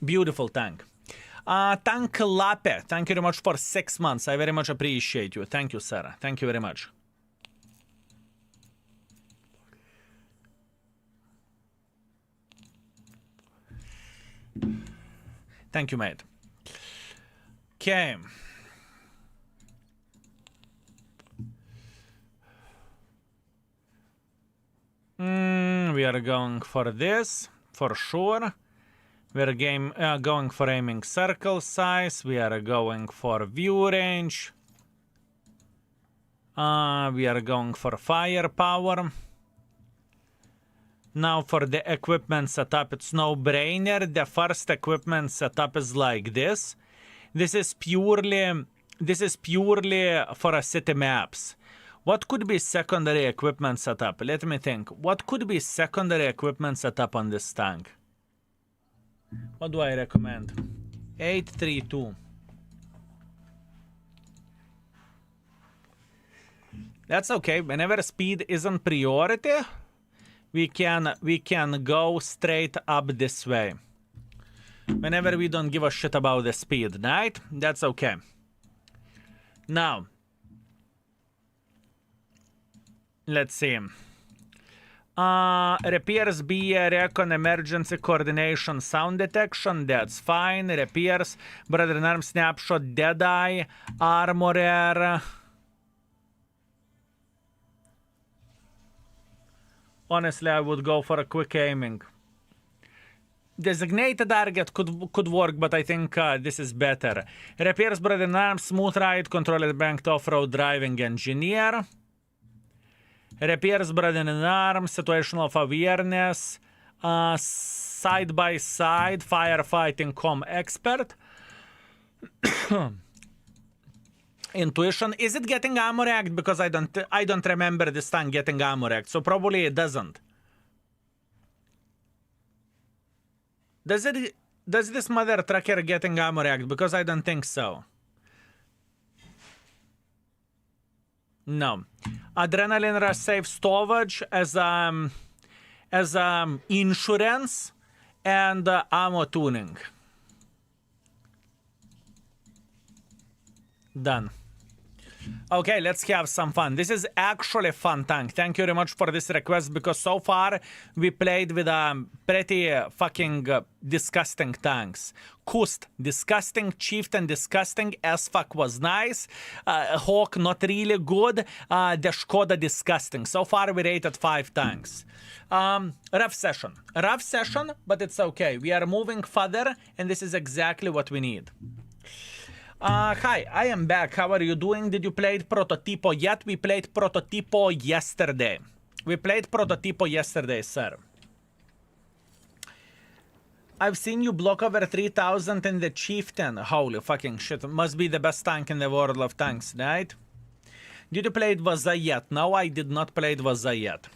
Beautiful tank. Tank Lape, thank you very much for 6 months. I very much appreciate you. Thank you, Sarah. Thank you very much. Thank you, mate. Okay. We are going for this, for sure. We are going for aiming circle size. We are going for view range. We are going for firepower. Now for the equipment setup, it's no-brainer. The first equipment setup is like this. This is purely for a city maps. What could be secondary equipment setup? Let me think. What could be secondary equipment setup on this tank? What do I recommend? 832. That's okay. Whenever speed isn't priority, we can go straight up this way. Whenever we don't give a shit about the speed, right? That's okay. Now, let's see. Repairs, BA, recon, emergency coordination, sound detection, that's fine. Repairs, brother in arm, snapshot, deadeye, armorer. Honestly, I would go for a quick aiming. Designated target could work, but I think this is better. Repairs, brother in arms, smooth ride, controlled banked off-road driving engineer. Repairs, brother in arms, situational awareness, side-by-side, firefighting com expert. Intuition. Is it getting ammo racked? Because I don't remember this tank getting ammo racked, so probably it doesn't. Does this mother trucker getting ammo racked? Because I don't think so. No. Adrenaline rush save storage as insurance and ammo tuning. Done. Okay, let's have some fun. This is actually a fun tank. Thank you very much for this request, because so far we played with pretty fucking disgusting tanks. Kust, disgusting. Chieftain, disgusting. SFAC was nice. Hawk, not really good. The Škoda, disgusting. So far we rated 5 tanks. Rough session. Rough session, but it's okay. We are moving further, and this is exactly what we need. Hi, I am back. How are you doing? Did you play Prototipo yet? We played Prototipo yesterday. We played Prototipo yesterday, sir. I've seen you block over 3,000 in the Chieftain. Holy fucking shit. Must be the best tank in the world of tanks, right? Did you play Vaza yet? No, I did not play Vaza yet.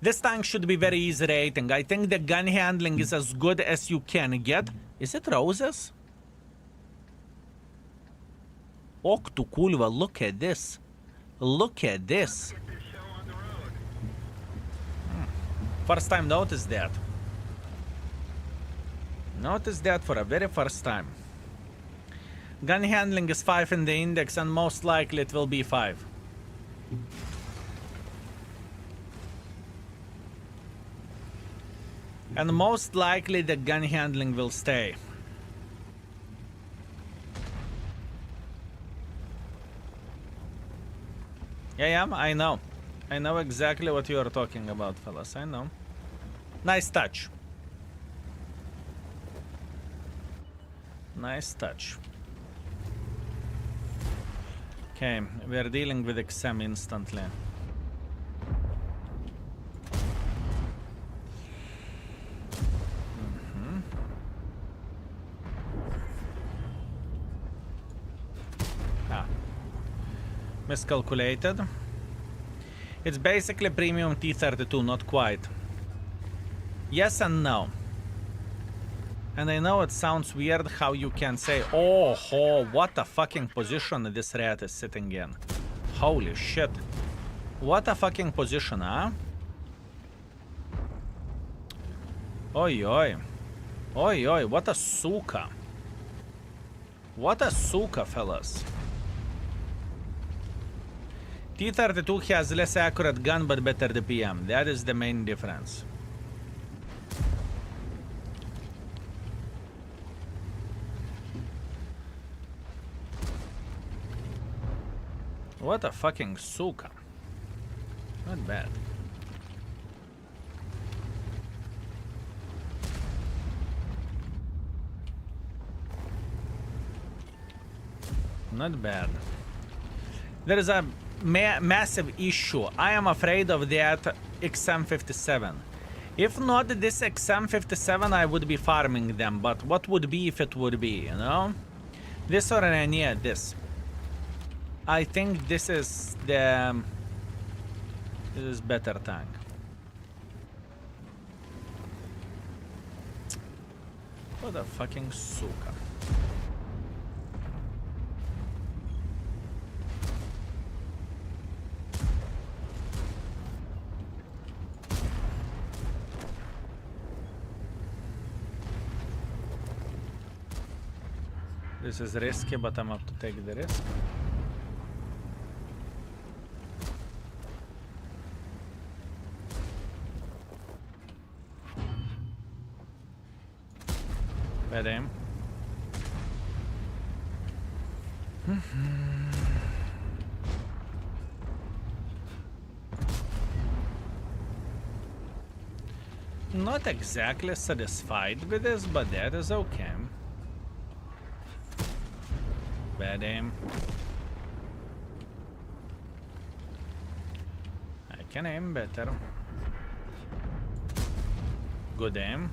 This tank should be very easy rating. I think the gun handling is as good as you can get. Is it roses? Oktu kulva, look at this. Look at this. First time notice that. Notice that for a very first time. Gun handling is 5 in the index, and most likely it will be 5. And most likely the gun handling will stay. Yeah, I know. I know exactly what you are talking about, fellas. I know. Nice touch. Nice touch. Okay, we are dealing with XM instantly. Miscalculated. It's basically premium T32, not quite. Yes and no. And I know it sounds weird how you can say, oh, what a fucking position this rat is sitting in. Holy shit. What a fucking position, huh? Oi, oi. Oi, oi, what a suka. What a suka, fellas. T32 has less accurate gun but better DPM. That is the main difference. What a fucking suka. Not bad. Not bad. There is a massive issue. I am afraid of that XM57. If not this XM57, I would be farming them. But what would be if it would be, you know? This or any this. I think this is the... This is better tank. What a fucking suka. This is risky, but I'm up to take the risk. Bad aim. Not exactly satisfied with this, but that is okay. Bad aim. I can aim better. Good aim.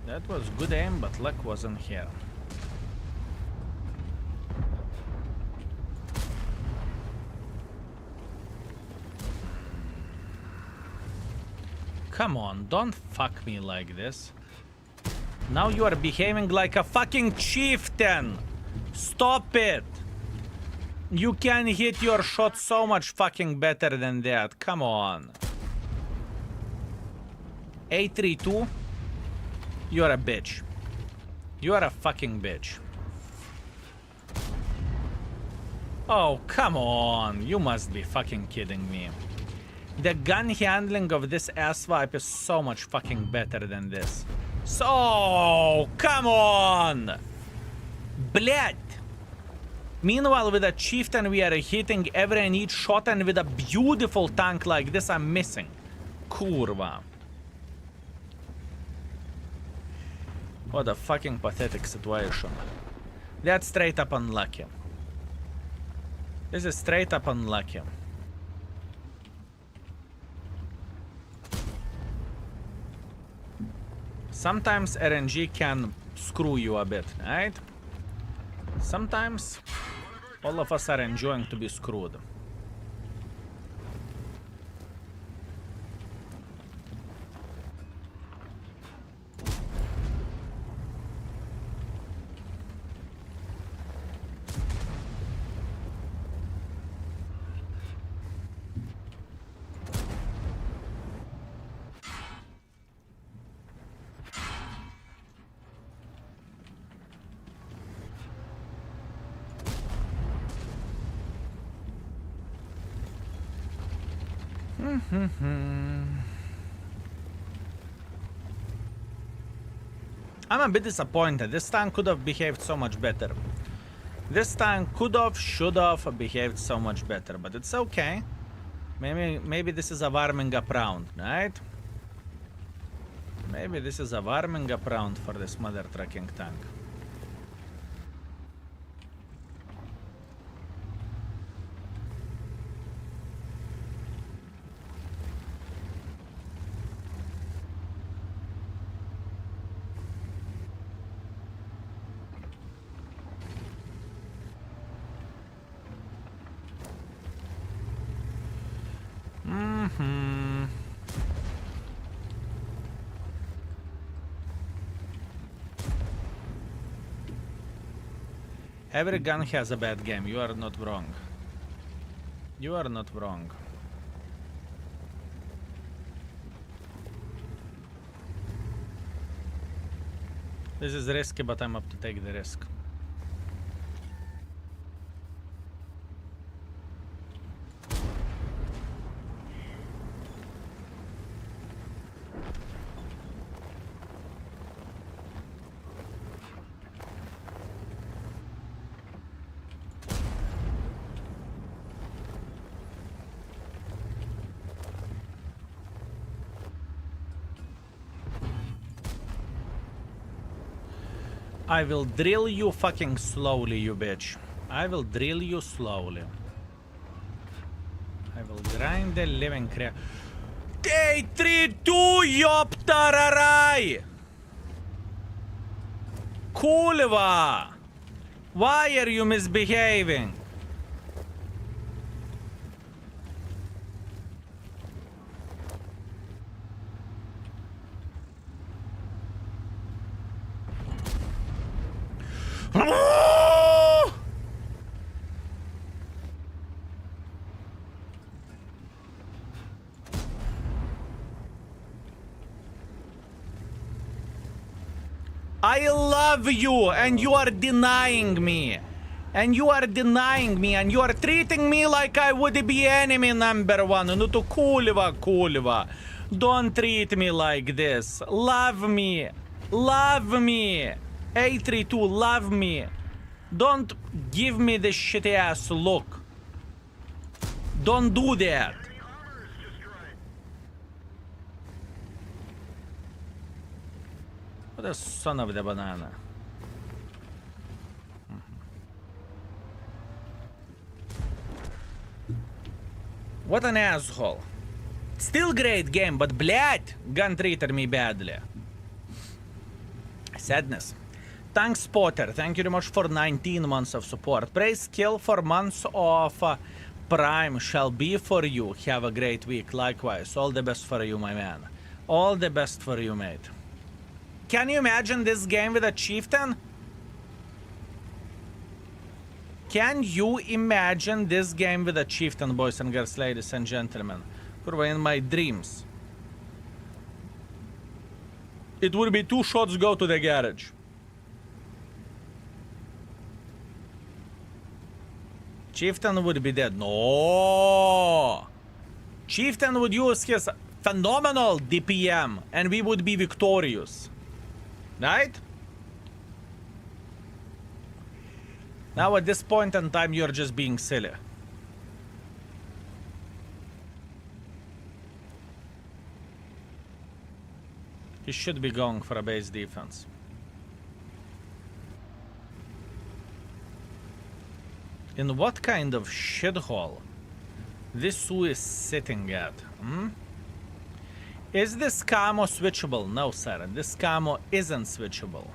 That was good aim, but luck wasn't here. come on, don't fuck me like this. Now you are behaving like a fucking chieftain. Stop it. You can hit your shot so much fucking better than that. Come on. 832. You're a bitch. You are a fucking bitch. Oh, come on. You must be fucking kidding me. The gun handling of this SFAC is so much fucking better than this. So, come on! Блядь! Meanwhile, with a Chieftain, we are hitting every and each shot, and with a beautiful tank like this, I'm missing. Kurva. What a fucking pathetic situation. That's straight up unlucky. This is straight up unlucky. Sometimes RNG can screw you a bit, right? Sometimes all of us are enjoying to be screwed. I'm a bit disappointed. This tank could have behaved so much better. This tank could have, should have behaved so much better, but it's okay. Maybe this is a warming up round, right? Maybe this is a warming up round for this mother trucking tank. Every gun has a bad game. You are not wrong. You are not wrong. This is risky, but I'm up to take the risk. I will drill you fucking slowly, you bitch. I will drill you slowly. I will grind the living crap. T32, ёптараrai! Kulva! Why are you misbehaving? I love you, and you are denying me. And you are denying me, and you are treating me like I would be enemy number one. No to kulva. Don't treat me like this. Love me. Love me. A32, love me. Don't give me this shitty ass look. Don't do that. What a son of the banana. What an asshole. Still great game, but блядь, gun treated me badly. Sadness. Thanks, Potter. Thank you very much for 19 months of support. Praise skill for months of Prime shall be for you. Have a great week. Likewise. All the best for you, my man. All the best for you, mate. Can you imagine this game with a Chieftain? Can you imagine this game with a Chieftain, boys and girls, ladies and gentlemen? Kurwa, in my dreams. It would be 2 shots go to the garage. Chieftain would be dead. No! Chieftain would use his phenomenal DPM and we would be victorious. Right? Now at this point in time, you're just being silly. He should be going for a base defense. In what kind of shithole this Su is sitting at? Hmm? Is this camo switchable? No, sir. This camo isn't switchable.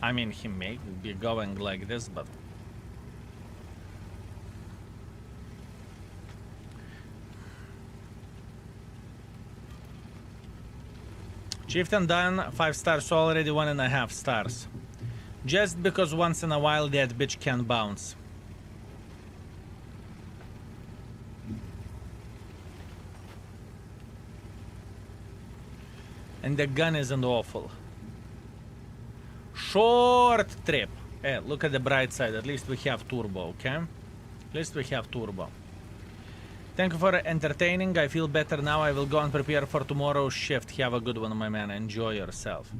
I mean, he may be going like this, but... Chieftain done, 5 stars already, 1.5 stars. Just because once in a while that bitch can bounce. And the gun isn't awful. Short trip. Hey, look at the bright side. At least we have turbo, okay? At least we have turbo. Thank you for entertaining. I feel better now. I will go and prepare for tomorrow's shift. Have a good one, my man. Enjoy yourself.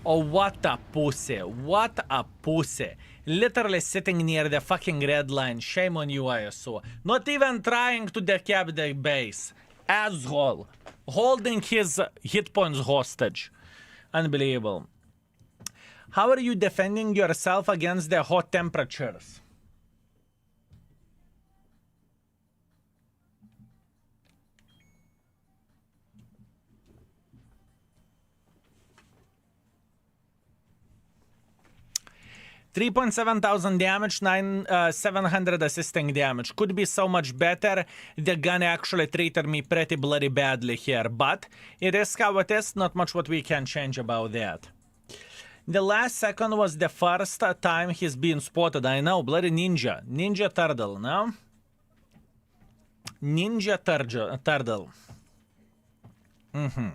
Oh, what a pussy. What a pussy. Literally sitting near the fucking red line. Shame on you, ISO. Not even trying to decap the base. Asshole. Holding his hit points hostage. Unbelievable. How are you defending yourself against the hot temperatures? $3,700 damage, 700 assisting damage. Could be so much better. The gun actually treated me pretty bloody badly here, but it is how it is. Not much what we can change about that. The last second was the first time he's been spotted. I know, bloody ninja. Ninja turtle, no? Ninja turtle. Mm-hmm.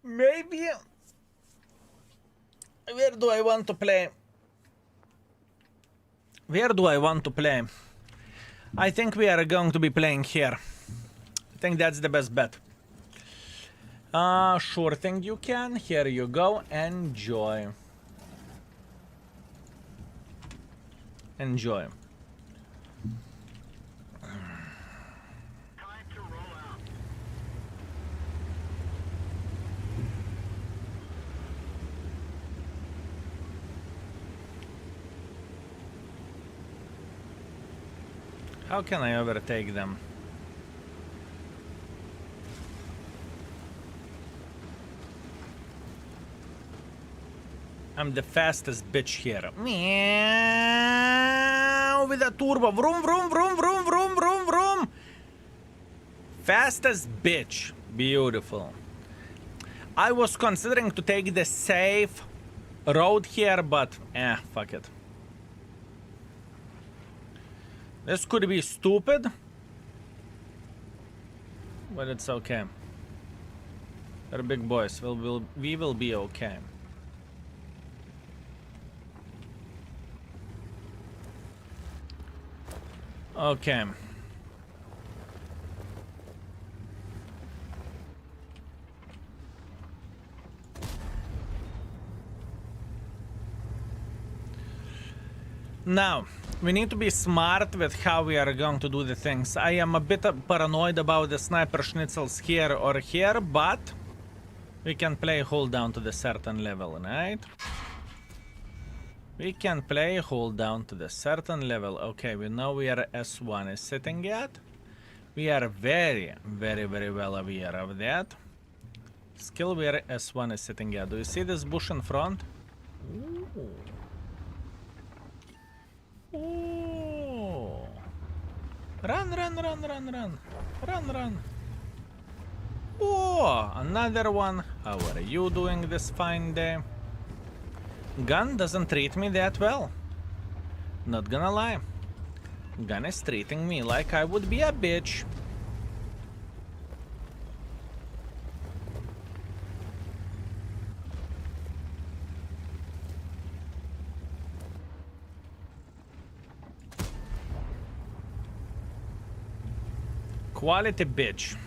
Maybe... Where do I want to play? Where do I want to play? I think we are going to be playing here. I think that's the best bet. Sure thing you can. Here you go. Enjoy. Enjoy. How can I overtake them? I'm the fastest bitch here. Meow, with a turbo. Vroom, vroom, vroom, vroom, vroom, vroom, vroom. Fastest bitch. Beautiful. I was considering to take the safe road here, but fuck it. This could be stupid, but it's okay. They're big boys. We will be okay. Okay. Now, we need to be smart with how we are going to do the things. I am a bit paranoid about the sniper schnitzels here or here, but we can play hold down to the certain level, right? We can play hold down to the certain level. Okay, we know where S1 is sitting at. We are very, very, very well aware of that. Skill where S1 is sitting at. Do you see this bush in front? Ooh. Oh. Run, run, run, run, run. Run, run. Oh, another one. How are you doing this fine day? Gun doesn't treat me that well. Not gonna lie. Gun is treating me like I would be a bitch. Quality bitch.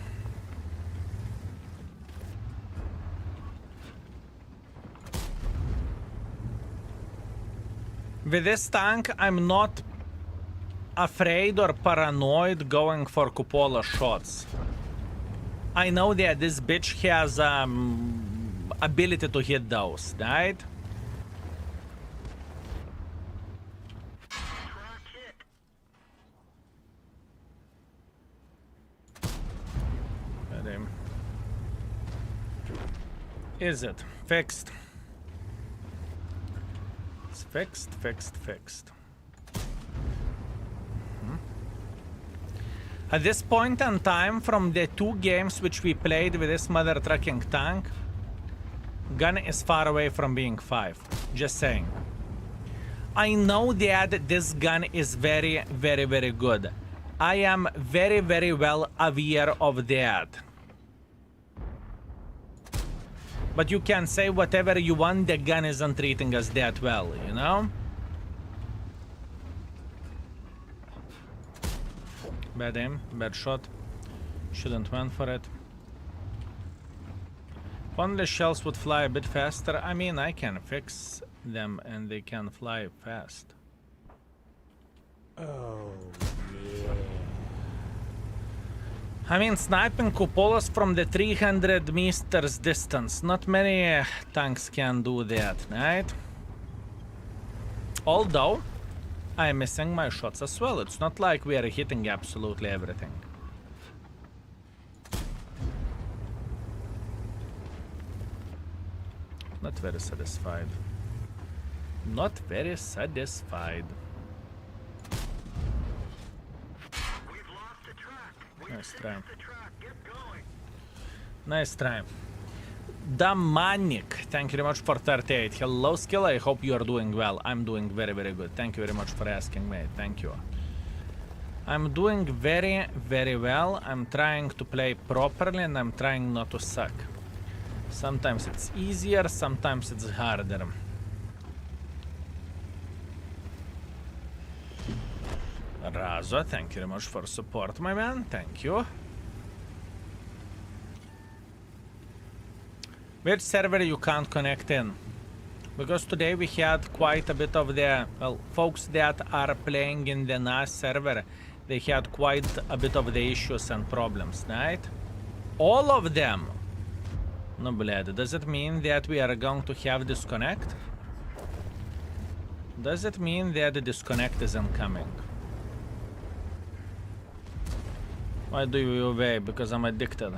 With this tank, I'm not afraid or paranoid going for cupola shots. I know that this bitch has ability to hit those, right? Is it fixed? It's fixed, fixed, fixed. At this point in time, from the 2 games which we played with this mother trucking tank, gun is far away from being 5. Just saying. I know that this gun is very, very, very good. I am very, very well aware of that. But you can say whatever you want, the gun isn't treating us that well, you know? Bad aim, bad shot. Shouldn't went for it. If only shells would fly a bit faster. I mean, I can fix them and they can fly fast. Oh, yeah. I mean, sniping cupolas from the 300 meters distance. Not many tanks can do that, right? Although, I'm missing my shots as well. It's not like we are hitting absolutely everything. Not very satisfied. Not very satisfied. Nice try. Nice try. Damanik, thank you very much for 38. Hello, Skill. I hope you are doing well. I'm doing very, very good. Thank you very much for asking me. Thank you. I'm doing very, very well. I'm trying to play properly and I'm trying not to suck. Sometimes it's easier, sometimes it's harder. Razo, thank you very much for support, my man. Thank you. Which server you can't connect in? Because today we had quite a bit of the, well, folks that are playing in the NAS server, they had quite a bit of the issues and problems, right? All of them. No, blad. Does it mean that we are going to have disconnect? Does it mean that the disconnect isn't coming? Why do you obey? Because I'm addicted.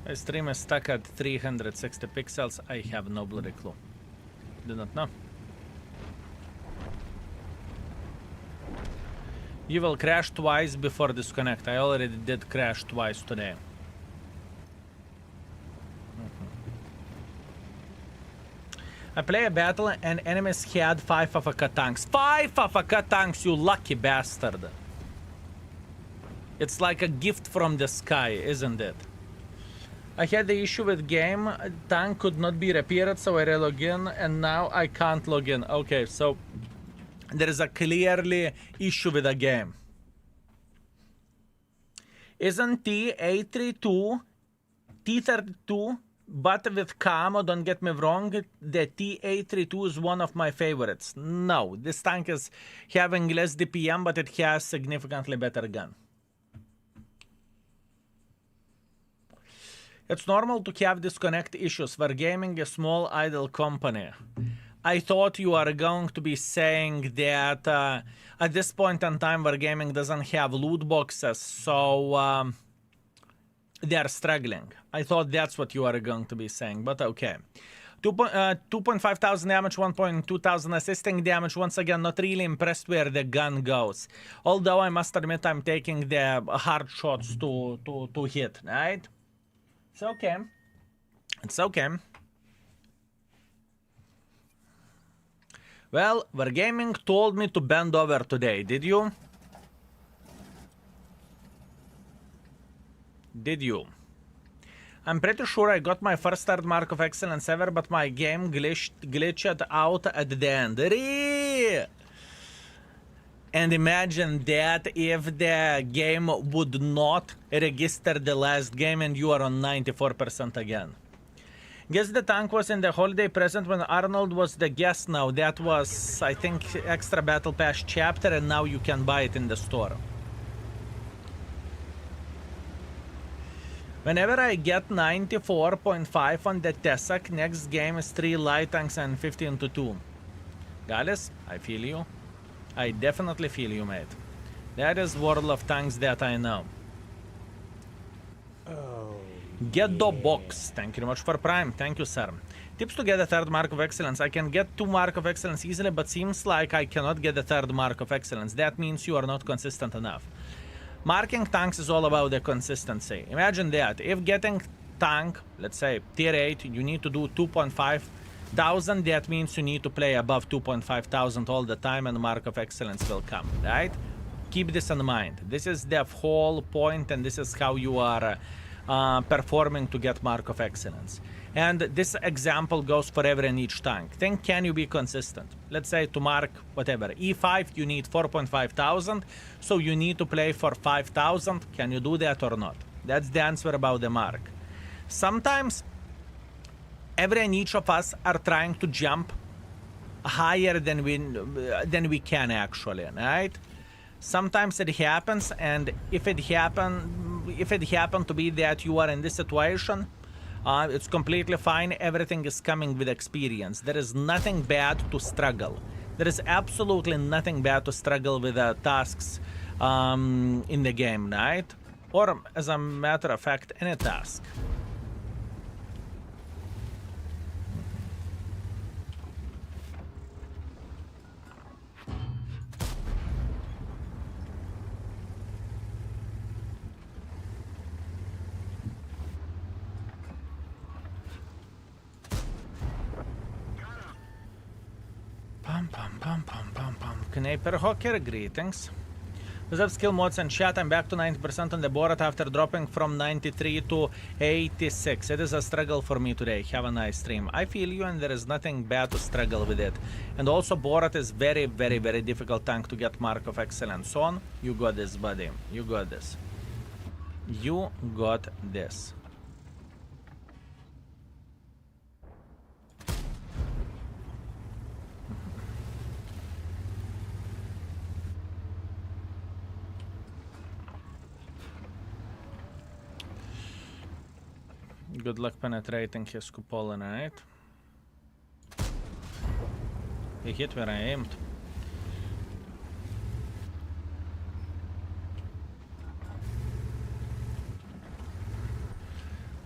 My stream is stuck at 360 pixels. I have no bloody clue. Do not know. You will crash twice before disconnect. I already did crash twice today. I play a battle and enemies had 5 AFK tanks. 5 AFK tanks, you lucky bastard. It's like a gift from the sky, isn't it? I had the issue with game. Tank could not be repaired, so I re-log in and now I can't log in. Okay, so there is a clearly issue with the game. Isn't T832, T32, but with camo, don't get me wrong, the T832 is one of my favorites. No, this tank is having less DPM, but it has significantly better gun. It's normal to have disconnect issues. Wargaming a small idle company. I thought you are going to be saying that at this point in time Wargaming doesn't have loot boxes, so they are struggling. I thought that's what you are going to be saying, but okay. 2.5 thousand damage, 1.2 thousand assisting damage. Once again, not really impressed where the gun goes. Although I must admit I'm taking the hard shots to hit, right? It's okay. It's okay. Well, Wargaming told me to bend over today, did you? Did you? I'm pretty sure I got my first third mark of excellence ever, but my game glitched out at the end. And imagine that if the game would not register the last game and you are on 94% again. Guess the tank was in the holiday present when Arnold was the guest now. That was, I think, extra battle pass chapter, and now you can buy it in the store. Whenever I get 94.5 on the Tessak, next game is 3 light tanks and 15-2. Gales, I feel you. I definitely feel you, mate. That is World of Tanks that I know. Oh, Get the box. Thank you very much for Prime. Thank you, sir. Tips to get a third mark of excellence. I can get 2 mark of excellence easily, but seems like I cannot get the third mark of excellence. That means you are not consistent enough. Marking tanks is all about the consistency. Imagine that. If getting tank, let's say tier 8, you need to do 2.5 thousand, that means you need to play above 2.5 thousand all the time and mark of excellence will come, right? Keep this in mind. This is the whole point, and this is how you are performing to get mark of excellence. And this example goes for every and each tank. Think, can you be consistent? Let's say to mark whatever E5 you need 4.5 thousand, so you need to play for 5,000. Can you do that or not? That's the answer about the mark. Sometimes every and each of us are trying to jump higher than we can actually, right? Sometimes it happens, and if it happened to be that you are in this situation, it's completely fine. Everything is coming with experience. There is nothing bad to struggle. There is absolutely nothing bad to struggle with tasks in the game, right? Or, as a matter of fact, any task. Knaper Hawker, greetings. Reserve skill mods and chat. I'm back to 90% on the board after dropping from 93 to 86. It is a struggle for me today. Have a nice stream. I feel you, and there is nothing bad to struggle with it. And also Borat is very, very, very difficult tank to get mark of excellence on. You got this, buddy. You got this. You got this. Good luck penetrating his cupola, right? He hit where I aimed.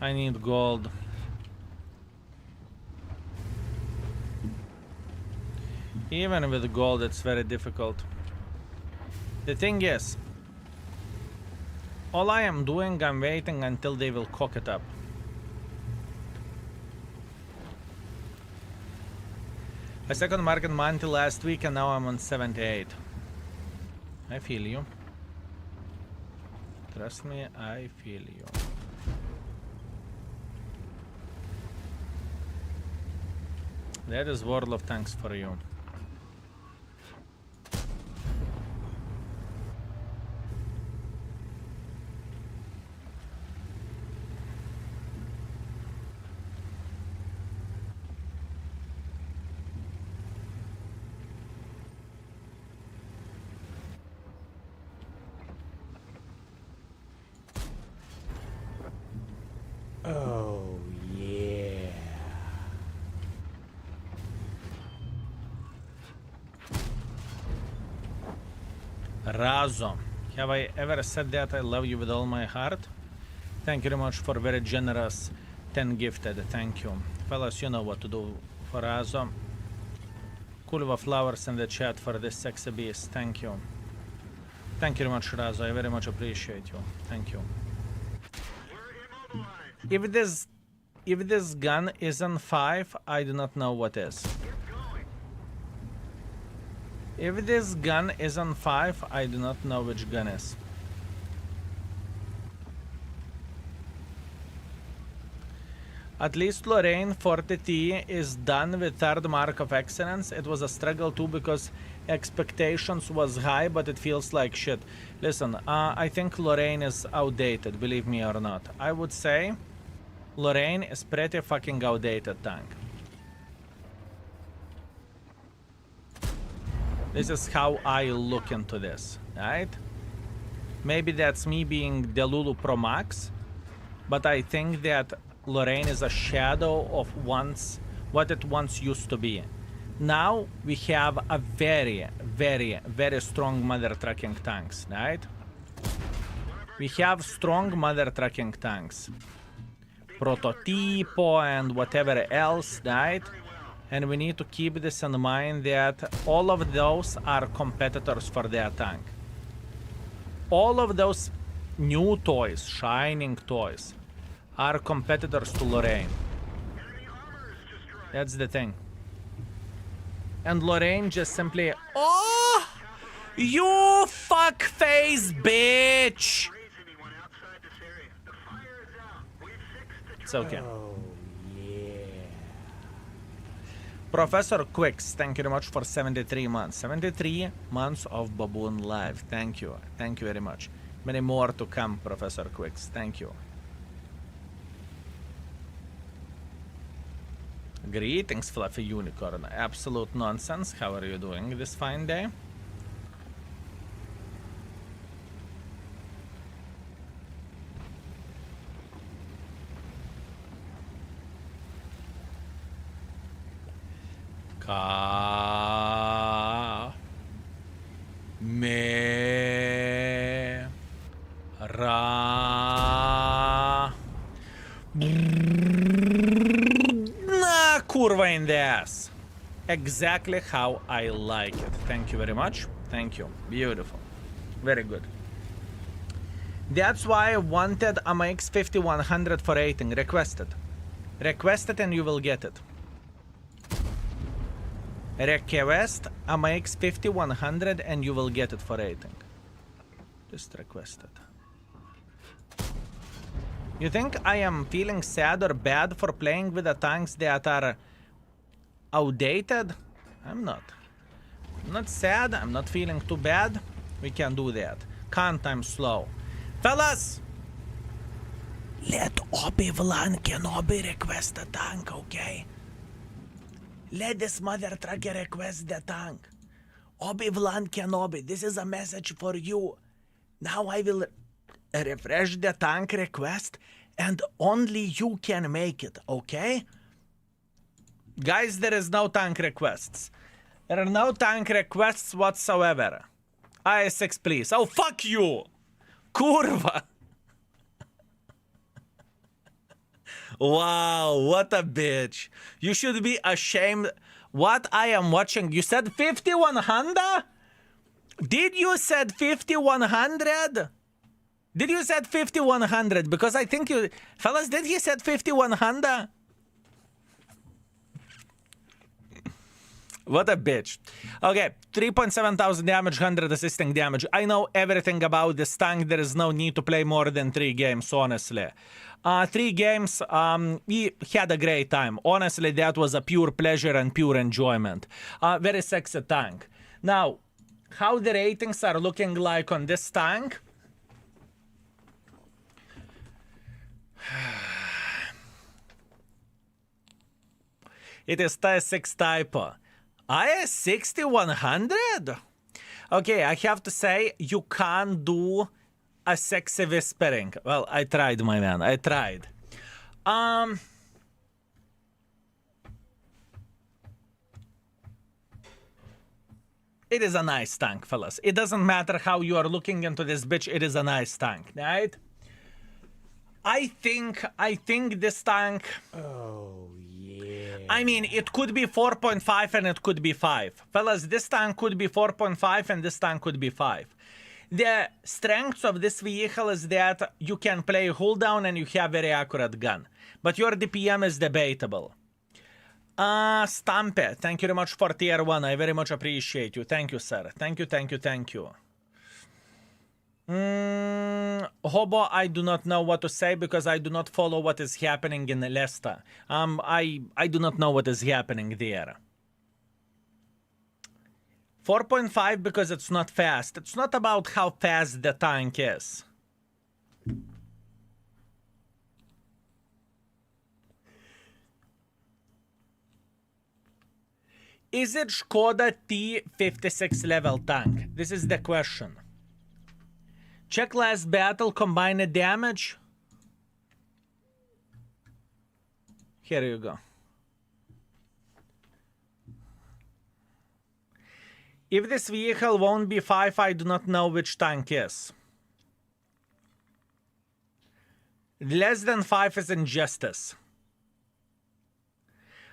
I need gold. Even with gold, it's very difficult. The thing is, all I am doing, I'm waiting until they will cock it up. I second market money last week and now I'm on 78. I feel you. Trust me, I feel you. That is World of Tanks for you. Oh, yeah. Razo. Have I ever said that I love you with all my heart? Thank you very much for very generous 10 gifted. Thank you. Fellas, you know what to do for Azo. Kulva flowers in the chat for this sexy beast. Thank you. Thank you very much, Razo. I very much appreciate you. Thank you. If this gun isn't 5, I do not know what is. If this gun isn't 5, I do not know which gun is. At least Lorraine 40T is done with third mark of excellence. It was a struggle too because expectations was high, but it feels like shit. Listen, I think Lorraine is outdated, believe me or not. I would say Lorraine is pretty fucking outdated tank. This is how I look into this, right? Maybe that's me being Delulu Pro Max, but I think that Lorraine is a shadow of what it once used to be. Now we have a very, very, very strong mother trucking tanks, right? We have strong mother trucking tanks. Prototipo and whatever else, right? And we need to keep this in mind that all of those are competitors for their tank. All of those new toys, shining toys, are competitors to Lorraine. That's the thing. And Lorraine just simply... Oh! You fuckface bitch! It's okay. Oh, yeah. Professor Quicks, thank you very much for 73 months. 73 months of Baboon Live. Thank you. Thank you very much. Many more to come, Professor Quicks. Thank you. Greetings, Fluffy Unicorn. Absolute nonsense. How are you doing this fine day? Ka me ra na kurva in the ass. Exactly how I like it. Thank you very much. Thank you. Beautiful. Very good. That's why I wanted a MX 5100 for rating. Requested. Requested and you will get it. Request a MX 5100 and you will get it for rating. Just requested. You think I am feeling sad or bad for playing with the tanks that are outdated? I'm not. I'm not sad. I'm not feeling too bad. We can do that. Can't I'm slow. Fellas! Let Obi-Wan Kenobi request a tank, okay? Let this mother trucker request the tank. Obi-Wan Kenobi, this is a message for you. Now I will refresh the tank request and only you can make it, okay? Guys, there is no tank requests. There are no tank requests whatsoever. IS6, please. Oh, fuck you! Kurva! Wow, what a bitch. You should be ashamed. What I am watching. You said 5100? Did you said 5100? Did you said 5100? Because I think you... Fellas, did he said 5100? What a bitch. Okay, 3.7 thousand damage, 100 assisting damage. I know everything about this tank. There is no need to play more than 3 games, honestly. 3 games, we had a great time. Honestly, that was a pure pleasure and pure enjoyment. Very sexy tank. Now, how the ratings are looking like on this tank? It is TS6 typo. IS6100? Okay, I have to say, you can't do a sexy whispering. Well, I tried, my man. I tried. It is a nice tank, fellas. It doesn't matter how you are looking into this bitch. It is a nice tank, right? I think this tank, Oh, yeah. I mean, it could be 4.5 and it could be 5. Fellas, this tank could be 4.5 and this tank could be 5. The strength of this vehicle is that you can play hold down and you have very accurate gun. But your DPM is debatable. Stampe, thank you very much for tier 1. I very much appreciate you. Thank you, sir. Thank you, thank you, thank you. Hobo, I do not know what to say because I do not follow what is happening in Leicester. I do not know what is happening there. 4.5 because it's not fast. It's not about how fast the tank is. Is it Škoda T56 level tank? This is the question. Check last battle, combined damage. Here you go. If this vehicle won't be 5, I do not know which tank is. Less than 5 is injustice.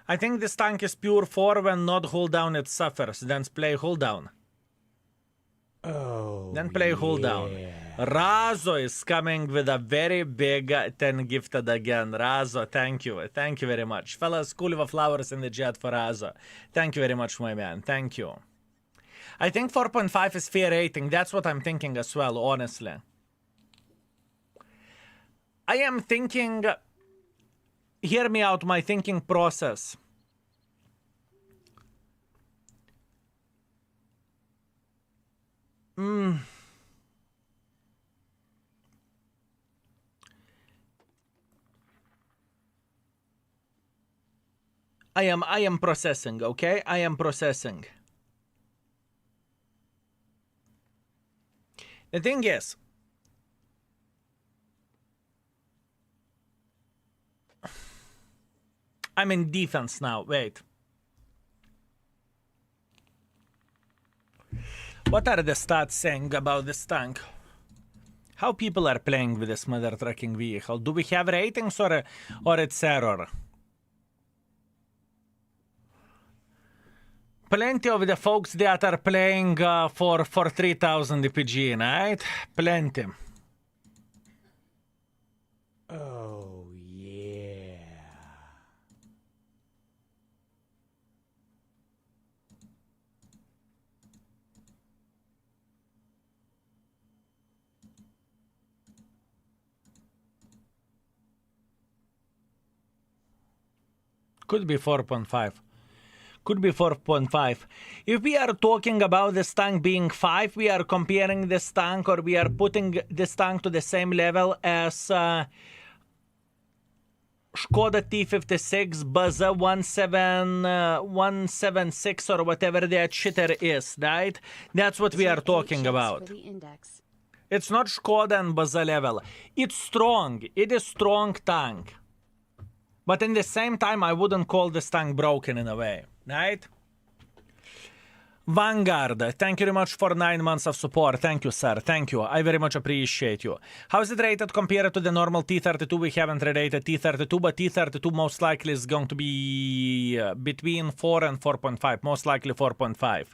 I think this tank is pure 4 when not hold down it suffers. Then play hold down. Oh, Then play hold down. Razo is coming with a very big 10 gifted again. Razo, thank you. Thank you very much. Fellas, cool with flowers in the chat for Razo. Thank you very much, my man. Thank you. I think 4.5 is fair rating. That's what I'm thinking as well, honestly. I am thinking... Hear me out, my thinking process. I am processing, okay? I am processing. The thing is, I'm in defense now. Wait. What are the stats saying about this tank? How people are playing with this mother trucking vehicle? Do we have ratings or it's error? Plenty of the folks that are playing for 3000 DPG, right? Plenty. Oh, yeah. Could be 4.5. Could be 4.5. If we are talking about this tank being 5, we are comparing this tank or we are putting this tank to the same level as Škoda T56 Baza 176 or whatever that shitter is, right? That's what we are talking about. It's not Škoda and Baza level. It's strong. It is strong tank. But in the same time, I wouldn't call this tank broken in a way, right? Vanguard, thank you very much for 9 months of support. Thank you, sir. Thank you. I very much appreciate you. How is it rated compared to the normal T32? We haven't rated T32, but T32 most likely is going to be between 4 and 4.5. Most likely 4.5.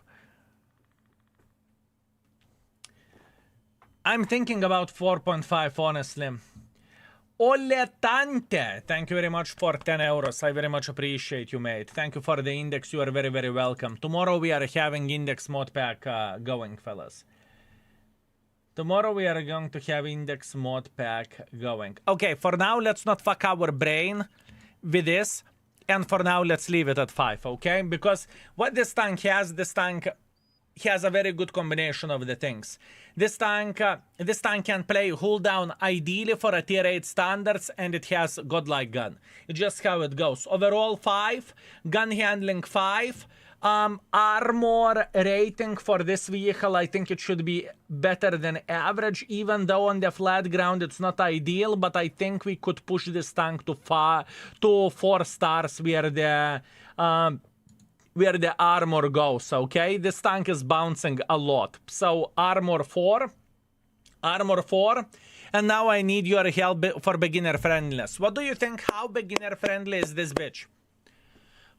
I'm thinking about 4.5, honestly. Oletante, thank you very much for 10 euros. I very much appreciate you, mate. Thank you for the index. You are very, very welcome. Tomorrow we are having index mod pack going, fellas. Tomorrow we are going to have index mod pack going. Okay, for now, let's not fuck our brain with this. And for now, let's leave it at 5, okay? Because what this tank has a very good combination of the things. This tank can play hold down ideally for a tier 8 standards, and it has godlike gun. It's just how it goes. Overall 5, gun handling 5, armor rating for this vehicle, I think it should be better than average, even though on the flat ground it's not ideal, but I think we could push this tank to 4 stars where the armor goes, okay? This tank is bouncing a lot. So armor 4, And now I need your help for beginner friendliness. What do you think? How beginner friendly is this bitch?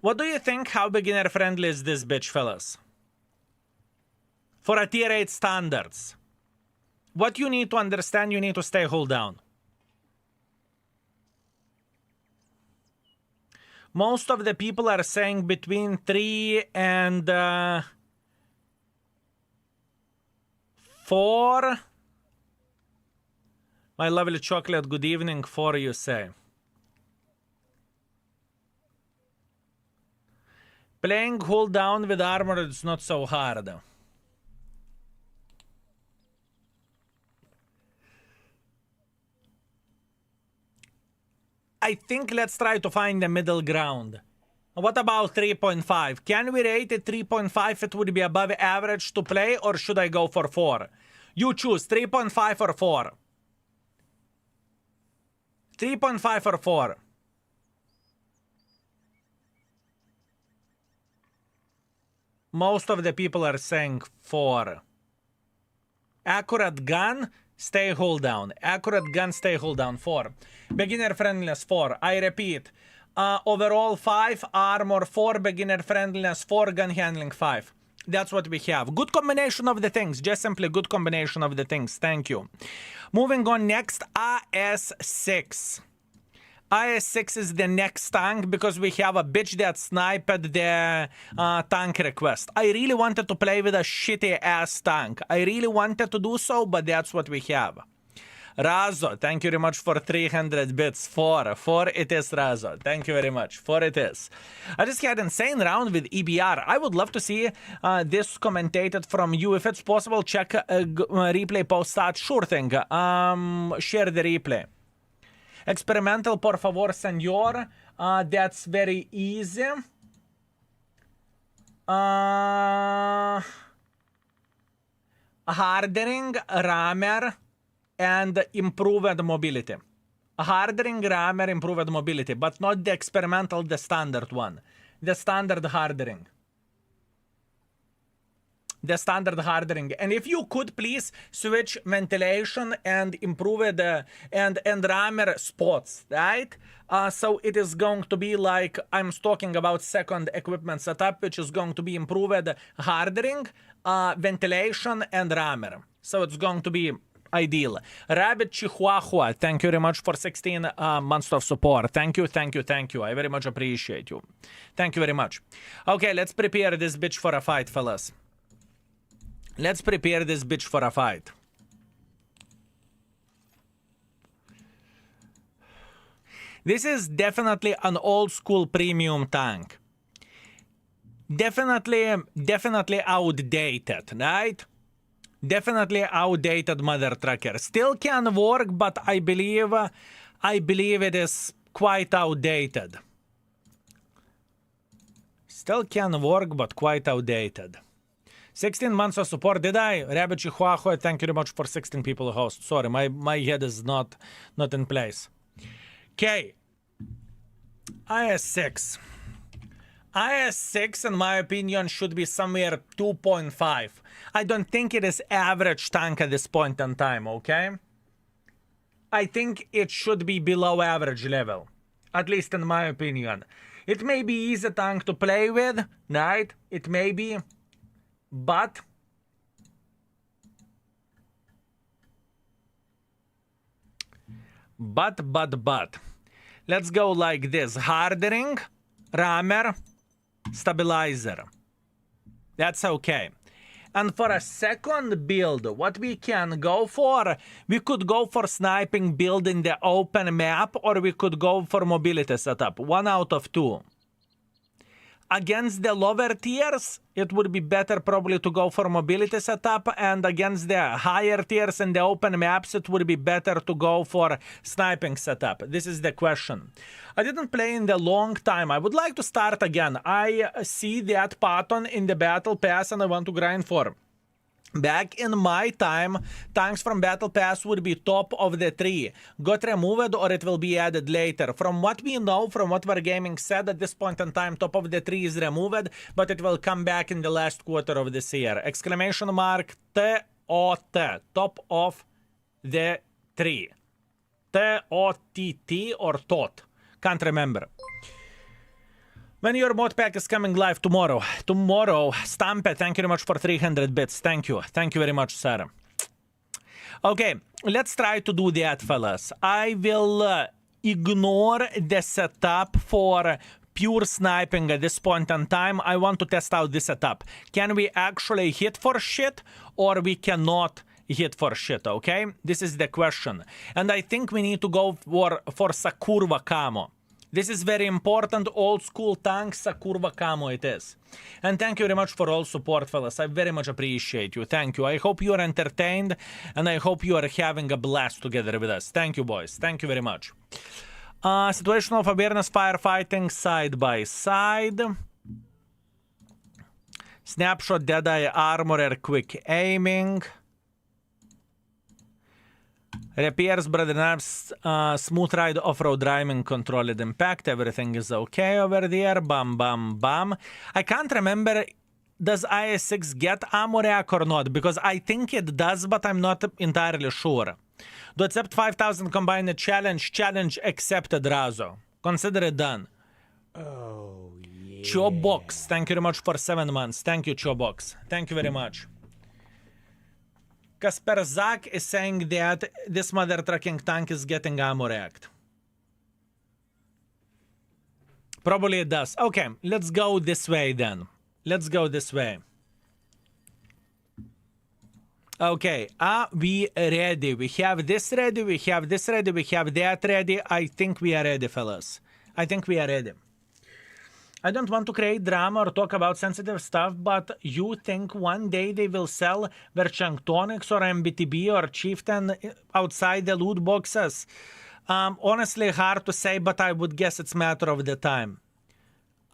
What do you think? How beginner friendly is this bitch, fellas? For a tier 8 standards. What you need to understand, you need to stay hold down. Most of the people are saying between 3 and 4. My lovely chocolate, good evening, 4 you say. Playing hold down with armor is not so hard. I think let's try to find the middle ground. What about 3.5? Can we rate it 3.5? It would be above average to play, or should I go for 4? You choose 3.5 or 4. 3.5 or 4. Most of the people are saying 4. Accurate gun, stay hold down. Accurate gun, stay hold down. 4. Beginner friendliness 4. I repeat. Overall 5. Armor 4. Beginner friendliness 4. Gun handling 5. That's what we have. Good combination of the things. Just simply good combination of the things. Thank you. Moving on next. IS-6. IS-6 is the next tank because we have a bitch that sniped the tank request. I really wanted to play with a shitty ass tank. I really wanted to do so, but that's what we have. Razo, thank you very much for 300 bits. 4 it is, Razo. Thank you very much. 4 it is. I just had an insane round with EBR. I would love to see this commentated from you. If it's possible, check replay post stat. Sure thing. Share the replay. Experimental, por favor, senor. That's very easy. Hardening, rammer, and improved mobility. Hardening, rammer, improved mobility, but not the experimental, the standard one. The standard hardening. The standard hardening. And if you could please switch ventilation and improve the and rammer spots, right? So it is going to be like, I'm talking about second equipment setup, which is going to be improved hardening, ventilation, and rammer. So it's going to be ideal. Rabbit Chihuahua, thank you very much for 16 months of support. Thank you, thank you, thank you. I very much appreciate you. Thank you very much. Okay, let's prepare this bitch for a fight, fellas. Let's prepare this bitch for a fight. This is definitely an old school premium tank. Definitely outdated, right? Definitely outdated mother trucker. Still can work, but I believe it is quite outdated. Still can work, but quite outdated. 16 months of support, did I? Rabbit Chihuahua, thank you very much for 16 people host. Sorry, my head is not in place. Okay. IS-6. IS-6, in my opinion, should be somewhere 2.5. I don't think it is average tank at this point in time, okay? I think it should be below average level. At least in my opinion. It may be easy tank to play with, right? It may be... But let's go like this. Hardening, rammer, stabilizer. That's okay. And for a second build, what we can go for, we could go for sniping build in the open map, or we could go for mobility setup. 1 out of 2. Against the lower tiers, it would be better probably to go for mobility setup, and against the higher tiers in the open maps, it would be better to go for sniping setup. This is the question. I didn't play in the long time. I would like to start again. I see that pattern in the battle pass and I want to grind for. Back in my time, tanks from Battle Pass would be top of the tree. Got removed or it will be added later. From what we know, from what Wargaming said at this point in time, top of the tree is removed, but it will come back in the last quarter of this year. Exclamation mark T-O-T. Top of the T. T-O-T-T or TOT. Can't remember. When your mod pack is coming live tomorrow. Tomorrow, Stampe, thank you very much for 300 bits. Thank you. Thank you very much, sir. Okay, let's try to do that, fellas. I will ignore the setup for pure sniping at this point in time. I want to test out this setup. Can we actually hit for shit or we cannot hit for shit, okay? This is the question. And I think we need to go for Sakurva camo. This is very important, old school tank, Sakurva camo it is. And thank you very much for all support, fellas. I very much appreciate you. Thank you. I hope you are entertained, and I hope you are having a blast together with us. Thank you, boys. Thank you very much. Situational awareness, firefighting, side by side. Snapshot, Deadeye, armorer, quick aiming. Repairs, brother nerves, smooth ride, off-road driving, controlled impact, everything is okay over there, bam, bam, bam. I can't remember, does IS-6 get ammo rack or not? Because I think it does, but I'm not entirely sure. Do accept 5,000 combined challenge accepted, Razo. Consider it done. Oh, yeah. Chobox, thank you very much for 7 months. Thank you, Chobox. Thank you very much. Kasper Zak is saying that this mother trucking tank is getting ammo racked. Probably it does. Okay, let's go this way then. Let's go this way. Okay, are we ready? We have this ready, we have this ready, we have that ready. I think we are ready, fellas. I think we are ready. I don't want to create drama or talk about sensitive stuff, but you think one day they will sell Verchanctonics or MBTB or Chieftain outside the loot boxes? Honestly, hard to say, but I would guess it's matter of the time.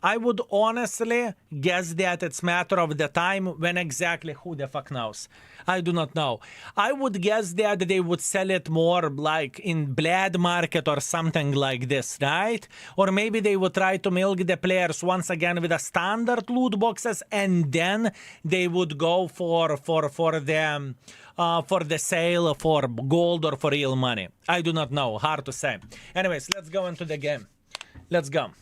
I would honestly guess that it's matter of the time. When exactly, who the fuck knows? I do not know. I would guess that they would sell it more like in Blad Market or something like this, right? Or maybe they would try to milk the players once again with the standard loot boxes, and then they would go for the sale for gold or for real money. I do not know. Hard to say. Anyways, let's go into the game. Let's go.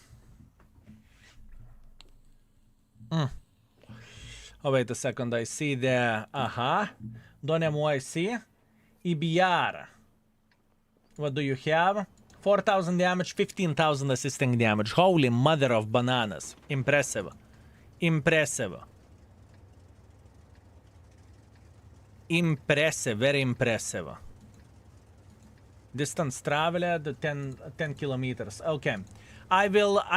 Oh, wait a second. I see the... Donemo, I see. EBR. What do you have? 4,000 damage, 15,000 assisting damage. Holy mother of bananas. Impressive. Impressive. Impressive. Very impressive. Distance traveled, 10 kilometers. Okay. I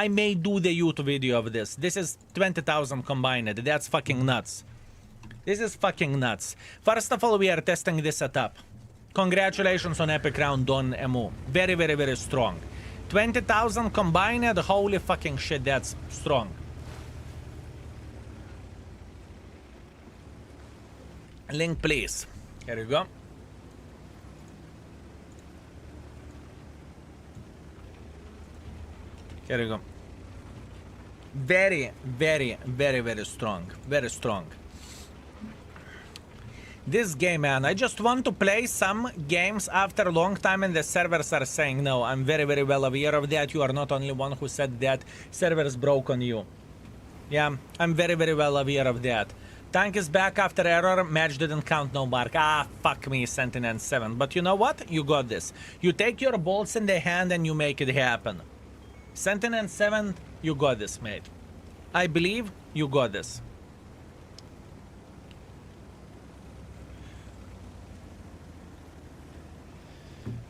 may do the YouTube video of this. This is 20,000 combined. That's fucking nuts. This is fucking nuts. First of all, we are testing this setup. Congratulations on Epic Round on MO. Very, very, very strong. 20,000 combined. Holy fucking shit, that's strong. Link, please. Here you go. Here you go. Very, very, very, very strong. Very strong. This game, man, I just want to play some games after a long time and the servers are saying no. I'm very, very well aware of that. You are not only one who said that servers broke on you. Yeah, I'm very, very well aware of that. Tank is back after error. Match didn't count, no mark. Ah, fuck me, Sentinel 7. But you know what? You got this. You take your bolts in the hand and you make it happen. Sentinel 7, you got this, mate. I believe you got this.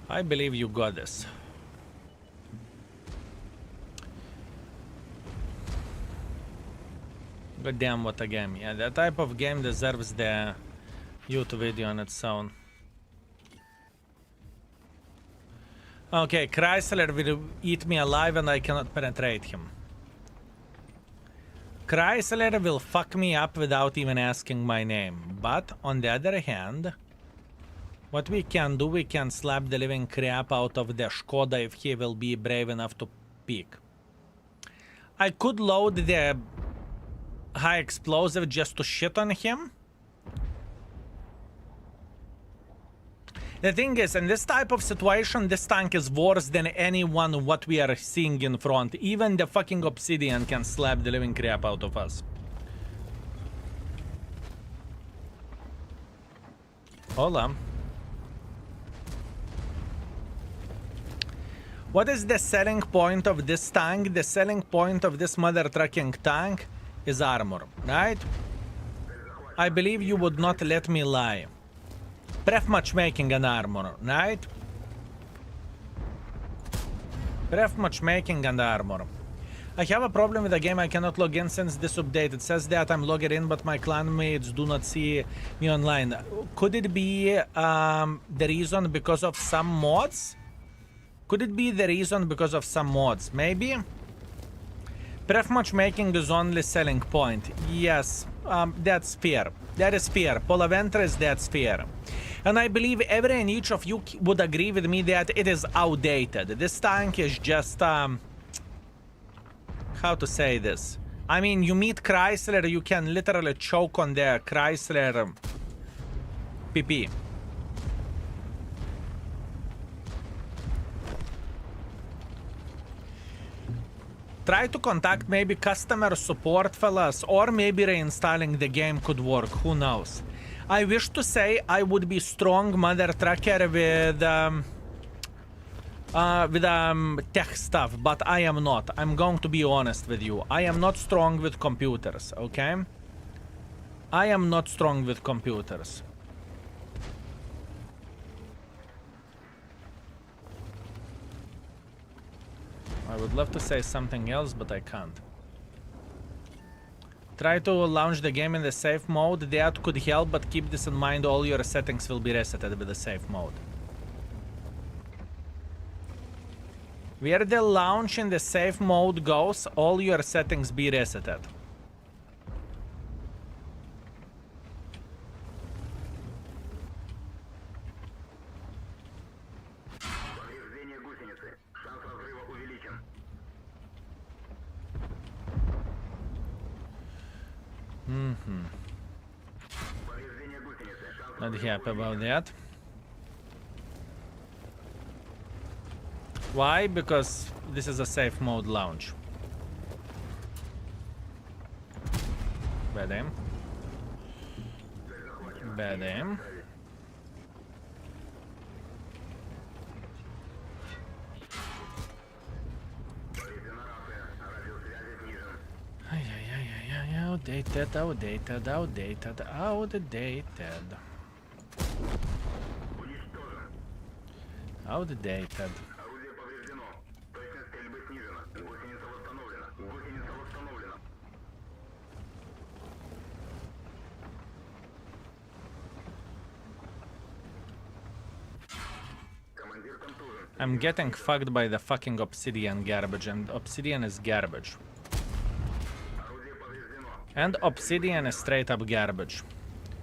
I believe you got this. God damn, what a game. Yeah, that type of game deserves the YouTube video on its own. Okay, Chrysler will eat me alive and I cannot penetrate him. Chrysler will fuck me up without even asking my name. But, on the other hand, what we can do, we can slap the living crap out of the Škoda if he will be brave enough to peek. I could load the high explosive just to shit on him. The thing is, in this type of situation, this tank is worse than anyone what we are seeing in front. Even the fucking obsidian can slap the living crap out of us. Hola. What is the selling point of this tank? The selling point of this mother trucking tank is armor, right? I believe you would not let me lie. Pref matchmaking and armor, right? Pref matchmaking and armor. I have a problem with the game. I cannot log in since this update. It says that I'm logged in, but my clanmates do not see me online. Could it be the reason because of some mods? Could it be the reason because of some mods? Maybe? Pref matchmaking is only selling point. Yes, that's fair. That is fair. Polaventris, that's fair. And I believe every and each of you would agree with me that it is outdated. This tank is just, how to say this? I mean, you meet Chrysler, you can literally choke on the Chrysler PP. Try to contact maybe customer support, fellas, or maybe reinstalling the game could work, who knows. I wish to say I would be strong mother trucker with tech stuff, but I am not. I'm going to be honest with you. I am not strong with computers, okay? I am not strong with computers. I would love to say something else, but I can't. Try to launch the game in the safe mode. That could help, but keep this in mind. All your settings will be resetted with the safe mode. Where the launch in the safe mode goes, all your settings be resetted. Not happy about that. Why? Because this is a safe mode launch. Bad aim. Bad aim. Outdated, outdated, outdated, outdated. Outdated. I'm getting fucked by the fucking obsidian garbage, and obsidian is garbage. And obsidian is straight up garbage.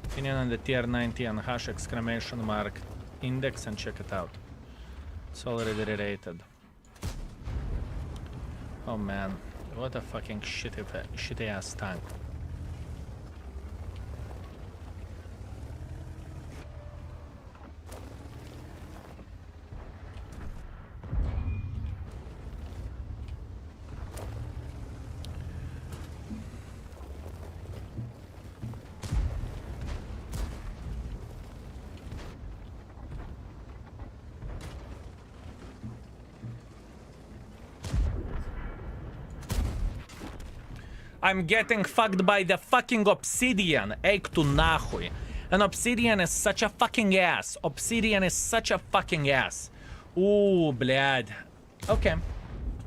Opinion on the tier 90 and hash exclamation mark index and check it out. It's already rated. Oh man, what a fucking shitty ass tank. I'm getting fucked by the fucking obsidian. Egg to nahuy. And obsidian is such a fucking ass. Obsidian is such a fucking ass. Ooh, blad. Okay.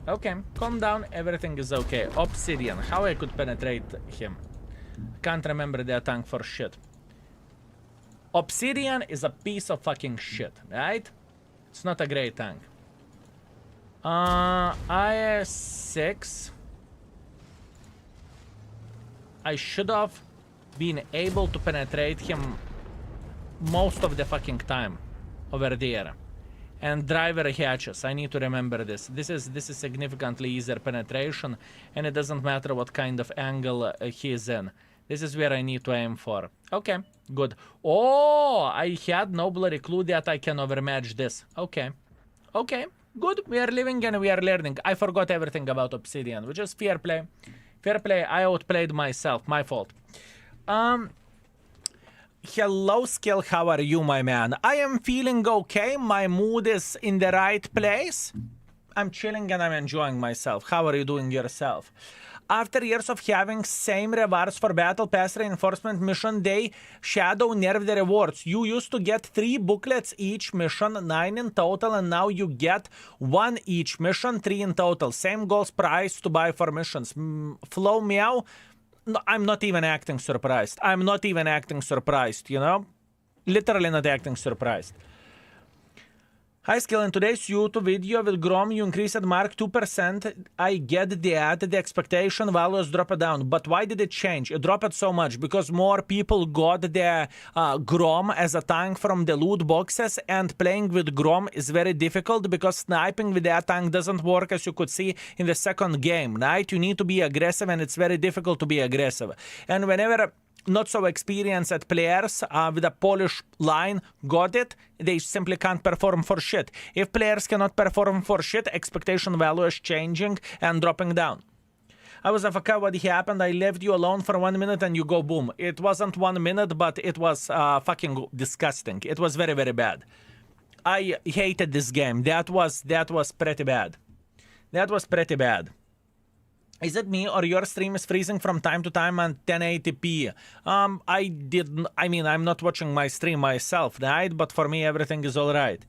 Okay, calm down. Everything is okay. Obsidian. How I could penetrate him? Can't remember that tank for shit. Obsidian is a piece of fucking shit, right? It's not a great tank. IS-6. I should have been able to penetrate him most of the fucking time over there. And driver hatches, I need to remember this. This is significantly easier penetration, and it doesn't matter what kind of angle he is in. This is where I need to aim for. Okay, good. Oh, I had no bloody clue that I can overmatch this. Okay. Okay, good. We are living and we are learning. I forgot everything about Obsidian, which is fair play. Fair play. I outplayed myself. My fault. Hello, Skill. How are you, my man? I am feeling okay. My mood is in the right place. I'm chilling and I'm enjoying myself. How are you doing yourself? After years of having same rewards for Battle Pass reinforcement mission, they shadow nerf the rewards. You used to get 3 booklets each mission, 9 in total, and now you get 1 each mission, 3 in total. Same goals price to buy for missions. Flow meow. No, I'm not even acting surprised. I'm not even acting surprised, you know? Literally not acting surprised. Hi Skill, in today's YouTube video with Grom, you increased mark 2%. I get that the expectation values dropped down, but why did it change? It dropped so much because more people got the Grom as a tank from the loot boxes, and playing with Grom is very difficult because sniping with that tank doesn't work, as you could see in the second game, right? You need to be aggressive and it's very difficult to be aggressive. And whenever not so experienced players with a Polish line got it, they simply can't perform for shit. If players cannot perform for shit, expectation value is changing and dropping down. I was AFK, what happened? I left you alone for 1 minute and you go boom. It wasn't 1 minute, but it was fucking disgusting. It was very, very bad. I hated this game. That was pretty bad. That was pretty bad. Is it me or your stream is freezing from time to time on 1080p? I'm not watching my stream myself, right? But for me, everything is all right.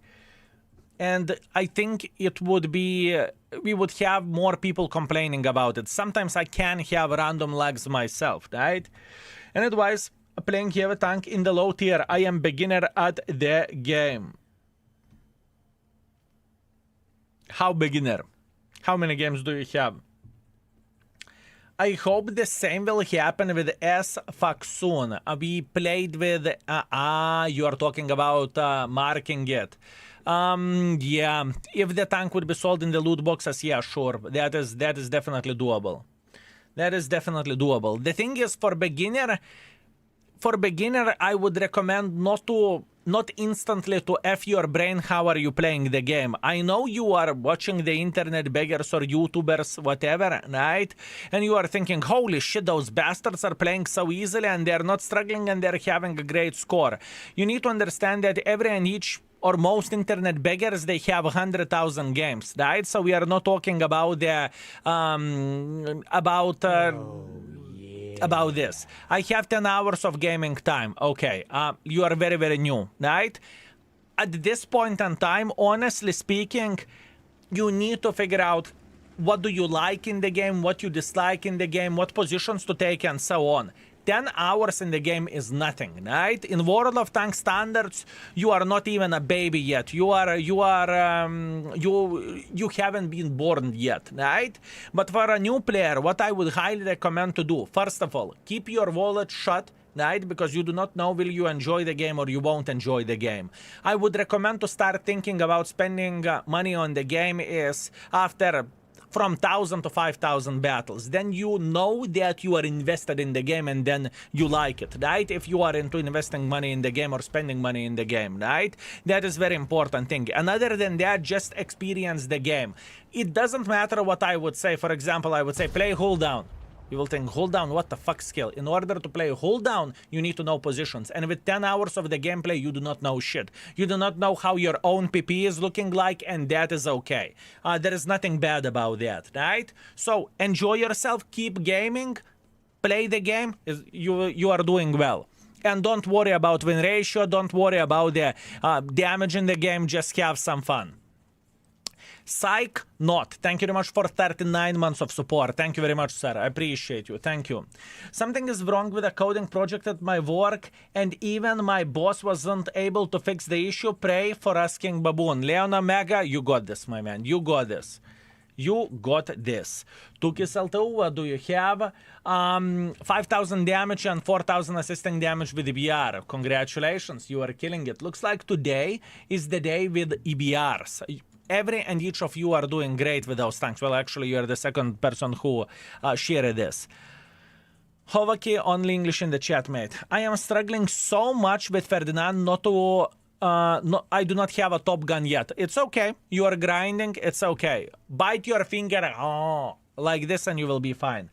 And I think it would be, we would have more people complaining about it. Sometimes I can have random lags myself, right? And otherwise, playing heavy tank in the low tier. I am beginner at the game. How beginner? How many games do you have? I hope the same will happen with SFAC soon. We played with... you are talking about marking it. Yeah, if the tank would be sold in the loot boxes, yeah, sure. That is definitely doable. That is definitely doable. The thing is, for beginner, I would recommend not instantly to F your brain how are you playing the game. I know you are watching the internet beggars or YouTubers, whatever, right? And you are thinking, holy shit, those bastards are playing so easily and they're not struggling and they're having a great score. You need to understand that every and each or most internet beggars, they have 100,000 games, right? So we are not talking about the, about this. I have 10 hours of gaming time. Okay, you are very, very new, right? At this point in time, honestly speaking, you need to figure out what do you like in the game, what you dislike in the game, what positions to take, and so on. 10 hours in the game is nothing, right? In World of Tanks standards, you are not even a baby yet. You haven't been born yet, right? But for a new player, what I would highly recommend to do, first of all, keep your wallet shut, right? Because you do not know will you enjoy the game or you won't enjoy the game. I would recommend to start thinking about spending money on the game is after from 1,000 to 5,000 battles. Then you know that you are invested in the game and then you like it, right? If you are into investing money in the game or spending money in the game, right? That is very important thing. And other than that, just experience the game. It doesn't matter what I would say. For example, I would say play hold down. You will think, hold down, what the fuck skill? In order to play hold down, you need to know positions. And with 10 hours of the gameplay, you do not know shit. You do not know how your own PP is looking like, and that is okay. There is nothing bad about that, right? So enjoy yourself, keep gaming, play the game, you are doing well. And don't worry about win ratio, don't worry about the damage in the game, just have some fun. Psych not. Thank you very much for 39 months of support. Thank you very much, sir. I appreciate you. Thank you. Something is wrong with a coding project at my work, and even my boss wasn't able to fix the issue. Pray for asking Baboon. Leona Mega, you got this, my man. You got this. You got this. Tukis LTU, what do you have? 5,000 damage and 4,000 assisting damage with EBR. Congratulations, you are killing it. Looks like today is the day with EBRs. Every and each of you are doing great with those tanks. Well, actually, you are the second person who shared this. Hovaki, only English in the chat, mate. I am struggling so much with Ferdinand not to... I do not have a Top Gun yet. It's okay. You are grinding. It's okay. Bite your finger like this and you will be fine.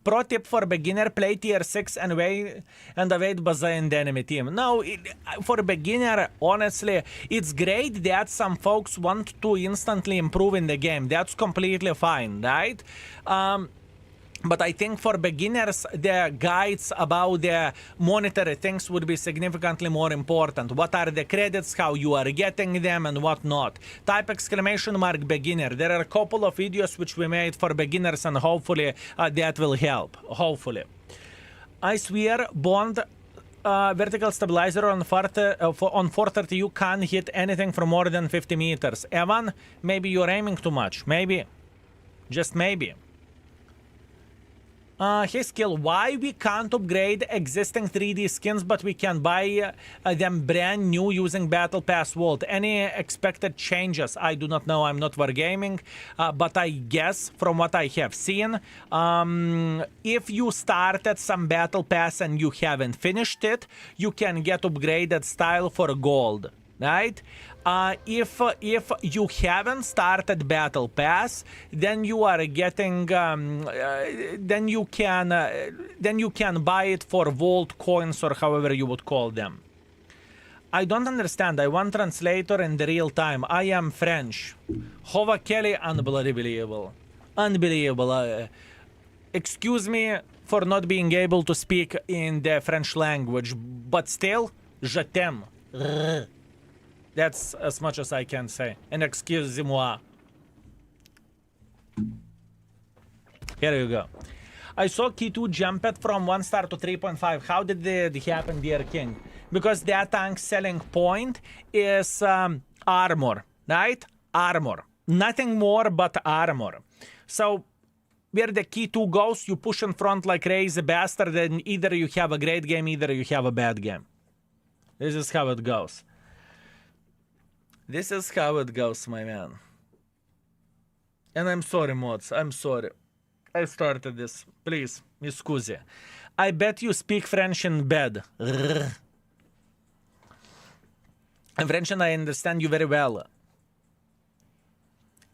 Pro tip for beginner, play tier 6 and await Baza in the enemy team. No, for beginner, honestly, it's great that some folks want to instantly improve in the game. That's completely fine, right? But I think for beginners, the guides about the monetary things would be significantly more important. What are the credits, how you are getting them, and what not. Type > beginner. There are a couple of videos which we made for beginners, and hopefully that will help. Hopefully. I swear, Bond vertical stabilizer on 430, you can't hit anything for more than 50 meters. Evan, maybe you're aiming too much. Maybe. Just maybe. Hey Skill, why we can't upgrade existing 3D skins but we can buy them brand new using Battle Pass Vault? Any expected changes? I do not know, I'm not wargaming, but I guess from what I have seen, if you started some Battle Pass and you haven't finished it, you can get upgraded style for gold. Right? If you haven't started Battle Pass, then you are getting then you can buy it for Vault coins or however you would call them. I don't understand. I want translator in the real time. I am French. Hova Kelly, unbelievable, unbelievable. Excuse me for not being able to speak in the French language, but still, je t'aime. That's as much as I can say. And excusez-moi. Here you go. I saw K2 jump it from 1 star to 3.5. How did it happen, dear king? Because that tank's selling point is armor, right? Armor. Nothing more but armor. So, where the K2 goes, you push in front like crazy bastard, and either you have a great game, either you have a bad game. This is how it goes. This is how it goes, my man. And I'm sorry, mods. I'm sorry. I started this. Please, mi scusi. I bet you speak French in bed. And French, and I understand you very well.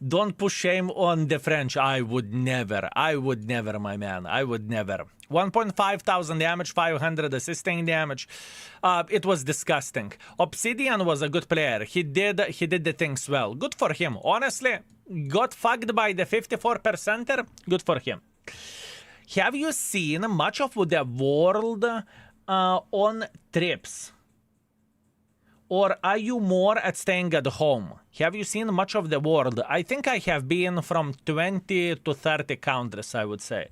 Don't push shame on the French. I would never. I would never, my man. I would never. 1,500 damage, 500 assisting damage. It was disgusting. Obsidian was a good player. He did the things well. Good for him. Honestly, got fucked by the 54%er. Good for him. Have you seen much of the world on trips? Or are you more at staying at home? Have you seen much of the world? I think I have been from 20 to 30 countries, I would say.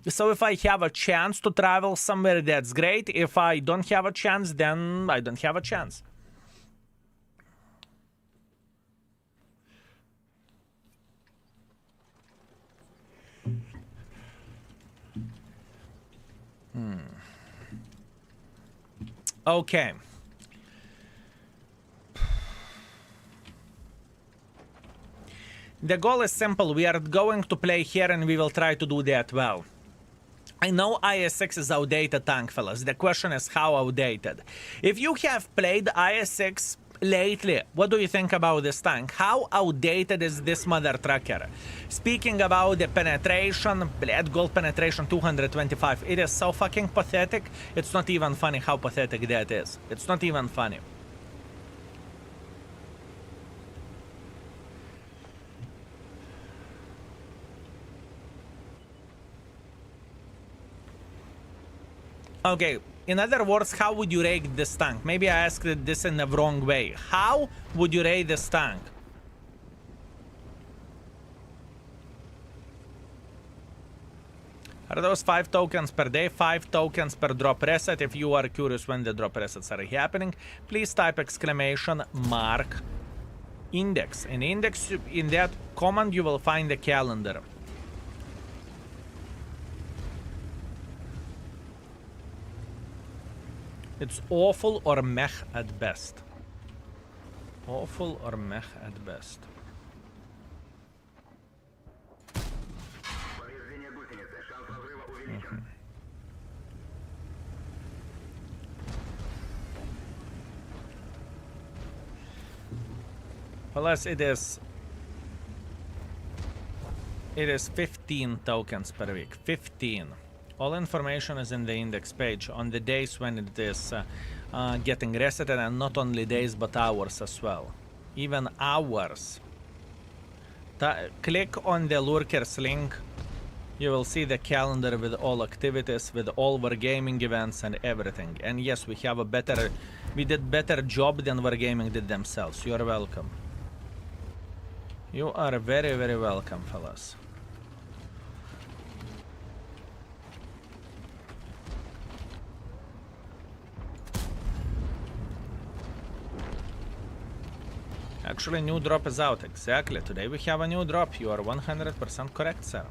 So if I have a chance to travel somewhere, that's great. If I don't have a chance, then I don't have a chance. Okay. The goal is simple. We are going to play here and we will try to do that well. I know IS-6 is outdated tank, fellas. The question is how outdated. If you have played IS-6 lately, what do you think about this tank? How outdated is this mother trucker? Speaking about the penetration, blade gold penetration 225. It is so fucking pathetic. It's not even funny how pathetic that is. It's not even funny. Okay, in other words, how would you rate this tank? Maybe I asked this in the wrong way. How would you rate this tank? Are those 5 tokens per day, 5 tokens per drop reset? If you are curious when the drop resets are happening, please type !index. In that command, you will find the calendar. It's awful or meh at best. Awful or meh at best. Fellas, it is 15 tokens per week. 15. All information is in the index page on the days when it is getting resetted, and not only days but hours as well. Even hours. Click on the Lurkers link. You will see the calendar with all activities, with all Wargaming events and everything. And yes, we did better job than Wargaming did themselves. You are welcome. You are very, very welcome, fellas. Actually, new drop is out. Exactly. Today we have a new drop. You are 100% correct, sir.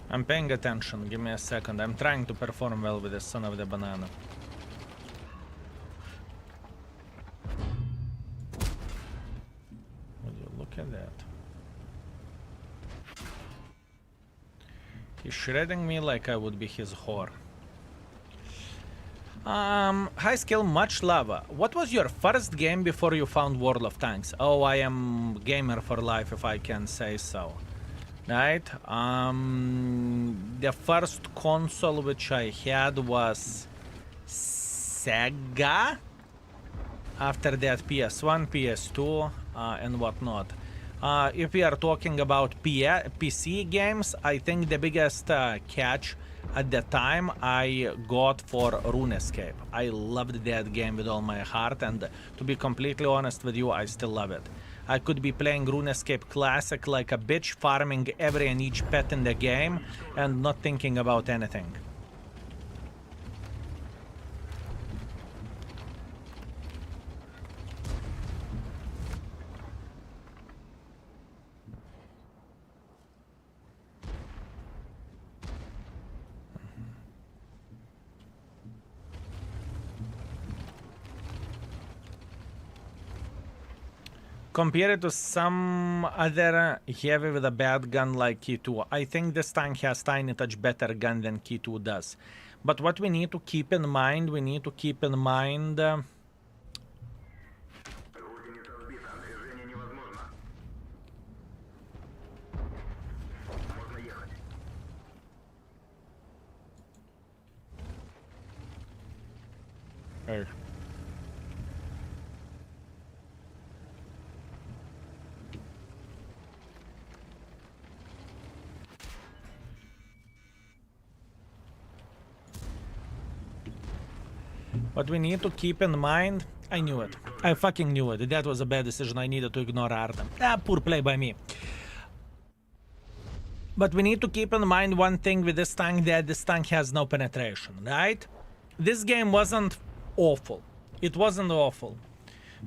I'm paying attention. Give me a second. I'm trying to perform well with the son of the banana. Would you look at that? He's shredding me like I would be his whore. High skill, much love. What was your first game before you found World of Tanks? Oh, I am gamer for life, if I can say so. Right? The first console which I had was Sega. After that, PS1, PS2, and whatnot. If we are talking about PC games, I think the biggest catch at the time I got for RuneScape. I loved that game with all my heart, and to be completely honest with you, I still love it. I could be playing RuneScape Classic like a bitch, farming every and each pet in the game, and not thinking about anything. Compare it to some other heavy with a bad gun like K2. I think this tank has tiny touch better gun than K2 does. But what we need to keep in mind, Hey. What we need to keep in mind, I knew it. I fucking knew it. That was a bad decision. I needed to ignore Artem. Poor play by me. But we need to keep in mind one thing with this tank, that this tank has no penetration, right? This game wasn't awful. It wasn't awful.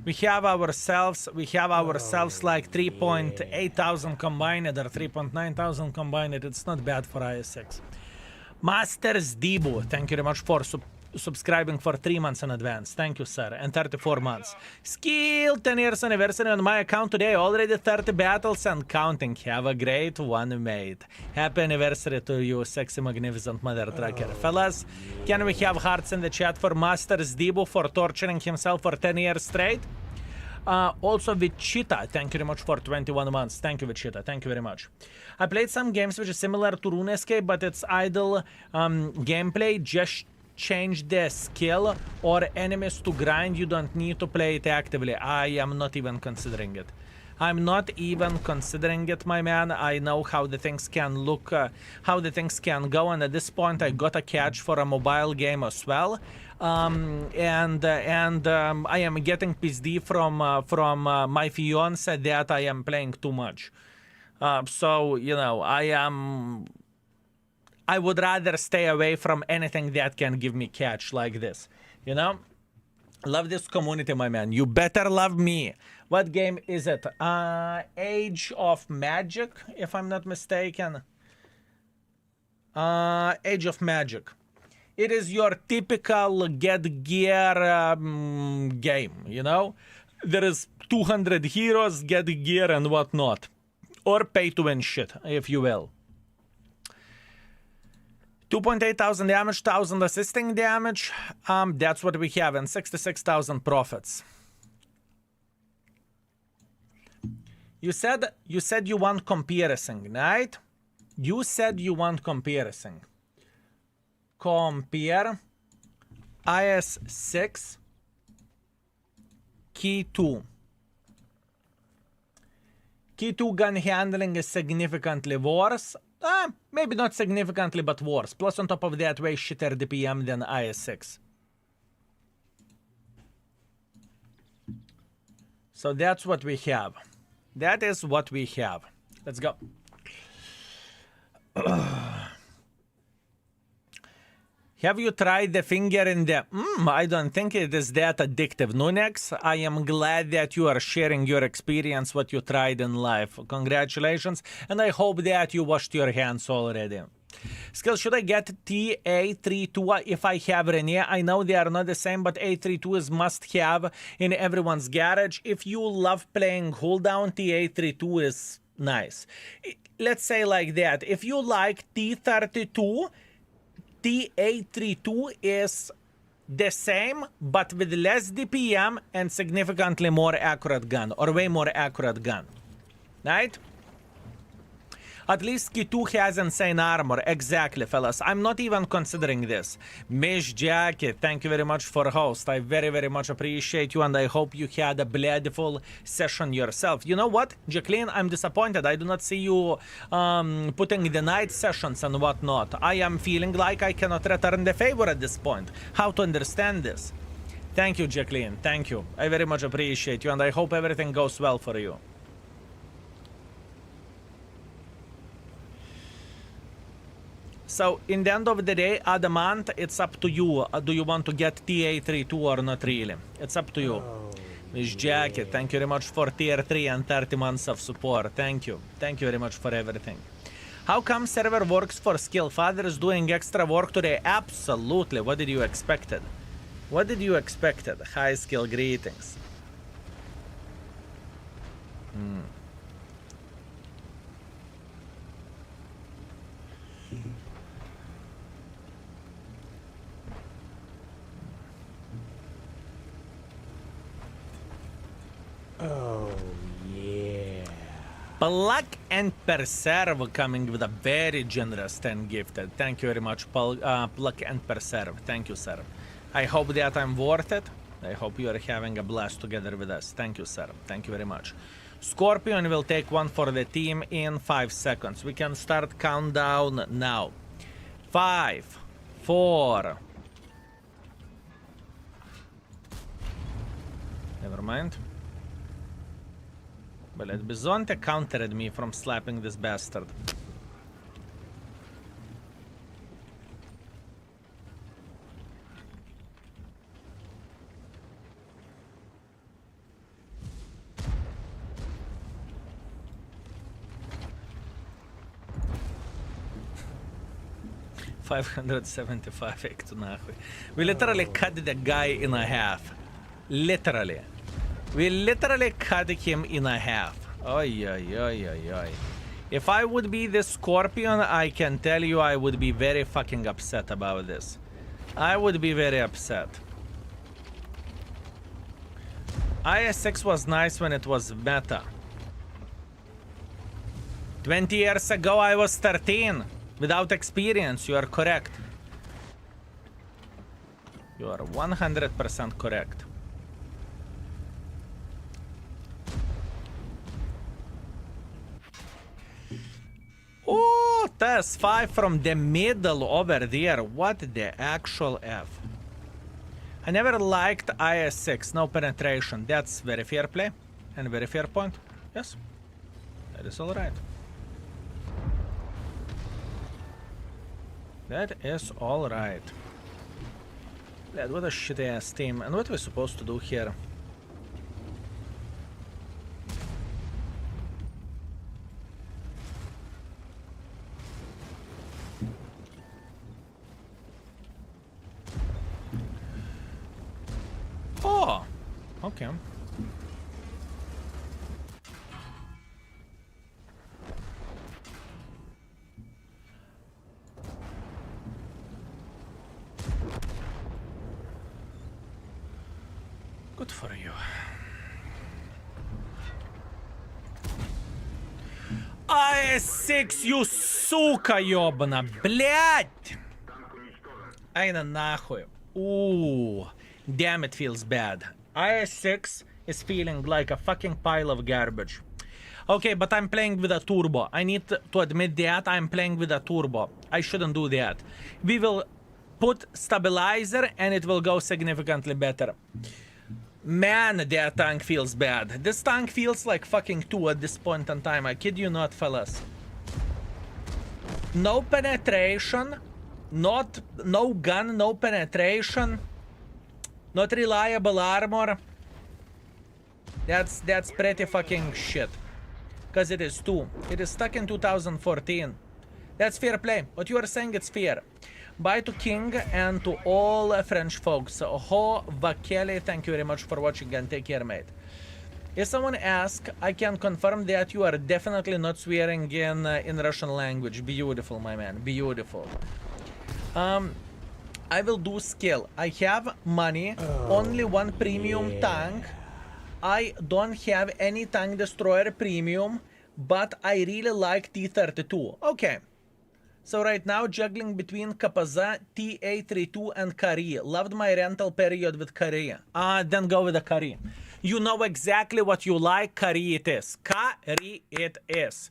We have ourselves like 3.8 thousand combined or 3.9 thousand combined. It's not bad for IS6. Masters Debu, thank you very much for subscribing for 3 months in advance. Thank you, sir. And 34 months. Skill 10 years anniversary on my account today. Already 30 battles and counting. Have a great one, mate. Happy anniversary to you, sexy, magnificent mother trucker. Fellas, can we have hearts in the chat for Masters Debu for torturing himself for 10 years straight? Also Vichita, thank you very much for 21 months. Thank you, Vichita. Thank you very much. I played some games which is similar to RuneScape, but it's idle gameplay. Just change the skill or enemies to grind. You don't need to play it actively. I am not even considering it. I'm not even considering it, my man. I know how the things can look, how the things can go, and at this point I got a catch for a mobile game as well. I am getting PSD from my fiance that I am playing too much. So, you know, I would rather stay away from anything that can give me catch like this. You know? Love this community, my man. You better love me. What game is it? Age of Magic, if I'm not mistaken. Age of Magic. It is your typical get gear game, you know? There is 200 heroes, get gear and whatnot. Or pay to win shit, if you will. 2.8 thousand damage, 1,000 assisting damage. That's what we have, and 66,000 profits. You said you want comparison, right? You said you want comparison. Compare IS6 Key 2. Key 2 gun handling is significantly worse. Maybe not significantly, but worse. Plus, on top of that, way shitter DPM than IS6. So that's what we have. That is what we have. Let's go. Have you tried the finger in the... I don't think it is that addictive. Nunex, I am glad that you are sharing your experience, what you tried in life. Congratulations, and I hope that you washed your hands already. Skill, should I get TA32 if I have Rene? I know they are not the same, but A32 is must-have in everyone's garage. If you love playing cooldown, TA32 is nice. Let's say like that. If you like T32... TA32 is the same, but with less DPM and significantly more accurate gun, or way more accurate gun. Right? At least K2 has insane armor. Exactly, fellas. I'm not even considering this. Mish Jacket, thank you very much for host. I very, very much appreciate you, and I hope you had a bloodful session yourself. You know what, Jacqueline? I'm disappointed. I do not see you putting the night sessions and whatnot. I am feeling like I cannot return the favor at this point. How to understand this? Thank you, Jacqueline. Thank you. I very much appreciate you, and I hope everything goes well for you. So, in the end of the day, Adamant, it's up to you. Do you want to get TA32 or not really? It's up to you. Miss Jacket, thank you very much for tier 3 and 30 months of support. Thank you. Thank you very much for everything. How come server works for skill? Father is doing extra work today? Absolutely. What did you expect? What did you expect? High skill greetings. Oh, yeah. Pluck and Perserve coming with a very generous 10 gifted. Thank you very much, Pluck and Perserve. Thank you, sir. I hope that I'm worth it. I hope you are having a blast together with us. Thank you, sir. Thank you very much. Scorpion will take one for the team in 5 seconds. We can start countdown now. 5, 4. Never mind. Well, Bizonte countered me from slapping this bastard. $575 We literally cut the guy in half. Literally. We literally cut him in half. Oy, oy, oy, oy, oy. If I would be the Scorpion, I can tell you I would be very fucking upset about this. I would be very upset. IS6 was nice when it was meta. 20 years ago I was 13. Without experience, you are correct. You are 100% correct. Oh, Tess 5 from the middle over there. What the actual F? I never liked IS6. No penetration. That's very fair play. And very fair point. Yes. That is alright. That is alright. Lad, what a shitty ass team. And what are we supposed to do here? Oh! Okay. Good for you. АС-6, you сука ёбана, блядь! Айна нахуй. Ooh, damn, it feels bad. IS-6 is feeling like a fucking pile of garbage. Okay, but I'm playing with a turbo. I need to admit that I'm playing with a turbo. I shouldn't do that. We will put stabilizer and it will go significantly better. Man, that tank feels bad. This tank feels like fucking 2 at this point in time. I kid you not, fellas. No penetration. No gun, no penetration. Not reliable armor. That's pretty fucking shit. Because it is 2. It is stuck in 2014. That's fair play. What you are saying, it's fair. Bye to King and to all French folks. Ho Vakeli, thank you very much for watching and take care, mate. If someone asks, I can confirm that you are definitely not swearing in Russian language. Beautiful, my man. Beautiful. I will do skill. I have money. Only one premium tank. I don't have any tank destroyer premium, but I really like T32. Okay. So right now, juggling between Kapaza, TA32 and Kari. Loved my rental period with Kari. Then go with the Kari. You know exactly what you like. Kari it is. Kari it is.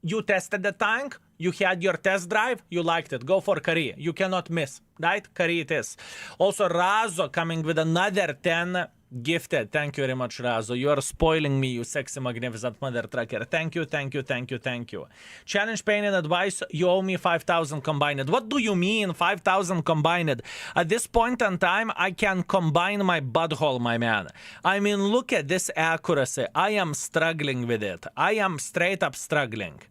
You tested the tank. You had your test drive. You liked it. Go for Kari. You cannot miss. Right? Kari it is. Also, Razo coming with another 10 gifted. Thank you very much, Razo. You are spoiling me, you sexy, magnificent mother trucker. Thank you, thank you, thank you, thank you. Challenge, pain, and advice. You owe me 5,000 combined. What do you mean 5,000 combined? At this point in time, I can combine my butthole, my man. I mean, look at this accuracy. I am struggling with it. I am straight up struggling.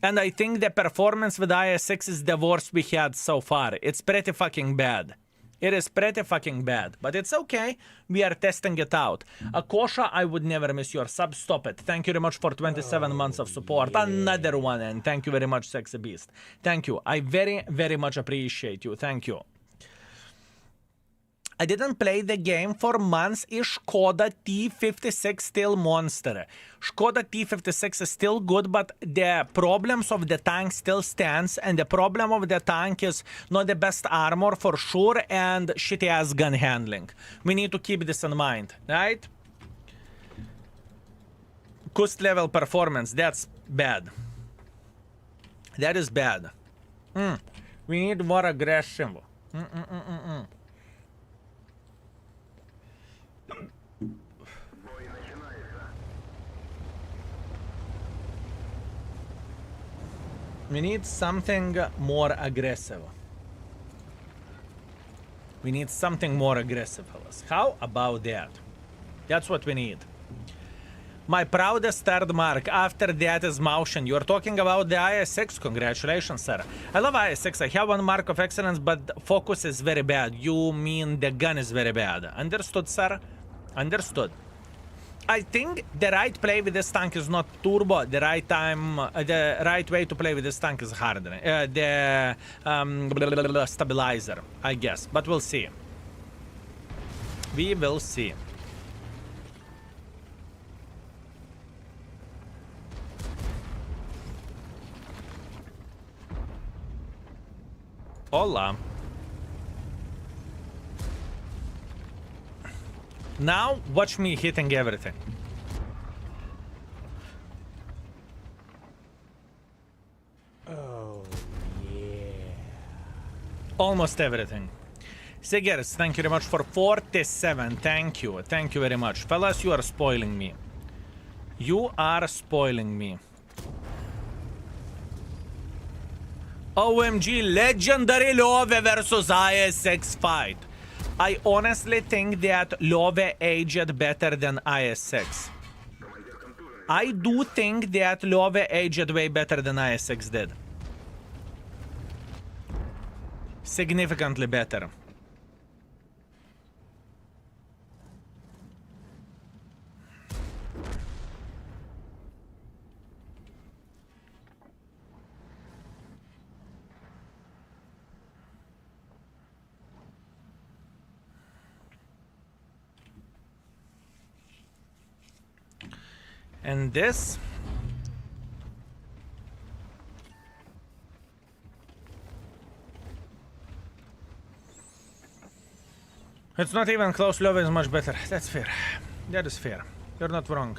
And I think the performance with IS-6 is the worst we had so far. It's pretty fucking bad. It is pretty fucking bad, but it's okay. We are testing it out. Akosha, I would never miss your sub. Stop it. Thank you very much for 27 months of support. Yeah. Another one, and thank you very much, Sexy Beast. Thank you. I very, very much appreciate you. Thank you. I didn't play the game for months. Is Škoda T56 still monster? Škoda T56 is still good, but the problems of the tank still stands, and the problem of the tank is not the best armor for sure, and shitty ass gun handling. We need to keep this in mind, right? Kust level performance, that's bad. That is bad. We need more aggressive. We need something more aggressive. We need something more aggressive, fellas. How about that? That's what we need. My proudest third mark. After that is motion. You're talking about the IS-6. Congratulations, sir. I love IS-6. I have one mark of excellence, but focus is very bad. You mean the gun is very bad. Understood, sir? Understood. I think the right play with this tank is not turbo. The right way to play with this tank is harder. The stabilizer, I guess. But we'll see. We will see. Hola. Now, watch me hitting everything. Oh, yeah. Almost everything. Sigers, thank you very much for 47. Thank you. Thank you very much. Fellas, you are spoiling me. You are spoiling me. OMG, legendary Love versus IS6 fight. I honestly think that Love aged better than IS6. I do think that Love aged way better than IS6 did. Significantly better. And this it's not even close. Love is much better. That's fair. That is fair. You're not wrong.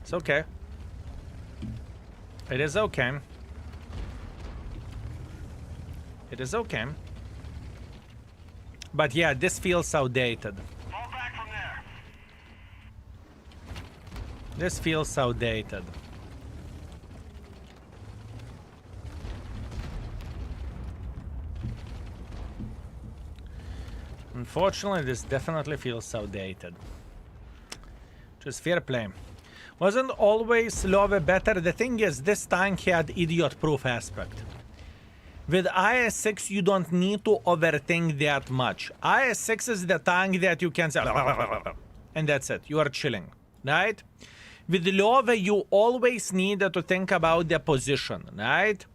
It's okay. It is okay. It is okay. But yeah, this feels outdated. Fall back from there. This feels outdated. Unfortunately, this definitely feels outdated. Just fair play. Wasn't always Love better? The thing is, this tank had idiot-proof aspect. With IS6, you don't need to overthink that much. IS6 is the tank that you can say, and that's it. You are chilling, right? With Love, you always need to think about the position, right?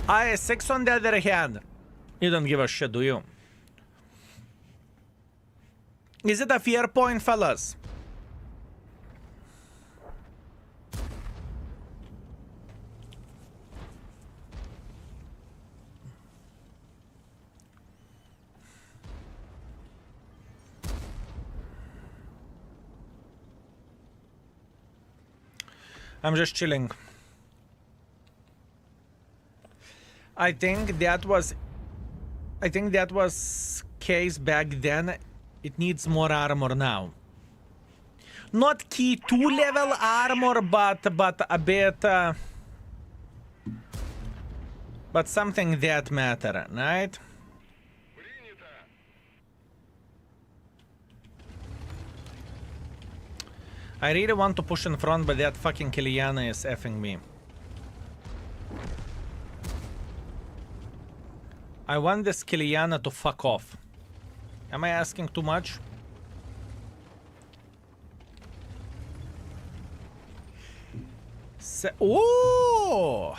IS6, on the other hand, you don't give a shit, do you? Is it a fair point, fellas? I'm just chilling. I think that was case back then. It needs more armor now. Not key 2 level armor, but a bit but something that matter, right? I really want to push in front, but that fucking Kiliana is effing me. I want this Kiliana to fuck off. Am I asking too much? Ooh!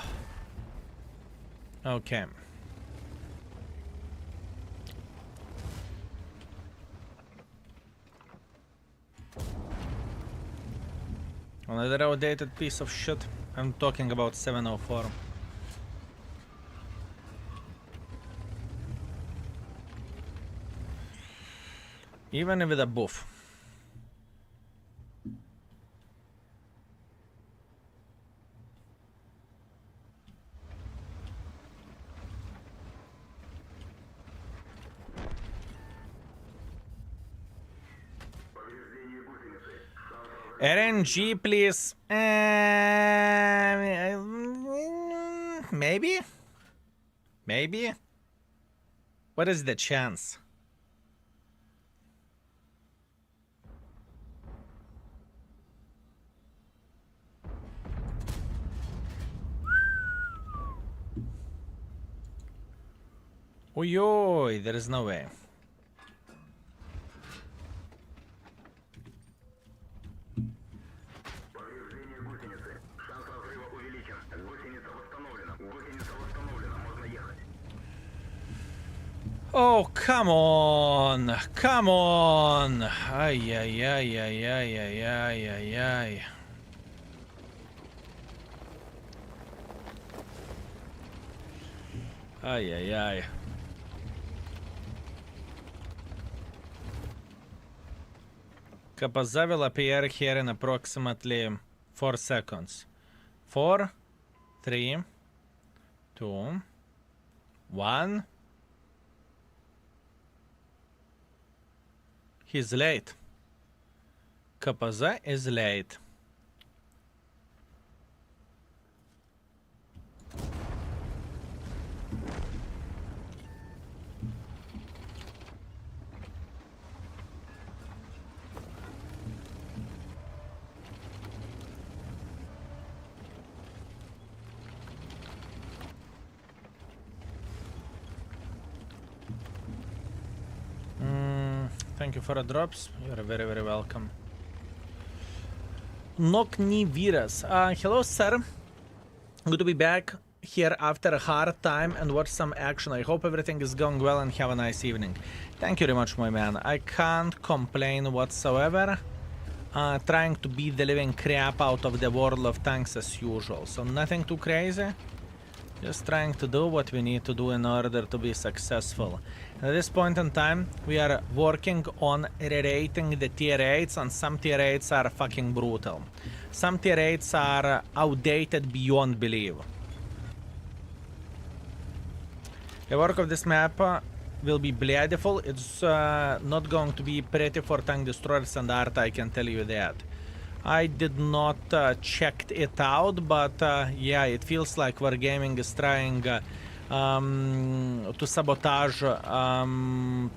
Okay. Another outdated piece of shit. I'm talking about 704. Even with a buff. RNG, please. Maybe? Maybe? What is the chance? Ой-ой, there is no way. Oh, come on! Come on! Ay, ay, ay, ay, ay, ay, ay, ay, ay. Ay, ay, ay. Kapazza will appear here in approximately 4 seconds. 4, 3, 2, 1. He's late. KPZ is late. Thank you for the drops. You're very, very welcome. Nokni Virus. Hello, sir. Good to be back here after a hard time and watch some action. I hope everything is going well and have a nice evening. Thank you very much, my man. I can't complain whatsoever. Trying to beat the living crap out of the World of Tanks as usual. So nothing too crazy. Just trying to do what we need to do in order to be successful. At this point in time, we are working on rerating the tier 8s, and some tier 8s are fucking brutal. Some tier 8s are outdated beyond belief. The work of this map will be beautiful. It's not going to be pretty for tank destroyers and art, I can tell you that. I did not checked it out, but yeah, it feels like Wargaming is trying to sabotage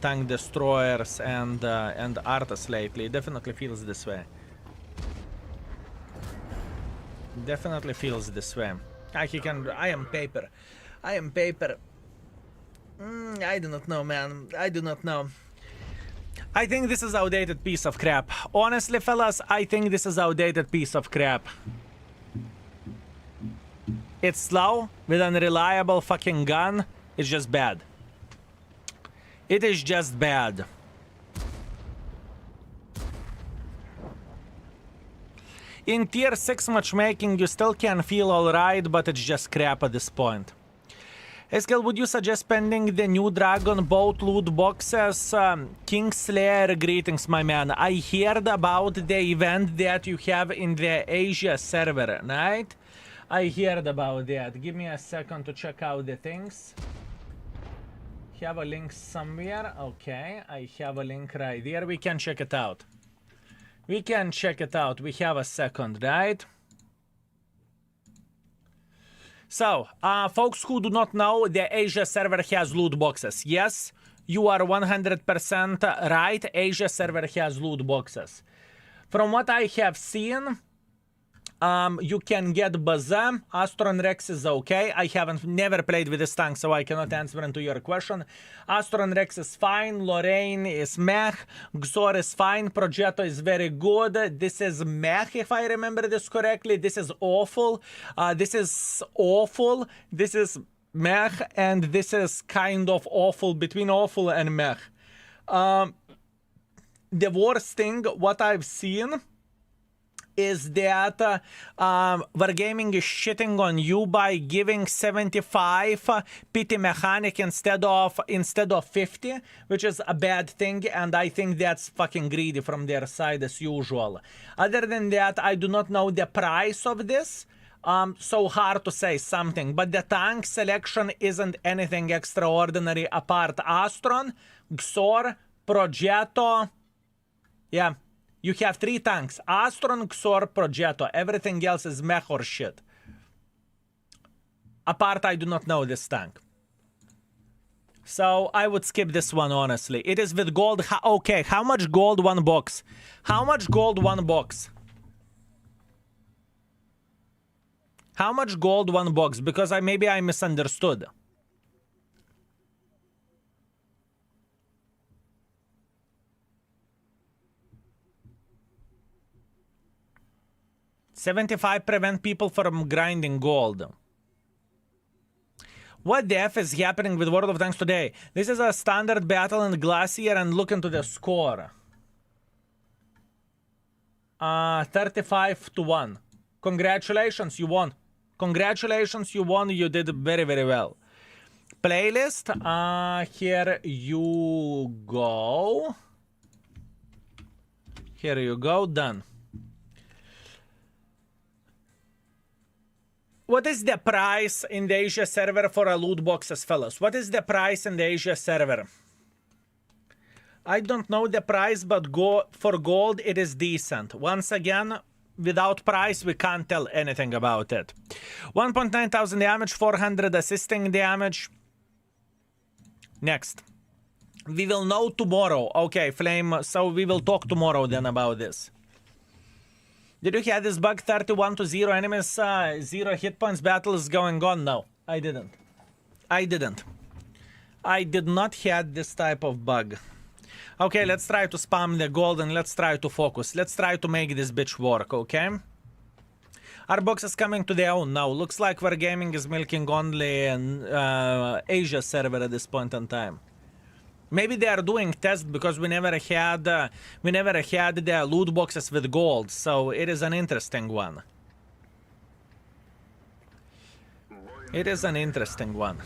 tank destroyers and artists lately. It definitely feels this way. Definitely feels this way. I am paper. I am paper. I do not know, man. I do not know. I think this is outdated piece of crap. Honestly, fellas, I think this is outdated piece of crap. It's slow, with an unreliable fucking gun. It's just bad. It is just bad. In tier 6 matchmaking, you still can feel alright, but it's just crap at this point. Eskel, would you suggest spending the new Dragon Boat loot boxes? Kingslayer, greetings, my man. I heard about the event that you have in the Asia server, right? I heard about that. Give me a second to check out the things. Have a link somewhere. Okay, I have a link right there. We can check it out. We can check it out. We have a second, right? So, folks who do not know, the Asia server has loot boxes. Yes, you are 100% right. Asia server has loot boxes. From what I have seen, you can get Baza. Astron Rex is okay. I haven't never played with this tank, so I cannot answer into your question. Astron Rex is fine. Lorraine is meh. Xor is fine. Progetto is very good. This is meh, if I remember this correctly. This is awful. This is awful. This is meh, and this is kind of awful, between awful and meh. The worst thing, what I've seen, is that Wargaming is shitting on you by giving 75 PT mechanic instead of 50, which is a bad thing, and I think that's fucking greedy from their side as usual. Other than that, I do not know the price of this, so hard to say something, but the tank selection isn't anything extraordinary apart Astron, Xor, Progetto, yeah. You have 3 tanks, Astron, Xor, Progetto. Everything else is mech or shit. Apart, I do not know this tank. So, I would skip this one, honestly. It is with gold. Okay, how much gold one box? How much gold one box? How much gold one box? Because maybe I misunderstood. $75 prevent people from grinding gold. What the F is happening with World of Tanks today? This is a standard battle in Glacier, and look into the score. 35-1. Congratulations, you won. Congratulations, you won. You did very, very well. Playlist. Here you go. Here you go. Done. What is the price in the Asia server for a loot boxes, fellas? What is the price in the Asia server? I don't know the price, but for gold, it is decent. Once again, without price, we can't tell anything about it. 1.9 thousand damage, 400 assisting damage. Next. We will know tomorrow. Okay, Flame, so we will talk tomorrow then about this. Did you have this bug 31 to 0 enemies, 0 hit points battle is going on? No, I didn't. I didn't. I did not have this type of bug. Okay, let's try to spam the gold and let's try to focus. Let's try to make this bitch work, okay? Our box is coming to their own now. Looks like Wargaming is milking only an Asia server at this point in time. Maybe they are doing tests because we never had the loot boxes with gold, so it is an interesting one. It is an interesting one.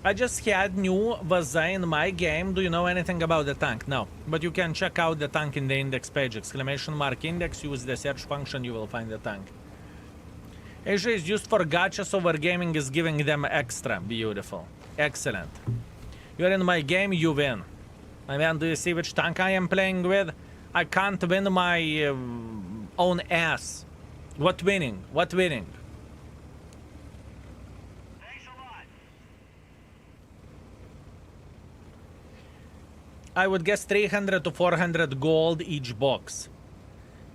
I just had new Vaza in my game. Do you know anything about the tank? No. But you can check out the tank in the index page. !index. Use the search function. You will find the tank. Asia is used for gacha, so Wargaming is giving them extra. Beautiful. Excellent. You're in my game, you win. My man, do you see which tank I am playing with? I can't win my own ass. What winning? What winning? I would guess 300 to 400 gold each box.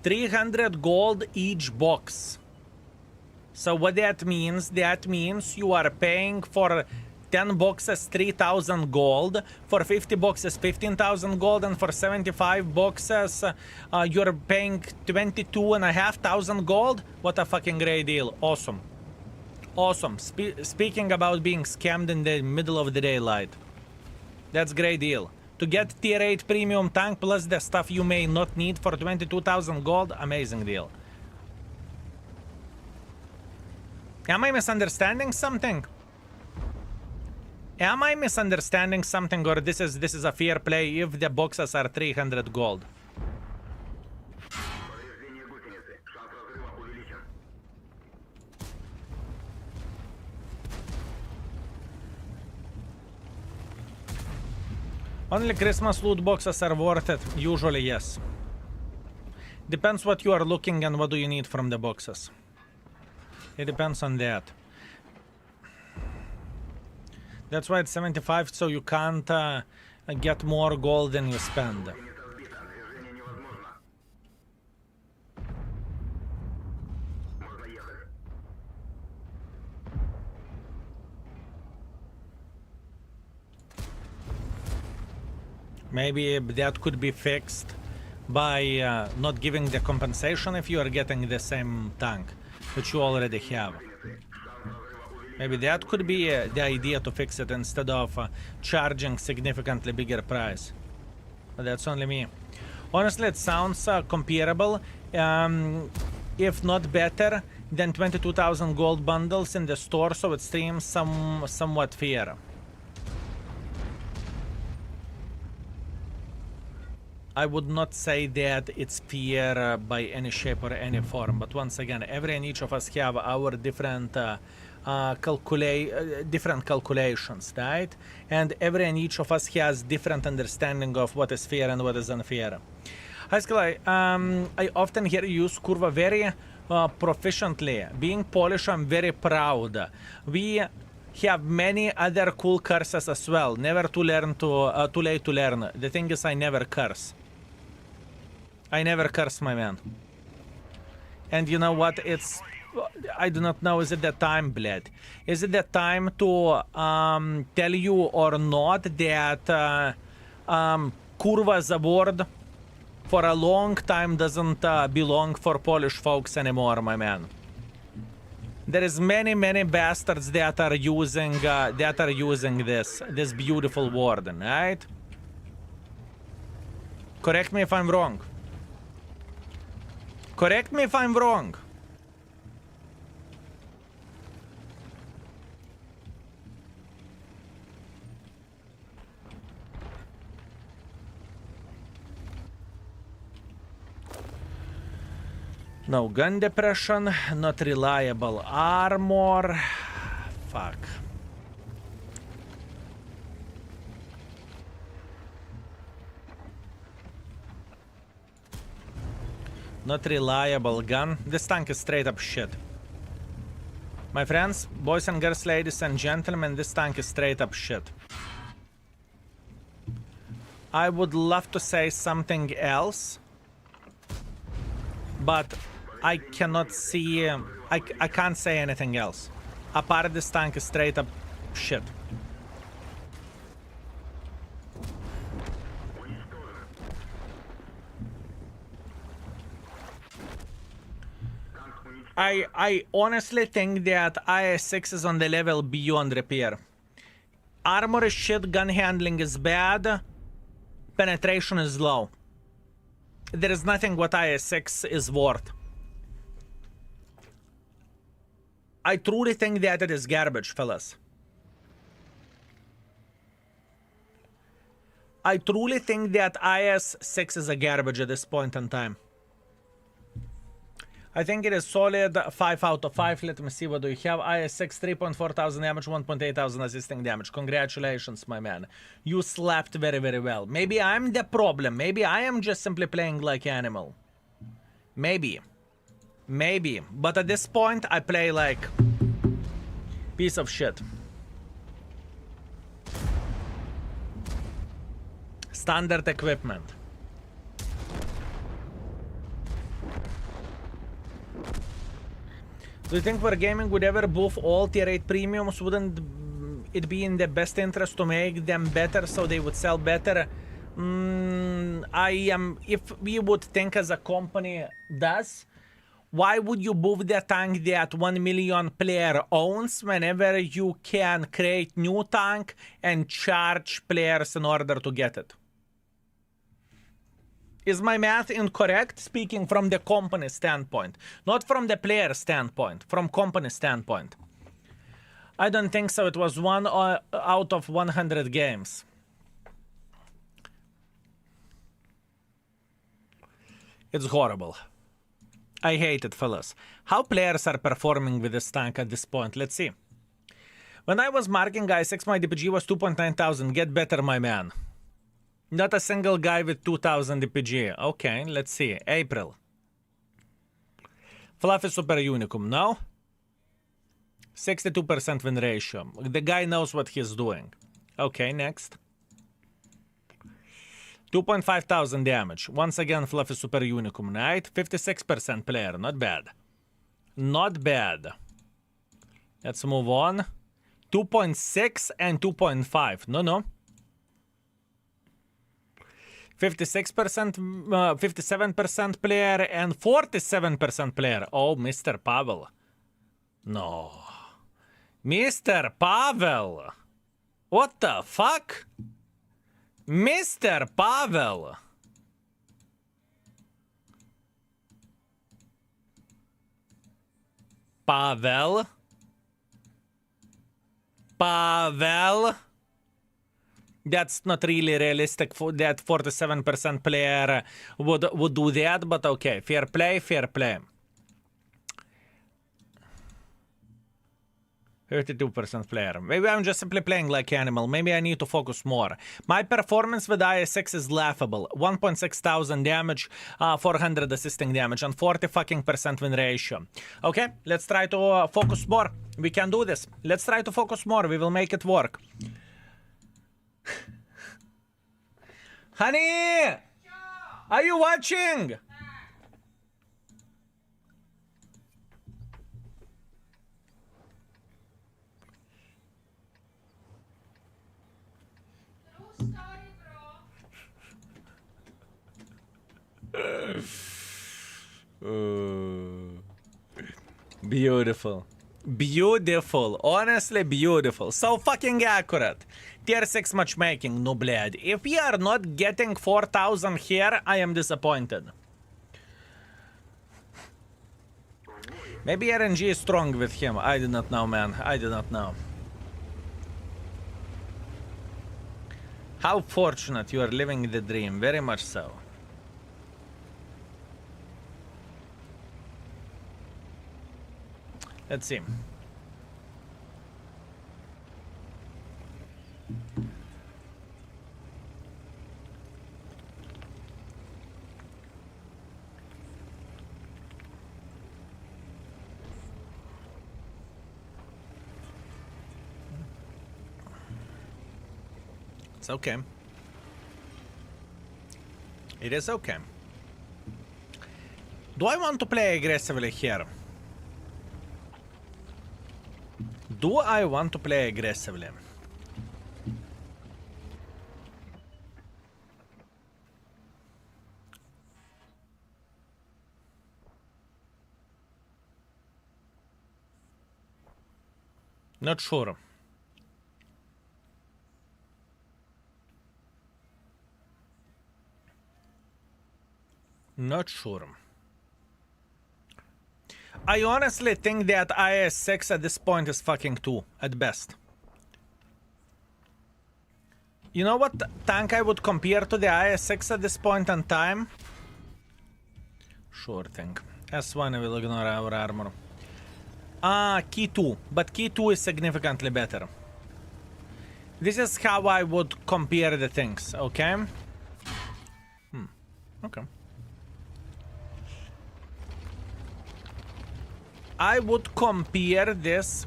300 gold each box. So what that means? That means you are paying for 10 boxes 3,000 gold, for 50 boxes 15,000 gold, and for 75 boxes you're paying 22,500 gold. What a fucking great deal. Awesome. Awesome. Speaking about being scammed in the middle of the daylight. That's great deal. To get tier 8 premium tank plus the stuff you may not need for 22,000 gold, amazing deal. Am I misunderstanding something? Am I misunderstanding something, or this is a fair play if the boxes are 300 gold? Only Christmas loot boxes are worth it. Usually, yes. Depends what you are looking and what do you need from the boxes. It depends on that. That's why it's 75, so you can't get more gold than you spend. Maybe that could be fixed by not giving the compensation if you are getting the same tank, which you already have. Maybe that could be the idea to fix it instead of charging significantly bigger price. But that's only me. Honestly, it sounds comparable, if not better, than 22,000 gold bundles in the store, so it seems somewhat fair. I would not say that it's fair by any shape or any form, but once again, every and each of us have our different different calculations, right? And every and each of us has different understanding of what is fair and what is unfair. High I often hear you use Curva very proficiently. Being Polish, I'm very proud. We have many other cool curses as well. Never too late to learn. The thing is, I never curse. I never curse, my man. And you know what? It's... I do not know, is it the time, Bled? Is it the time to tell you or not that Kurva Zaword for a long time doesn't belong for Polish folks anymore, my man? There is many bastards that are using this beautiful word, right? Correct me if I'm wrong. Correct me if I'm wrong. No gun depression, not reliable armor. Fuck. Not reliable gun. This tank is straight up shit. My friends, boys and girls, ladies and gentlemen, this tank is straight up shit. I would love to say something else, but I cannot see... I can't say anything else. Apart, this tank is straight up shit. I honestly think that IS-6 is on the level beyond repair. Armor is shit, gun handling is bad, penetration is low. There is nothing what IS-6 is worth. I truly think that it is garbage, fellas. I truly think that IS-6 is a garbage at this point in time. I think it is solid 5 out of 5. Let me see, what do you have? IS-6, 3.4 thousand damage, 1.8 thousand assisting damage. Congratulations, my man. You slapped very, very well. Maybe I'm the problem. Maybe I am just simply playing like animal. Maybe. Maybe. But at this point, I play like... piece of shit. Standard equipment. Do you think Wargaming would ever buff all tier 8 premiums? Wouldn't it be in the best interest to make them better so they would sell better? If we would think as a company does, why would you buff the tank that 1 million player owns whenever you can create new tank and charge players in order to get it? Is my math incorrect? Speaking from the company standpoint. Not from the player standpoint. From company standpoint. I don't think so. It was 1 out of 100 games. It's horrible. I hate it, fellas. How players are performing with this tank at this point? Let's see. When I was marking IS-6, my DPG was 2.9 thousand. Get better, my man. Not a single guy with 2000 DPG. Okay, let's see. April. Fluffy Super Unicum, no? 62% win ratio. The guy knows what he's doing. Okay, next. 2.5 thousand damage. Once again, Fluffy Super Unicum, right? 56% player. Not bad. Not bad. Let's move on. 2.6 and 2.5. No. 56%, 57% player and 47% player. Oh, Mr. Pavel. No. Mr. Pavel. What the fuck? Mr. Pavel. Pavel. Pavel. That's not really realistic for that 47% player would do that, but okay. Fair play, fair play. 32% player. Maybe I'm just simply playing like animal. Maybe I need to focus more. My performance with IS-6 is laughable. 1.6 thousand damage, 400 assisting damage, and 40 fucking % win ratio. Okay, let's try to focus more. We can do this. Let's try to focus more. We will make it work. Honey! Are you watching? Beautiful. Beautiful. Honestly, beautiful. So fucking accurate. Tier 6 matchmaking, no bled. If we are not getting 4000 here, I am disappointed. Maybe RNG is strong with him. I do not know, man. I do not know. How fortunate you are living the dream. Very much so. Let's see. It's okay. It is okay. Do I want to play aggressively here? Do I want to play aggressively? Not sure. Not sure. I honestly think that IS6 at this point is fucking 2 at best. You know what tank I would compare to the IS6 at this point in time? Sure thing. S1 will ignore our armor. Key 2. But Key 2 is significantly better. This is how I would compare the things, okay? Okay. I would compare this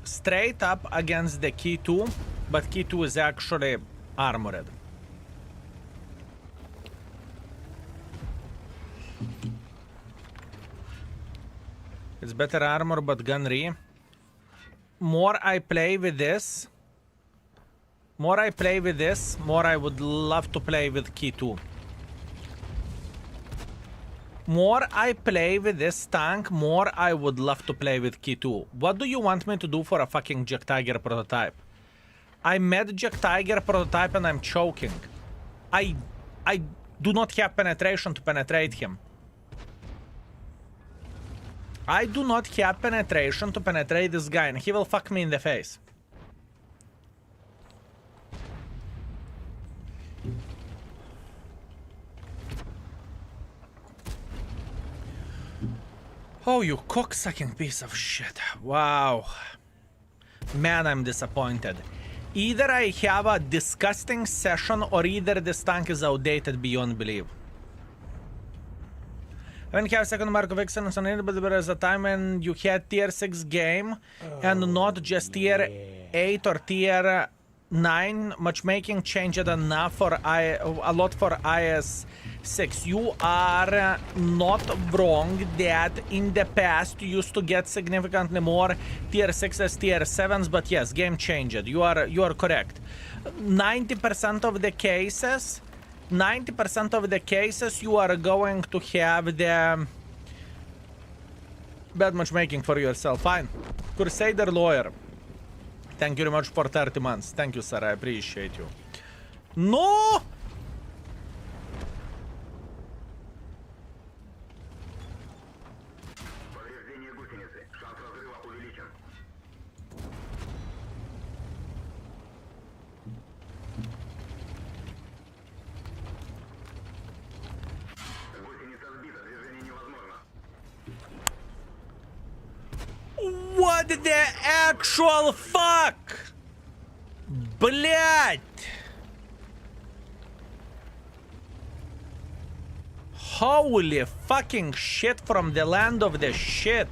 straight up against the Key 2, but Key 2 is actually armored. It's better armor, but gunnery. More I play with this, more I would love to play with Key 2. More I play with this tank, more I would love to play with Key 2. What do you want me to do for a fucking Jack Tiger prototype? I made Jack Tiger prototype and I'm choking. I do not have penetration to penetrate him. I do not have penetration to penetrate this guy, and he will fuck me in the face. Oh, you cocksucking piece of shit. Wow. Man, I'm disappointed. Either I have a disgusting session, or either this tank is outdated beyond belief. When you have second mark of excellence on it, but there was a time when you had tier 6 game and not just tier 8 or tier 9. Matchmaking changed enough for a lot for IS6. You are not wrong that in the past you used to get significantly more tier 6s, tier 7s, but yes, game changed. You are correct. 90% of the cases. 90% of the cases you are going to have the bad matchmaking for yourself. Fine. Crusader Lawyer. Thank you very much for 30 months. Thank you, sir. I appreciate you. No! What the actual fuck? Блять! Holy fucking shit from the land of the shit.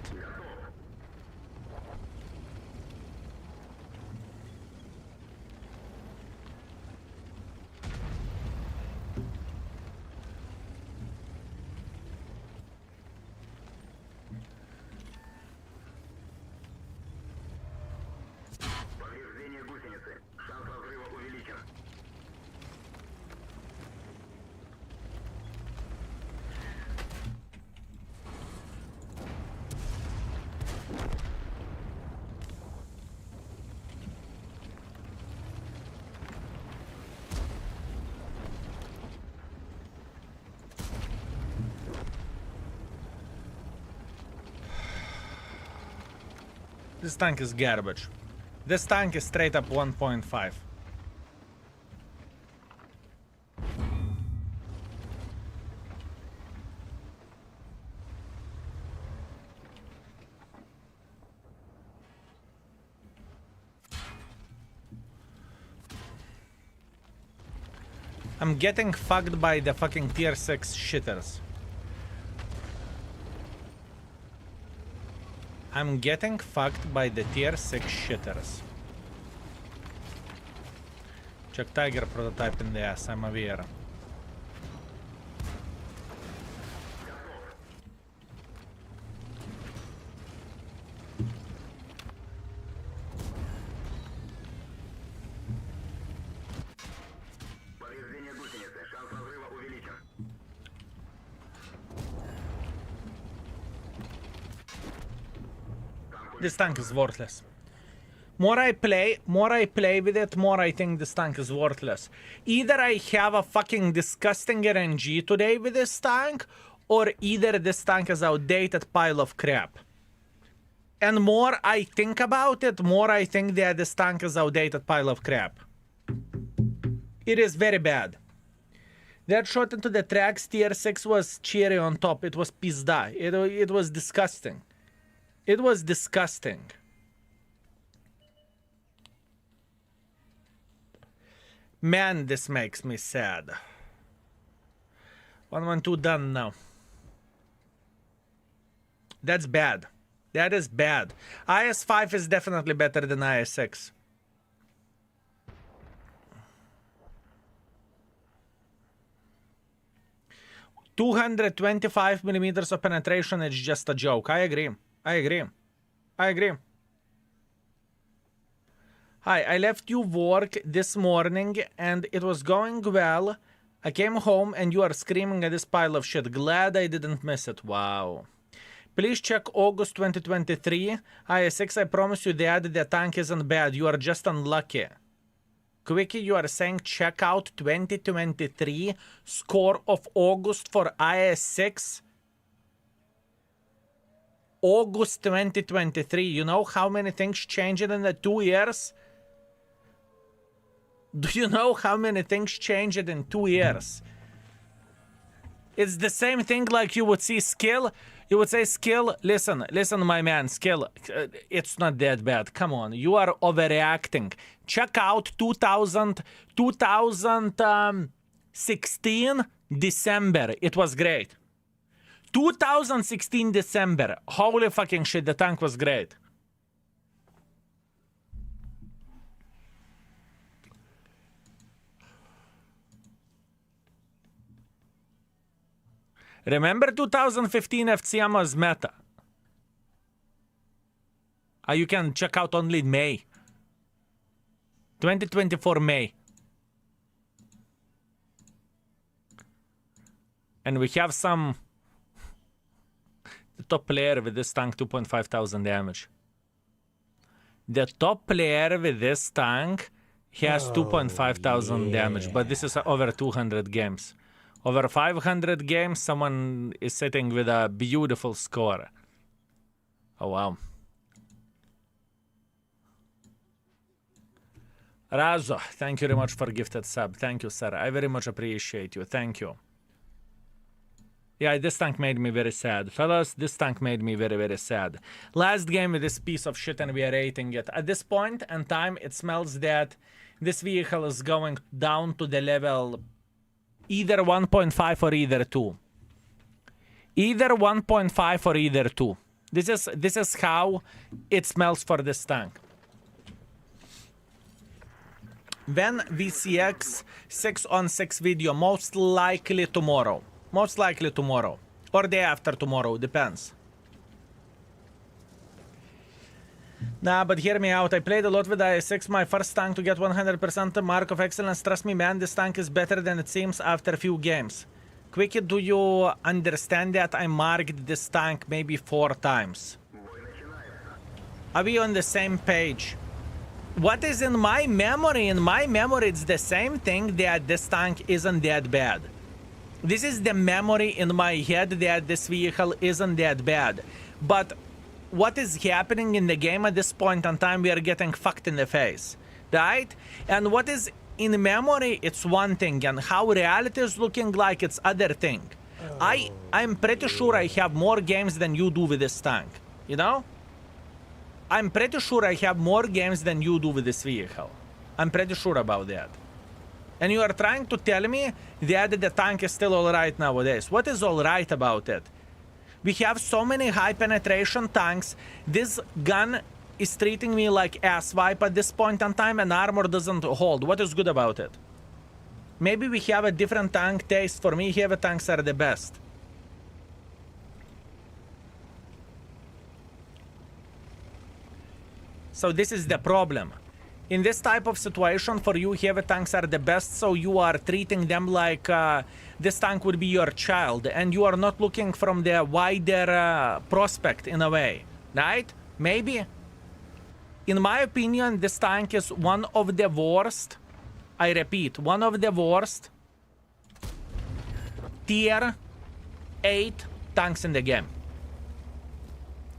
This tank is garbage. This tank is straight up 1.5. I'm getting fucked by the fucking tier 6 shitters. I'm getting fucked by the tier 6 shitters. Check Tiger prototype in the ass, I'm aware. This tank is worthless. More I play with it, more I think this tank is worthless. Either I have a fucking disgusting RNG today with this tank, or either this tank is outdated pile of crap. And more I think about it, more I think that this tank is outdated pile of crap. It is very bad. That shot into the tracks tier 6 was cherry on top. It was pizda. It was disgusting. It was disgusting. Man, this makes me sad. 112 done now. That's bad. That is bad. IS-5 is definitely better than IS-6. $225 of penetration is just a joke. I agree. I agree. I agree. Hi, I left you work this morning and it was going well. I came home and you are screaming at this pile of shit. Glad I didn't miss it. Wow. Please check August 2023. IS-6, I promise you that the tank isn't bad. You are just unlucky. Quickie, you are saying check out 2023 score of August for IS-6? August 2023. You know how many things changed in the 2 years? Do you know how many things changed in 2 years? It's the same thing like you would see skill. You would say skill, listen, my man, skill, it's not that bad. Come on, you are overreacting. Check out 2016 December. It was great. 2016 December. Holy fucking shit, the tank was great. Remember 2015 FCM meta? You can check out only May. 2024 May. And we have some... The top player with this tank, 2,500 damage. The top player with this tank has 2,500 damage, but this is over 200 games. Over 500 games, someone is sitting with a beautiful score. Oh, wow. Razo, thank you very much for gifted sub. Thank you, sir. I very much appreciate you. Thank you. Yeah, this tank made me very sad. Fellas, this tank made me very, very sad. Last game with this piece of shit and we are rating it. At this point in time, it smells that this vehicle is going down to the level... either 1.5 or either 2. Either 1.5 or either 2. This is how it smells for this tank. When VCX 6-on-6 video, most likely tomorrow. Most likely tomorrow. Or day after tomorrow, depends. Nah, but hear me out. I played a lot with IS-6, my first tank to get 100% mark of excellence. Trust me, man, this tank is better than it seems after a few games. Quickie, do you understand that I marked this tank maybe 4 times? Are we on the same page? What is in my memory? In my memory, it's the same thing that this tank isn't that bad. This is the memory in my head that this vehicle isn't that bad. But... what is happening in the game at this point in time, we are getting fucked in the face, right? And what is in memory, it's one thing, and how reality is looking like, it's other thing. I'm pretty sure I have more games than you do with this tank, you know? I'm pretty sure I have more games than you do with this vehicle. I'm pretty sure about that. And you are trying to tell me that the tank is still alright nowadays. What is alright about it? We have so many high penetration tanks. This gun is treating me like ass wipe at this point in time, and armor doesn't hold. What is good about it? Maybe we have a different tank taste. For me, heavy tanks are the best. So this is the problem. In this type of situation, for you, heavy tanks are the best, so you are treating them like this tank would be your child, and you are not looking from the wider prospect in a way, right? Maybe. In my opinion, this tank is one of the worst, I repeat, one of the worst tier 8 tanks in the game.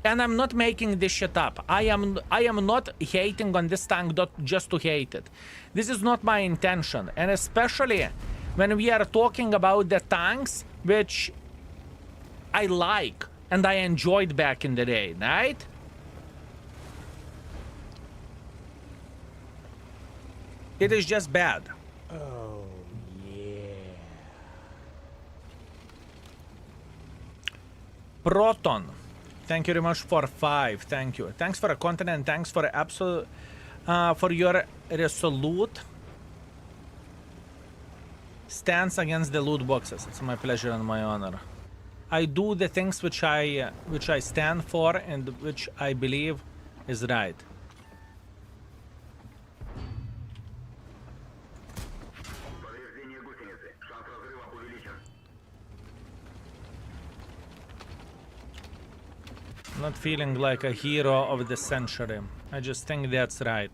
And I'm not making this shit up. I am not hating on this tank just to hate it. This is not my intention. And especially when we are talking about the tanks which I like and I enjoyed back in the day, right? It is just bad. Oh, yeah. Proton. Thank you very much for 5. Thank you. Thanks for the content and thanks for for your resolute stance against the loot boxes. It's my pleasure and my honor. I do the things which I stand for and which I believe is right. Not feeling like a hero of the century. I just think that's right.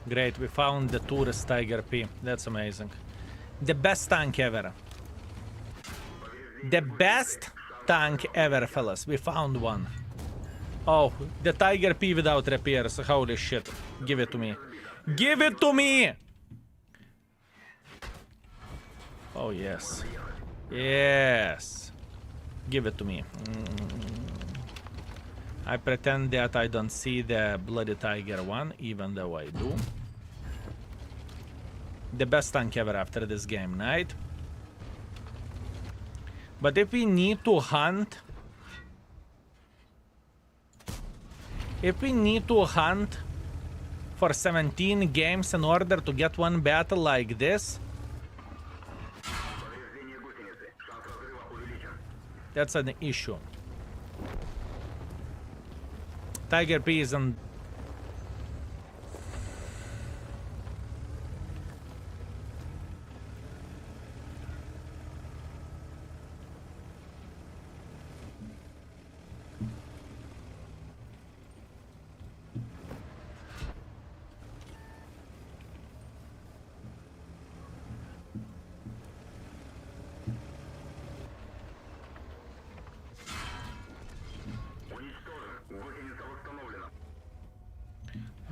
Great, we found the tourist Tiger P. That's amazing. The best tank ever. The best tank ever, fellas. We found one. Oh, the Tiger P without repairs. Holy shit. Give it to me. Give it to me! Oh, yes. Yes. Give it to me. I pretend that I don't see the Bloody Tiger one, even though I do. The best tank ever after this game, right? But if we need to hunt... If we need to hunt for 17 games in order to get one battle like this... That's an issue. Tiger P isn't...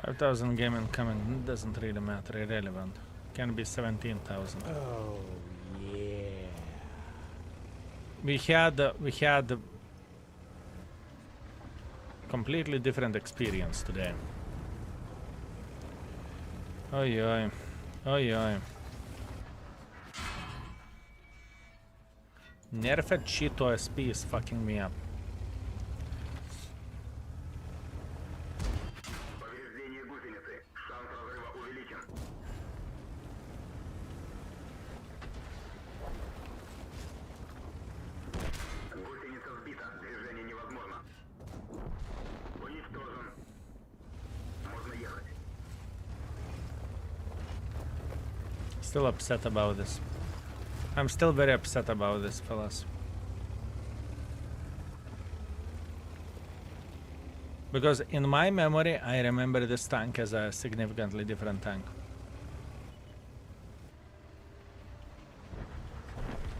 $5,000 game incoming doesn't really matter, irrelevant. Can be 17,000. Oh, yeah. We had completely different experience today. Oi oi. Oi oi. Nerfed Cheeto SP is fucking me up. Still upset about this. I'm still very upset about this, fellas. Because in my memory, I remember this tank as a significantly different tank.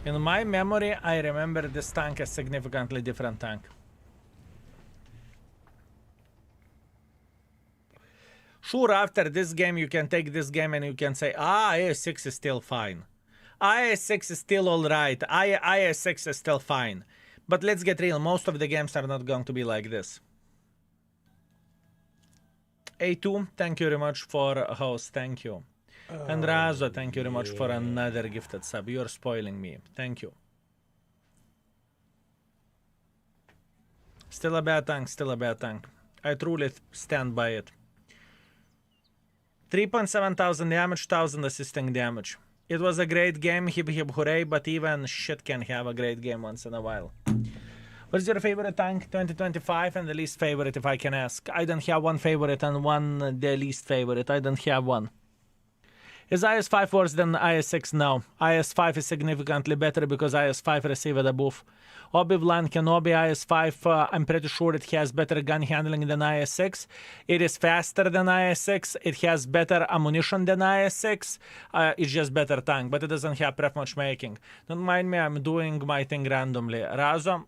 In my memory, I remember this tank as significantly different tank. Sure, after this game, you can take this game and you can say, IS-6 is still fine. IS-6 is still alright. IS-6 is still fine. But let's get real, most of the games are not going to be like this. A2, thank you very much for a host, thank you. And Razo, thank you very much for another gifted sub. You're spoiling me. Thank you. Still a bad tank, still a bad tank. I truly stand by it. 3.7 thousand damage, 1000 assisting damage. It was a great game, hip hip hooray, but even shit can have a great game once in a while. What is your favorite tank 2025 and the least favorite, if I can ask? I don't have one favorite and one the least favorite. I don't have one. Is IS-5 worse than IS-6? No. IS-5 is significantly better because IS-5 received a buff. Obi-Wan Kenobi IS-5, I'm pretty sure it has better gun handling than IS-6. It is faster than IS-6. It has better ammunition than IS-6. It's just better tank, but it doesn't have pref matchmaking. Don't mind me, I'm doing my thing randomly. Razo,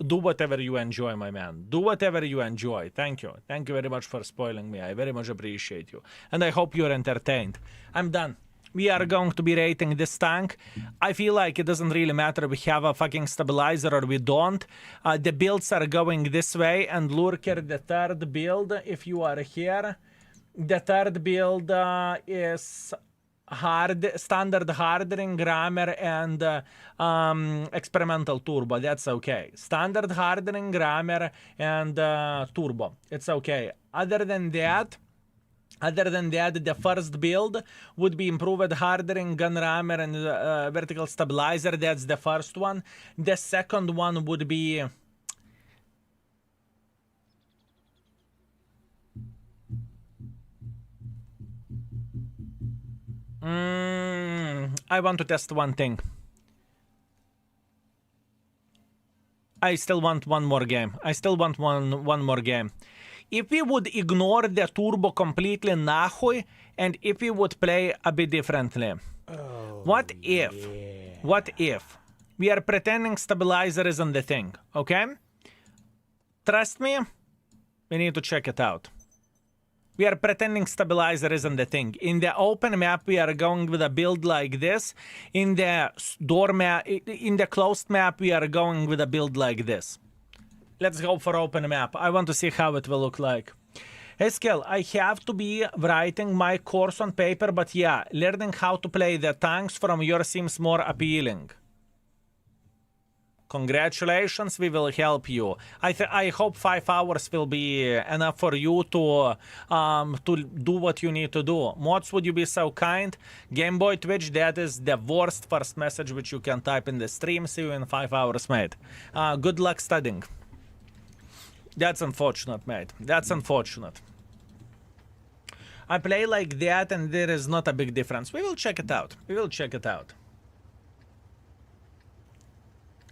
do whatever you enjoy, my man. Do whatever you enjoy. Thank you. Thank you very much for spoiling me. I very much appreciate you. And I hope you're entertained. I'm done. We are going to be rating this tank. I feel like it doesn't really matter if we have a fucking stabilizer or we don't. The builds are going this way. And Lurker, the third build, if you are here, the third build is standard hardening, rammer, and experimental turbo. That's okay. Standard hardening, rammer, and turbo. It's okay. Other than that, the first build would be improved hardening, gun rammer, and vertical stabilizer. That's the first one. The second one would be I want to test one thing. I still want one more game. One more game. If we would ignore the turbo completely nahui, and if we would play a bit differently. What if we are pretending stabilizer isn't the thing, okay? Trust me, we need to check it out. We are pretending stabilizer isn't the thing. In the open map, we are going with a build like this. In the door map, in the closed map, we are going with a build like this. Let's go for open map. I want to see how it will look like. Hey, Skill, I have to be writing my course on paper, but yeah, learning how to play the tanks from yours seems more appealing. Congratulations, we will help you. I hope 5 hours will be enough for you to do what you need to do. Mods, would you be so kind? Game Boy Twitch, that is the worst first message which you can type in the stream. See you in 5 hours, mate. Good luck studying. That's unfortunate, mate. That's unfortunate. I play like that and there is not a big difference. We will check it out. We will check it out.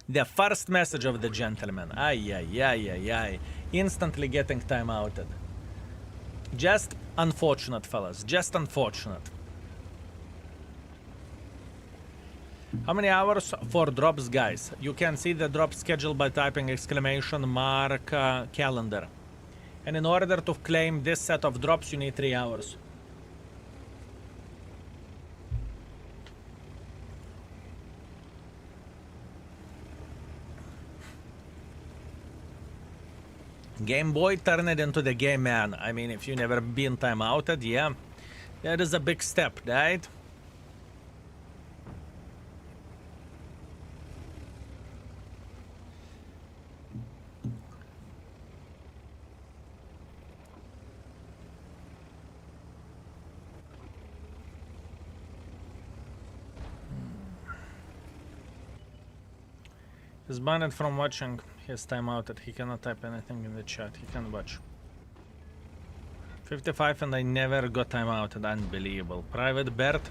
The first message of the gentleman. Ay. Instantly getting timeouted. Just unfortunate, fellas. Just unfortunate. How many hours for drops, guys? You can see the drop schedule by typing exclamation mark calendar. And in order to claim this set of drops, you need 3 hours. Game Boy, turn it into the game, man. I mean, if you never been timeouted, yeah, that is a big step, right? He's banned from watching. He's timeouted. He cannot type anything in the chat. He can watch. 55 and I never got timeouted. Unbelievable. Private Bert.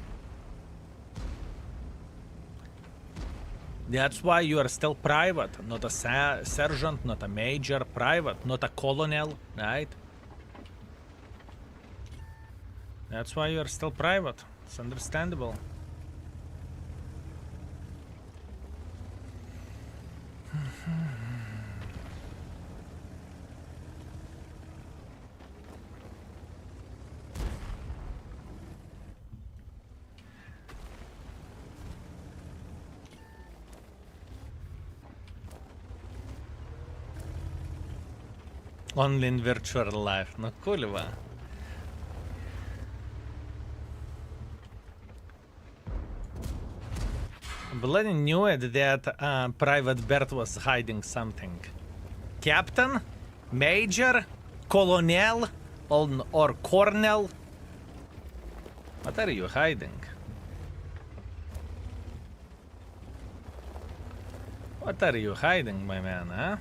That's why you are still private. Not a sergeant, not a major. Private, not a colonel, right? That's why you are still private. It's understandable. Only in virtual life. No kurwa. Bloody knew it that Private Bert was hiding something. Captain, Major, Colonel, or Colonel. What are you hiding? What are you hiding, my man, huh?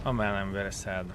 Oh man, I'm very sad.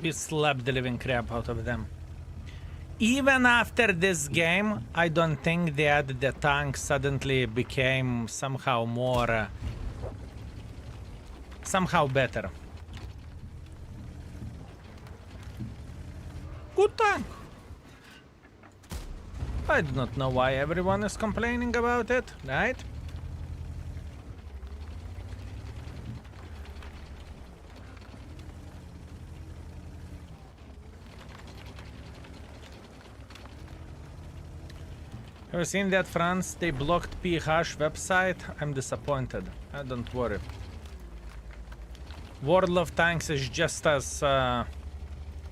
We slapped the living crap out of them. Even after this game, I don't think that the tank suddenly became somehow more... somehow better. Good tank! I do not know why everyone is complaining about it, right? Have you seen that, France? They blocked PH website? I'm disappointed. Don't worry. World of Tanks is just as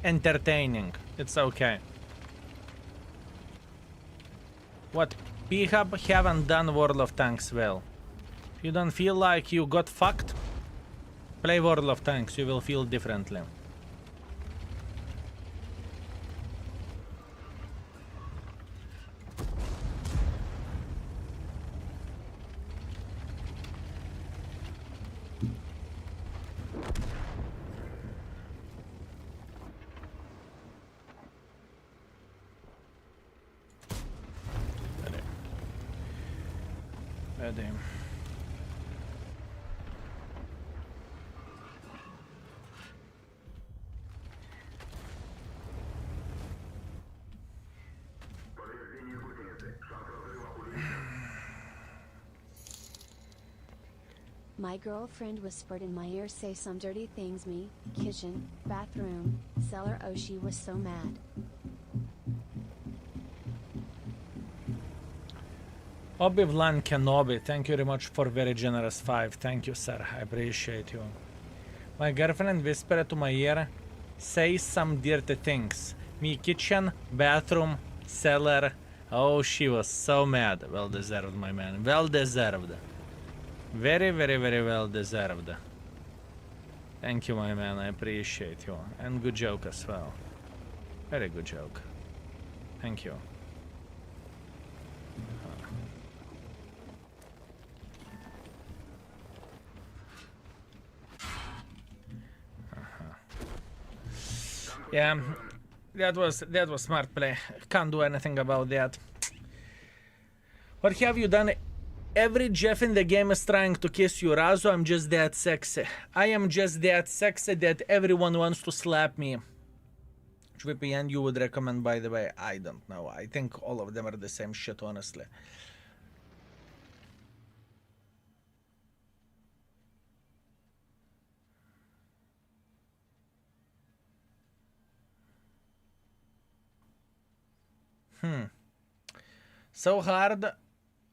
entertaining. It's okay. What? PHub haven't done World of Tanks well. If you don't feel like you got fucked, play World of Tanks. You will feel differently. My girlfriend whispered in my ear, say some dirty things, me, kitchen, bathroom, cellar. Oh, she was so mad. Obi-Vlan Kenobi, thank you very much for very generous 5. Thank you, sir. I appreciate you. My girlfriend whispered to my ear, say some dirty things. Me, kitchen, bathroom, cellar. Oh, she was so mad. Well deserved, my man. Well deserved. Very, very, very well deserved. Thank you, my man. I appreciate you. And good joke as well. Very good joke. Thank you. Yeah, that was smart play. Can't do anything about that. What have you done? Every Jeff in the game is trying to kiss you, Razo. I'm just that sexy. I am just that sexy that everyone wants to slap me. Which VPN you would recommend, by the way? I don't know. I think all of them are the same shit, honestly.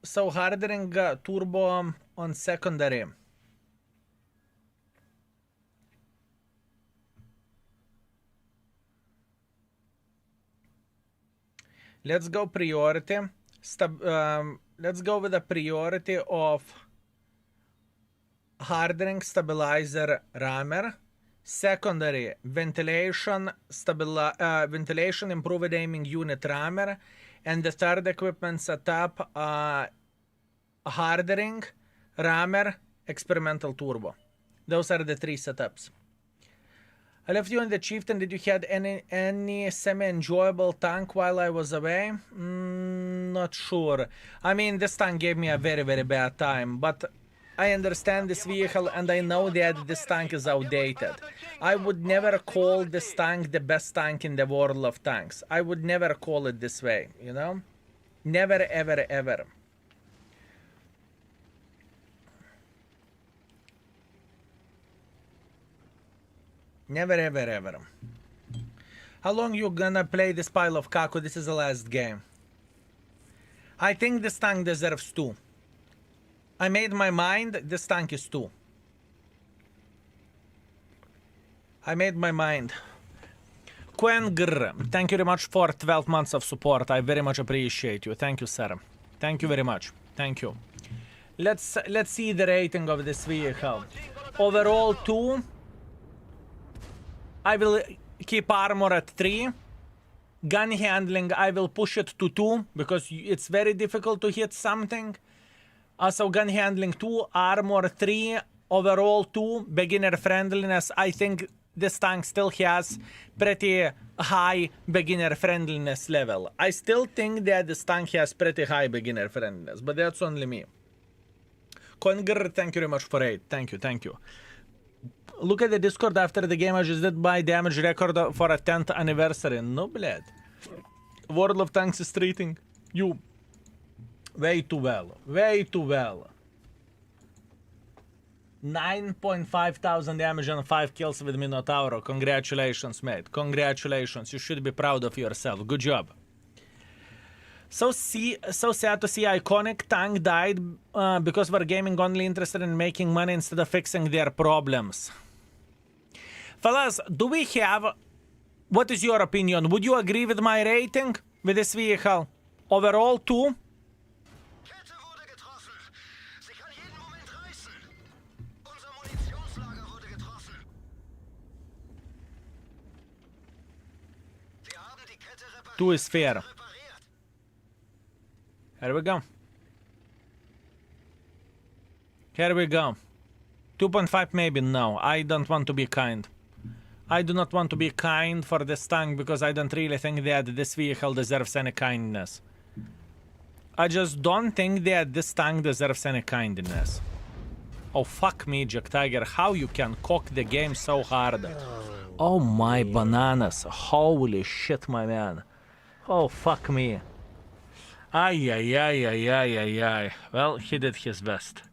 So hardering turbo on secondary. Let's go priority. Let's go with a priority of hardening, stabilizer, rammer. Secondary, ventilation, ventilation, improved aiming unit, rammer. And the third equipment setup, hardening, rammer, experimental turbo. Those are the 3 setups. I left you in the Chieftain. Did you had any semi-enjoyable tank while I was away? Not sure. I mean, this tank gave me a very, very bad time, but I understand this vehicle and I know that this tank is outdated. I would never call this tank the best tank in the world of tanks. I would never call it this way, you know? Never, ever, ever. Never, ever, ever. How long you gonna play this pile of Kaku? This is the last game. I think this tank deserves 2. I made my mind. This tank is 2. I made my mind. Quengr, thank you very much for 12 months of support. I very much appreciate you. Thank you, sir. Thank you very much. Thank you. Let's see the rating of this vehicle. Overall 2. I will keep armor at 3. Gun handling, I will push it to 2 because it's very difficult to hit something. Also gun handling 2, armor 3, overall 2, beginner friendliness. I think this tank still has pretty high beginner friendliness level. I still think that this tank has pretty high beginner friendliness, but that's only me. Conger, thank you very much for 8. Thank you, thank you. Look at the Discord after the game. I just did my damage record for a 10th anniversary. No bled. World of Tanks is treating you way too well. Way too well. 9.5 thousand damage and 5 kills with Minotauro. Congratulations, mate. Congratulations. You should be proud of yourself. Good job. So sad to see Iconic Tank died because Wargaming only interested in making money instead of fixing their problems. Fellas, do we have... What is your opinion? Would you agree with my rating with this vehicle? Overall 2? Two is fair. Here we go. Here we go. 2.5 maybe? No. I don't want to be kind. I do not want to be kind for this tank because I don't really think that this vehicle deserves any kindness. I just don't think that this tank deserves any kindness. Oh, fuck me, Jack Tiger. How you can cock the game so hard? Oh my bananas. Holy shit, my man. Oh, fuck me. Ay, ay, ay, ay, ay, ay, ay. Well, he did his best.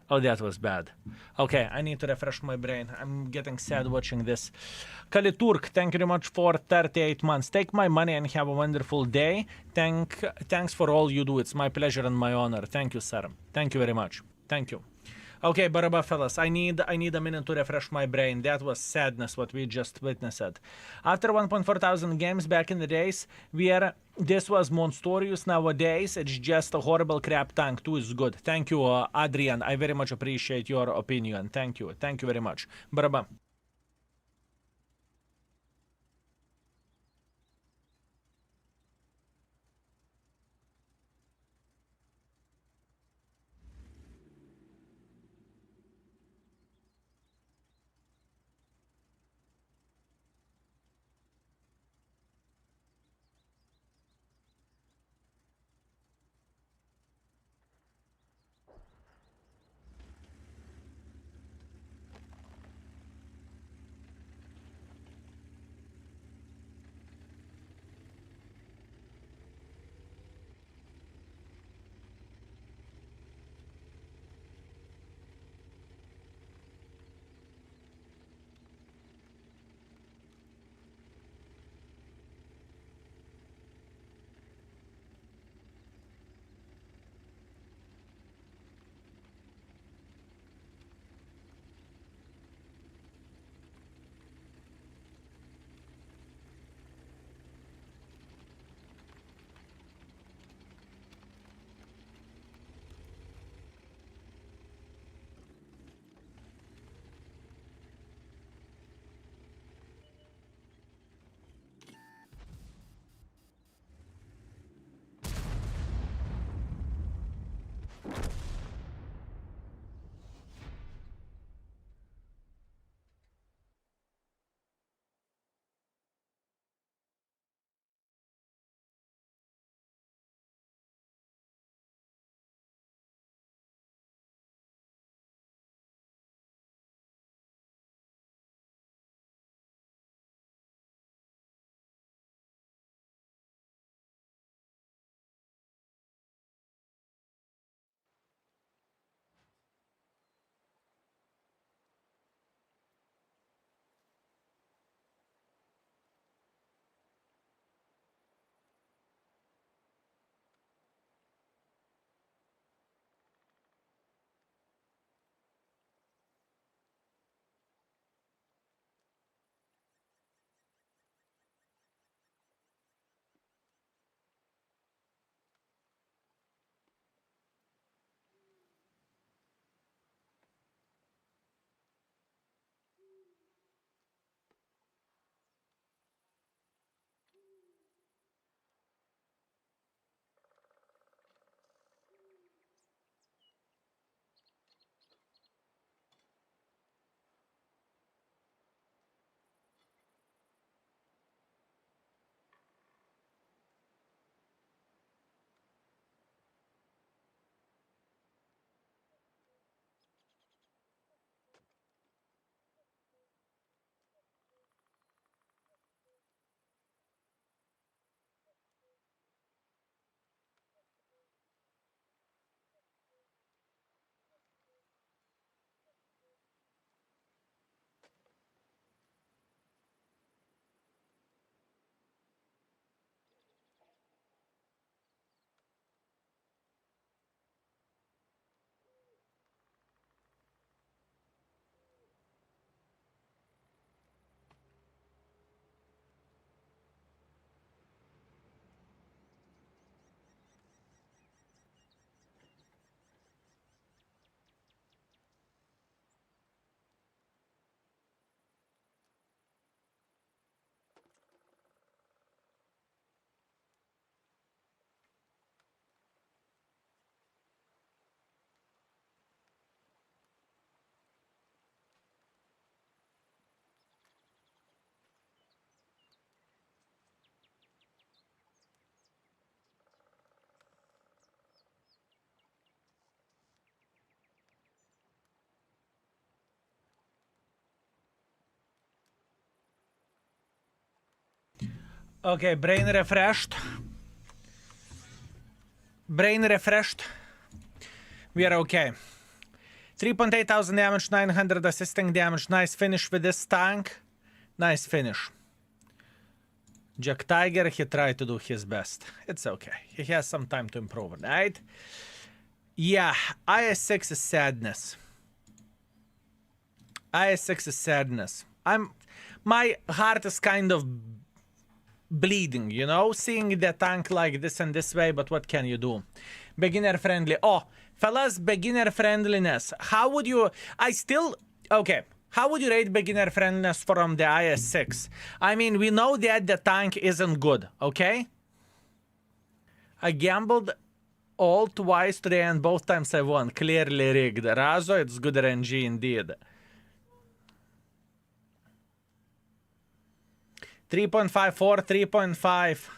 Oh, that was bad. Okay, I need to refresh my brain. I'm getting sad watching this. Kaliturk, thank you very much for 38 months. Take my money and have a wonderful day. Thanks for all you do. It's my pleasure and my honor. Thank you, sir. Thank you very much. Thank you. Okay, Baraba fellas, I need a minute to refresh my brain. That was sadness what we just witnessed. After 1.4 thousand games back in the days, where this was monstrous, nowadays it's just a horrible crap tank. 2 is good. Thank you, Adrian. I very much appreciate your opinion. Thank you. Thank you very much. Baraba. Okay, brain refreshed. Brain refreshed. We are okay. 3,800 damage, 900 assisting damage. Nice finish with this tank. Nice finish. Jack Tiger, he tried to do his best. It's okay. He has some time to improve, right? Yeah, IS6 is sadness. IS6 is sadness. My heart is kind of bleeding, you know, seeing the tank like this and this way, but what can you do? Beginner friendly. Oh, fellas, beginner friendliness. How would you... Okay. How would you rate beginner friendliness from the IS6? I mean, we know that the tank isn't good, okay? I gambled all twice today and both times I won. Clearly rigged. Razo, it's good RNG indeed. 3.5, 4, 3.5,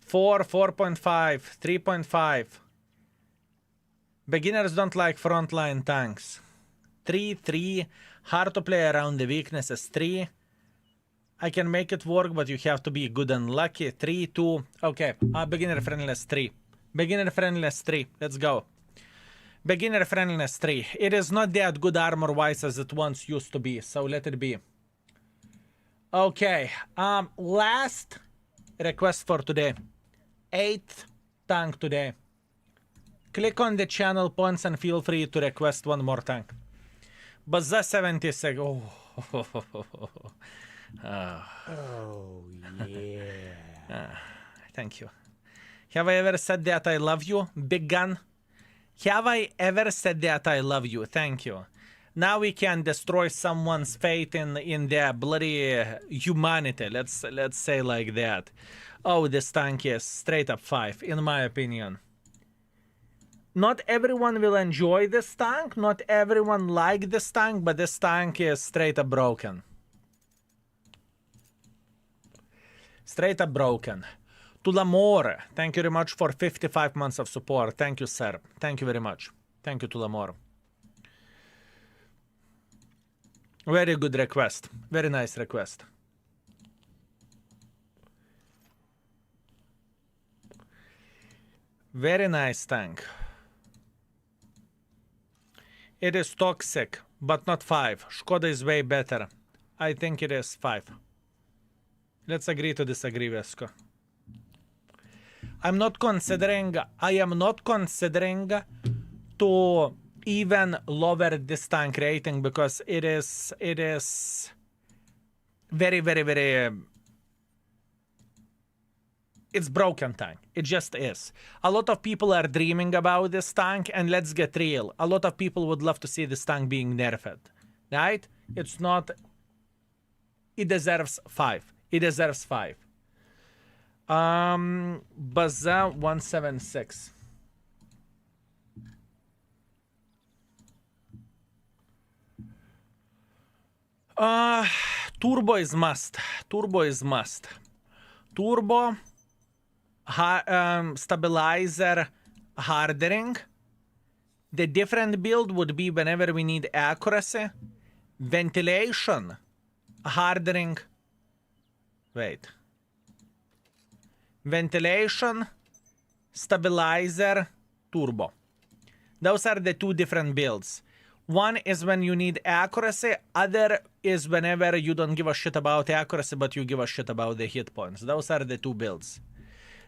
4, 4.5, 3.5. Beginners don't like frontline tanks. 3, 3. Hard to play around the weaknesses. 3. I can make it work, but you have to be good and lucky. 3, 2. Okay. Beginner friendliness 3. Beginner friendliness 3. Let's go. Beginner friendliness 3. It is not that good armor-wise as it once used to be, so let it be. Okay. Last request for today. 8th tank today. Click on the channel points and feel free to request one more tank. Baza 76. Oh. Oh, yeah. Thank you. Have I ever said that I love you, Big Gun? Have I ever said that I love you? Thank you. Now we can destroy someone's faith in their bloody humanity. Let's say like that. Oh, this tank is straight up 5, in my opinion. Not everyone will enjoy this tank. Not everyone like this tank, but this tank is straight up broken. Straight up broken. Tulamore, thank you very much for 55 months of support. Thank you, sir. Thank you very much. Thank you, Tulamore. Very good request. Very nice request. Very nice tank. It is toxic, but not 5. Škoda is way better. I think it is 5. Let's agree to disagree, Vesco. I am not considering to even lower this tank rating because it is very, very, very... It's broken tank. It just is. A lot of people are dreaming about this tank, and let's get real. A lot of people would love to see this tank being nerfed. Right? It's not... It deserves 5. It deserves 5. Baza 176. Turbo is must. Turbo is must. Turbo... stabilizer hardening. The different build would be whenever we need accuracy. Ventilation hardening. Wait. Ventilation, stabilizer, turbo. Those are the 2 different builds. One is when you need accuracy. Other is whenever you don't give a shit about accuracy, but you give a shit about the hit points. Those are the 2 builds.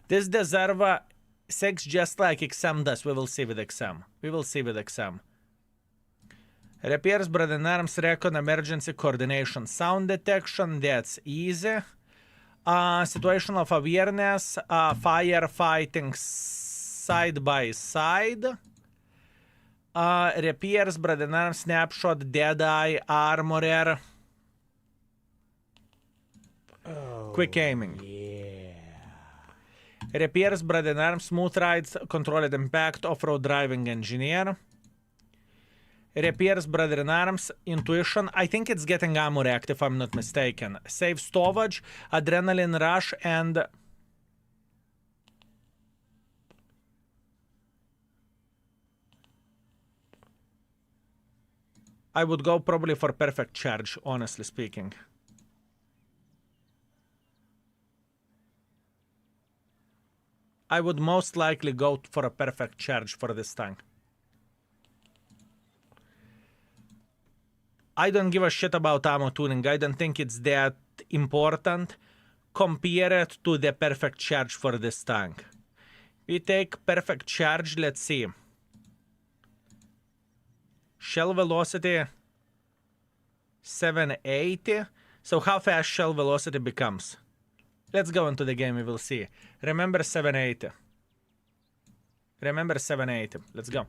This deserves 6 just like XM does. We will see with XM. We will see with XM. Repairs, Broken Arms, Recon, Emergency Coordination, Sound Detection, that's easy. Situational awareness, firefighting side by side. Repairs, Broken Arms, Snapshot, Deadeye, Armorer. Oh, Quick aiming. yeah. Repairs, Broken Arms, Smooth Rides, Controlled Impact, Off-Road Driving Engineer. Repairs, Broken Arms, Intuition. I think it's getting armor act if I'm not mistaken. Save Stovage, Adrenaline Rush, and... I would go probably for Perfect Charge, honestly speaking. I would most likely go for a perfect charge for this tank. I don't give a shit about ammo tuning. I don't think it's that important. Compare it to the perfect charge for this tank. We take perfect charge, let's see. Shell velocity 780. So how fast shell velocity becomes? Let's go into the game, we will see. Remember 780. Remember 780. Let's go.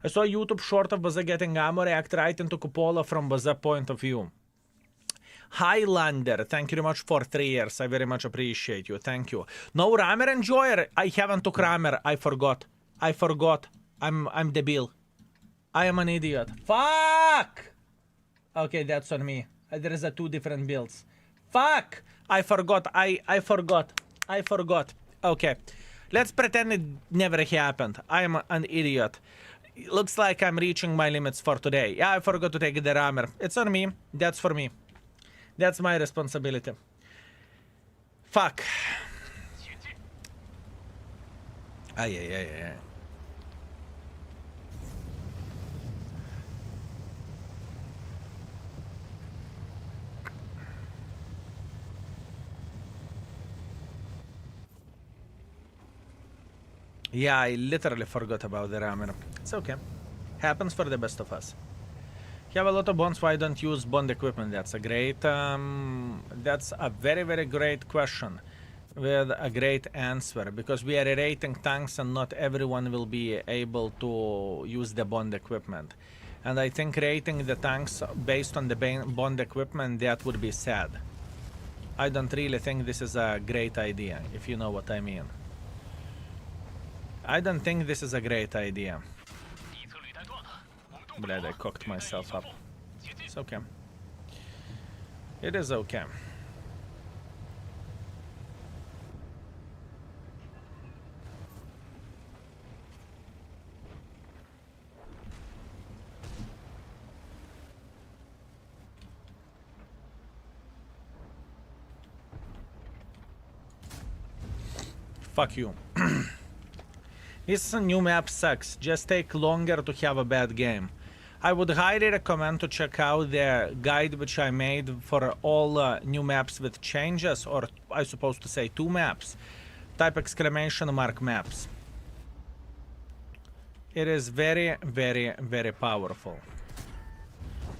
I saw a YouTube short of Baza getting ammo, react right into cupola from Baza point of view. Highlander, thank you very much for 3 years. I very much appreciate you. Thank you. No Rammer Enjoyer. I haven't took Rammer. I forgot. I forgot. I'm debil. I am an idiot. Fuck! Okay, that's on me. There is a 2 different builds. Fuck! I forgot. I forgot. I forgot. Okay. Let's pretend it never happened. I am an idiot. It looks like I'm reaching my limits for today. Yeah, I forgot to take the Rammer. It's on me. That's for me. That's my responsibility. Fuck. Ay. Yeah, I literally forgot about the Rammer. It's okay. Happens for the best of us. You have a lot of bonds, why don't you use bond equipment? That's a great, that's a very, very great question with a great answer, because we are rating tanks and not everyone will be able to use the bond equipment. And I think rating the tanks based on the bond equipment, that would be sad. I don't really think this is a great idea, if you know what I mean. I don't think this is a great idea. Glad I cocked myself up. It's okay. It is okay. Fuck you. This new map sucks. Just take longer to have a bad game. I would highly recommend to check out the guide which I made for all new maps with changes, or I supposed to say 2 maps. Type exclamation mark maps. It is very, very, very powerful.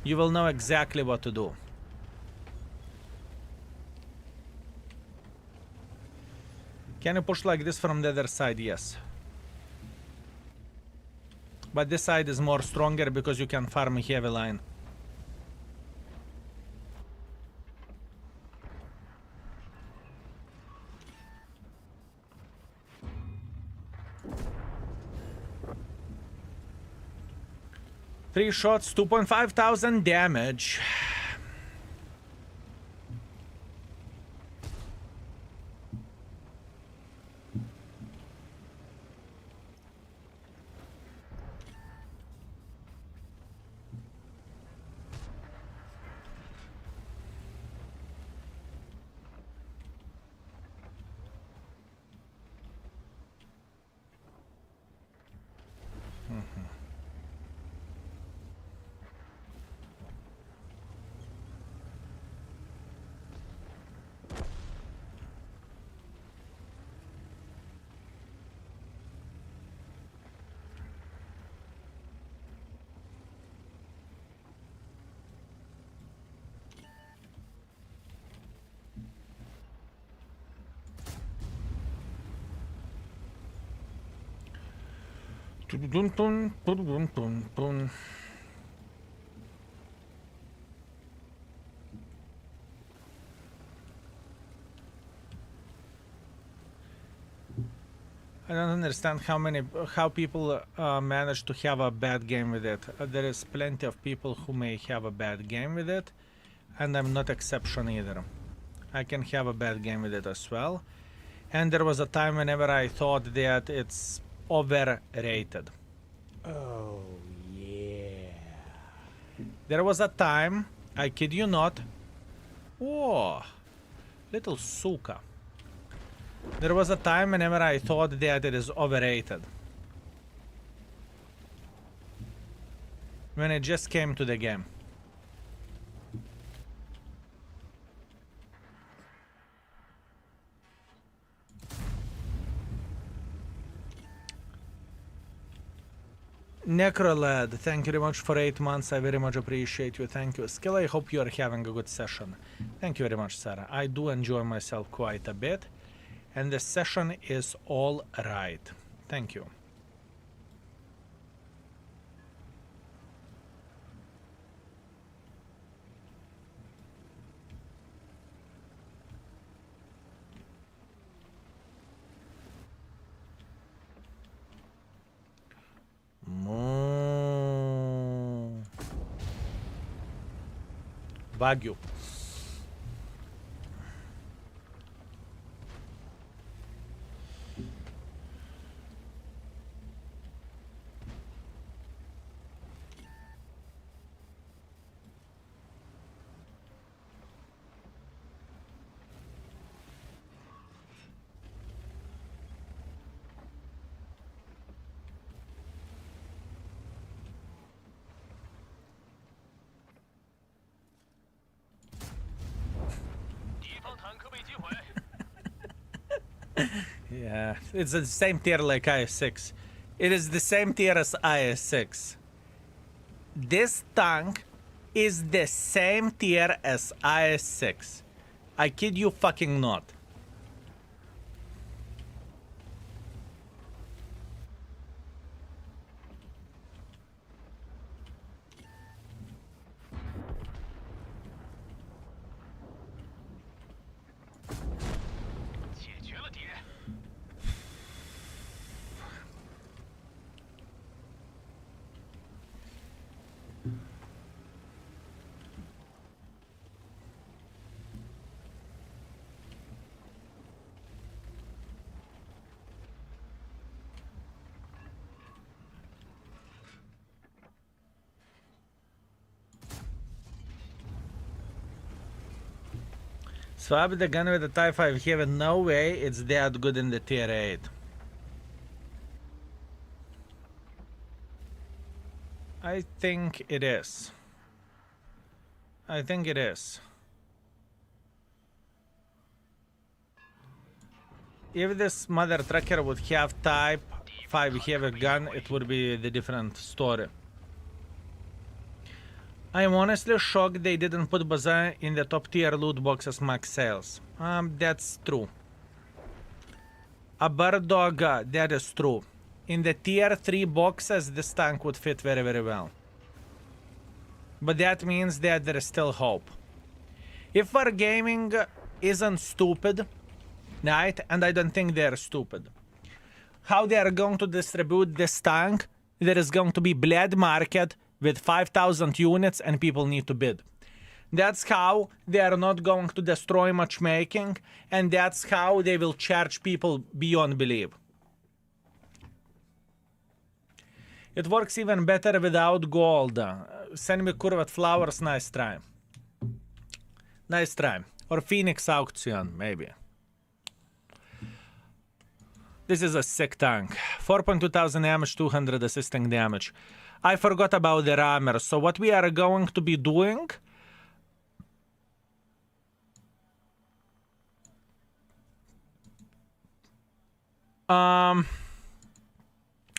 You will know exactly what to do. Can you push like this from the other side? Yes. But this side is more stronger because you can farm heavy line. Three shots, 2,500 damage. I don't understand how people manage to have a bad game with it. There is plenty of people who may have a bad game with it, and I'm not exception either. I can have a bad game with it as well. And there was a time whenever I thought that it's overrated. Oh, yeah. There was a time, I kid you not. Whoa, little suka. There was a time whenever I thought that it is overrated. When it just came to the game. Necrolad, thank you very much for 8 months. I very much appreciate you. Thank you. Skill, I hope you are having a good session. Thank you very much, Sarah. I do enjoy myself quite a bit. And the session is all right. Thank you. Wagyu. Yeah, it's the same tier like IS-6. It is the same tier as IS-6. This tank is the same tier as IS-6. I kid you fucking not. Swap the gun with the Type 5 here, no way it's that good in the tier 8. I think it is. I think it is. If this mother trucker would have Type 5 heavy gun, it would be the different story. I am honestly shocked they didn't put Bazaar in the top tier loot boxes max sales. That's true. A bird dog, that is true. In the tier 3 boxes, this tank would fit very, very well. But that means that there is still hope. If Wargaming isn't stupid, right, and I don't think they're stupid, how they are going to distribute this tank, there is going to be bled market with 5,000 units and people need to bid. That's how they are not going to destroy matchmaking, and that's how they will charge people beyond belief. It works even better without gold. Send me curved flowers, nice try. Nice try. Or Phoenix Auction, maybe. This is a sick tank. 4,200 damage, 200 assisting damage. I forgot about the rammer, so what we are going to be doing...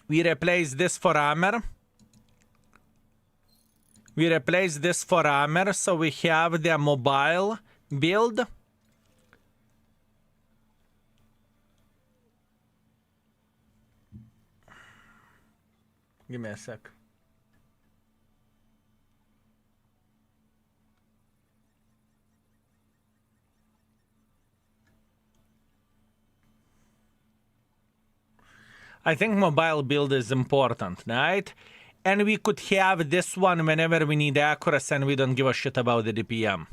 we replace this for armor. We replace this for armor, so we have the mobile build. Give me a sec. I think mobile build is important, right? And we could have this one whenever we need accuracy and we don't give a shit about the DPM.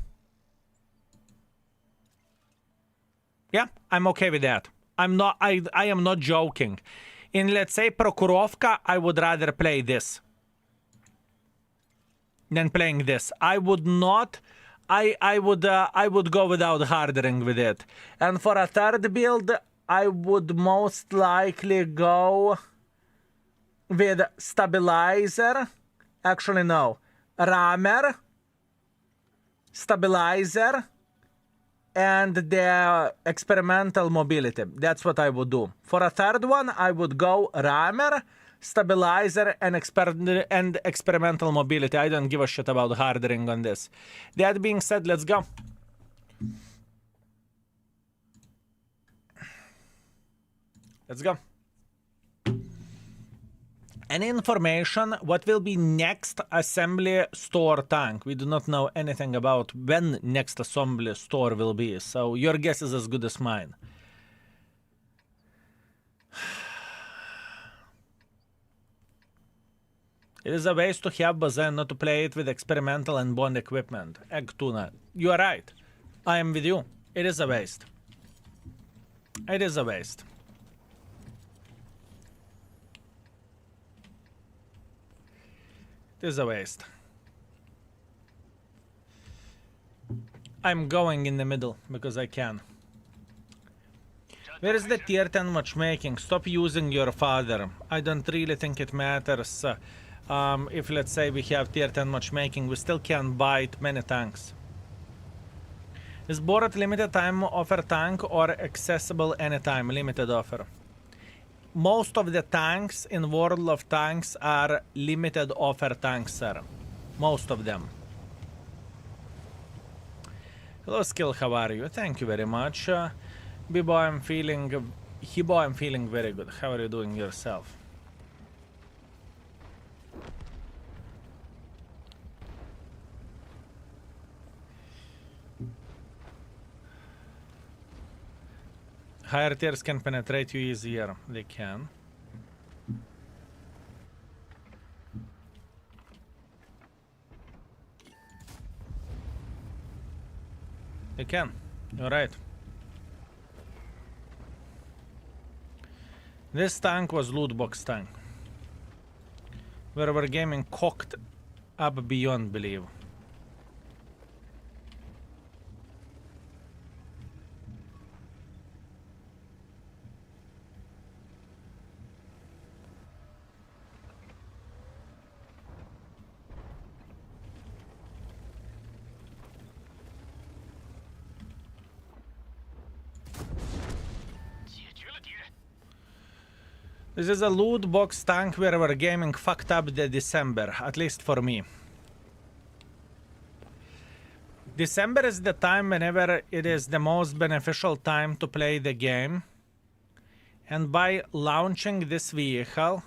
Yeah, I'm okay with that. I am not joking. In, let's say, Prokurovka, I would rather play this than playing this. I would not... I would go without hardering with it. And for a third build, I would most likely go with stabilizer. Actually, no. Rammer, stabilizer, and the experimental mobility. That's what I would do. For a third one, I would go rammer, stabilizer, and experimental mobility. I don't give a shit about hardening on this. That being said, let's go. Let's go. Any information what will be next assembly store tank? We do not know anything about when next assembly store will be, so your guess is as good as mine. It is a waste to have Bazen, not to play it with experimental and bond equipment. Egg tuna. You are right. I am with you. It is a waste. It is a waste. It is a waste. I'm going in the middle because I can. Where is the tier 10 matchmaking? Stop using your father. I don't really think it matters. If let's say we have tier 10 matchmaking, we still can bite many tanks. Is Borat limited time offer tank or accessible anytime? Limited offer. Most of the tanks in World of Tanks are limited offer tanks, sir. Most of them. Hello, Skill, how are you? Thank you very much. Bibo, I'm feeling... Hibo, I'm feeling very good. How are you doing yourself? Higher tiers can penetrate you easier. They can. They can. You're right. This tank was loot box tank. Where we're gaming cocked up beyond belief. This is a loot box tank where we're gaming fucked up the December, at least for me. December is the time whenever it is the most beneficial time to play the game. And by launching this vehicle...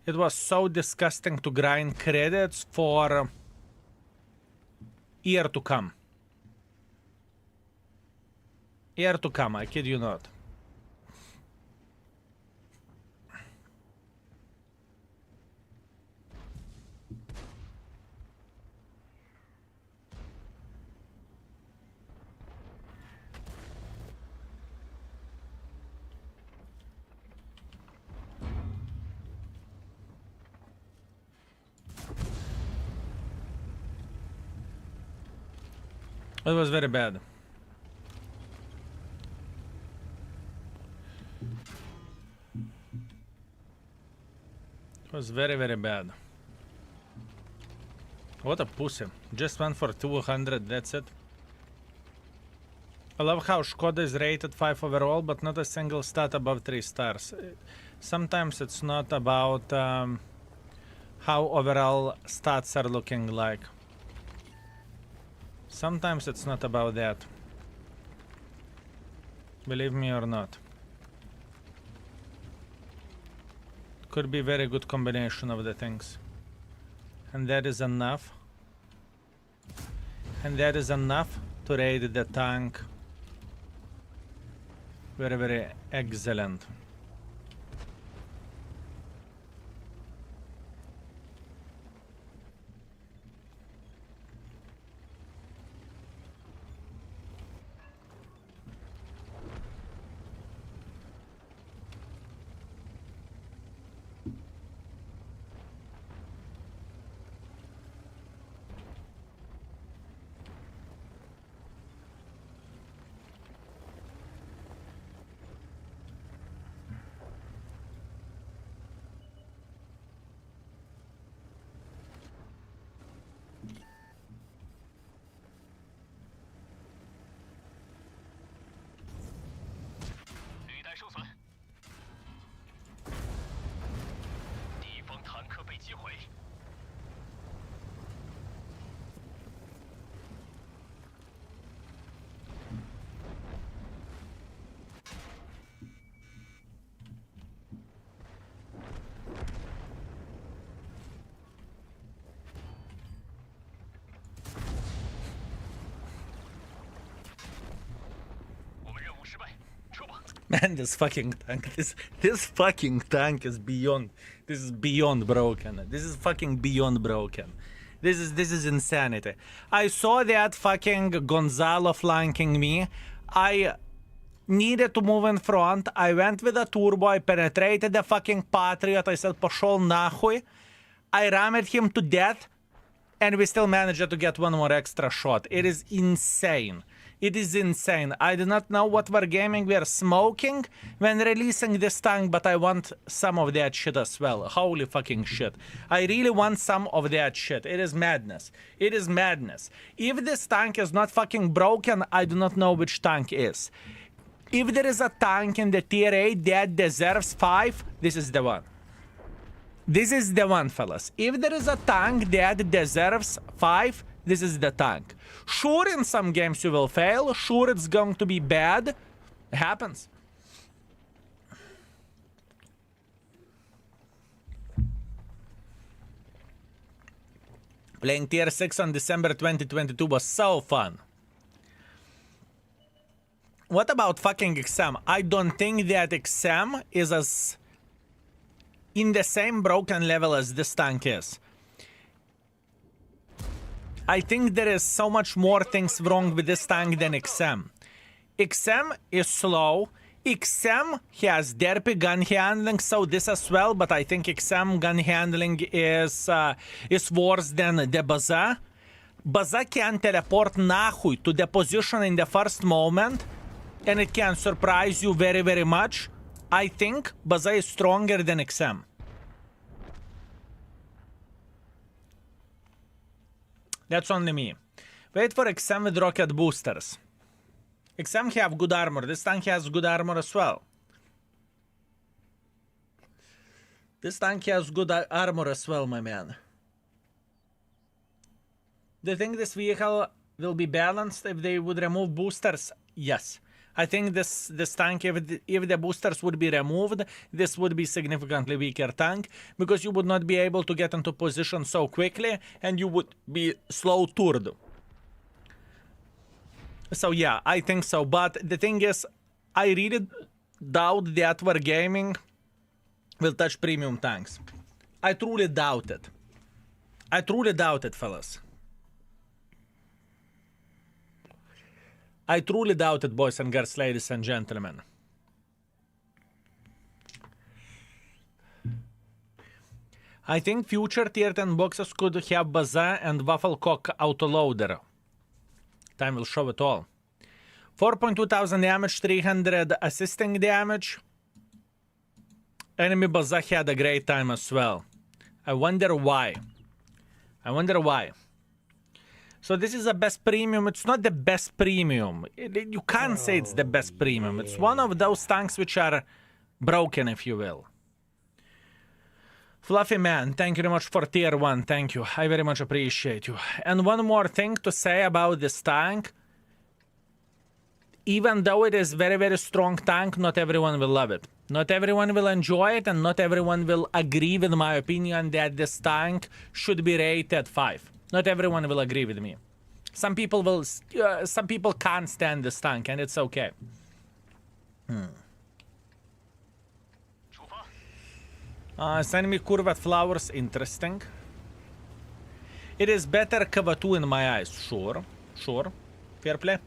it was so disgusting to grind credits for year to come. Year to come, I kid you not. It was very bad. It was very, very bad. What a pussy. Just went for 200, that's it. I love how Škoda is rated 5 overall, but not a single stat above 3 stars. Sometimes it's not about how overall stats are looking like. Sometimes it's not about that. Believe me or not. Could be very good combination of the things. And that is enough. And that is enough to rate the tank. Very, very excellent. Man, this fucking tank, this fucking tank is beyond. This is beyond broken. This is fucking beyond broken. This is insanity. I saw that fucking Gonzalo flanking me. I needed to move in front. I went with a turbo. I penetrated the fucking Patriot. I said, "Пошел нахуй." I rammed him to death, and we still managed to get one more extra shot. It is insane. It is insane. I do not know what wargaming we are smoking when releasing this tank, but I want some of that shit as well. Holy fucking shit. I really want some of that shit. It is madness. It is madness. If this tank is not fucking broken, I do not know which tank is. If there is a tank in the tier 8 that deserves 5, this is the one. This is the one, fellas. If there is a tank that deserves 5, this is the tank. Sure, in some games you will fail. Sure, it's going to be bad. It happens. Playing tier 6 on December 2022 was so fun. What about fucking XM? I don't think that XM is as in the same broken level as this tank is. I think there is so much more things wrong with this tank than XM. XM is slow. XM has derpy gun handling, so this as well, but I think XM gun handling is worse than the Baza. Baza can teleport nahui to the position in the first moment, and it can surprise you very, very much. I think Baza is stronger than XM. That's only me. Wait for XM with rocket boosters. XM have good armor. This tank has good armor as well. This tank has good armor as well, my man. Do you think this vehicle will be balanced if they would remove boosters? Yes. I think this tank, if the boosters would be removed, this would be significantly weaker tank, because you would not be able to get into position so quickly, and you would be slow toured. So yeah, I think so. But the thing is, I really doubt that wargaming will touch premium tanks. I truly doubt it. I truly doubt it, fellas. I truly doubt it, boys and girls, ladies and gentlemen. I think future tier 10 boxes could have Baza and Wafflecock autoloader. Time will show it all. 4.2 thousand damage, 300 assisting damage. Enemy Baza had a great time as well. I wonder why. I wonder why. So this is the best premium. It's not the best premium. You can't say it's the best premium. It's one of those tanks which are broken, if you will. Fluffy man, thank you very much for tier 1. Thank you. I very much appreciate you. And one more thing to say about this tank. Even though it is very, very strong tank, not everyone will love it. Not everyone will enjoy it, and not everyone will agree with my opinion that this tank should be rated 5. Not everyone will agree with me. Some people will. Some people can't stand this tank, and it's okay. Send me curved flowers. Interesting. It is better cover 2 in my eyes. Sure, sure. Fair play.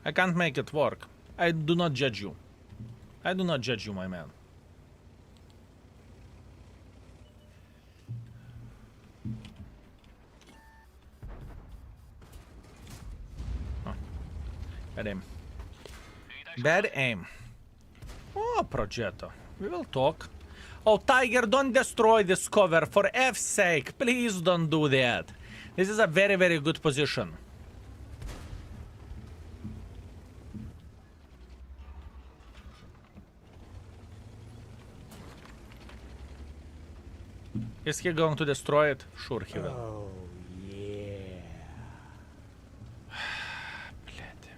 I can't make it work. I do not judge you. I do not judge you, my man. Oh. Bad aim. Bad aim. Oh, Progetto. We will talk. Oh, Tiger, don't destroy this cover. For F's sake, please don't do that. This is a very, very good position. Is he going to destroy it? Sure he will. Oh, yeah. Блядь.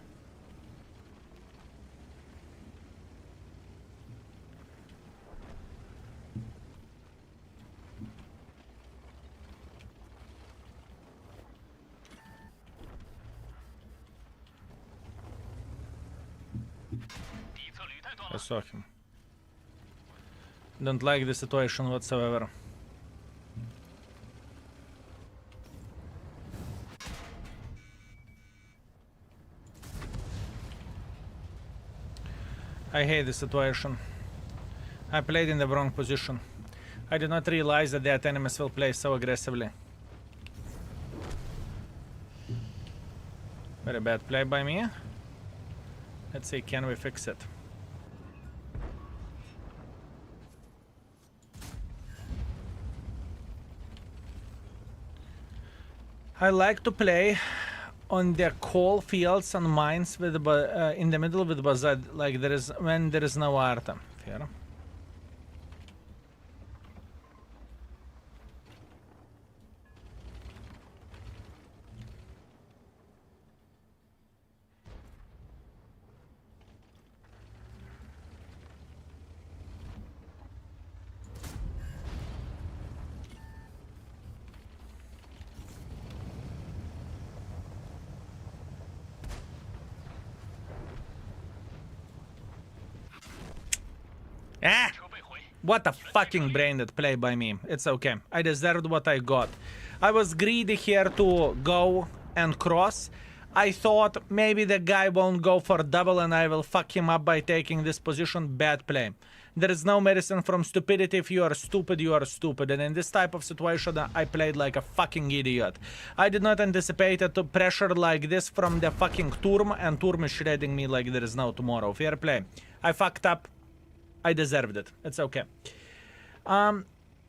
I saw him. Don't like the situation whatsoever. I hate the situation. I played in the wrong position. I did not realize that the enemies will play so aggressively. Very bad play by me. Let's see, can we fix it? I like to play on the coal fields and mines with in the middle with Bazad, like when there is no art. Fair. Ah! What a fucking brain that play by me. It's okay. I deserved what I got. I was greedy here to go and cross. I thought maybe the guy won't go for double and I will fuck him up by taking this position. Bad play. There is no medicine from stupidity. If you are stupid, you are stupid. And in this type of situation, I played like a fucking idiot. I did not anticipate to pressure like this from the fucking Turm, and Turm is shredding me like there is no tomorrow. Fair play. I fucked up. I deserved it. It's okay.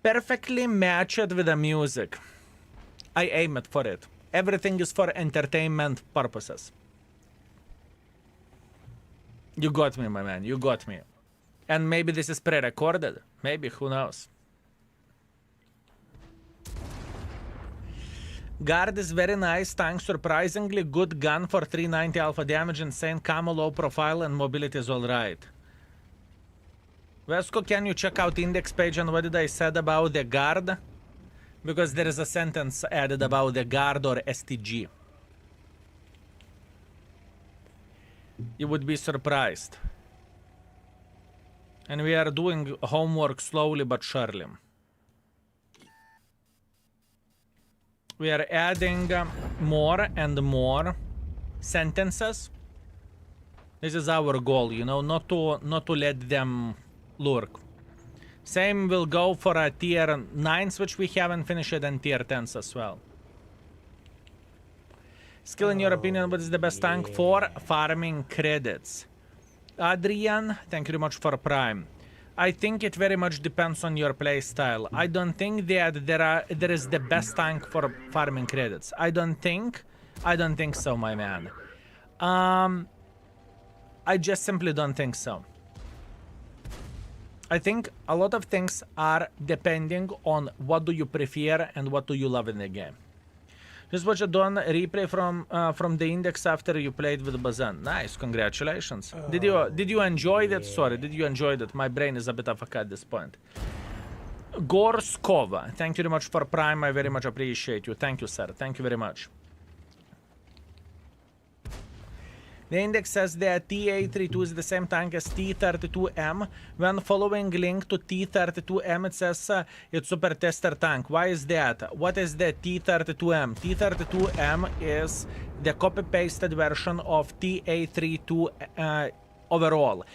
Perfectly matched with the music. I aim it for it. Everything is for entertainment purposes. You got me, my man. You got me. And maybe this is pre-recorded. Maybe, who knows? Guard is very nice tank, surprisingly good gun for 390 alpha damage, insane camo, low profile, and mobility is alright. Vesco, can you check out index page and what did I said about the guard? Because there is a sentence added about the guard or STG. You would be surprised. And we are doing homework slowly but surely. We are adding more and more sentences. This is our goal, you know, not to let them lurk. Same will go for a tier 9s, which we haven't finished, and tier 10s as well. Skill, in your opinion, what is the best tank for farming credits? Adrian, thank you very much for Prime. I think it very much depends on your playstyle. I don't think that there is the best tank for farming credits. I don't think so, my man. I just simply don't think so. I think a lot of things are depending on what do you prefer and what do you love in the game. Just watch a done replay from the index after you played with Bazan. Nice, congratulations. Did you enjoy that? Sorry, did you enjoy that? My brain is a bit of a cut at this point. Gorskova, thank you very much for Prime. I very much appreciate you. Thank you, sir. Thank you very much. The index says that T832 is the same tank as T32M. When following link to T32M, it says it's super tester tank. Why is that? What is the T32M? T32M is the copy-pasted version of T832 overall.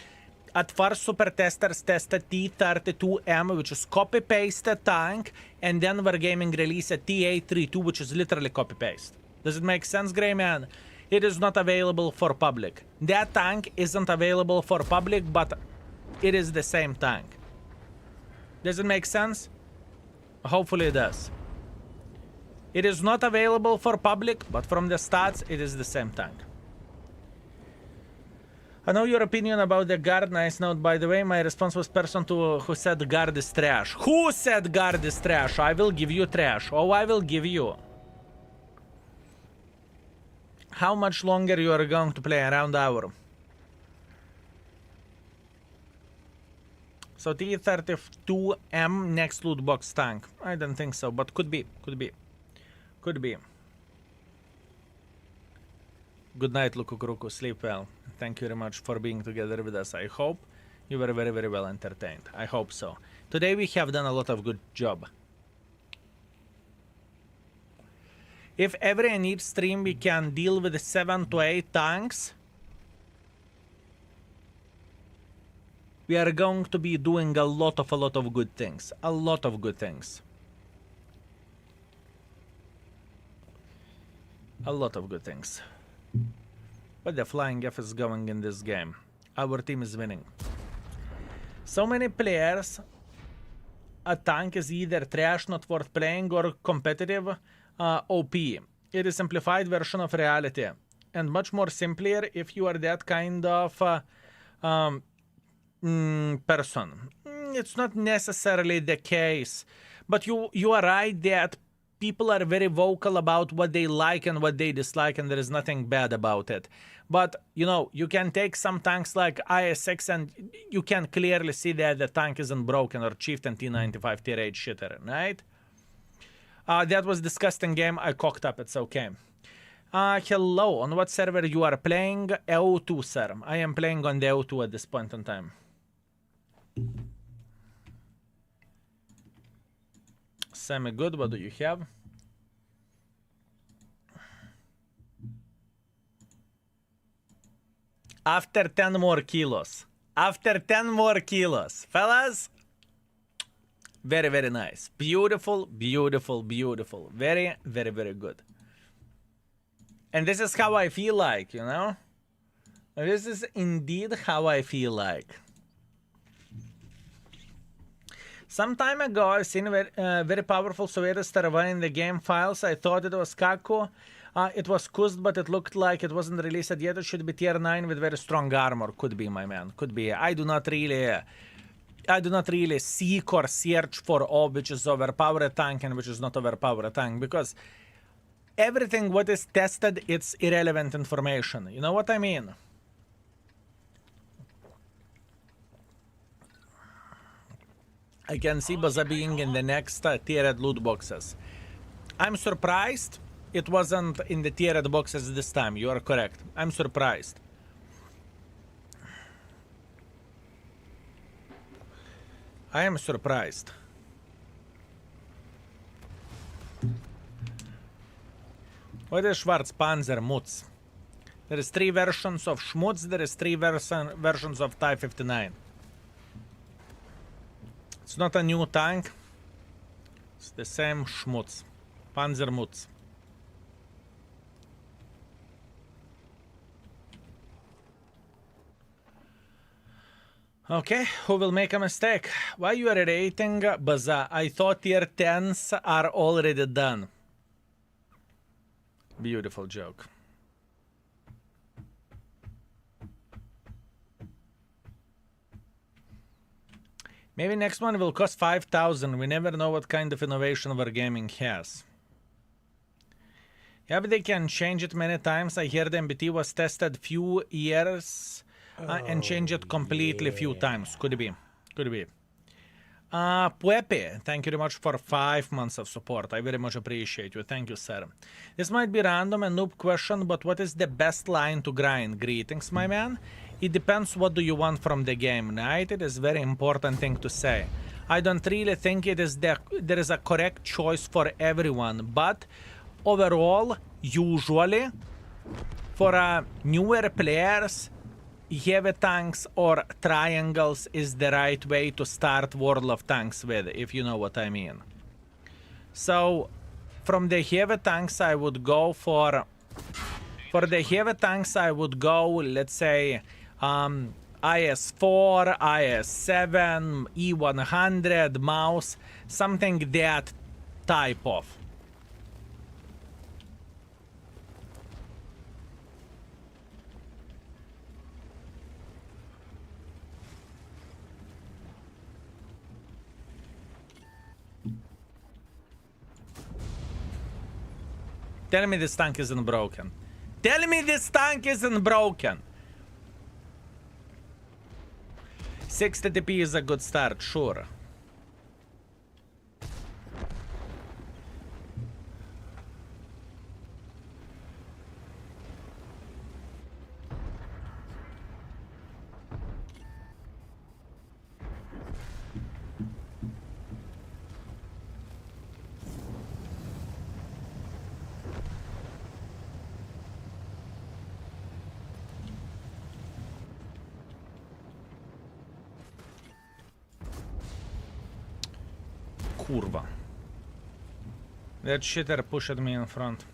At first, super testers tested T32M, which is copy-pasted tank, and then Wargaming released a T832, which is literally copy-paste. Does it make sense, Grey Man? It is not available for public. That tank isn't available for public, but it is the same tank. Does it make sense? Hopefully it does. It is not available for public, but from the stats, it is the same tank. I know your opinion about the guard. Nice note, by the way. My response was person who said guard is trash. Who said guard is trash? I will give you trash. Oh, I will give you. How much longer you are going to play? Around hour. So T32M next loot box tank. I don't think so, but could be. Could be. Could be. Good night, Lukukuruku. Sleep well. Thank you very much for being together with us. I hope You were very, very well entertained. I hope so. Today we have done a lot of good job. If every in each stream we can deal with 7 to 8 tanks, we are going to be doing a lot of good things. A lot of good things. A lot of good things. But the flying F is going in this game. Our team is winning. So many players. A tank is either trash, not worth playing, or competitive, OP. It is simplified version of reality. And much more simpler if you are that kind of person. It's not necessarily the case. But you are right that people are very vocal about what they like and what they dislike, and there is nothing bad about it. But, you know, you can take some tanks like IS-6 and you can clearly see that the tank isn't broken, or Chieftain T95 tier 8 shitter, right? That was disgusting game. I cocked up. It's okay. Hello. On what server you are playing? EU2, sir. I am playing on the EU2 at this point in time. Semi-good. What do you have? After 10 more kilos. After 10 more kilos. Fellas? Very, very nice. Beautiful, beautiful, beautiful. Very, very, very good. And this is how I feel like, you know? This is indeed how I feel like. Some time ago, I've seen a very powerful Soviet Starva in the game files. I thought it was Kaku. It was Kust, but it looked like it wasn't released yet. It should be tier 9 with very strong armor. Could be, my man. Could be. I do not really seek or search for which is overpowered tank and which is not overpowered tank, because everything what is tested, it's irrelevant information. You know what I mean? I can see Baza being in the next tiered loot boxes. I'm surprised it wasn't in the tiered boxes this time. You are correct. I'm surprised. I am surprised. What is Schwarzpanzer Mutz? There is 3 versions of Schmutz. There is 3 versions of Type 59. It's not a new tank. It's the same Schmutz. Panzer Mutz. Okay, who will make a mistake? Why you are rating Baza? I thought tier 10s are already done. Beautiful joke. Maybe next one will cost 5,000. We never know what kind of innovation Wargaming has. Yeah, but they can change it many times. I hear the MBT was tested few years and changed it completely few times. Could be. Could be. Puepe, thank you very much for 5 months of support. I very much appreciate you. Thank you, sir. This might be random and noob question, but what is the best line to grind? Greetings, my man. It depends what do you want from the game, right? It is very important thing to say. I don't really think there is a correct choice for everyone, but overall, usually, for newer players, heavy tanks or triangles is the right way to start World of Tanks with, if you know what I mean. So, from the heavy tanks, I would go for the heavy tanks, I would go, let's say, IS-4, IS-7, E-100, Mouse, something that type of. Tell me this tank isn't broken. Tell me this tank isn't broken. 60 TP is a good start, sure. kurva. That shitter pushed me in front.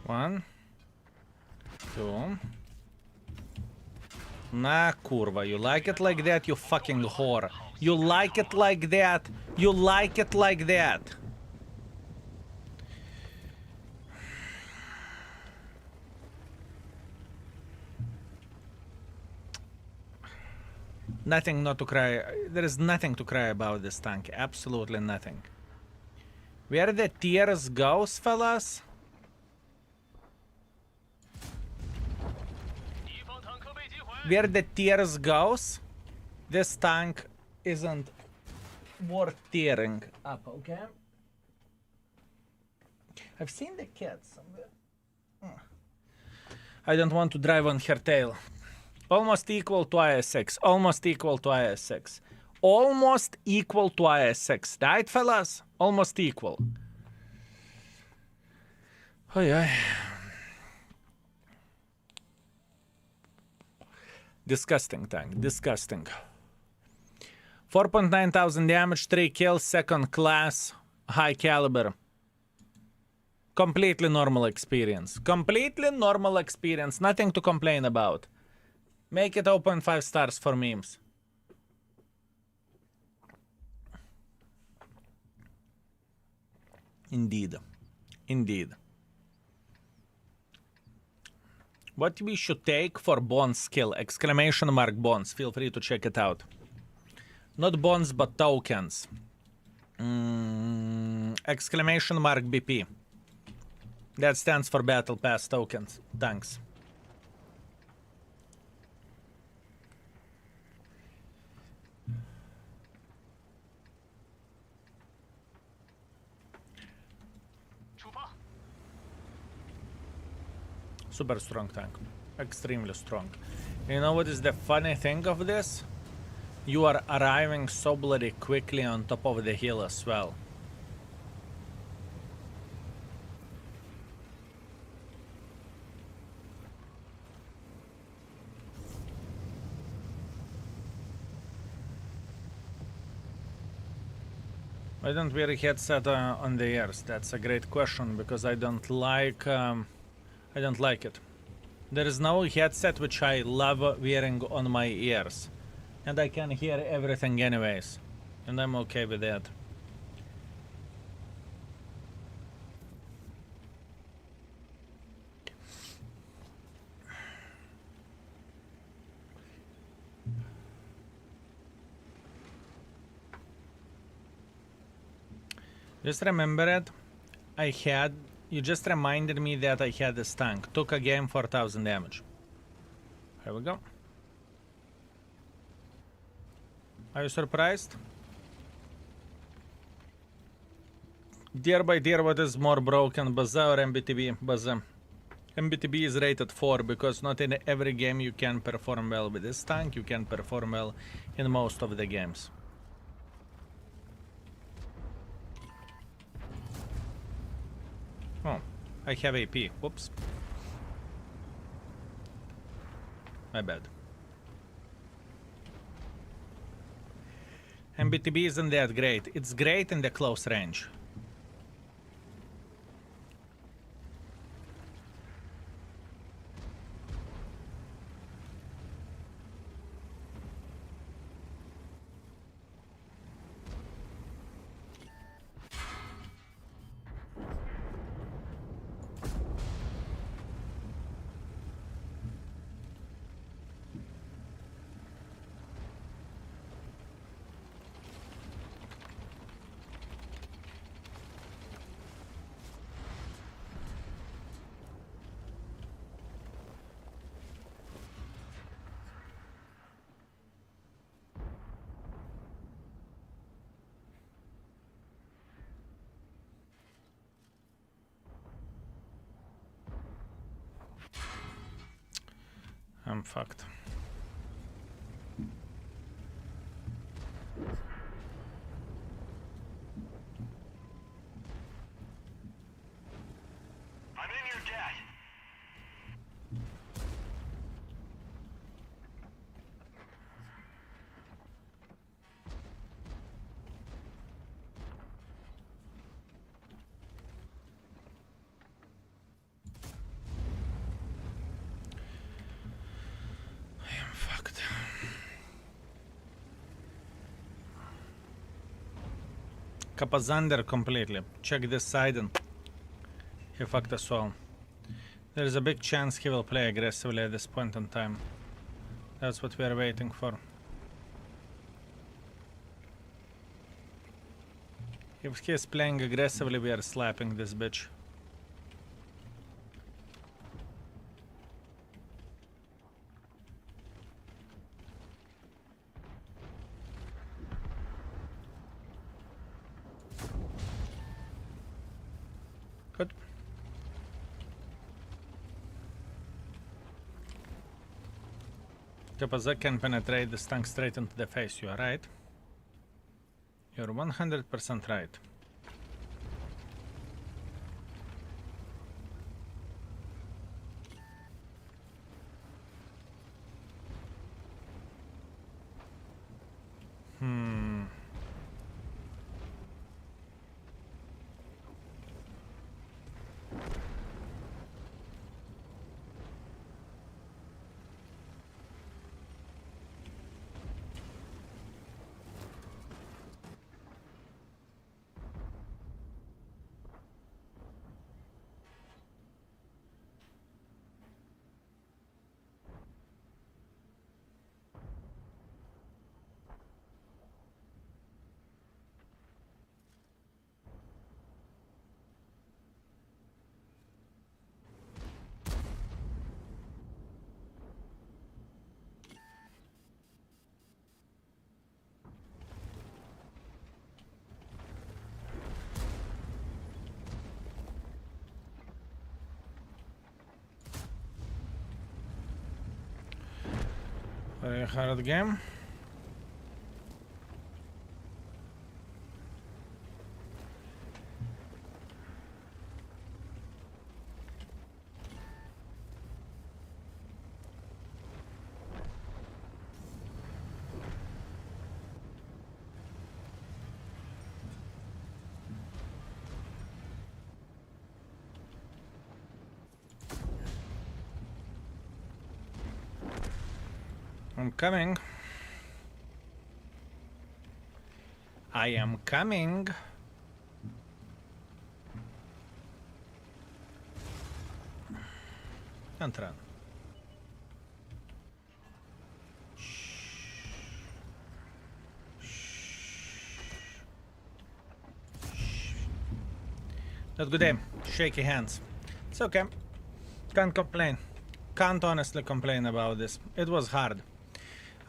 One, two. Nah, kurva, you like it like that, you fucking whore. You like it like that. You like it like that. Nothing not to cry. There is nothing to cry about this tank. Absolutely nothing. Where the tears goes, fellas? Where the tears goes, this tank isn't worth tearing up, okay? I've seen the cat somewhere. I don't want to drive on her tail. Almost equal to IS6. Almost equal to IS6. Almost equal to IS6. Right, fellas? Almost equal. Oh, yeah. Disgusting tank. Disgusting. 4.9 thousand damage, 3 kills, second class, high caliber. Completely normal experience. Completely normal experience. Nothing to complain about. Make it 0.5 stars for memes. Indeed. Indeed. What we should take for bonds skill? Exclamation mark bonds. Feel free to check it out. Not bonds, but tokens. Exclamation mark BP. That stands for Battle Pass tokens. Thanks. Super strong tank. Extremely strong. You know what is the funny thing of this? You are arriving so bloody quickly on top of the hill as well. I don't wear a headset on the ears. That's a great question because I don't like it. There is no headset which I love wearing on my ears. And I can hear everything anyways. And I'm okay with that. Just remember it. You just reminded me that I had this tank. Took a game, 4,000 damage. Here we go. Are you surprised? Dear by dear, what is more broken, Baza or MBTB? Baza. MBTB is rated 4 because not in every game you can perform well with this tank. You can perform well in most of the games. Oh, I have AP. Whoops. My bad. MBTB isn't that great. It's great in the close range. I'm fucked. I'm in your debt. I am fucked. Kapazander completely. Check this side and he fucked us all. There's a big chance he will play aggressively at this point in time. That's what we are waiting for. If he is playing aggressively, we are slapping this bitch. Good. Kapazak can penetrate this tank straight into the face, you are right. You're 100% right. Very hard game. I'm coming. I am coming. Don't run. Not good aim. Shaky hands. It's okay. Can't complain. Can't honestly complain about this. It was hard.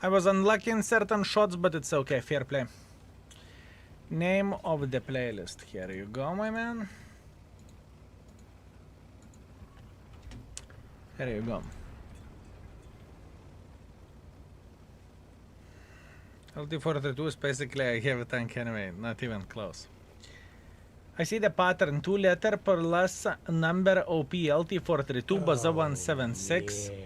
I was unlucky in certain shots, but it's okay. Fair play. Name of the playlist. Here you go, my man. Here you go. LT42 is basically I have a tank anyway, not even close. I see the pattern. 2 letter per less number OP LT42 Baza 176. Yeah.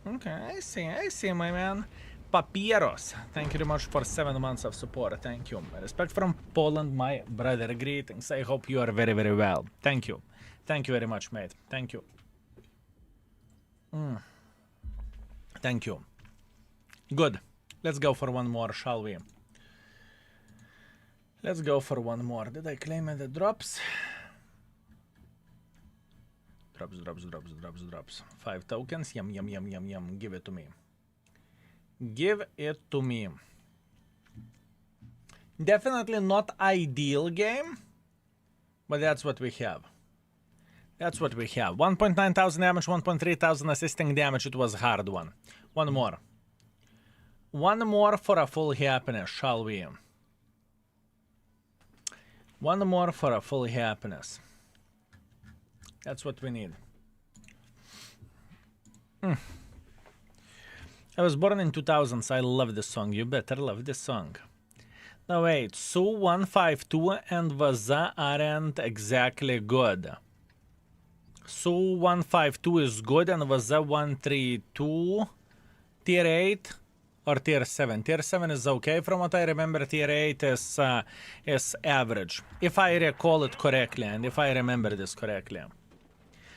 Okay, I see, my man. Papieros, thank you very much for 7 months of support. Thank you. Respect from Poland, my brother. Greetings. I hope you are very, very well. Thank you. Thank you very much, mate. Thank you. Thank you. Good. Let's go for one more, shall we? Let's go for one more. Did I claim the drops? Drops. 5 tokens. Yum, yum, yum, yum, yum. Give it to me. Give it to me. Definitely not ideal game, but that's what we have. That's what we have. 1.9 thousand damage, 1.3 thousand assisting damage. It was a hard one. One more. One more for a full happiness, shall we? One more for a full happiness. That's what we need. I was born in 2000s. I love this song. You better love this song. No, wait. Su152 and Vaza aren't exactly good. Su152 is good and Vaza 132 tier 8 or tier 7. Tier 7 is okay from what I remember. Tier 8 is average. If I recall it correctly and if I remember this correctly.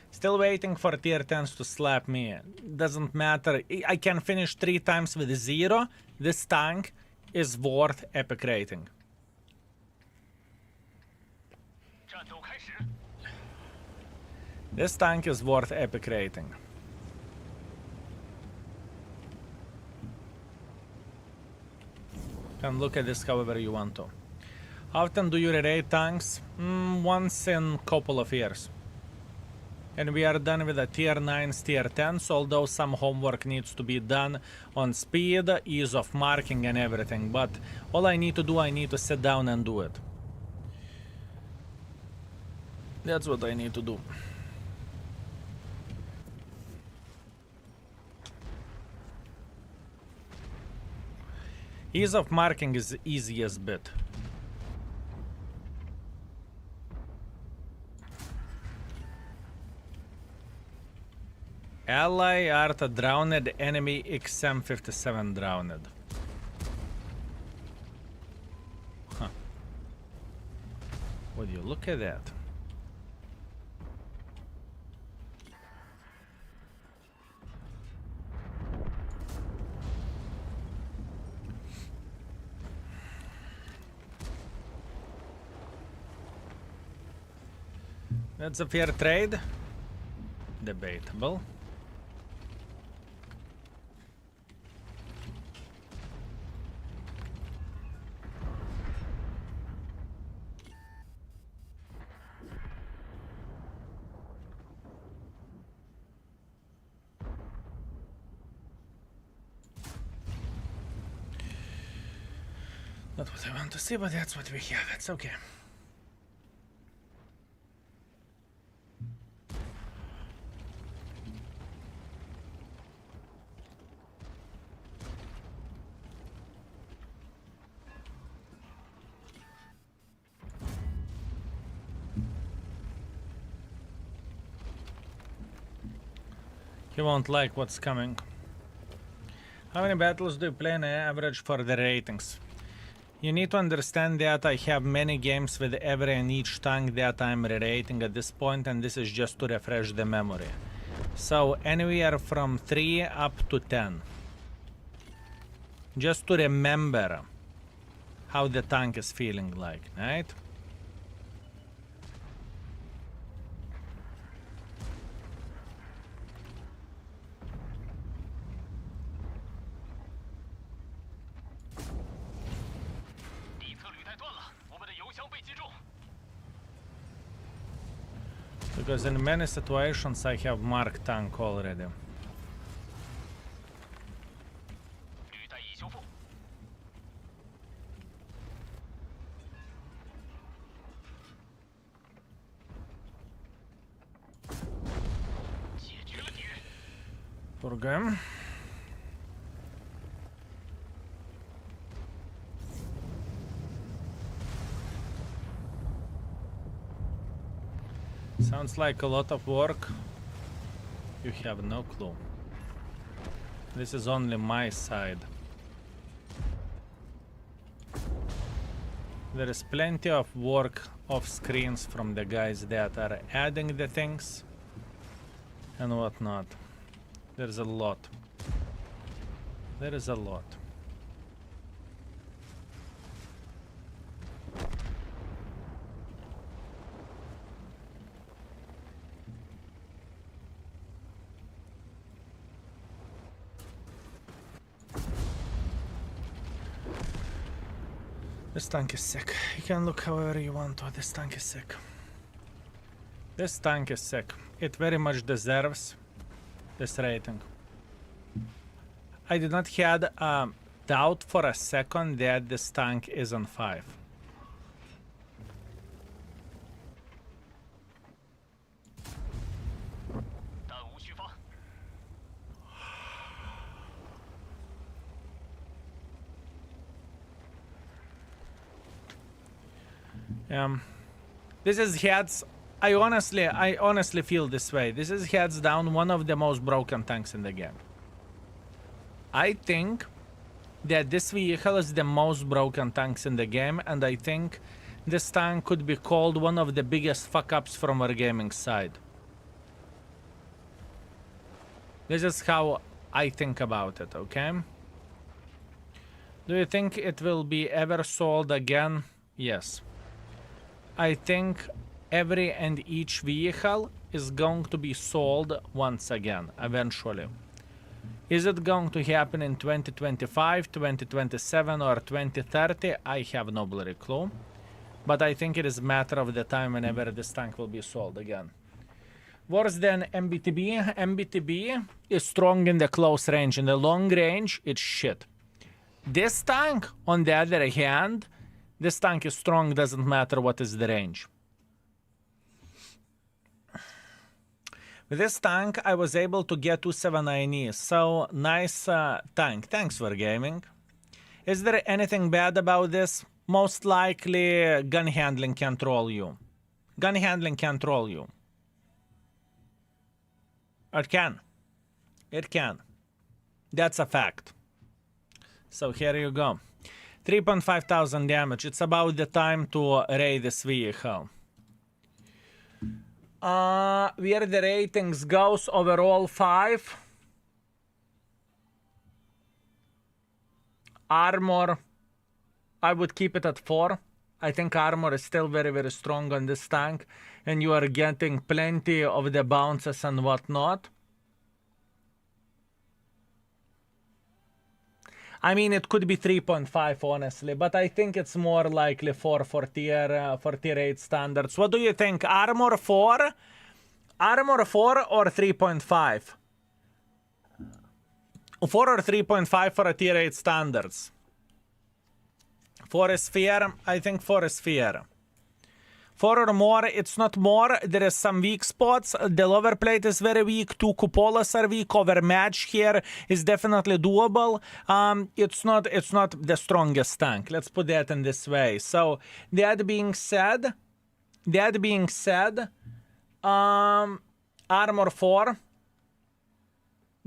Still waiting for tier 10s to slap me. Doesn't matter. I can finish 3 times with 0. This tank is worth epic rating. This tank is worth epic rating. Can look at this however you want to. How often do you rate tanks? Once in couple of years. And we are done with the tier 9s, tier 10s, although some homework needs to be done on speed, ease of marking and everything. But all I need to do, I need to sit down and do it. That's what I need to do. Ease of marking is the easiest bit. Ally Arta drowned, enemy XM57 drowned. Huh. Would you look at that? That's a fair trade. Debatable. Not what I want to see, but that's what we have. It's okay. He won't like what's coming. How many battles do you play on average for the ratings? You need to understand that I have many games with every and each tank that I'm re-rating at this point, and this is just to refresh the memory. So anywhere from 3 up to 10. Just to remember how the tank is feeling like, right? Because in many situations I have marked tank already. Poor game. Sounds like a lot of work. You have no clue. This is only my side. There is plenty of work off screens from the guys that are adding the things and whatnot. There's a lot. There is a lot. This tank is sick. You can look however you want to. This tank is sick. This tank is sick. It very much deserves this rating. I did not had a doubt for a second that this tank is on 5. This is heads. I honestly feel this way. This is heads down one of the most broken tanks in the game. I think that this vehicle is the most broken tanks in the game, and I think this tank could be called one of the biggest fuck-ups from our gaming side. This is how I think about it, okay? Do you think it will be ever sold again? Yes. I think every and each vehicle is going to be sold once again, eventually. Is it going to happen in 2025, 2027, or 2030? I have no bloody clue. But I think it is a matter of the time whenever this tank will be sold again. Worse than MBTB? MBTB is strong in the close range. In the long range, it's shit. This tank, on the other hand, this tank is strong, doesn't matter what is the range. With this tank, I was able to get 279E, so nice tank. Thanks for gaming. Is there anything bad about this? Most likely, gun handling can troll you. Gun handling can troll you. It can. It can. That's a fact. So here you go. 3,500 damage. It's about the time to raid this vehicle. Where the ratings goes, overall 5. Armor, I would keep it at 4. I think armor is still very, very strong on this tank, and you are getting plenty of the bounces and whatnot. I mean, it could be 3.5, honestly, but I think it's more likely 4 for tier 8 standards. What do you think? Armor 4? Armor 4 or 3.5? 4 or 3.5 for a tier 8 standards? 4 is fair? I think 4 is fair. 4 or more, it's not more. There is some weak spots. The lower plate is very weak. 2 cupolas are weak. Overmatch here is definitely doable. It's not the strongest tank. Let's put that in this way. So that being said, armor 4.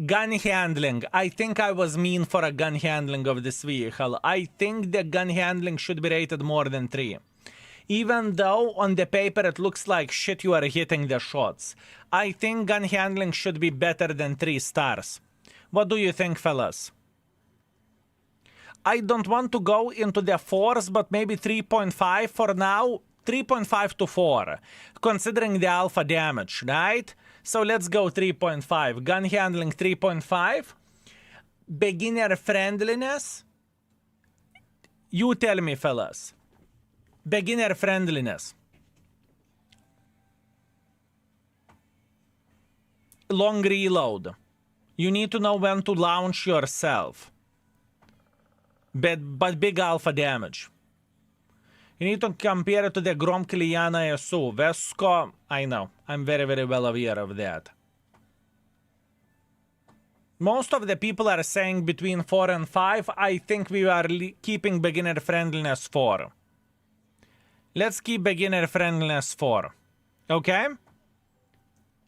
Gun handling. I think I was mean for a gun handling of this vehicle. I think the gun handling should be rated more than 3. Even though on the paper it looks like shit you are hitting the shots. I think gun handling should be better than 3 stars. What do you think, fellas? I don't want to go into the 4s, but maybe 3.5 for now. 3.5 to 4, considering the alpha damage, right? So let's go 3.5. Gun handling 3.5. Beginner friendliness. You tell me, fellas. Beginner friendliness. Long reload. You need to know when to launch yourself. But big alpha damage. You need to compare it to the Gromk Liana SU. Vesco, I know. I'm very, very well aware of that. Most of the people are saying between 4 and 5. I think we are keeping beginner friendliness 4. Let's keep beginner friendliness 4. Okay?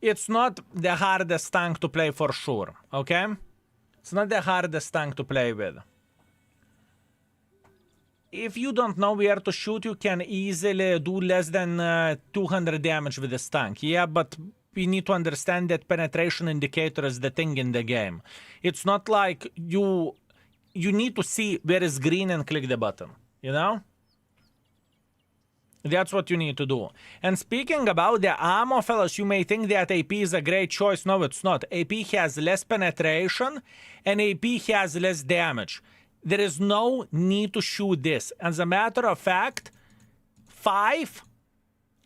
It's not the hardest tank to play for sure. Okay? It's not the hardest tank to play with. If you don't know where to shoot, you can easily do less than 200 damage with this tank. Yeah, but we need to understand that penetration indicator is the thing in the game. It's not like you need to see where is green and click the button, you know? That's what you need to do. And speaking about the ammo, fellas, you may think that AP is a great choice. No, it's not. AP has less penetration and AP has less damage. There is no need to shoot this. As a matter of fact, 5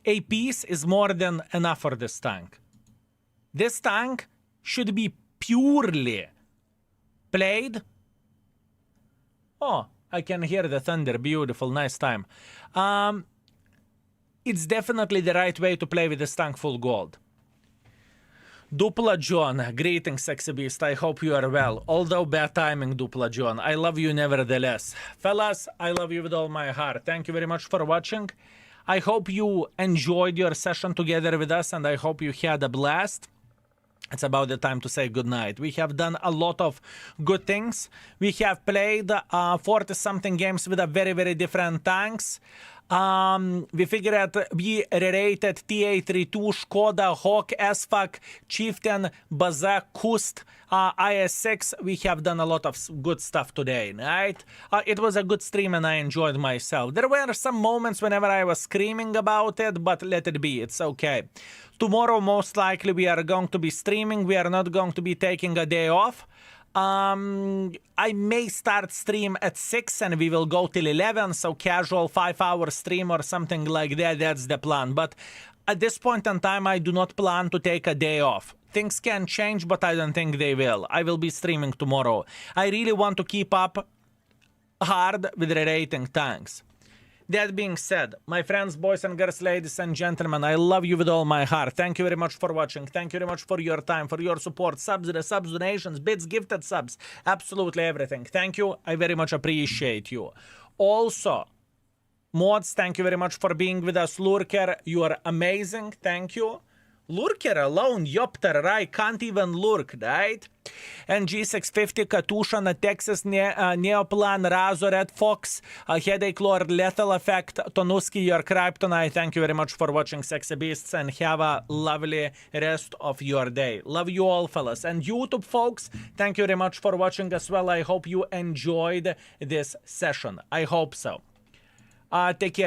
APs is more than enough for this tank. This tank should be purely played. Oh, I can hear the thunder. Beautiful, nice time. It's definitely the right way to play with this tank full gold. Dupla John, greetings, sexy beast. I hope you are well. Although bad timing, Dupla John. I love you nevertheless. Fellas, I love you with all my heart. Thank you very much for watching. I hope you enjoyed your session together with us, and I hope you had a blast. It's about the time to say goodnight. We have done a lot of good things. We have played 40-something games with a very, very different tanks. We figured out we Rerated T8, Škoda, Hawk, SFAC, Chieftain, Bazak, Kust, IS6. We have done a lot of good stuff today, right? It was a good stream and I enjoyed myself. There were some moments whenever I was screaming about it, but let it be. It's okay. Tomorrow, most likely, we are going to be streaming. We are not going to be taking a day off. I may start stream at 6 and we will go till 11, so casual 5-hour stream or something like that. That's the plan. But at this point in time, I do not plan to take a day off. Things can change, but I don't think they will. I will be streaming tomorrow. I really want to keep up hard with Rerating tanks. That being said, my friends, boys and girls, ladies and gentlemen, I love you with all my heart. Thank you very much for watching. Thank you very much for your time, for your support, subs, donations, bits, gifted subs, absolutely everything. Thank you. I very much appreciate you. Also, mods, thank you very much for being with us. Lurker, you are amazing. Thank you. Lurker alone, Yopter, right? Can't even lurk, right? And G650, Katusha, Texas, Neoplan, Razo, Red Fox, Headache Lord, Lethal Effect, Tonuski, your Kryptonite. Thank you very much for watching, Sexy Beasts, and have a lovely rest of your day. Love you all, fellas. And YouTube folks, thank you very much for watching as well. I hope you enjoyed this session. I hope so. Take care.